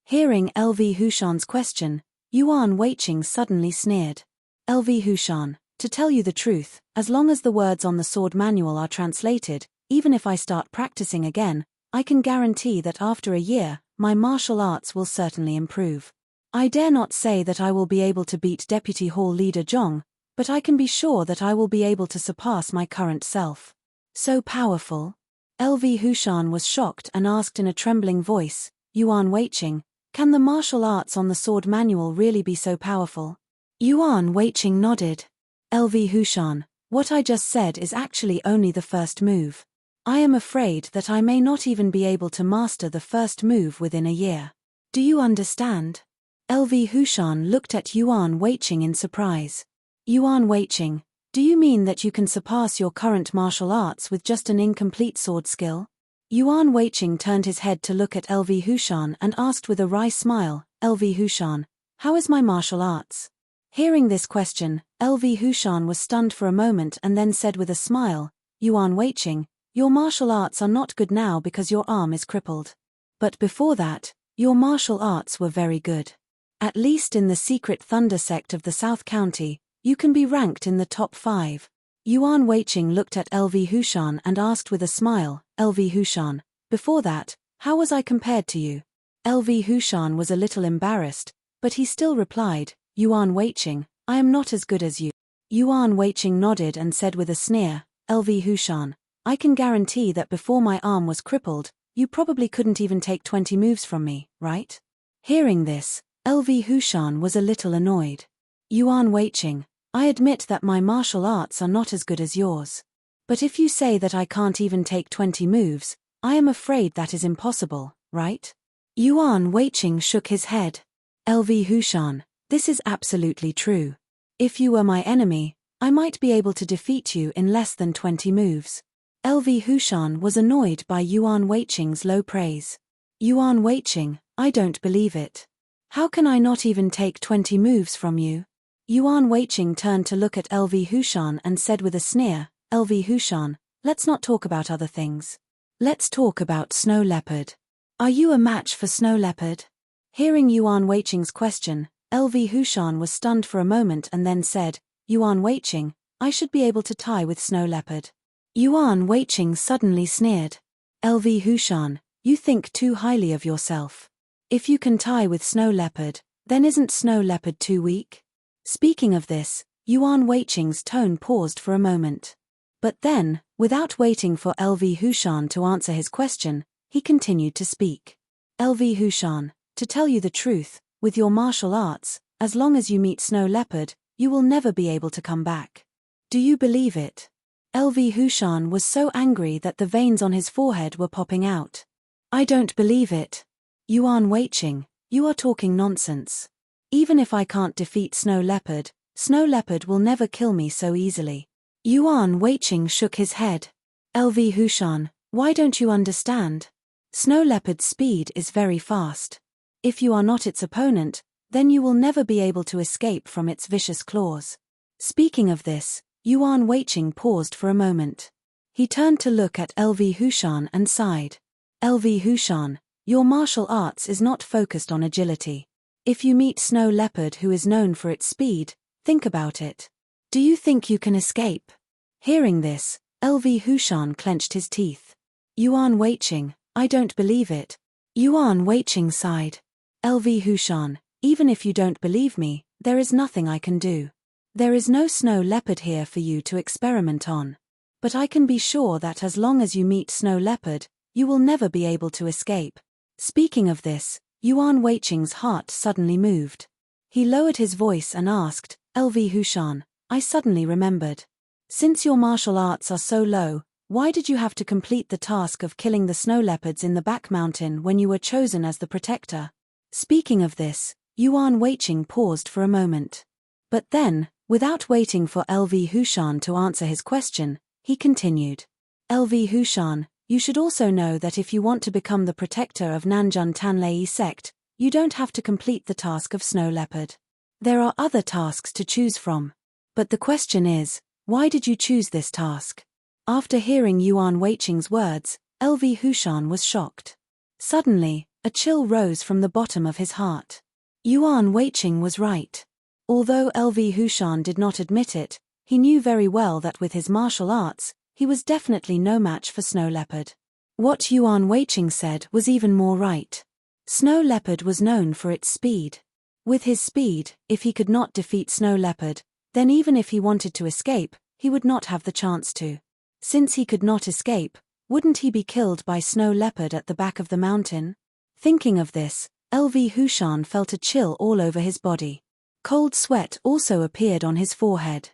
Hearing LV Hushan's question, Yuan Weiqing suddenly sneered. LV Hushan, to tell you the truth, as long as the words on the sword manual are translated, even if I start practicing again, I can guarantee that after a year, my martial arts will certainly improve. I dare not say that I will be able to beat Deputy Hall Leader Zhong, but I can be sure that I will be able to surpass my current self. So powerful? LV Hushan was shocked and asked in a trembling voice, Yuan Weiqing, can the martial arts on the sword manual really be so powerful? Yuan Weiqing nodded. LV Hushan, what I just said is actually only the first move. I am afraid that I may not even be able to master the first move within a year. Do you understand? LV Hushan looked at Yuan Weiqing in surprise. Yuan Weiqing, do you mean that you can surpass your current martial arts with just an incomplete sword skill? Yuan Weiqing turned his head to look at LV Hushan and asked with a wry smile, LV Hushan, how is my martial arts? Hearing this question, LV Hushan was stunned for a moment and then said with a smile, Yuan Weiqing, your martial arts are not good now because your arm is crippled. But before that, your martial arts were very good. At least in the secret thunder sect of the South County, you can be ranked in the top 5. Yuan Weiqing looked at LV Hushan and asked with a smile, LV Hushan, before that, how was I compared to you? LV Hushan was a little embarrassed, but he still replied, Yuan Weiqing, I am not as good as you. Yuan Weiqing nodded and said with a sneer, LV Hushan, I can guarantee that before my arm was crippled, you probably couldn't even take 20 moves from me, right? Hearing this, LV Hushan was a little annoyed. Yuan Weiqing, I admit that my martial arts are not as good as yours. But if you say that I can't even take 20 moves, I am afraid that is impossible, right? Yuan Weiqing shook his head. LV Hushan, this is absolutely true. If you were my enemy, I might be able to defeat you in less than 20 moves. LV Hushan was annoyed by Yuan Weiqing's low praise. Yuan Weiqing, I don't believe it. How can I not even take 20 moves from you? Yuan Weiqing turned to look at LV Hushan and said with a sneer, LV Hushan, let's not talk about other things. Let's talk about Snow Leopard. Are you a match for Snow Leopard? Hearing Yuan Weiqing's question, LV Hushan was stunned for a moment and then said, Yuan Weiqing, I should be able to tie with Snow Leopard. Yuan Weiqing suddenly sneered. LV Hushan, you think too highly of yourself. If you can tie with Snow Leopard, then isn't Snow Leopard too weak? Speaking of this, Yuan Weiqing's tone paused for a moment. But then, without waiting for LV Hushan to answer his question, he continued to speak. LV Hushan, to tell you the truth, with your martial arts, as long as you meet Snow Leopard, you will never be able to come back. Do you believe it? LV Hushan was so angry that the veins on his forehead were popping out. I don't believe it. Yuan Weiqing, you are talking nonsense. Even if I can't defeat Snow Leopard will never kill me so easily. Yuan Weiqing shook his head. LV Hushan, why don't you understand? Snow Leopard's speed is very fast. If you are not its opponent, then you will never be able to escape from its vicious claws. Speaking of this, Yuan Weiqing paused for a moment. He turned to look at LV Hushan and sighed. LV Hushan, your martial arts is not focused on agility. If you meet Snow Leopard who is known for its speed, think about it. Do you think you can escape? Hearing this, LV Hushan clenched his teeth. Yuan Weiqing, I don't believe it. Yuan Weiqing sighed. LV Hushan, even if you don't believe me, there is nothing I can do. There is no Snow Leopard here for you to experiment on. But I can be sure that as long as you meet Snow Leopard, you will never be able to escape. Speaking of this, Yuan Weiqing's heart suddenly moved. He lowered his voice and asked, LV Hushan, I suddenly remembered. Since your martial arts are so low, why did you have to complete the task of killing the snow leopards in the back mountain when you were chosen as the protector? Speaking of this, Yuan Weiqing paused for a moment. But then, without waiting for LV Hushan to answer his question, he continued. LV Hushan, you should also know that if you want to become the protector of Nanjun Tanlei sect, you don't have to complete the task of Snow Leopard. There are other tasks to choose from. But the question is, why did you choose this task? After hearing Yuan Weiqing's words, LV Hushan was shocked. Suddenly, a chill rose from the bottom of his heart. Yuan Weiqing was right. Although LV Hushan did not admit it, he knew very well that with his martial arts, he was definitely no match for Snow Leopard. What Yuan Weiqing said was even more right. Snow Leopard was known for its speed. With his speed, if he could not defeat Snow Leopard, then even if he wanted to escape, he would not have the chance to. Since he could not escape, wouldn't he be killed by Snow Leopard at the back of the mountain? Thinking of this, LV Hushan felt a chill all over his body. Cold sweat also appeared on his forehead.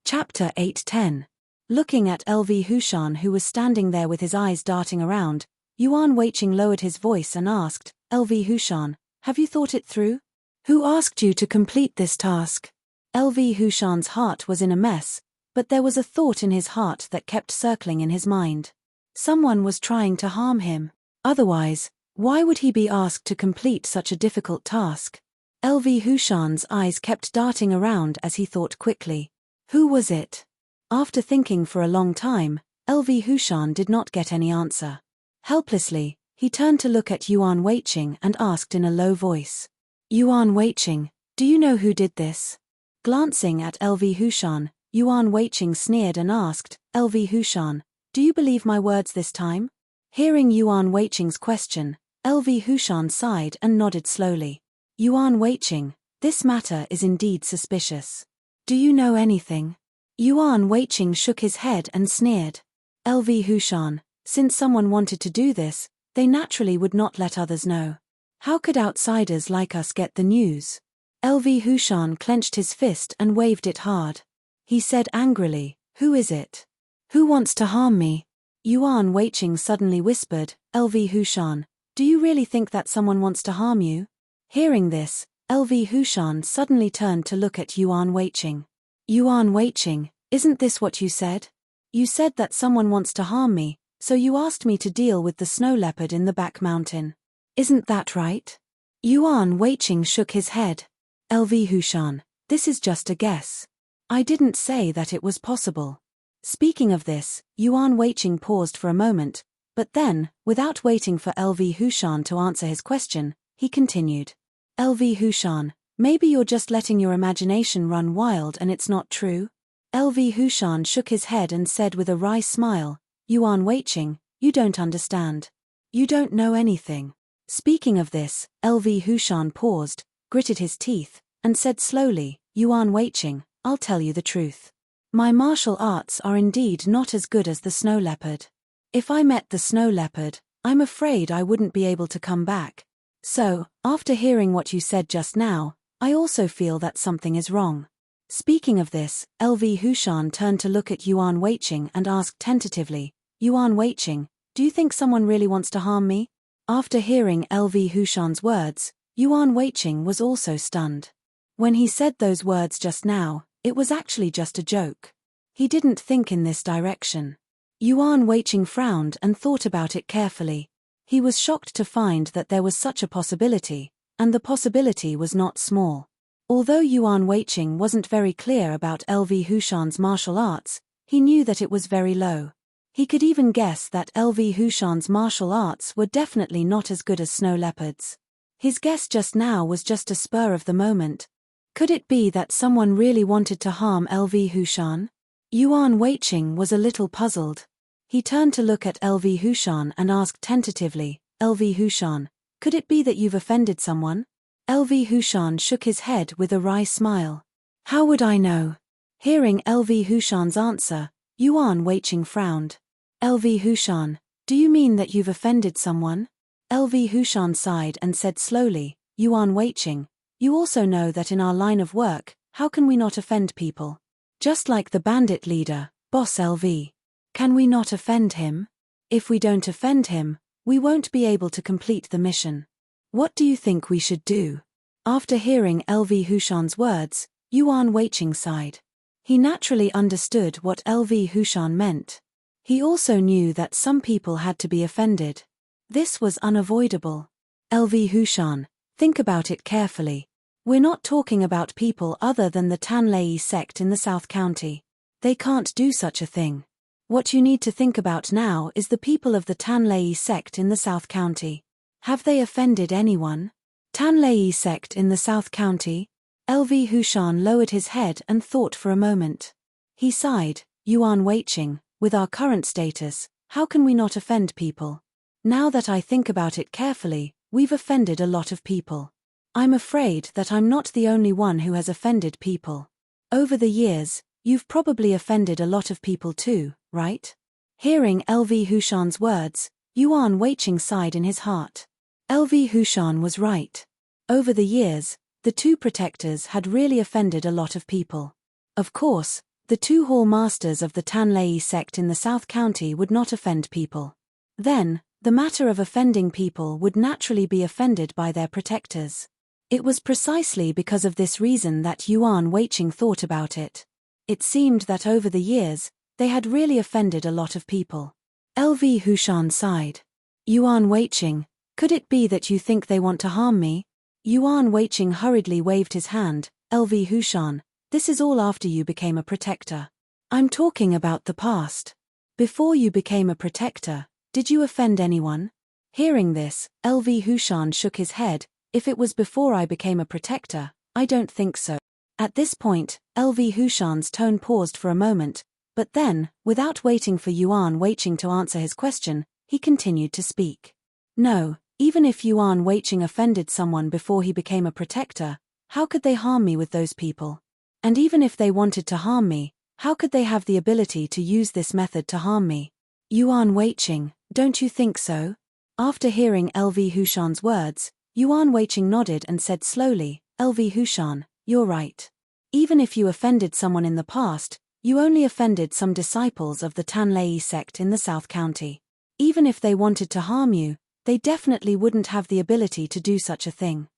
Chapter 8:10. Looking at LV Hushan, who was standing there with his eyes darting around, Yuan Weiqing lowered his voice and asked, LV Hushan, have you thought it through? Who asked you to complete this task? LV Hushan's heart was in a mess, but there was a thought in his heart that kept circling in his mind. Someone was trying to harm him. Otherwise, why would he be asked to complete such a difficult task? LV Hushan's eyes kept darting around as he thought quickly. Who was it? After thinking for a long time, LV Hushan did not get any answer. Helplessly, he turned to look at Yuan Weiqing and asked in a low voice. Yuan Weiqing, do you know who did this? Glancing at LV Hushan, Yuan Weiqing sneered and asked, LV Hushan, do you believe my words this time? Hearing Yuan Weiqing's question, LV Hushan sighed and nodded slowly. Yuan Weiqing, this matter is indeed suspicious. Do you know anything? Yuan Weiqing shook his head and sneered. LV Hushan, since someone wanted to do this, they naturally would not let others know. How could outsiders like us get the news? LV Hushan clenched his fist and waved it hard. He said angrily, who is it? Who wants to harm me? Yuan Weiqing suddenly whispered, LV Hushan, do you really think that someone wants to harm you? Hearing this, LV Hushan suddenly turned to look at Yuan Weiqing. Yuan Weiqing, isn't this what you said? You said that someone wants to harm me, so you asked me to deal with the snow leopard in the back mountain. Isn't that right? Yuan Weiqing shook his head. LV Hushan, this is just a guess. I didn't say that it was possible. Speaking of this, Yuan Weiqing paused for a moment, but then, without waiting for LV Hushan to answer his question, he continued. LV Hushan, maybe you're just letting your imagination run wild and it's not true? LV Hushan shook his head and said with a wry smile, Yuan Weiqing, you don't understand. You don't know anything. Speaking of this, LV Hushan paused, gritted his teeth, and said slowly, Yuan Weiqing, I'll tell you the truth. My martial arts are indeed not as good as the snow leopard. If I met the snow leopard, I'm afraid I wouldn't be able to come back. So, after hearing what you said just now, I also feel that something is wrong. Speaking of this, LV Hushan turned to look at Yuan Weiqing and asked tentatively, Yuan Weiqing, do you think someone really wants to harm me? After hearing LV Hushan's words, Yuan Weiqing was also stunned. When he said those words just now, it was actually just a joke. He didn't think in this direction. Yuan Weiqing frowned and thought about it carefully. He was shocked to find that there was such a possibility, and the possibility was not small. Although Yuan Weiqing wasn't very clear about LV Hushan's martial arts, he knew that it was very low. He could even guess that LV Hushan's martial arts were definitely not as good as snow leopards. His guess just now was just a spur of the moment. Could it be that someone really wanted to harm LV Hushan? Yuan Weiqing was a little puzzled. He turned to look at LV Hushan and asked tentatively, LV Hushan, could it be that you've offended someone? LV Hushan shook his head with a wry smile. How would I know? Hearing LV Hushan's answer, Yuan Weiqing frowned. LV Hushan, do you mean that you've offended someone? LV Hushan sighed and said slowly, Yuan Weiqing, you also know that in our line of work, how can we not offend people? Just like the bandit leader, Boss LV. Can we not offend him? If we don't offend him, we won't be able to complete the mission. What do you think we should do? After hearing LV Hushan's words, Yuan Weiqing sighed. He naturally understood what LV Hushan meant. He also knew that some people had to be offended. This was unavoidable. LV Hushan, think about it carefully. We're not talking about people other than the Tanlei sect in the South County. They can't do such a thing. What you need to think about now is the people of the Tanlei sect in the South County. Have they offended anyone? Tanlei sect in the South County? LV Hushan lowered his head and thought for a moment. He sighed, Yuan Weiqing, with our current status, how can we not offend people? Now that I think about it carefully, we've offended a lot of people. I'm afraid that I'm not the only one who has offended people. Over the years, you've probably offended a lot of people too, right? Hearing LV Hushan's words, Yuan Weiqing sighed in his heart. LV Hushan was right. Over the years, the two protectors had really offended a lot of people. Of course, the two hall masters of the Tanlei sect in the South County would not offend people. Then, the matter of offending people would naturally be offended by their protectors. It was precisely because of this reason that Yuan Weiqing thought about it. It seemed that over the years, they had really offended a lot of people. LV Hushan sighed. Yuan Weiqing, could it be that you think they want to harm me? Yuan Weiqing hurriedly waved his hand, LV Hushan, this is all after you became a protector. I'm talking about the past. Before you became a protector, did you offend anyone? Hearing this, LV Hushan shook his head, if it was before I became a protector, I don't think so. At this point, LV Hushan's tone paused for a moment, but then, without waiting for Yuan Weiqing to answer his question, he continued to speak. No, even if Yuan Weiqing offended someone before he became a protector, how could they harm me with those people? And even if they wanted to harm me, how could they have the ability to use this method to harm me? Yuan Weiqing, don't you think so? After hearing LV Hushan's words, Yuan Weiqing nodded and said slowly, LV Hushan, you're right. Even if you offended someone in the past, you only offended some disciples of the Tanlei sect in the South County. Even if they wanted to harm you, they definitely wouldn't have the ability to do such a thing.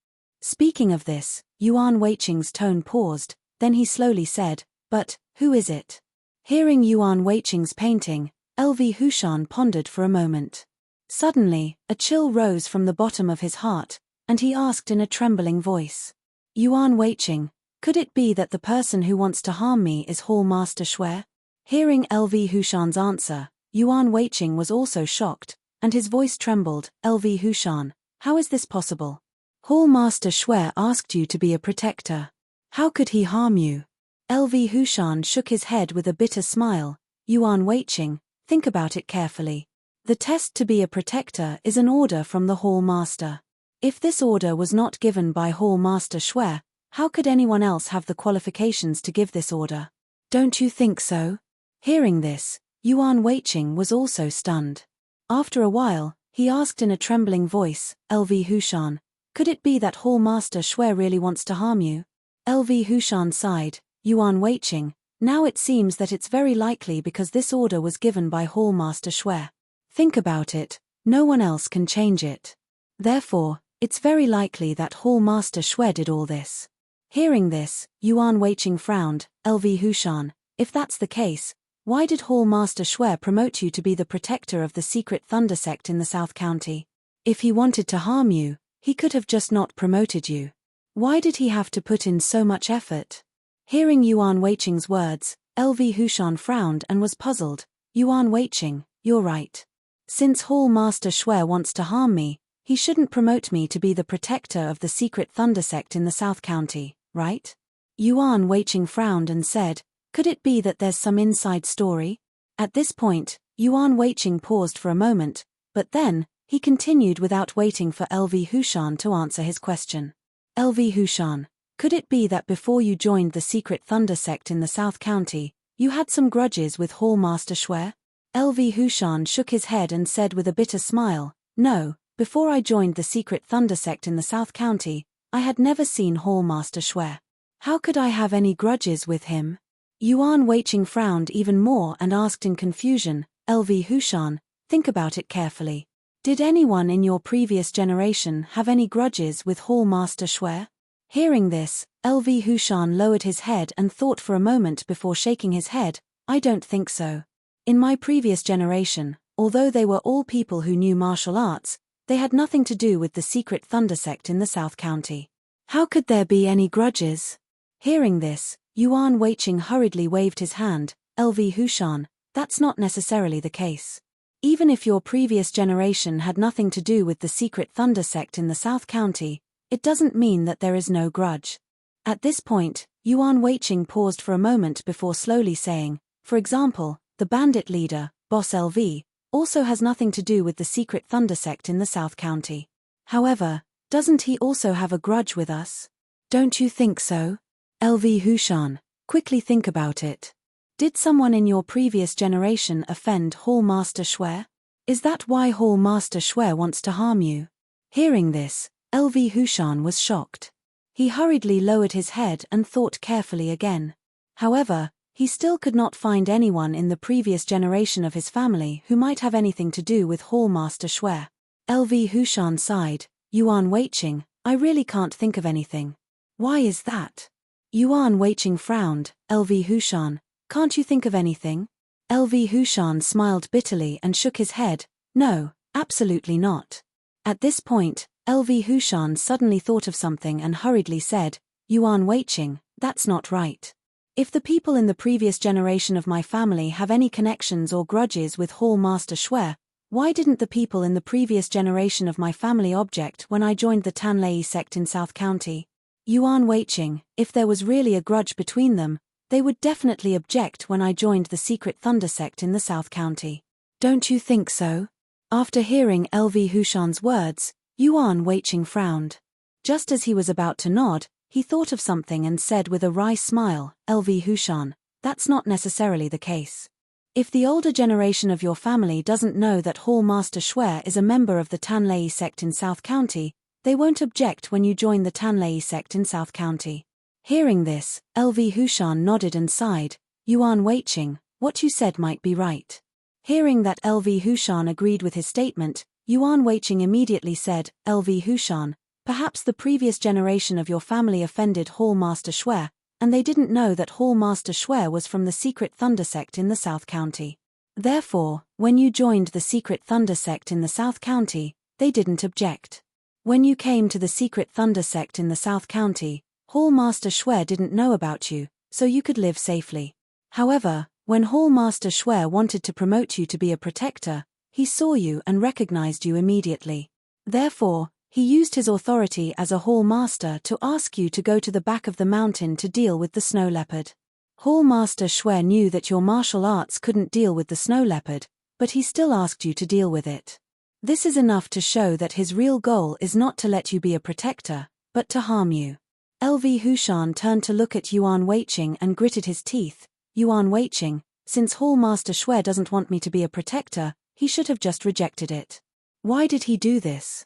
Speaking of this, Yuan Weiqing's tone paused, then he slowly said, "But, who is it?" Hearing Yuan Weiqing's painting, LV Hushan pondered for a moment. Suddenly, a chill rose from the bottom of his heart, and he asked in a trembling voice, "Yuan Weiqing, could it be that the person who wants to harm me is Hall Master Shui?" Hearing LV Hushan's answer, Yuan Weiqing was also shocked, and his voice trembled. "LV Hushan, how is this possible? Hall Master Shui asked you to be a protector. How could he harm you?" LV Hushan shook his head with a bitter smile. "Yuan Weiqing, think about it carefully. The test to be a protector is an order from the Hall Master. If this order was not given by Hall Master Shui, how could anyone else have the qualifications to give this order? Don't you think so?" Hearing this, Yuan Weiqing was also stunned. After a while, he asked in a trembling voice, "LV Hushan, could it be that Hall Master Shui really wants to harm you?" LV Hushan sighed. "Yuan Weiqing, now it seems that it's very likely because this order was given by Hall Master Shui. Think about it, no one else can change it. Therefore, it's very likely that Hall Master Shui did all this." Hearing this, Yuan Weiqing frowned. "LV Hushan, if that's the case, why did Hall Master Shui promote you to be the protector of the secret thunder sect in the South County? If he wanted to harm you, he could have just not promoted you. Why did he have to put in so much effort?" Hearing Yuan Weiqing's words, LV Hushan frowned and was puzzled. "Yuan Weiqing, you're right. Since Hall Master Shui wants to harm me, he shouldn't promote me to be the protector of the secret thunder sect in the South County, right?" Yuan Weiqing frowned and said, "Could it be that there's some inside story?" At this point, Yuan Weiqing paused for a moment, but then, he continued without waiting for LV Hushan to answer his question. "LV Hushan, could it be that before you joined the secret thunder sect in the South County, you had some grudges with Hall Master Shui?" LV Hushan shook his head and said with a bitter smile, "No, before I joined the secret thunder sect in the South County, I had never seen Hall Master Shui. How could I have any grudges with him?" Yuan Weiqing frowned even more and asked in confusion, "LV Hushan, think about it carefully. Did anyone in your previous generation have any grudges with Hall Master Shui?" Hearing this, LV Hushan lowered his head and thought for a moment before shaking his head, "I don't think so. In my previous generation, although they were all people who knew martial arts, they had nothing to do with the secret thunder sect in the South County. How could there be any grudges?" Hearing this, Yuan Weiqing hurriedly waved his hand. "LV Hushan, that's not necessarily the case. Even if your previous generation had nothing to do with the secret thunder sect in the South County, it doesn't mean that there is no grudge." At this point, Yuan Weiqing paused for a moment before slowly saying, "For example, the bandit leader, Boss LV, also has nothing to do with the secret thunder sect in the South County. However, doesn't he also have a grudge with us? Don't you think so?" LV Hushan, quickly think about it. Did someone in your previous generation offend Hall Master Shui? Is that why Hall Master Shui wants to harm you?" Hearing this, LV Hushan was shocked. He hurriedly lowered his head and thought carefully again. However, he still could not find anyone in the previous generation of his family who might have anything to do with Hall Master Shui. LV Hushan sighed. "Yuan Weiqing, I really can't think of anything." "Why is that?" Yuan Weiqing frowned. "LV Hushan, can't you think of anything?" LV Hushan smiled bitterly and shook his head. "No, absolutely not." At this point, LV Hushan suddenly thought of something and hurriedly said, "Yuan Weiqing, that's not right. If the people in the previous generation of my family have any connections or grudges with Hall Master Shui, why didn't the people in the previous generation of my family object when I joined the Tanlei sect in South County? Yuan Weiqing, if there was really a grudge between them, they would definitely object when I joined the secret thunder sect in the South County. Don't you think so?" After hearing LV Hushan's words, Yuan Weiqing frowned. Just as he was about to nod, he thought of something and said with a wry smile, "LV Hushan, that's not necessarily the case. If the older generation of your family doesn't know that Hall Master Shui is a member of the Tanlei sect in South County, they won't object when you join the Tanlei sect in South County." Hearing this, LV Hushan nodded and sighed. "Yuan Weiqing, what you said might be right." Hearing that LV Hushan agreed with his statement, Yuan Weiqing immediately said, "LV Hushan, Perhaps the previous generation of your family offended Hall Master Shui, and they didn't know that Hall Master Shui was from the secret Thunder sect in the South County. Therefore, when you joined the secret Thunder sect in the South County, they didn't object. When you came to the secret Thunder sect in the South County, Hall Master Shui didn't know about you, so you could live safely. However, when Hall Master Shui wanted to promote you to be a protector, he saw you and recognized you immediately. Therefore, he used his authority as a Hall Master to ask you to go to the back of the mountain to deal with the snow leopard. Hall Master Shui knew that your martial arts couldn't deal with the snow leopard, but he still asked you to deal with it. This is enough to show that his real goal is not to let you be a protector, but to harm you. LV Hushan turned to look at Yuan Weiqing and gritted his teeth. Yuan Weiqing, since Hall Master Shui doesn't want me to be a protector, he should have just rejected it. Why did he do this?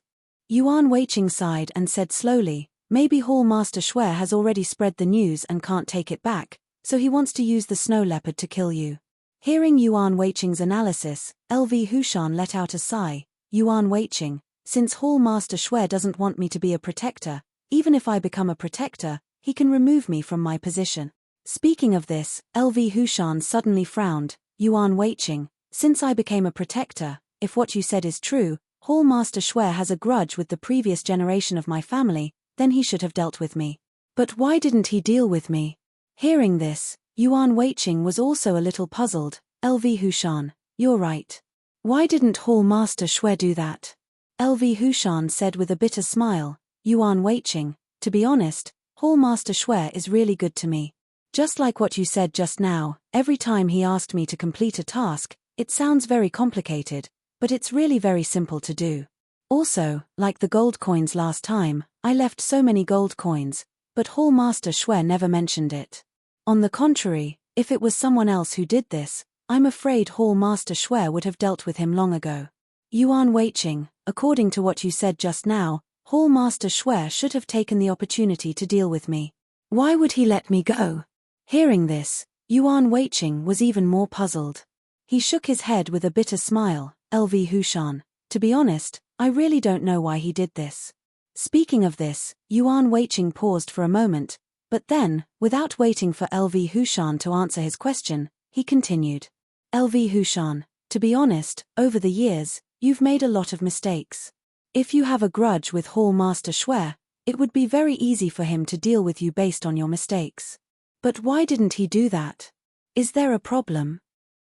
Yuan Weiqing sighed and said slowly, maybe Hall Master Shui has already spread the news and can't take it back, so he wants to use the snow leopard to kill you. Hearing Yuan Weiqing's analysis, LV Hushan let out a sigh. Yuan Weiqing, since Hall Master Shui doesn't want me to be a protector, even if I become a protector, he can remove me from my position. Speaking of this, LV Hushan suddenly frowned. Yuan Weiqing, since I became a protector, if what you said is true, Hall Master Shui has a grudge with the previous generation of my family, then he should have dealt with me. But why didn't he deal with me? Hearing this, Yuan Weiqing was also a little puzzled. LV Hushan, you're right. Why didn't Hall Master Shui do that? LV Hushan said with a bitter smile. Yuan Weiqing, to be honest, Hall Master Shui is really good to me. Just like what you said just now, every time he asked me to complete a task, it sounds very complicated, but it's really very simple to do. Also, like the gold coins last time, I left so many gold coins, but Hall Master Shui never mentioned it. On the contrary, if it was someone else who did this, I'm afraid Hall Master Shui would have dealt with him long ago. Yuan Weiqing, according to what you said just now, Hall Master Shui should have taken the opportunity to deal with me. Why would he let me go? Hearing this, Yuan Weiqing was even more puzzled. He shook his head with a bitter smile. LV Hushan, to be honest, I really don't know why he did this. Speaking of this, Yuan Weiqing paused for a moment, but then, without waiting for LV Hushan to answer his question, he continued. LV Hushan, to be honest, over the years, you've made a lot of mistakes. If you have a grudge with Hall Master Shui, it would be very easy for him to deal with you based on your mistakes. But why didn't he do that? Is there a problem?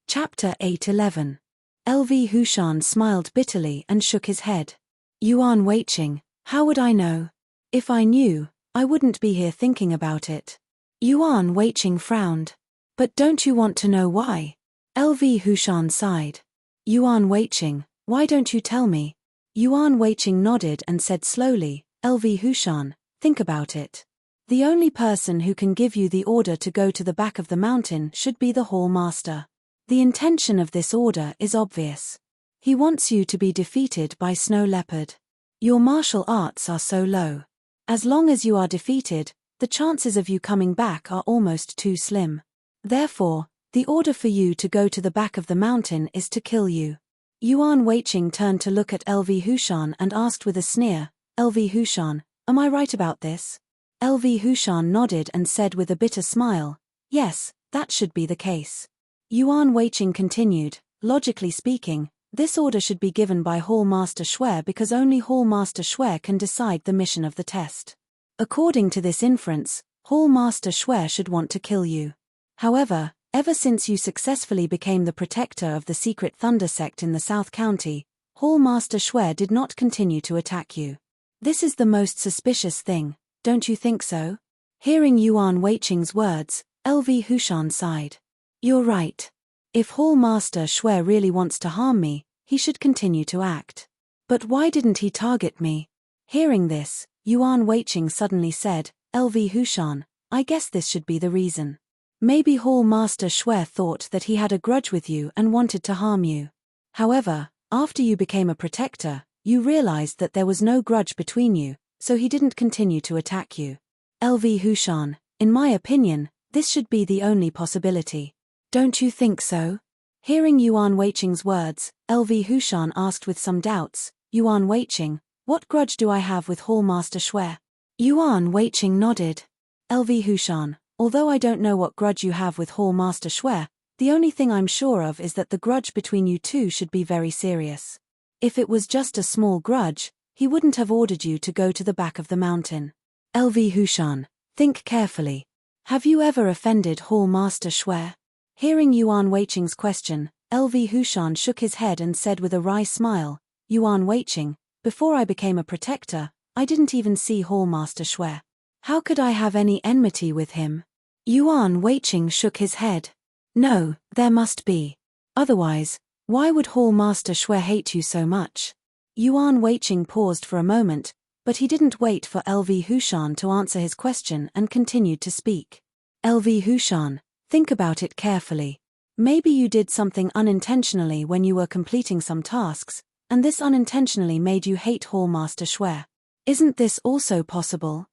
Chapter 8:11. LV Hushan smiled bitterly and shook his head. Yuan Weiqing, how would I know? If I knew, I wouldn't be here thinking about it. Yuan Weiqing frowned. But don't you want to know why? LV Hushan sighed. Yuan Weiqing, why don't you tell me? Yuan Weiqing nodded and said slowly, LV Hushan, think about it. The only person who can give you the order to go to the back of the mountain should be the Hall Master. The intention of this order is obvious. He wants you to be defeated by Snow Leopard. Your martial arts are so low. As long as you are defeated, the chances of you coming back are almost too slim. Therefore, the order for you to go to the back of the mountain is to kill you. Yuan Weiqing turned to look at LV Hushan and asked with a sneer, LV Hushan, am I right about this? LV Hushan nodded and said with a bitter smile, yes, that should be the case. Yuan Weiqing continued, logically speaking, this order should be given by Hall Master Shui because only Hall Master Shui can decide the mission of the test. According to this inference, Hall Master Shui should want to kill you. However, ever since you successfully became the protector of the secret Thunder sect in the South County, Hall Master Shui did not continue to attack you. This is the most suspicious thing, don't you think so? Hearing Yuan Weiqing's words, LV Hushan sighed. You're right. If Hall Master Shui really wants to harm me, he should continue to act. But why didn't he target me? Hearing this, Yuan Weiqing suddenly said, LV Hushan, I guess this should be the reason. Maybe Hall Master Shui thought that he had a grudge with you and wanted to harm you. However, after you became a protector, you realized that there was no grudge between you, so he didn't continue to attack you. LV Hushan, in my opinion, this should be the only possibility. Don't you think so? Hearing Yuan Weiqing's words, LV Hushan asked with some doubts, Yuan Weiqing, What grudge do I have with Hallmaster Shui? Yuan Weiqing nodded. LV Hushan, although I don't know what grudge you have with Hallmaster Shui, the only thing I'm sure of is that the grudge between you two should be very serious. If it was just a small grudge, he wouldn't have ordered you to go to the back of the mountain. LV Hushan, think carefully. Have you ever offended Hallmaster Shui? Hearing Yuan Weiqing's question, LV Hushan shook his head and said with a wry smile, Yuan Weiqing, before I became a protector, I didn't even see Hallmaster Shui. How could I have any enmity with him? Yuan Weiqing shook his head. No, there must be. Otherwise, why would Hallmaster Shui hate you so much? Yuan Weiqing paused for a moment, but he didn't wait for LV Hushan to answer his question and continued to speak. LV Hushan, think about it carefully. Maybe you did something unintentionally when you were completing some tasks, and this unintentionally made you hate Hallmaster Shui. Isn't this also possible?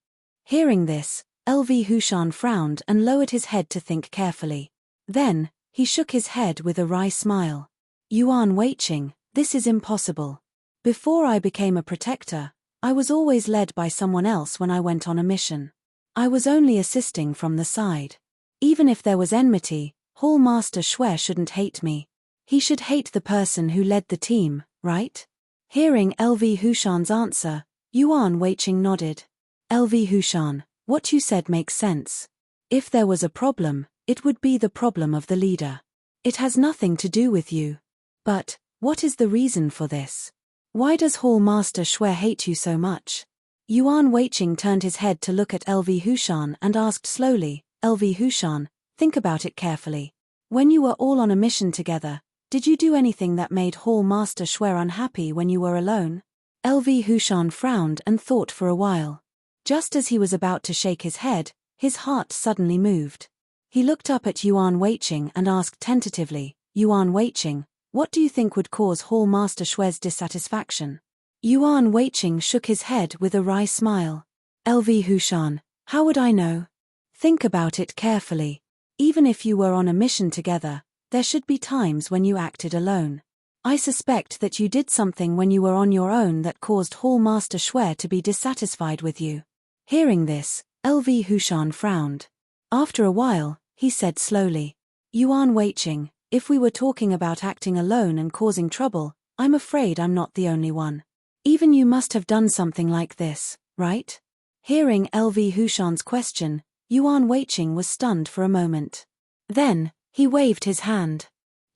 Hearing this, LV Hushan frowned and lowered his head to think carefully. Then, he shook his head with a wry smile. Yuan Weiqing, this is impossible. Before I became a protector, I was always led by someone else when I went on a mission. I was only assisting from the side. Even if there was enmity, Hallmaster Shui shouldn't hate me. He should hate the person who led the team, right? Hearing LV Hushan's answer, Yuan Weiqing nodded. LV Hushan, what you said makes sense. If there was a problem, it would be the problem of the leader. It has nothing to do with you. But, what is the reason for this? Why does Hallmaster Shui hate you so much? Yuan Weiqing turned his head to look at LV Hushan and asked slowly, LV Hushan, think about it carefully. When you were all on a mission together, did you do anything that made Hallmaster Shui unhappy when you were alone? LV Hushan frowned and thought for a while. Just as he was about to shake his head, his heart suddenly moved. He looked up at Yuan Weiqing and asked tentatively, Yuan Weiqing, what do you think would cause Hallmaster Shui's dissatisfaction? Yuan Weiqing shook his head with a wry smile. LV Hushan, how would I know? Think about it carefully. Even if you were on a mission together, there should be times when you acted alone. I suspect that you did something when you were on your own that caused Hallmaster Shui to be dissatisfied with you. Hearing this, LV Hushan frowned. After a while, he said slowly, Yuan Weiqing, if we were talking about acting alone and causing trouble, I'm afraid I'm not the only one. Even you must have done something like this, right? Hearing LV Hushan's question, Yuan Weiqing was stunned for a moment. Then, he waved his hand.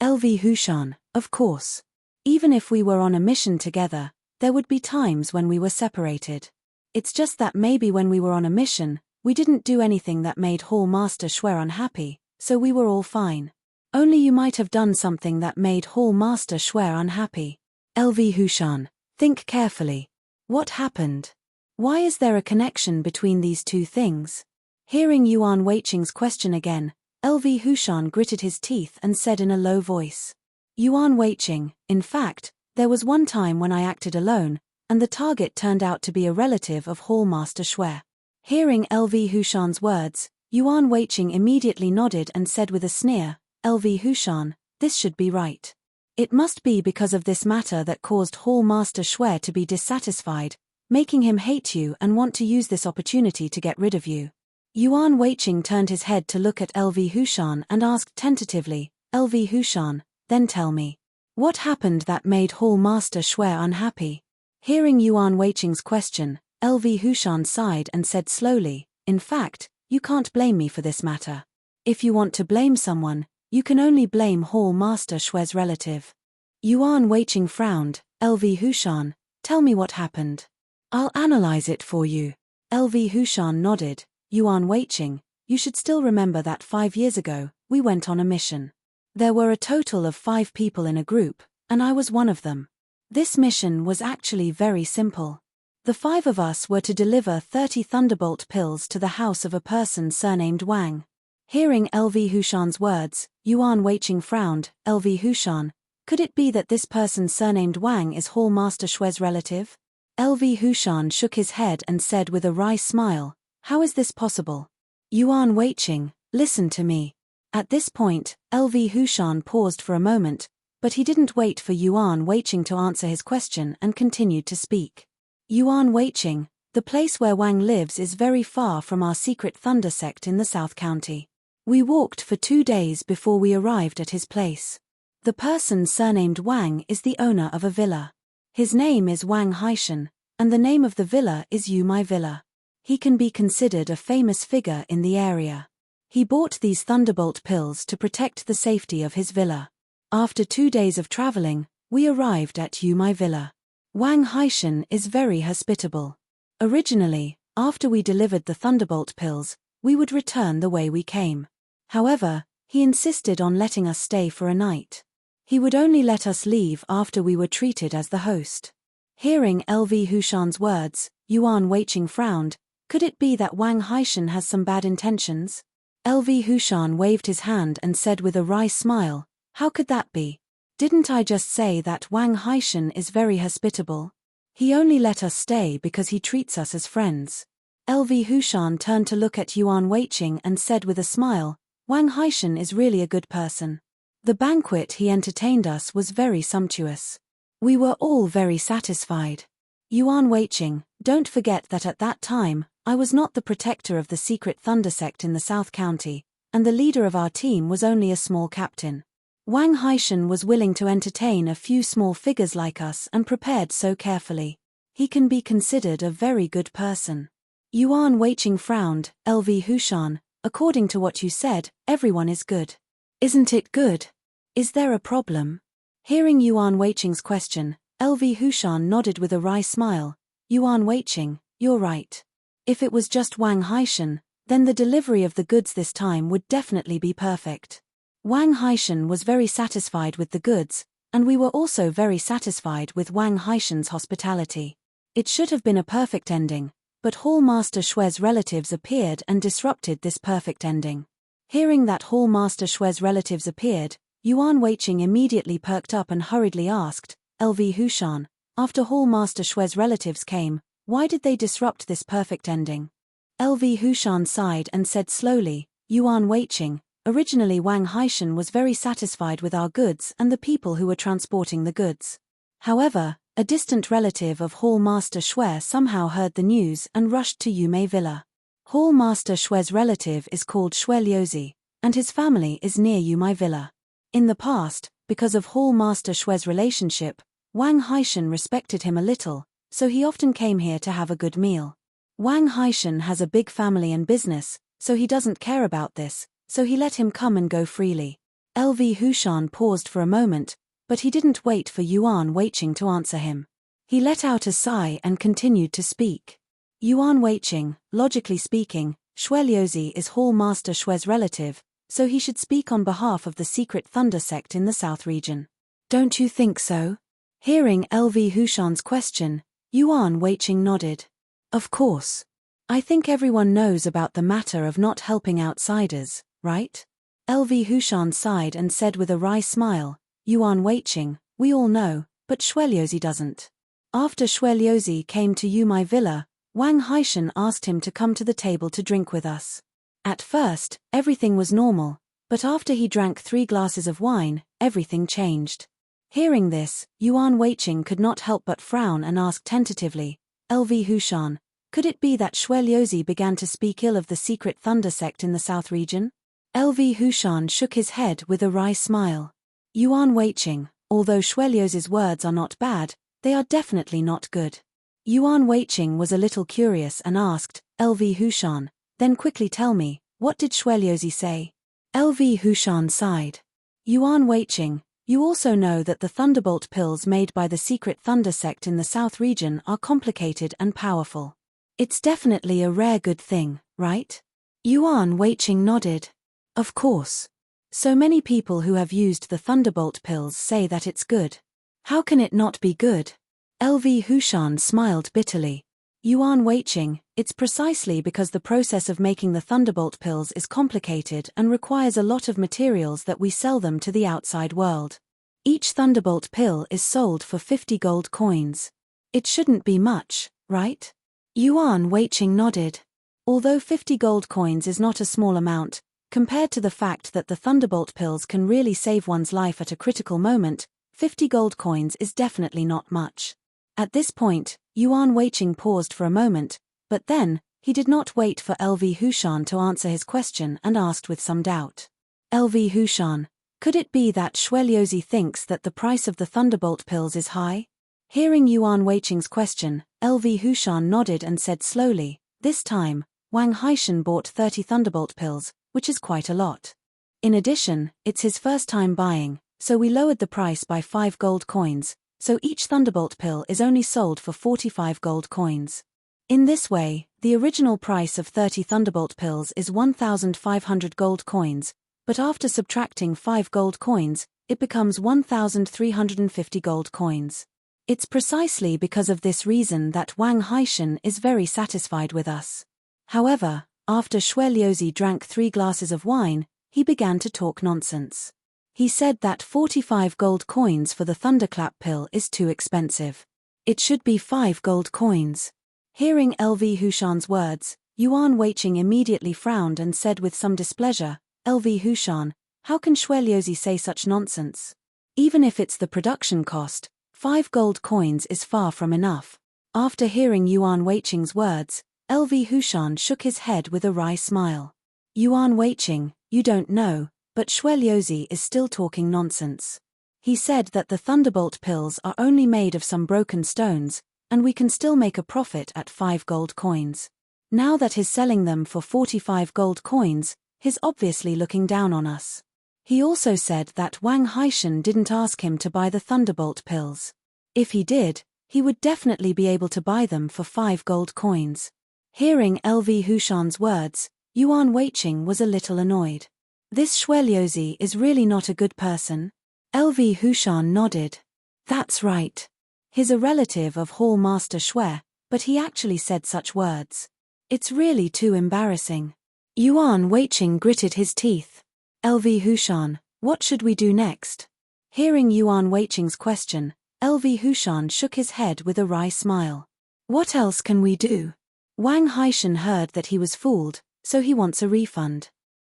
LV Hushan, of course. Even if we were on a mission together, there would be times when we were separated. It's just that maybe when we were on a mission, we didn't do anything that made Hallmaster Shui unhappy, so we were all fine. Only you might have done something that made Hallmaster Shui unhappy. LV Hushan, think carefully. What happened? Why is there a connection between these two things? Hearing Yuan Weiqing's question again, LV Hushan gritted his teeth and said in a low voice. Yuan Weiqing, in fact, there was one time when I acted alone, and the target turned out to be a relative of Hallmaster Shui. Hearing LV Hushan's words, Yuan Weiqing immediately nodded and said with a sneer, LV Hushan, this should be right. It must be because of this matter that caused Hallmaster Shui to be dissatisfied, making him hate you and want to use this opportunity to get rid of you. Yuan Weiqing turned his head to look at LV Hushan and asked tentatively, LV Hushan, then tell me. What happened that made Hallmaster Shui unhappy? Hearing Yuan Weiqing's question, LV Hushan sighed and said slowly, in fact, you can't blame me for this matter. If you want to blame someone, you can only blame Hallmaster Shui's relative. Yuan Weiqing frowned, LV Hushan, tell me what happened. I'll analyze it for you. LV Hushan nodded, Yuan Weiqing, you should still remember that 5 years ago, we went on a mission. There were a total of 5 people in a group, and I was one of them. This mission was actually very simple. The 5 of us were to deliver 30 Thunderbolt pills to the house of a person surnamed Wang. Hearing LV Hushan's words, Yuan Weiqing frowned, LV Hushan, could it be that this person surnamed Wang is Hallmaster Shui's relative? LV Hushan shook his head and said with a wry smile, how is this possible? Yuan Weiqing, listen to me. At this point, LV Hushan paused for a moment, but he didn't wait for Yuan Weiqing to answer his question and continued to speak. Yuan Weiqing, the place where Wang lives is very far from our secret thunder sect in the South County. We walked for 2 days before we arrived at his place. The person surnamed Wang is the owner of a villa. His name is Wang Haishan, and the name of the villa is My Villa. He can be considered a famous figure in the area. He bought these thunderbolt pills to protect the safety of his villa. After 2 days of traveling, we arrived at My Villa. Wang Haishan is very hospitable. Originally, after we delivered the thunderbolt pills, we would return the way we came. However, he insisted on letting us stay for a night. He would only let us leave after we were treated as the host. Hearing LV Hushan's words, Yuan Weiqing frowned. Could it be that Wang Haishan has some bad intentions? LV Hushan waved his hand and said with a wry smile, "How could that be? Didn't I just say that Wang Haishan is very hospitable? He only let us stay because he treats us as friends." LV Hushan turned to look at Yuan Weiqing and said with a smile, "Wang Haishan is really a good person. The banquet he entertained us was very sumptuous. We were all very satisfied. Yuan Weiqing, don't forget that at that time, I was not the protector of the secret thunder sect in the South County, and the leader of our team was only a small captain. Wang Haishan was willing to entertain a few small figures like us and prepared so carefully. He can be considered a very good person." Yuan Weiqing frowned. LV Hushan, according to what you said, everyone is good. Isn't it good? Is there a problem? Hearing Yuan Weiqing's question, LV Hushan nodded with a wry smile. Yuan Weiqing, you're right. If it was just Wang Haishan, then the delivery of the goods this time would definitely be perfect. Wang Haishan was very satisfied with the goods, and we were also very satisfied with Wang Haishan's hospitality. It should have been a perfect ending, but Hall Master Shue's relatives appeared and disrupted this perfect ending. Hearing that Hall Master Shue's relatives appeared, Yuan Weiqing immediately perked up and hurriedly asked, "LV Hushan, after Hall Master Shue's relatives came, why did they disrupt this perfect ending?" LV Hushan sighed and said slowly, "Yuan Weiqing, originally Wang Haishan was very satisfied with our goods and the people who were transporting the goods. However, a distant relative of Hall Master Shue somehow heard the news and rushed to Yume Villa. Hall Master Shue's relative is called Shue Liuzi, and his family is near Yume Villa. In the past, because of Hall Master Shue's relationship, Wang Haishan respected him a little, so he often came here to have a good meal. Wang Haishan has a big family and business, so he doesn't care about this, so he let him come and go freely." LV Hushan paused for a moment, but he didn't wait for Yuan Weiqing to answer him. He let out a sigh and continued to speak. "Yuan Weiqing, logically speaking, Shue Liuzi is Hall Master Shue's relative, so he should speak on behalf of the secret thunder sect in the south region. Don't you think so?" Hearing LV Hushan's question, Yuan Weiqing nodded. "Of course. I think everyone knows about the matter of not helping outsiders, right?" LV Hushan sighed and said with a wry smile, "Yuan Weiqing, we all know, but Shue Liuzi doesn't. After Shue Liuzi came to Yume Villa, Wang Haishan asked him to come to the table to drink with us. At first, everything was normal, but after he drank 3 glasses of wine, everything changed." Hearing this, Yuan Weiqing could not help but frown and ask tentatively, "LV Hushan, could it be that Shue Liuzi began to speak ill of the secret thunder sect in the south region?" LV Hushan shook his head with a wry smile. "Yuan Weiqing, although Shue Liuzi's words are not bad, they are definitely not good." Yuan Weiqing was a little curious and asked, "LV Hushan, then quickly tell me, what did Shue Liuzi say?" LV Hushan sighed. "Yuan Weiqing, you also know that the thunderbolt pills made by the secret thunder sect in the south region are complicated and powerful. It's definitely a rare good thing, right?" Yuan Weiqing nodded. "Of course. So many people who have used the thunderbolt pills say that it's good. How can it not be good?" LV Hushan smiled bitterly. "Yuan Weiqing, it's precisely because the process of making the thunderbolt pills is complicated and requires a lot of materials that we sell them to the outside world. Each thunderbolt pill is sold for 50 gold coins. It shouldn't be much, right?" Yuan Weiqing nodded. Although 50 gold coins is not a small amount, compared to the fact that the thunderbolt pills can really save one's life at a critical moment, 50 gold coins is definitely not much. At this point, Yuan Weiqing paused for a moment, but then, he did not wait for LV Hushan to answer his question and asked with some doubt. LV Hushan, could it be that Xueliuzi thinks that the price of the Thunderbolt pills is high? Hearing Yuan Weiqing's question, LV Hushan nodded and said slowly, this time, Wang Haishan bought 30 Thunderbolt pills, which is quite a lot. In addition, it's his first time buying, so we lowered the price by 5 gold coins, so each Thunderbolt pill is only sold for 45 gold coins. In this way, the original price of 30 Thunderbolt pills is 1,500 gold coins, but after subtracting 5 gold coins, it becomes 1,350 gold coins. It's precisely because of this reason that Wang Haishan is very satisfied with us. However, after Xueliuzi drank 3 glasses of wine, he began to talk nonsense. He said that 45 gold coins for the Thunderclap pill is too expensive. It should be 5 gold coins. Hearing LV Hushan's words, Yuan Weiqing immediately frowned and said with some displeasure, LV Hushan, how can Xueliuzi say such nonsense? Even if it's the production cost, 5 gold coins is far from enough. After hearing Yuan Weiqing's words, LV Hushan shook his head with a wry smile. Yuan Weiqing, you don't know, but Xueliuzi is still talking nonsense. He said that the Thunderbolt pills are only made of some broken stones, and we can still make a profit at 5 gold coins. Now that he's selling them for 45 gold coins, he's obviously looking down on us. He also said that Wang Haishan didn't ask him to buy the Thunderbolt pills. If he did, he would definitely be able to buy them for 5 gold coins. Hearing LV Hushan's words, Yuan Weiqing was a little annoyed. This Xueliuzi is really not a good person? LV Hushan nodded. That's right. He's a relative of Hall Master Xue, but he actually said such words. It's really too embarrassing. Yuan Weiqing gritted his teeth. LV Hushan, what should we do next? Hearing Yuan Weiqing's question, LV Hushan shook his head with a wry smile. What else can we do? Wang Haishan heard that he was fooled, so he wants a refund.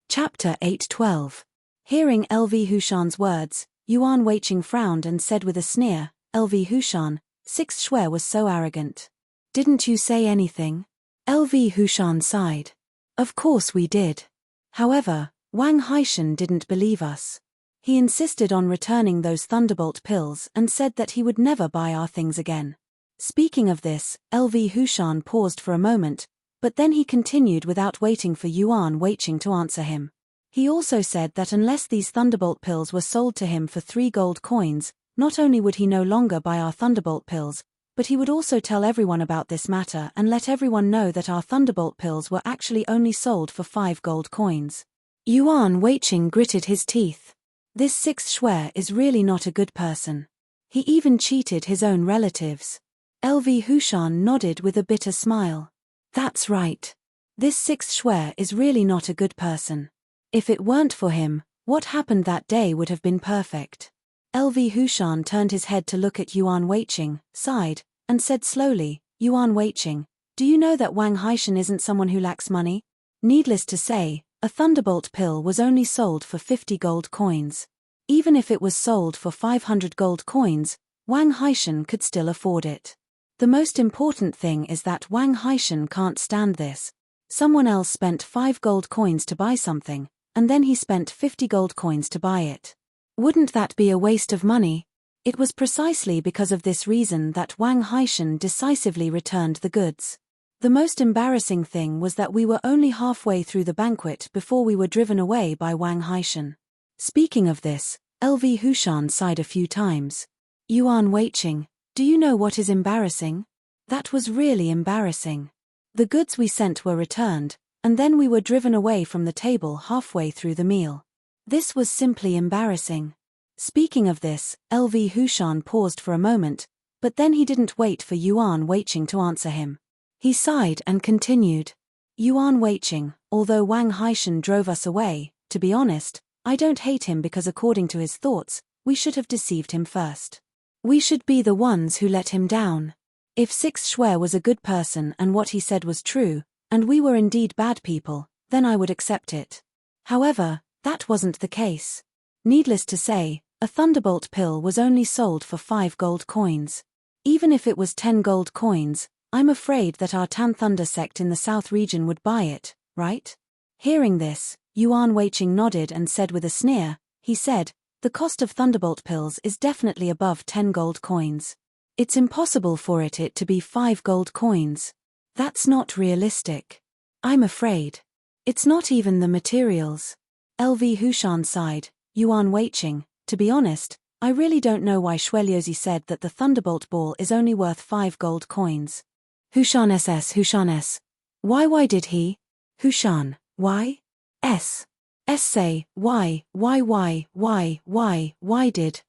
Chapter 8:12. Hearing LV Hushan's words, Yuan Weiqing frowned and said with a sneer, LV Hushan, 6th Xue was so arrogant. Didn't you say anything? LV Hushan sighed. Of course we did. However, Wang Haishan didn't believe us. He insisted on returning those Thunderbolt pills and said that he would never buy our things again. Speaking of this, LV Hushan paused for a moment, but then he continued without waiting for Yuan Weiqing to answer him. He also said that unless these Thunderbolt pills were sold to him for 3 gold coins, not only would he no longer buy our Thunderbolt pills, but he would also tell everyone about this matter and let everyone know that our Thunderbolt pills were actually only sold for 5 gold coins. Yuan Weiqing gritted his teeth. This 6th Xue is really not a good person. He even cheated his own relatives. LV Hushan nodded with a bitter smile. That's right. This 6th Xue is really not a good person. If it weren't for him, what happened that day would have been perfect. LV Hushan turned his head to look at Yuan Weiqing, sighed, and said slowly, Yuan Weiqing, do you know that Wang Haishan isn't someone who lacks money? Needless to say, a Thunderbolt pill was only sold for 50 gold coins. Even if it was sold for 500 gold coins, Wang Haishan could still afford it. The most important thing is that Wang Haishan can't stand this. Someone else spent 5 gold coins to buy something, and then he spent 50 gold coins to buy it. Wouldn't that be a waste of money? It was precisely because of this reason that Wang Haishan decisively returned the goods. The most embarrassing thing was that we were only halfway through the banquet before we were driven away by Wang Haishan. Speaking of this, LV Hushan sighed a few times. Yuan Weiqing, do you know what is embarrassing? That was really embarrassing. The goods we sent were returned, and then we were driven away from the table halfway through the meal. This was simply embarrassing. Speaking of this, LV Hushan paused for a moment, but then he didn't wait for Yuan Weiqing to answer him. He sighed and continued. Yuan Weiqing, although Wang Haishan drove us away, to be honest, I don't hate him because according to his thoughts, we should have deceived him first. We should be the ones who let him down. If 6th Xue was a good person and what he said was true, and we were indeed bad people, then I would accept it. However, that wasn't the case. Needless to say, a Thunderbolt pill was only sold for 5 gold coins. Even if it was 10 gold coins, I'm afraid that our Tan Thunder sect in the south region would buy it, right? Hearing this, Yuan Weiqing nodded and said with a sneer, he said, the cost of Thunderbolt pills is definitely above 10 gold coins. It's impossible for it to be 5 gold coins. That's not realistic. I'm afraid. It's not even the materials. LV Hushan sighed, Yuan Weiqing, to be honest, I really don't know why Xueliuzi said that the Thunderbolt ball is only worth 5 gold coins. Hushan Hushan. Why did he? Hushan, why? S say, why did?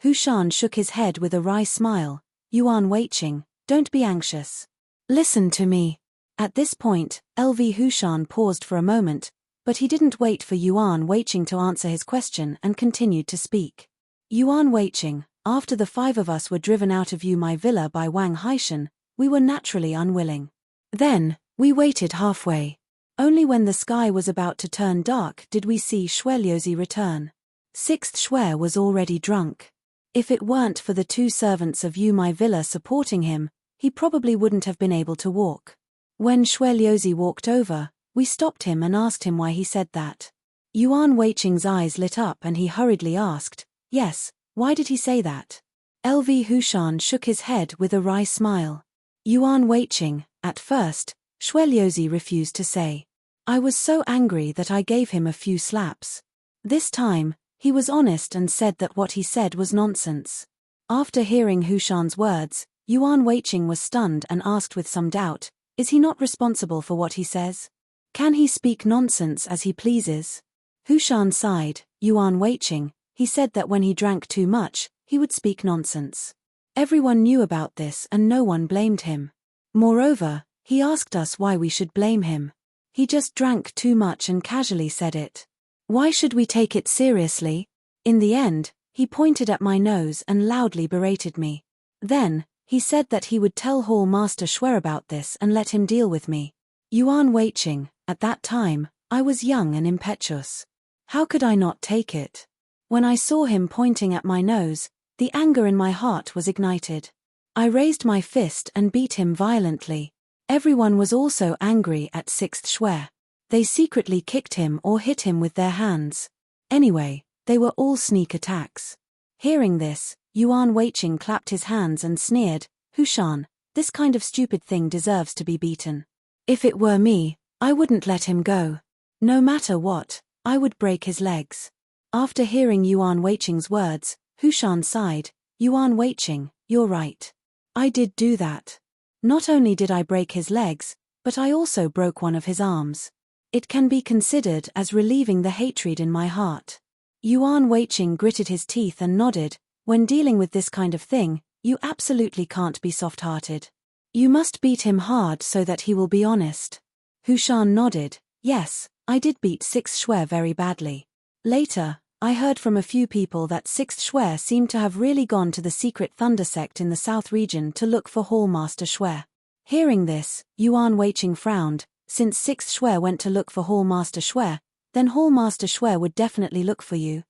Hushan shook his head with a wry smile, Yuan Weiqing, don't be anxious. Listen to me. At this point, LV Hushan paused for a moment, but he didn't wait for Yuan Weiqing to answer his question and continued to speak. Yuan Weiqing, after the 5 of us were driven out of my villa by Wang Haishan, we were naturally unwilling. Then, we waited halfway. Only when the sky was about to turn dark did we see Xueliuzi return. 6th Xue was already drunk. If it weren't for the 2 servants of my villa supporting him, he probably wouldn't have been able to walk. When Xueliuzi walked over, we stopped him and asked him why he said that. Yuan Weiqing's eyes lit up and he hurriedly asked, yes, why did he say that? LV Hushan shook his head with a wry smile. Yuan Weiqing, at first, Xueliuzi refused to say. I was so angry that I gave him a few slaps. This time, he was honest and said that what he said was nonsense. After hearing Hushan's words, Yuan Weiqing was stunned and asked with some doubt, is he not responsible for what he says? Can he speak nonsense as he pleases? Hushan sighed, Yuan Weiqing, he said that when he drank too much, he would speak nonsense. Everyone knew about this and no one blamed him. Moreover, he asked us why we should blame him. He just drank too much and casually said it. Why should we take it seriously? In the end, he pointed at my nose and loudly berated me. Then, he said that he would tell Hall Master Xue about this and let him deal with me. Yuan Weiqing, at that time, I was young and impetuous. How could I not take it? When I saw him pointing at my nose, the anger in my heart was ignited. I raised my fist and beat him violently. Everyone was also angry at 6th Xue. They secretly kicked him or hit him with their hands. Anyway, they were all sneak attacks. Hearing this, Yuan Weiqing clapped his hands and sneered, Hushan, this kind of stupid thing deserves to be beaten. If it were me, I wouldn't let him go. No matter what, I would break his legs. After hearing Yuan Weiqing's words, Hushan sighed, Yuan Weiqing, you're right. I did do that. Not only did I break his legs, but I also broke one of his arms. It can be considered as relieving the hatred in my heart. Yuan Weiqing gritted his teeth and nodded, when dealing with this kind of thing, you absolutely can't be soft-hearted. You must beat him hard so that he will be honest. Hushan nodded, yes, I did beat 6th Xue very badly. Later, I heard from a few people that 6th Xue seemed to have really gone to the secret Thunder sect in the south region to look for Hall Master Xue. Hearing this, Yuan Weiqing frowned, since 6th Xue went to look for Hall Master Xue, then Hall Master Xue would definitely look for you.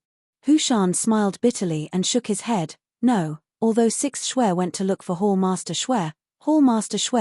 Hushan smiled bitterly and shook his head, no, although 6th Xue went to look for Hall Master Xue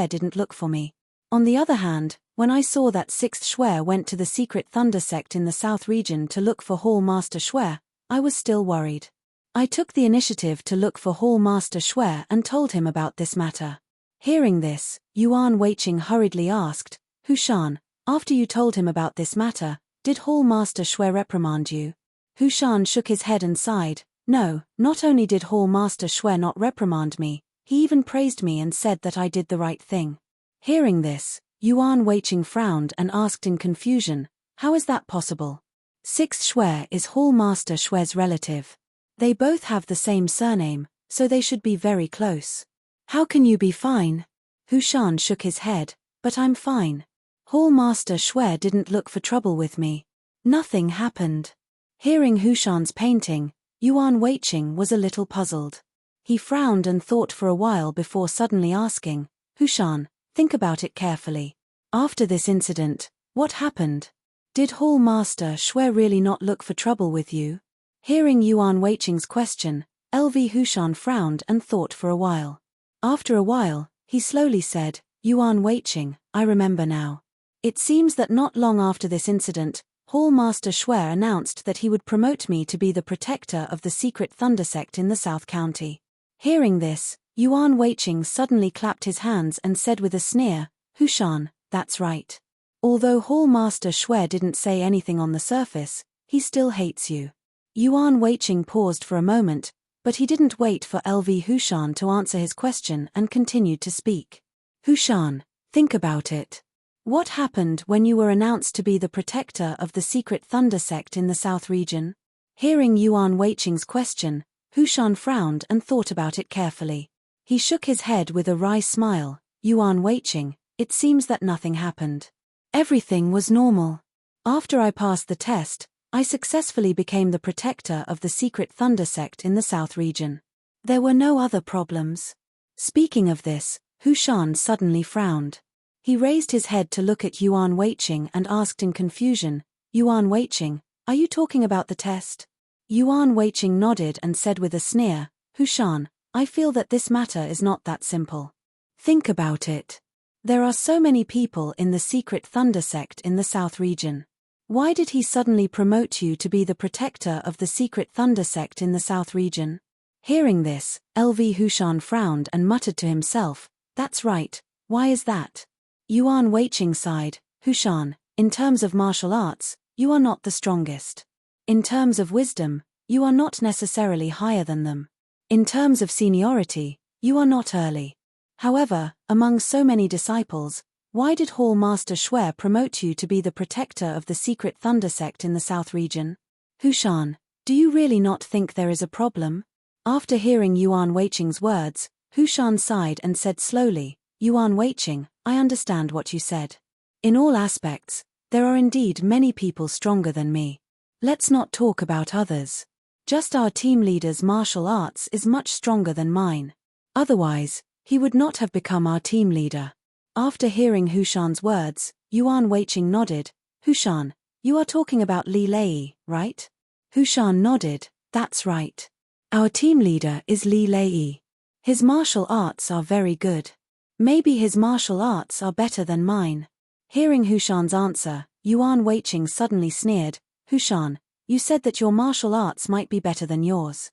didn't look for me. On the other hand, when I saw that 6th Xue went to the secret Thunder sect in the south region to look for Hall Master Xue, I was still worried. I took the initiative to look for Hall Master Xue and told him about this matter. Hearing this, Yuan Weiqing hurriedly asked, Hushan, after you told him about this matter, did Hall Master Xue reprimand you? Hushan shook his head and sighed, no, not only did Hall Master Xue not reprimand me, he even praised me and said that I did the right thing. Hearing this, Yuan Weiqing frowned and asked in confusion, how is that possible? 6th Xue is Hall Master Xue's relative. They both have the same surname, so they should be very close. How can you be fine? Hushan shook his head, but I'm fine. Hall Master Xue didn't look for trouble with me. Nothing happened. Hearing Hushan's painting, Yuan Weiqing was a little puzzled. He frowned and thought for a while before suddenly asking, Hushan, think about it carefully. After this incident, what happened? Did Hall Master Xue really not look for trouble with you? Hearing Yuan Weiqing's question, LV Hushan frowned and thought for a while. After a while, he slowly said, Yuan Weiqing, I remember now. It seems that not long after this incident, Hall Master Shui announced that he would promote me to be the protector of the secret thunder sect in the South County. Hearing this, Yuan Weiqing suddenly clapped his hands and said with a sneer, Hushan, that's right. Although Hall Master Shui didn't say anything on the surface, he still hates you. Yuan Weiqing paused for a moment, but he didn't wait for LV Hushan to answer his question and continued to speak. Hushan, think about it. What happened when you were announced to be the protector of the secret thunder sect in the South region? Hearing Yuan Weiqing's question, Hushan frowned and thought about it carefully. He shook his head with a wry smile. Yuan Weiqing, it seems that nothing happened. Everything was normal. After I passed the test, I successfully became the protector of the secret thunder sect in the South region. There were no other problems. Speaking of this, Hushan suddenly frowned. He raised his head to look at Yuan Weiqing and asked in confusion, Yuan Weiqing, are you talking about the test? Yuan Weiqing nodded and said with a sneer, Hushan, I feel that this matter is not that simple. Think about it. There are so many people in the secret thunder sect in the South region. Why did he suddenly promote you to be the protector of the secret thunder sect in the South region? Hearing this, LV Hushan frowned and muttered to himself, that's right, why is that? Yuan Weiqing sighed, Hushan, in terms of martial arts, you are not the strongest. In terms of wisdom, you are not necessarily higher than them. In terms of seniority, you are not early. However, among so many disciples, why did Hall Master Shui promote you to be the protector of the secret thunder sect in the South region? Hushan, do you really not think there is a problem? After hearing Yuan Weiqing's words, Hushan sighed and said slowly, Yuan Weiqing, I understand what you said. In all aspects, there are indeed many people stronger than me. Let's not talk about others. Just our team leader's martial arts is much stronger than mine. Otherwise, he would not have become our team leader. After hearing Hushan's words, Yuan Weiqing nodded, Hushan, you are talking about Li Lei, right? Hushan nodded, that's right. Our team leader is Li Lei. His martial arts are very good. Maybe his martial arts are better than mine. Hearing Hushan's answer, Yuan Weiqing suddenly sneered, Hushan, you said that your martial arts might be better than yours.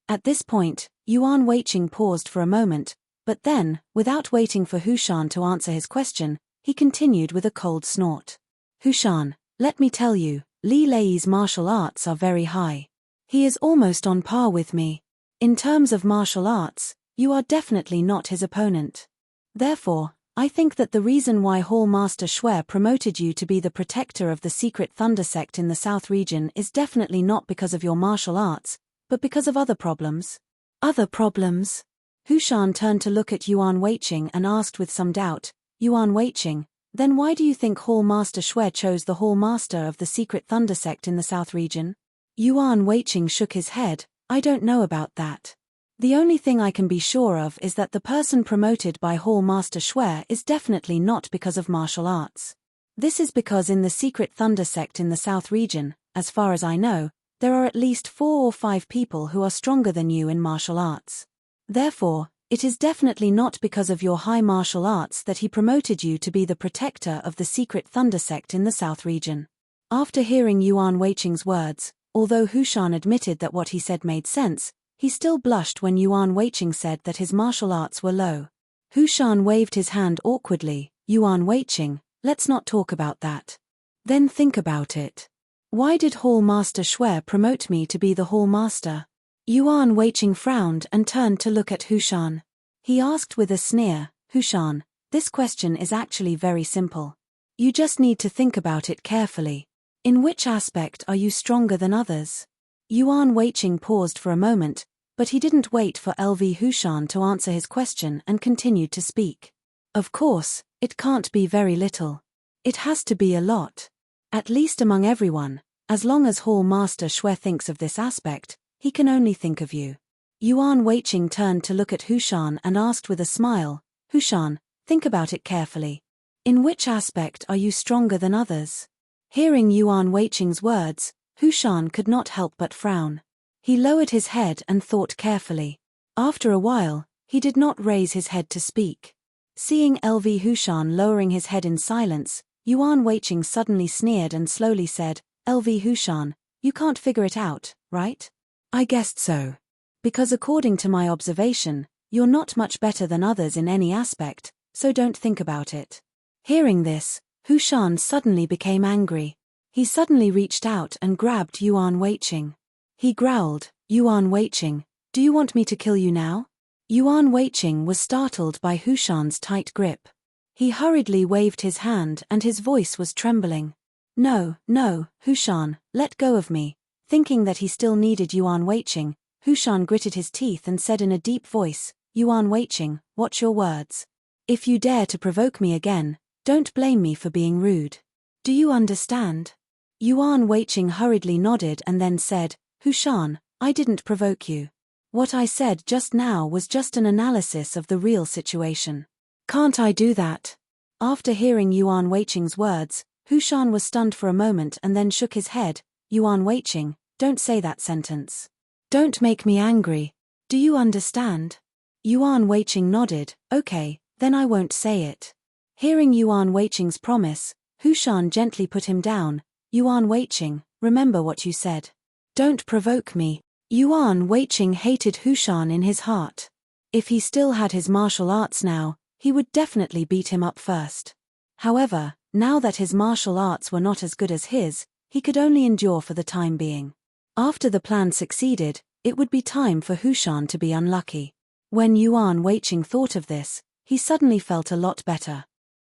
At this point, Yuan Weiqing paused for a moment, but then, without waiting for Hushan to answer his question, he continued with a cold snort. Hushan, let me tell you, Li Lei's martial arts are very high. He is almost on par with me. In terms of martial arts, you are definitely not his opponent. Therefore, I think that the reason why Hall Master Shui promoted you to be the protector of the secret thunder sect in the South region is definitely not because of your martial arts, but because of other problems. Other problems? Hushan turned to look at Yuan Weiqing and asked with some doubt, Yuan Weiqing, then why do you think Hall Master Shui chose the Hall Master of the secret thunder sect in the South region? Yuan Weiqing shook his head, I don't know about that. The only thing I can be sure of is that the person promoted by Hall Master Shui is definitely not because of martial arts. This is because in the secret thunder sect in the South region, as far as I know, there are at least 4 or 5 people who are stronger than you in martial arts. Therefore, it is definitely not because of your high martial arts that he promoted you to be the protector of the secret thunder sect in the South region. After hearing Yuan Weiqing's words, although Hushan admitted that what he said made sense, he still blushed when Yuan Weiqing said that his martial arts were low. Hushan waved his hand awkwardly, Yuan Weiqing, let's not talk about that. Then think about it. Why did Hall Master Shui promote me to be the Hall Master? Yuan Weiqing frowned and turned to look at Hushan. He asked with a sneer, Hushan, this question is actually very simple. You just need to think about it carefully. In which aspect are you stronger than others? Yuan Weiqing paused for a moment, but he didn't wait for LV Hushan to answer his question and continued to speak. Of course, it can't be very little. It has to be a lot. At least among everyone, as long as Hall Master Shui thinks of this aspect, he can only think of you. Yuan Weiqing turned to look at Hushan and asked with a smile, Hushan, think about it carefully. In which aspect are you stronger than others? Hearing Yuan Weiqing's words, Hushan could not help but frown. He lowered his head and thought carefully. After a while, he did not raise his head to speak. Seeing LV Hushan lowering his head in silence, Yuan Weiqing suddenly sneered and slowly said, "LV Hushan, you can't figure it out, right?" "I guessed so. Because according to my observation, you're not much better than others in any aspect, so don't think about it." Hearing this, Hushan suddenly became angry. He suddenly reached out and grabbed Yuan Weiqing. He growled, "Yuan Weiqing, do you want me to kill you now?" Yuan Weiqing was startled by Hushan's tight grip. He hurriedly waved his hand and his voice was trembling. "No, no, Hushan, let go of me." Thinking that he still needed Yuan Weiqing, Hushan gritted his teeth and said in a deep voice, "Yuan Weiqing, watch your words. If you dare to provoke me again, don't blame me for being rude. Do you understand?" Yuan Weiqing hurriedly nodded and then said, "Hushan, I didn't provoke you. What I said just now was just an analysis of the real situation. Can't I do that?" After hearing Yuan Weiqing's words, Hushan was stunned for a moment and then shook his head. "Yuan Weiqing, don't say that sentence. Don't make me angry. Do you understand?" Yuan Weiqing nodded. "Okay, then I won't say it." Hearing Yuan Weiqing's promise, Hushan gently put him down. "Yuan Weiqing, remember what you said. Don't provoke me." Yuan Weiqing hated Hushan in his heart. If he still had his martial arts now, he would definitely beat him up first. However, now that his martial arts were not as good as his, he could only endure for the time being. After the plan succeeded, it would be time for Hushan to be unlucky. When Yuan Weiqing thought of this, he suddenly felt a lot better.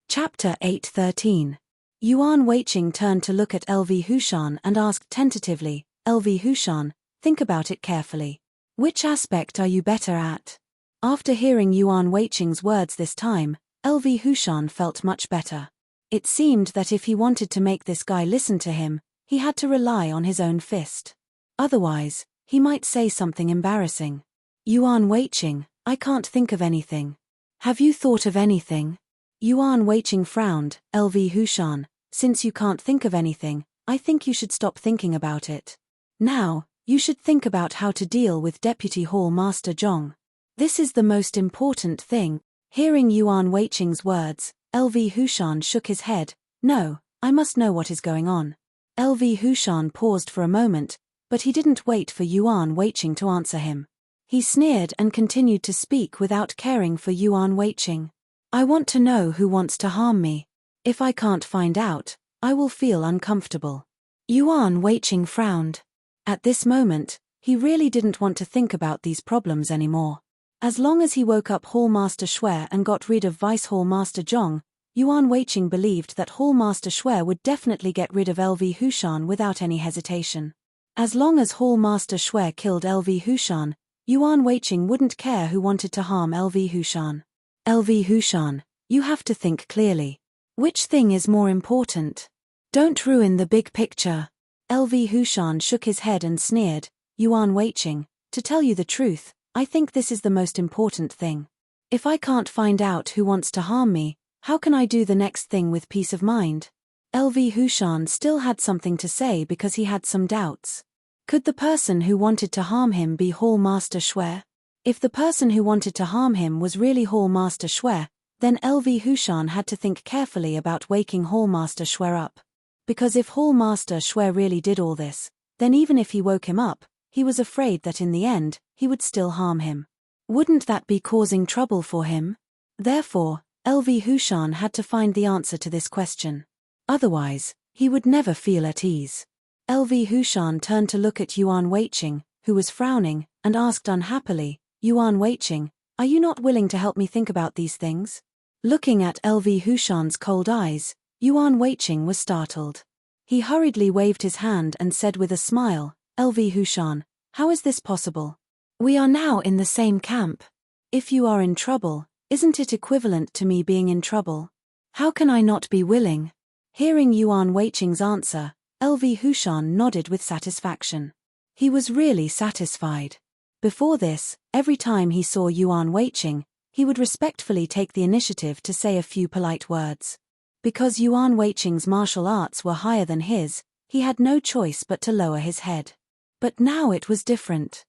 Chapter 8:13. Yuan Weiqing turned to look at LV Hushan and asked tentatively, "LV Hushan, think about it carefully. Which aspect are you better at?" After hearing Yuan Weiqing's words this time, LV Hushan felt much better. It seemed that if he wanted to make this guy listen to him, he had to rely on his own fist. Otherwise, he might say something embarrassing. "Yuan Weiqing, I can't think of anything. Have you thought of anything?" Yuan Weiqing frowned. "LV Hushan, since you can't think of anything, I think you should stop thinking about it. Now, you should think about how to deal with Deputy Hall Master Zhong. This is the most important thing." Hearing Yuan Weiqing's words, LV Hushan shook his head. "No, I must know what is going on." LV Hushan paused for a moment, but he didn't wait for Yuan Weiqing to answer him. He sneered and continued to speak without caring for Yuan Weiqing. "I want to know who wants to harm me. If I can't find out, I will feel uncomfortable." Yuan Weiqing frowned. At this moment, he really didn't want to think about these problems anymore. As long as he woke up Hall Master Shui and got rid of Vice Hall Master Zhong, Yuan Weiqing believed that Hall Master Shui would definitely get rid of LV Hushan without any hesitation. As long as Hall Master Shui killed LV Hushan, Yuan Weiqing wouldn't care who wanted to harm LV Hushan. "LV Hushan, you have to think clearly. Which thing is more important? Don't ruin the big picture." LV Hushan shook his head and sneered. "Yuan Weiqing, to tell you the truth, I think this is the most important thing. If I can't find out who wants to harm me, how can I do the next thing with peace of mind?" LV Hushan still had something to say because he had some doubts. Could the person who wanted to harm him be Hall Master Shui? If the person who wanted to harm him was really Hall Master Shui, then LV Hushan had to think carefully about waking Hall Master Shui up. Because if Hall Master Shui really did all this, then even if he woke him up, he was afraid that in the end, he would still harm him. Wouldn't that be causing trouble for him? Therefore, LV Hushan had to find the answer to this question. Otherwise, he would never feel at ease. LV Hushan turned to look at Yuan Weiqing, who was frowning, and asked unhappily, "Yuan Weiqing, are you not willing to help me think about these things?" Looking at LV Hushan's cold eyes, Yuan Weiqing was startled. He hurriedly waved his hand and said with a smile, "LV Hushan, how is this possible? We are now in the same camp. If you are in trouble, isn't it equivalent to me being in trouble? How can I not be willing?" Hearing Yuan Weiqing's answer, LV Hushan nodded with satisfaction. He was really satisfied. Before this, every time he saw Yuan Weiqing, he would respectfully take the initiative to say a few polite words. Because Yuan Weiqing's martial arts were higher than his, he had no choice but to lower his head. But now it was different.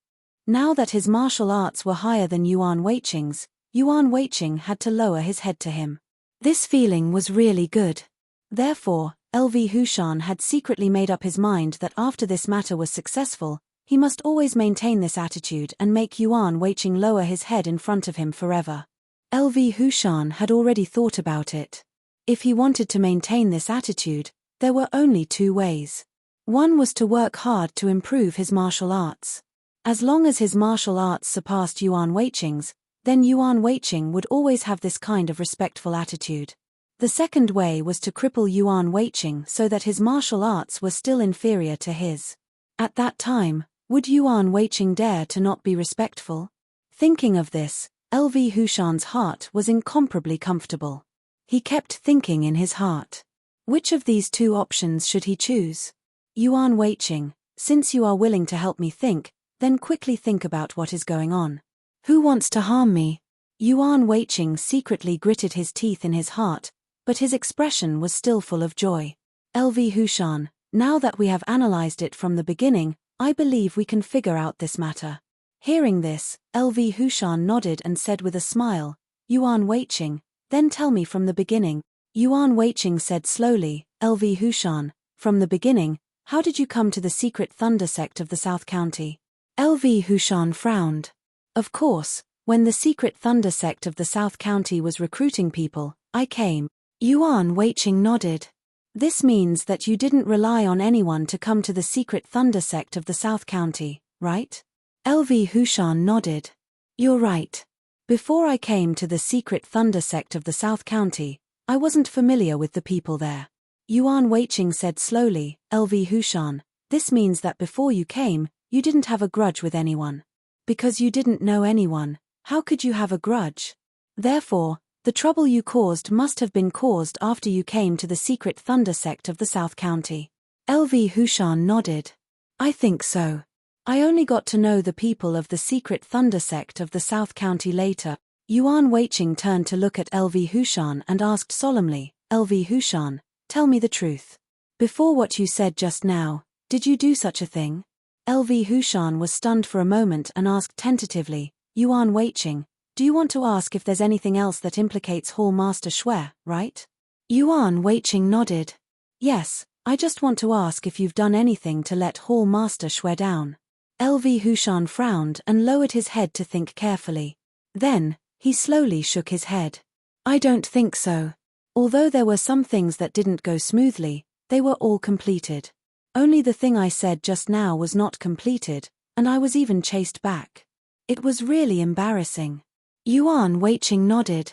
Now that his martial arts were higher than Yuan Weiqing's, Yuan Weiqing had to lower his head to him. This feeling was really good. Therefore, LV Hushan had secretly made up his mind that after this matter was successful, he must always maintain this attitude and make Yuan Weiqing lower his head in front of him forever. LV Hushan had already thought about it. If he wanted to maintain this attitude, there were only two ways. One was to work hard to improve his martial arts. As long as his martial arts surpassed Yuan Weiqing's, then Yuan Weiqing would always have this kind of respectful attitude. The second way was to cripple Yuan Weiqing so that his martial arts were still inferior to his. At that time, would Yuan Weiqing dare to not be respectful? Thinking of this, LV Hushan's heart was incomparably comfortable. He kept thinking in his heart. Which of these two options should he choose? Yuan Weiqing, since you are willing to help me think, then quickly think about what is going on. Who wants to harm me? Yuan Weiqing secretly gritted his teeth in his heart, but his expression was still full of joy. LV Hushan, now that we have analyzed it from the beginning, I believe we can figure out this matter. Hearing this, LV Hushan nodded and said with a smile, Yuan Weiqing, then tell me from the beginning. Yuan Weiqing said slowly, LV Hushan, from the beginning, how did you come to the secret thunder sect of the South County? LV Hushan frowned. Of course, when the secret thunder sect of the South County was recruiting people, I came. Yuan Weiqing nodded. This means that you didn't rely on anyone to come to the secret thunder sect of the South County, right? LV Hushan nodded. You're right. Before I came to the secret thunder sect of the South County, I wasn't familiar with the people there. Yuan Weiqing said slowly, LV Hushan, this means that before you came, you didn't have a grudge with anyone. Because you didn't know anyone, how could you have a grudge? Therefore, the trouble you caused must have been caused after you came to the secret thunder sect of the South County. LV Hushan nodded. I think so. I only got to know the people of the secret thunder sect of the South County later. Yuan Weiqing turned to look at LV Hushan and asked solemnly, LV Hushan, tell me the truth. Before what you said just now, did you do such a thing? LV Hushan was stunned for a moment and asked tentatively, Yuan Weiqing, do you want to ask if there's anything else that implicates Hall Master Xue, right? Yuan Weiqing nodded. Yes, I just want to ask if you've done anything to let Hall Master Xue down. LV Hushan frowned and lowered his head to think carefully. Then, he slowly shook his head. I don't think so. Although there were some things that didn't go smoothly, they were all completed. Only the thing I said just now was not completed, and I was even chased back. It was really embarrassing. Yuan Weiqing nodded.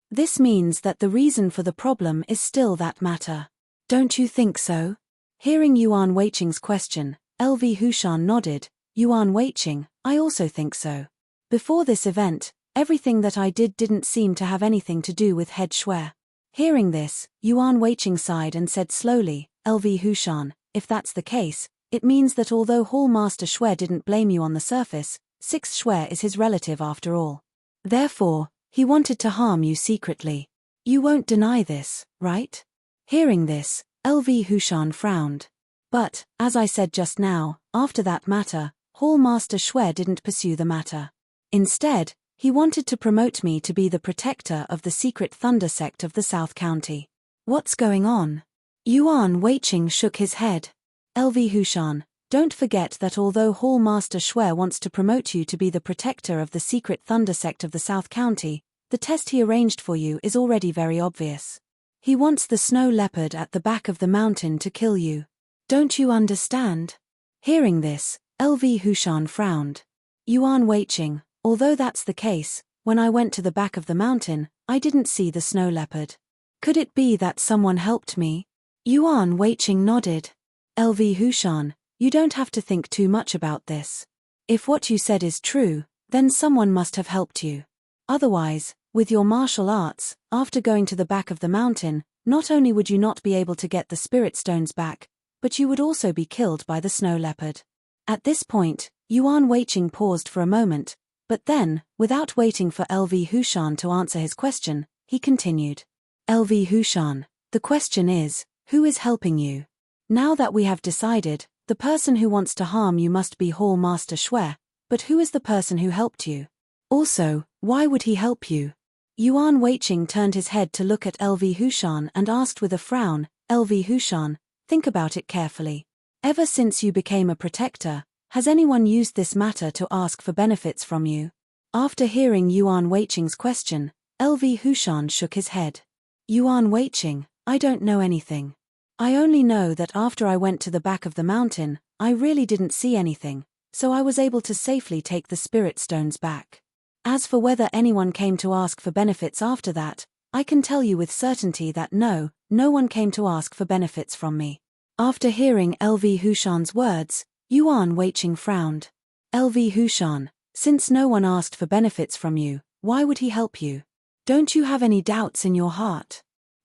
This means that the reason for the problem is still that matter. Don't you think so? Hearing Yuan Weiqing's question, LV Hushan nodded. Yuan Weiqing, I also think so. Before this event, everything that I did didn't seem to have anything to do with head Xue. Hearing this, Yuan Weiqing sighed and said slowly, LV Hushan, if that's the case, it means that although Hall Master Xue didn't blame you on the surface, Sixth Xue is his relative after all. Therefore, he wanted to harm you secretly. You won't deny this, right? Hearing this, LV Hushan frowned. But, as I said just now, after that matter, Hall Master Xue didn't pursue the matter. Instead, he wanted to promote me to be the protector of the secret thunder sect of the South County. What's going on? Yuan Weiqing shook his head. LV Hushan, don't forget that although Hall Master Xue wants to promote you to be the protector of the secret thunder sect of the South County, the test he arranged for you is already very obvious. He wants the snow leopard at the back of the mountain to kill you. Don't you understand? Hearing this, LV Hushan frowned. Yuan Weiqing, although that's the case, when I went to the back of the mountain, I didn't see the snow leopard. Could it be that someone helped me? Yuan Weiqing nodded. LV Hushan, you don't have to think too much about this. If what you said is true, then someone must have helped you. Otherwise, with your martial arts, after going to the back of the mountain, not only would you not be able to get the spirit stones back, but you would also be killed by the snow leopard. At this point, Yuan Weiqing paused for a moment, but then, without waiting for LV Hushan to answer his question, he continued. LV Hushan, the question is, who is helping you? Now that we have decided, The person who wants to harm you must be Hall Master Shui, but who is the person who helped you? Also, why would he help you? Yuan Weiqing turned his head to look at LV Hushan and asked with a frown, LV Hushan, think about it carefully. Ever since you became a protector, has anyone used this matter to ask for benefits from you? After hearing Yuan Weiqing's question, LV Hushan shook his head. Yuan Weiqing, I don't know anything. I only know that after I went to the back of the mountain, I really didn't see anything, so I was able to safely take the spirit stones back. As for whether anyone came to ask for benefits after that, I can tell you with certainty that no one came to ask for benefits from me. After hearing LV Hushan's words, Yuan Weiqing frowned. LV Hushan, since no one asked for benefits from you, why would he help you? Don't you have any doubts in your heart?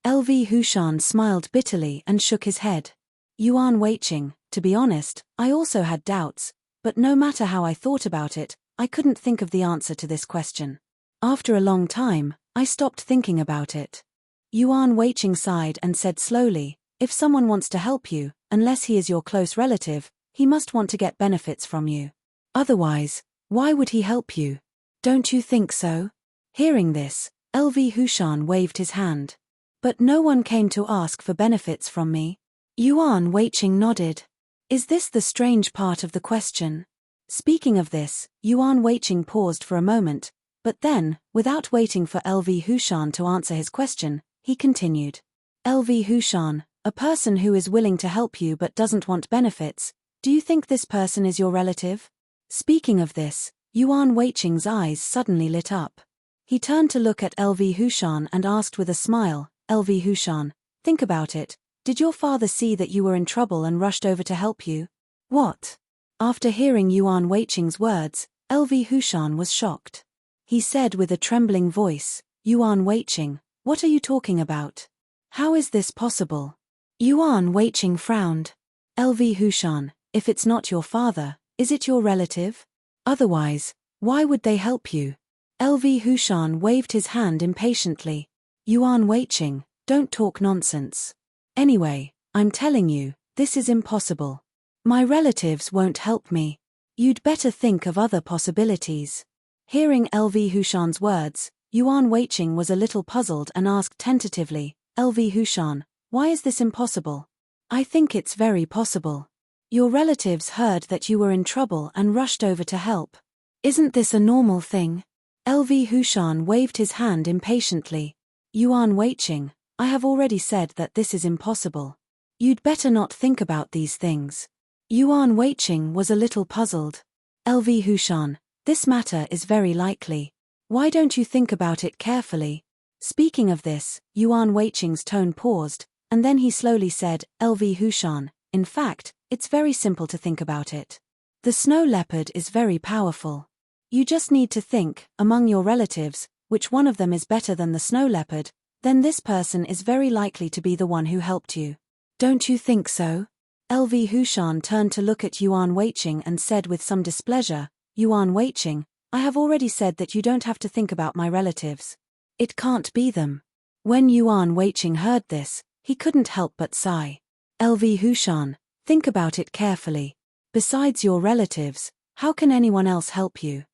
LV Hushan smiled bitterly and shook his head. Yuan Weiqing, to be honest, I also had doubts, but no matter how I thought about it, I couldn't think of the answer to this question. After a long time, I stopped thinking about it. Yuan Weiqing sighed and said slowly, if someone wants to help you, unless he is your close relative, he must want to get benefits from you. Otherwise, why would he help you? Don't you think so? Hearing this, LV Hushan waved his hand. But no one came to ask for benefits from me. Yuan Weiqing nodded. Is this the strange part of the question? Speaking of this, Yuan Weiqing paused for a moment, but then, without waiting for LV Hushan to answer his question, he continued. LV Hushan, a person who is willing to help you but doesn't want benefits, do you think this person is your relative? Speaking of this, Yuan Weiqing's eyes suddenly lit up. He turned to look at LV Hushan and asked with a smile, LV Hushan, think about it, did your father see that you were in trouble and rushed over to help you? What? After hearing Yuan Weiqing's words, LV Hushan was shocked. He said with a trembling voice, Yuan Weiqing, what are you talking about? How is this possible? Yuan Weiqing frowned. LV Hushan, if it's not your father, is it your relative? Otherwise, why would they help you? LV Hushan waved his hand impatiently. Yuan Weiqing, don't talk nonsense. Anyway, I'm telling you, this is impossible. My relatives won't help me. You'd better think of other possibilities. Hearing LV Hushan's words, Yuan Weiqing was a little puzzled and asked tentatively, LV Hushan, why is this impossible? I think it's very possible. Your relatives heard that you were in trouble and rushed over to help. Isn't this a normal thing? LV Hushan waved his hand impatiently. Yuan Weiqing, I have already said that this is impossible. You'd better not think about these things. Yuan Weiqing was a little puzzled. LV Hushan, this matter is very likely. Why don't you think about it carefully? Speaking of this, Yuan Weiqing's tone paused, and then he slowly said, LV Hushan, in fact, it's very simple to think about it. The snow leopard is very powerful. You just need to think, among your relatives, which one of them is better than the snow leopard, then this person is very likely to be the one who helped you. Don't you think so? LV Hushan turned to look at Yuan Weiqing and said with some displeasure, Yuan Weiqing, I have already said that you don't have to think about my relatives. It can't be them. When Yuan Weiqing heard this, he couldn't help but sigh. LV Hushan, think about it carefully. Besides your relatives, how can anyone else help you?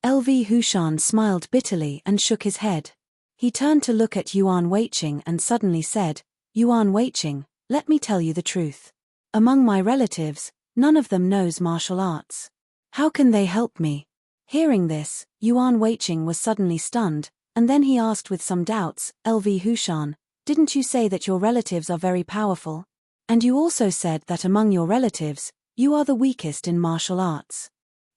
LV Hushan smiled bitterly and shook his head. He turned to look at Yuan Weiqing and suddenly said, Yuan Weiqing, let me tell you the truth. Among my relatives, none of them knows martial arts. How can they help me? Hearing this, Yuan Weiqing was suddenly stunned, and then he asked with some doubts, LV Hushan, didn't you say that your relatives are very powerful? And you also said that among your relatives, you are the weakest in martial arts.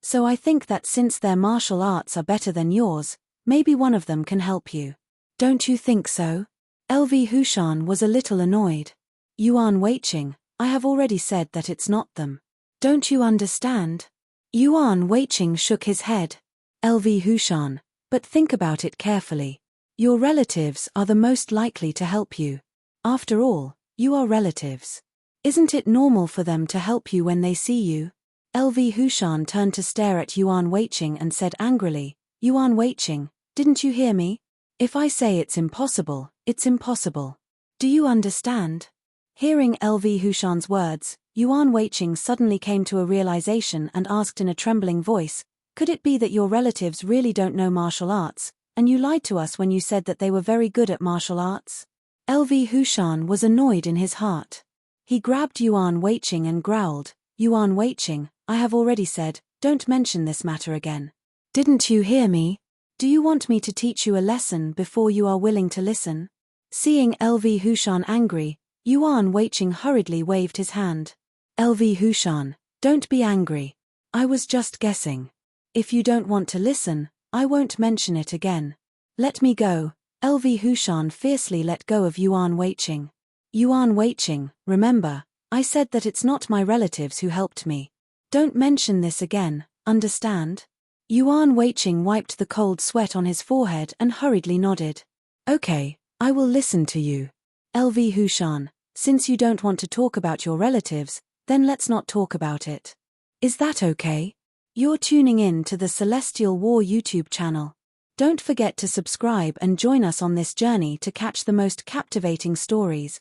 So I think that since their martial arts are better than yours, maybe one of them can help you. Don't you think so? LV Hushan was a little annoyed. Yuan Weiqing, I have already said that it's not them. Don't you understand? Yuan Weiqing shook his head. LV Hushan, but think about it carefully. Your relatives are the most likely to help you. After all, you are relatives. Isn't it normal for them to help you when they see you? LV Hushan turned to stare at Yuan Weiqing and said angrily, Yuan Weiqing, didn't you hear me? If I say it's impossible, it's impossible. Do you understand? Hearing LV Hushan's words, Yuan Weiqing suddenly came to a realization and asked in a trembling voice, could it be that your relatives really don't know martial arts, and you lied to us when you said that they were very good at martial arts? LV Hushan was annoyed in his heart. He grabbed Yuan Weiqing and growled, Yuan Weiqing, I have already said, don't mention this matter again. Didn't you hear me? Do you want me to teach you a lesson before you are willing to listen? Seeing LV Hushan angry, Yuan Weiqing hurriedly waved his hand. LV Hushan, don't be angry. I was just guessing. If you don't want to listen, I won't mention it again. Let me go. LV Hushan fiercely let go of Yuan Weiqing. Yuan Weiqing, remember, I said that it's not my relatives who helped me. Don't mention this again, understand? Yuan Weiqing wiped the cold sweat on his forehead and hurriedly nodded. Okay, I will listen to you. LV Hushan, since you don't want to talk about your relatives, then let's not talk about it. Is that okay? You're tuning in to the Celestial War YouTube channel. Don't forget to subscribe and join us on this journey to catch the most captivating stories.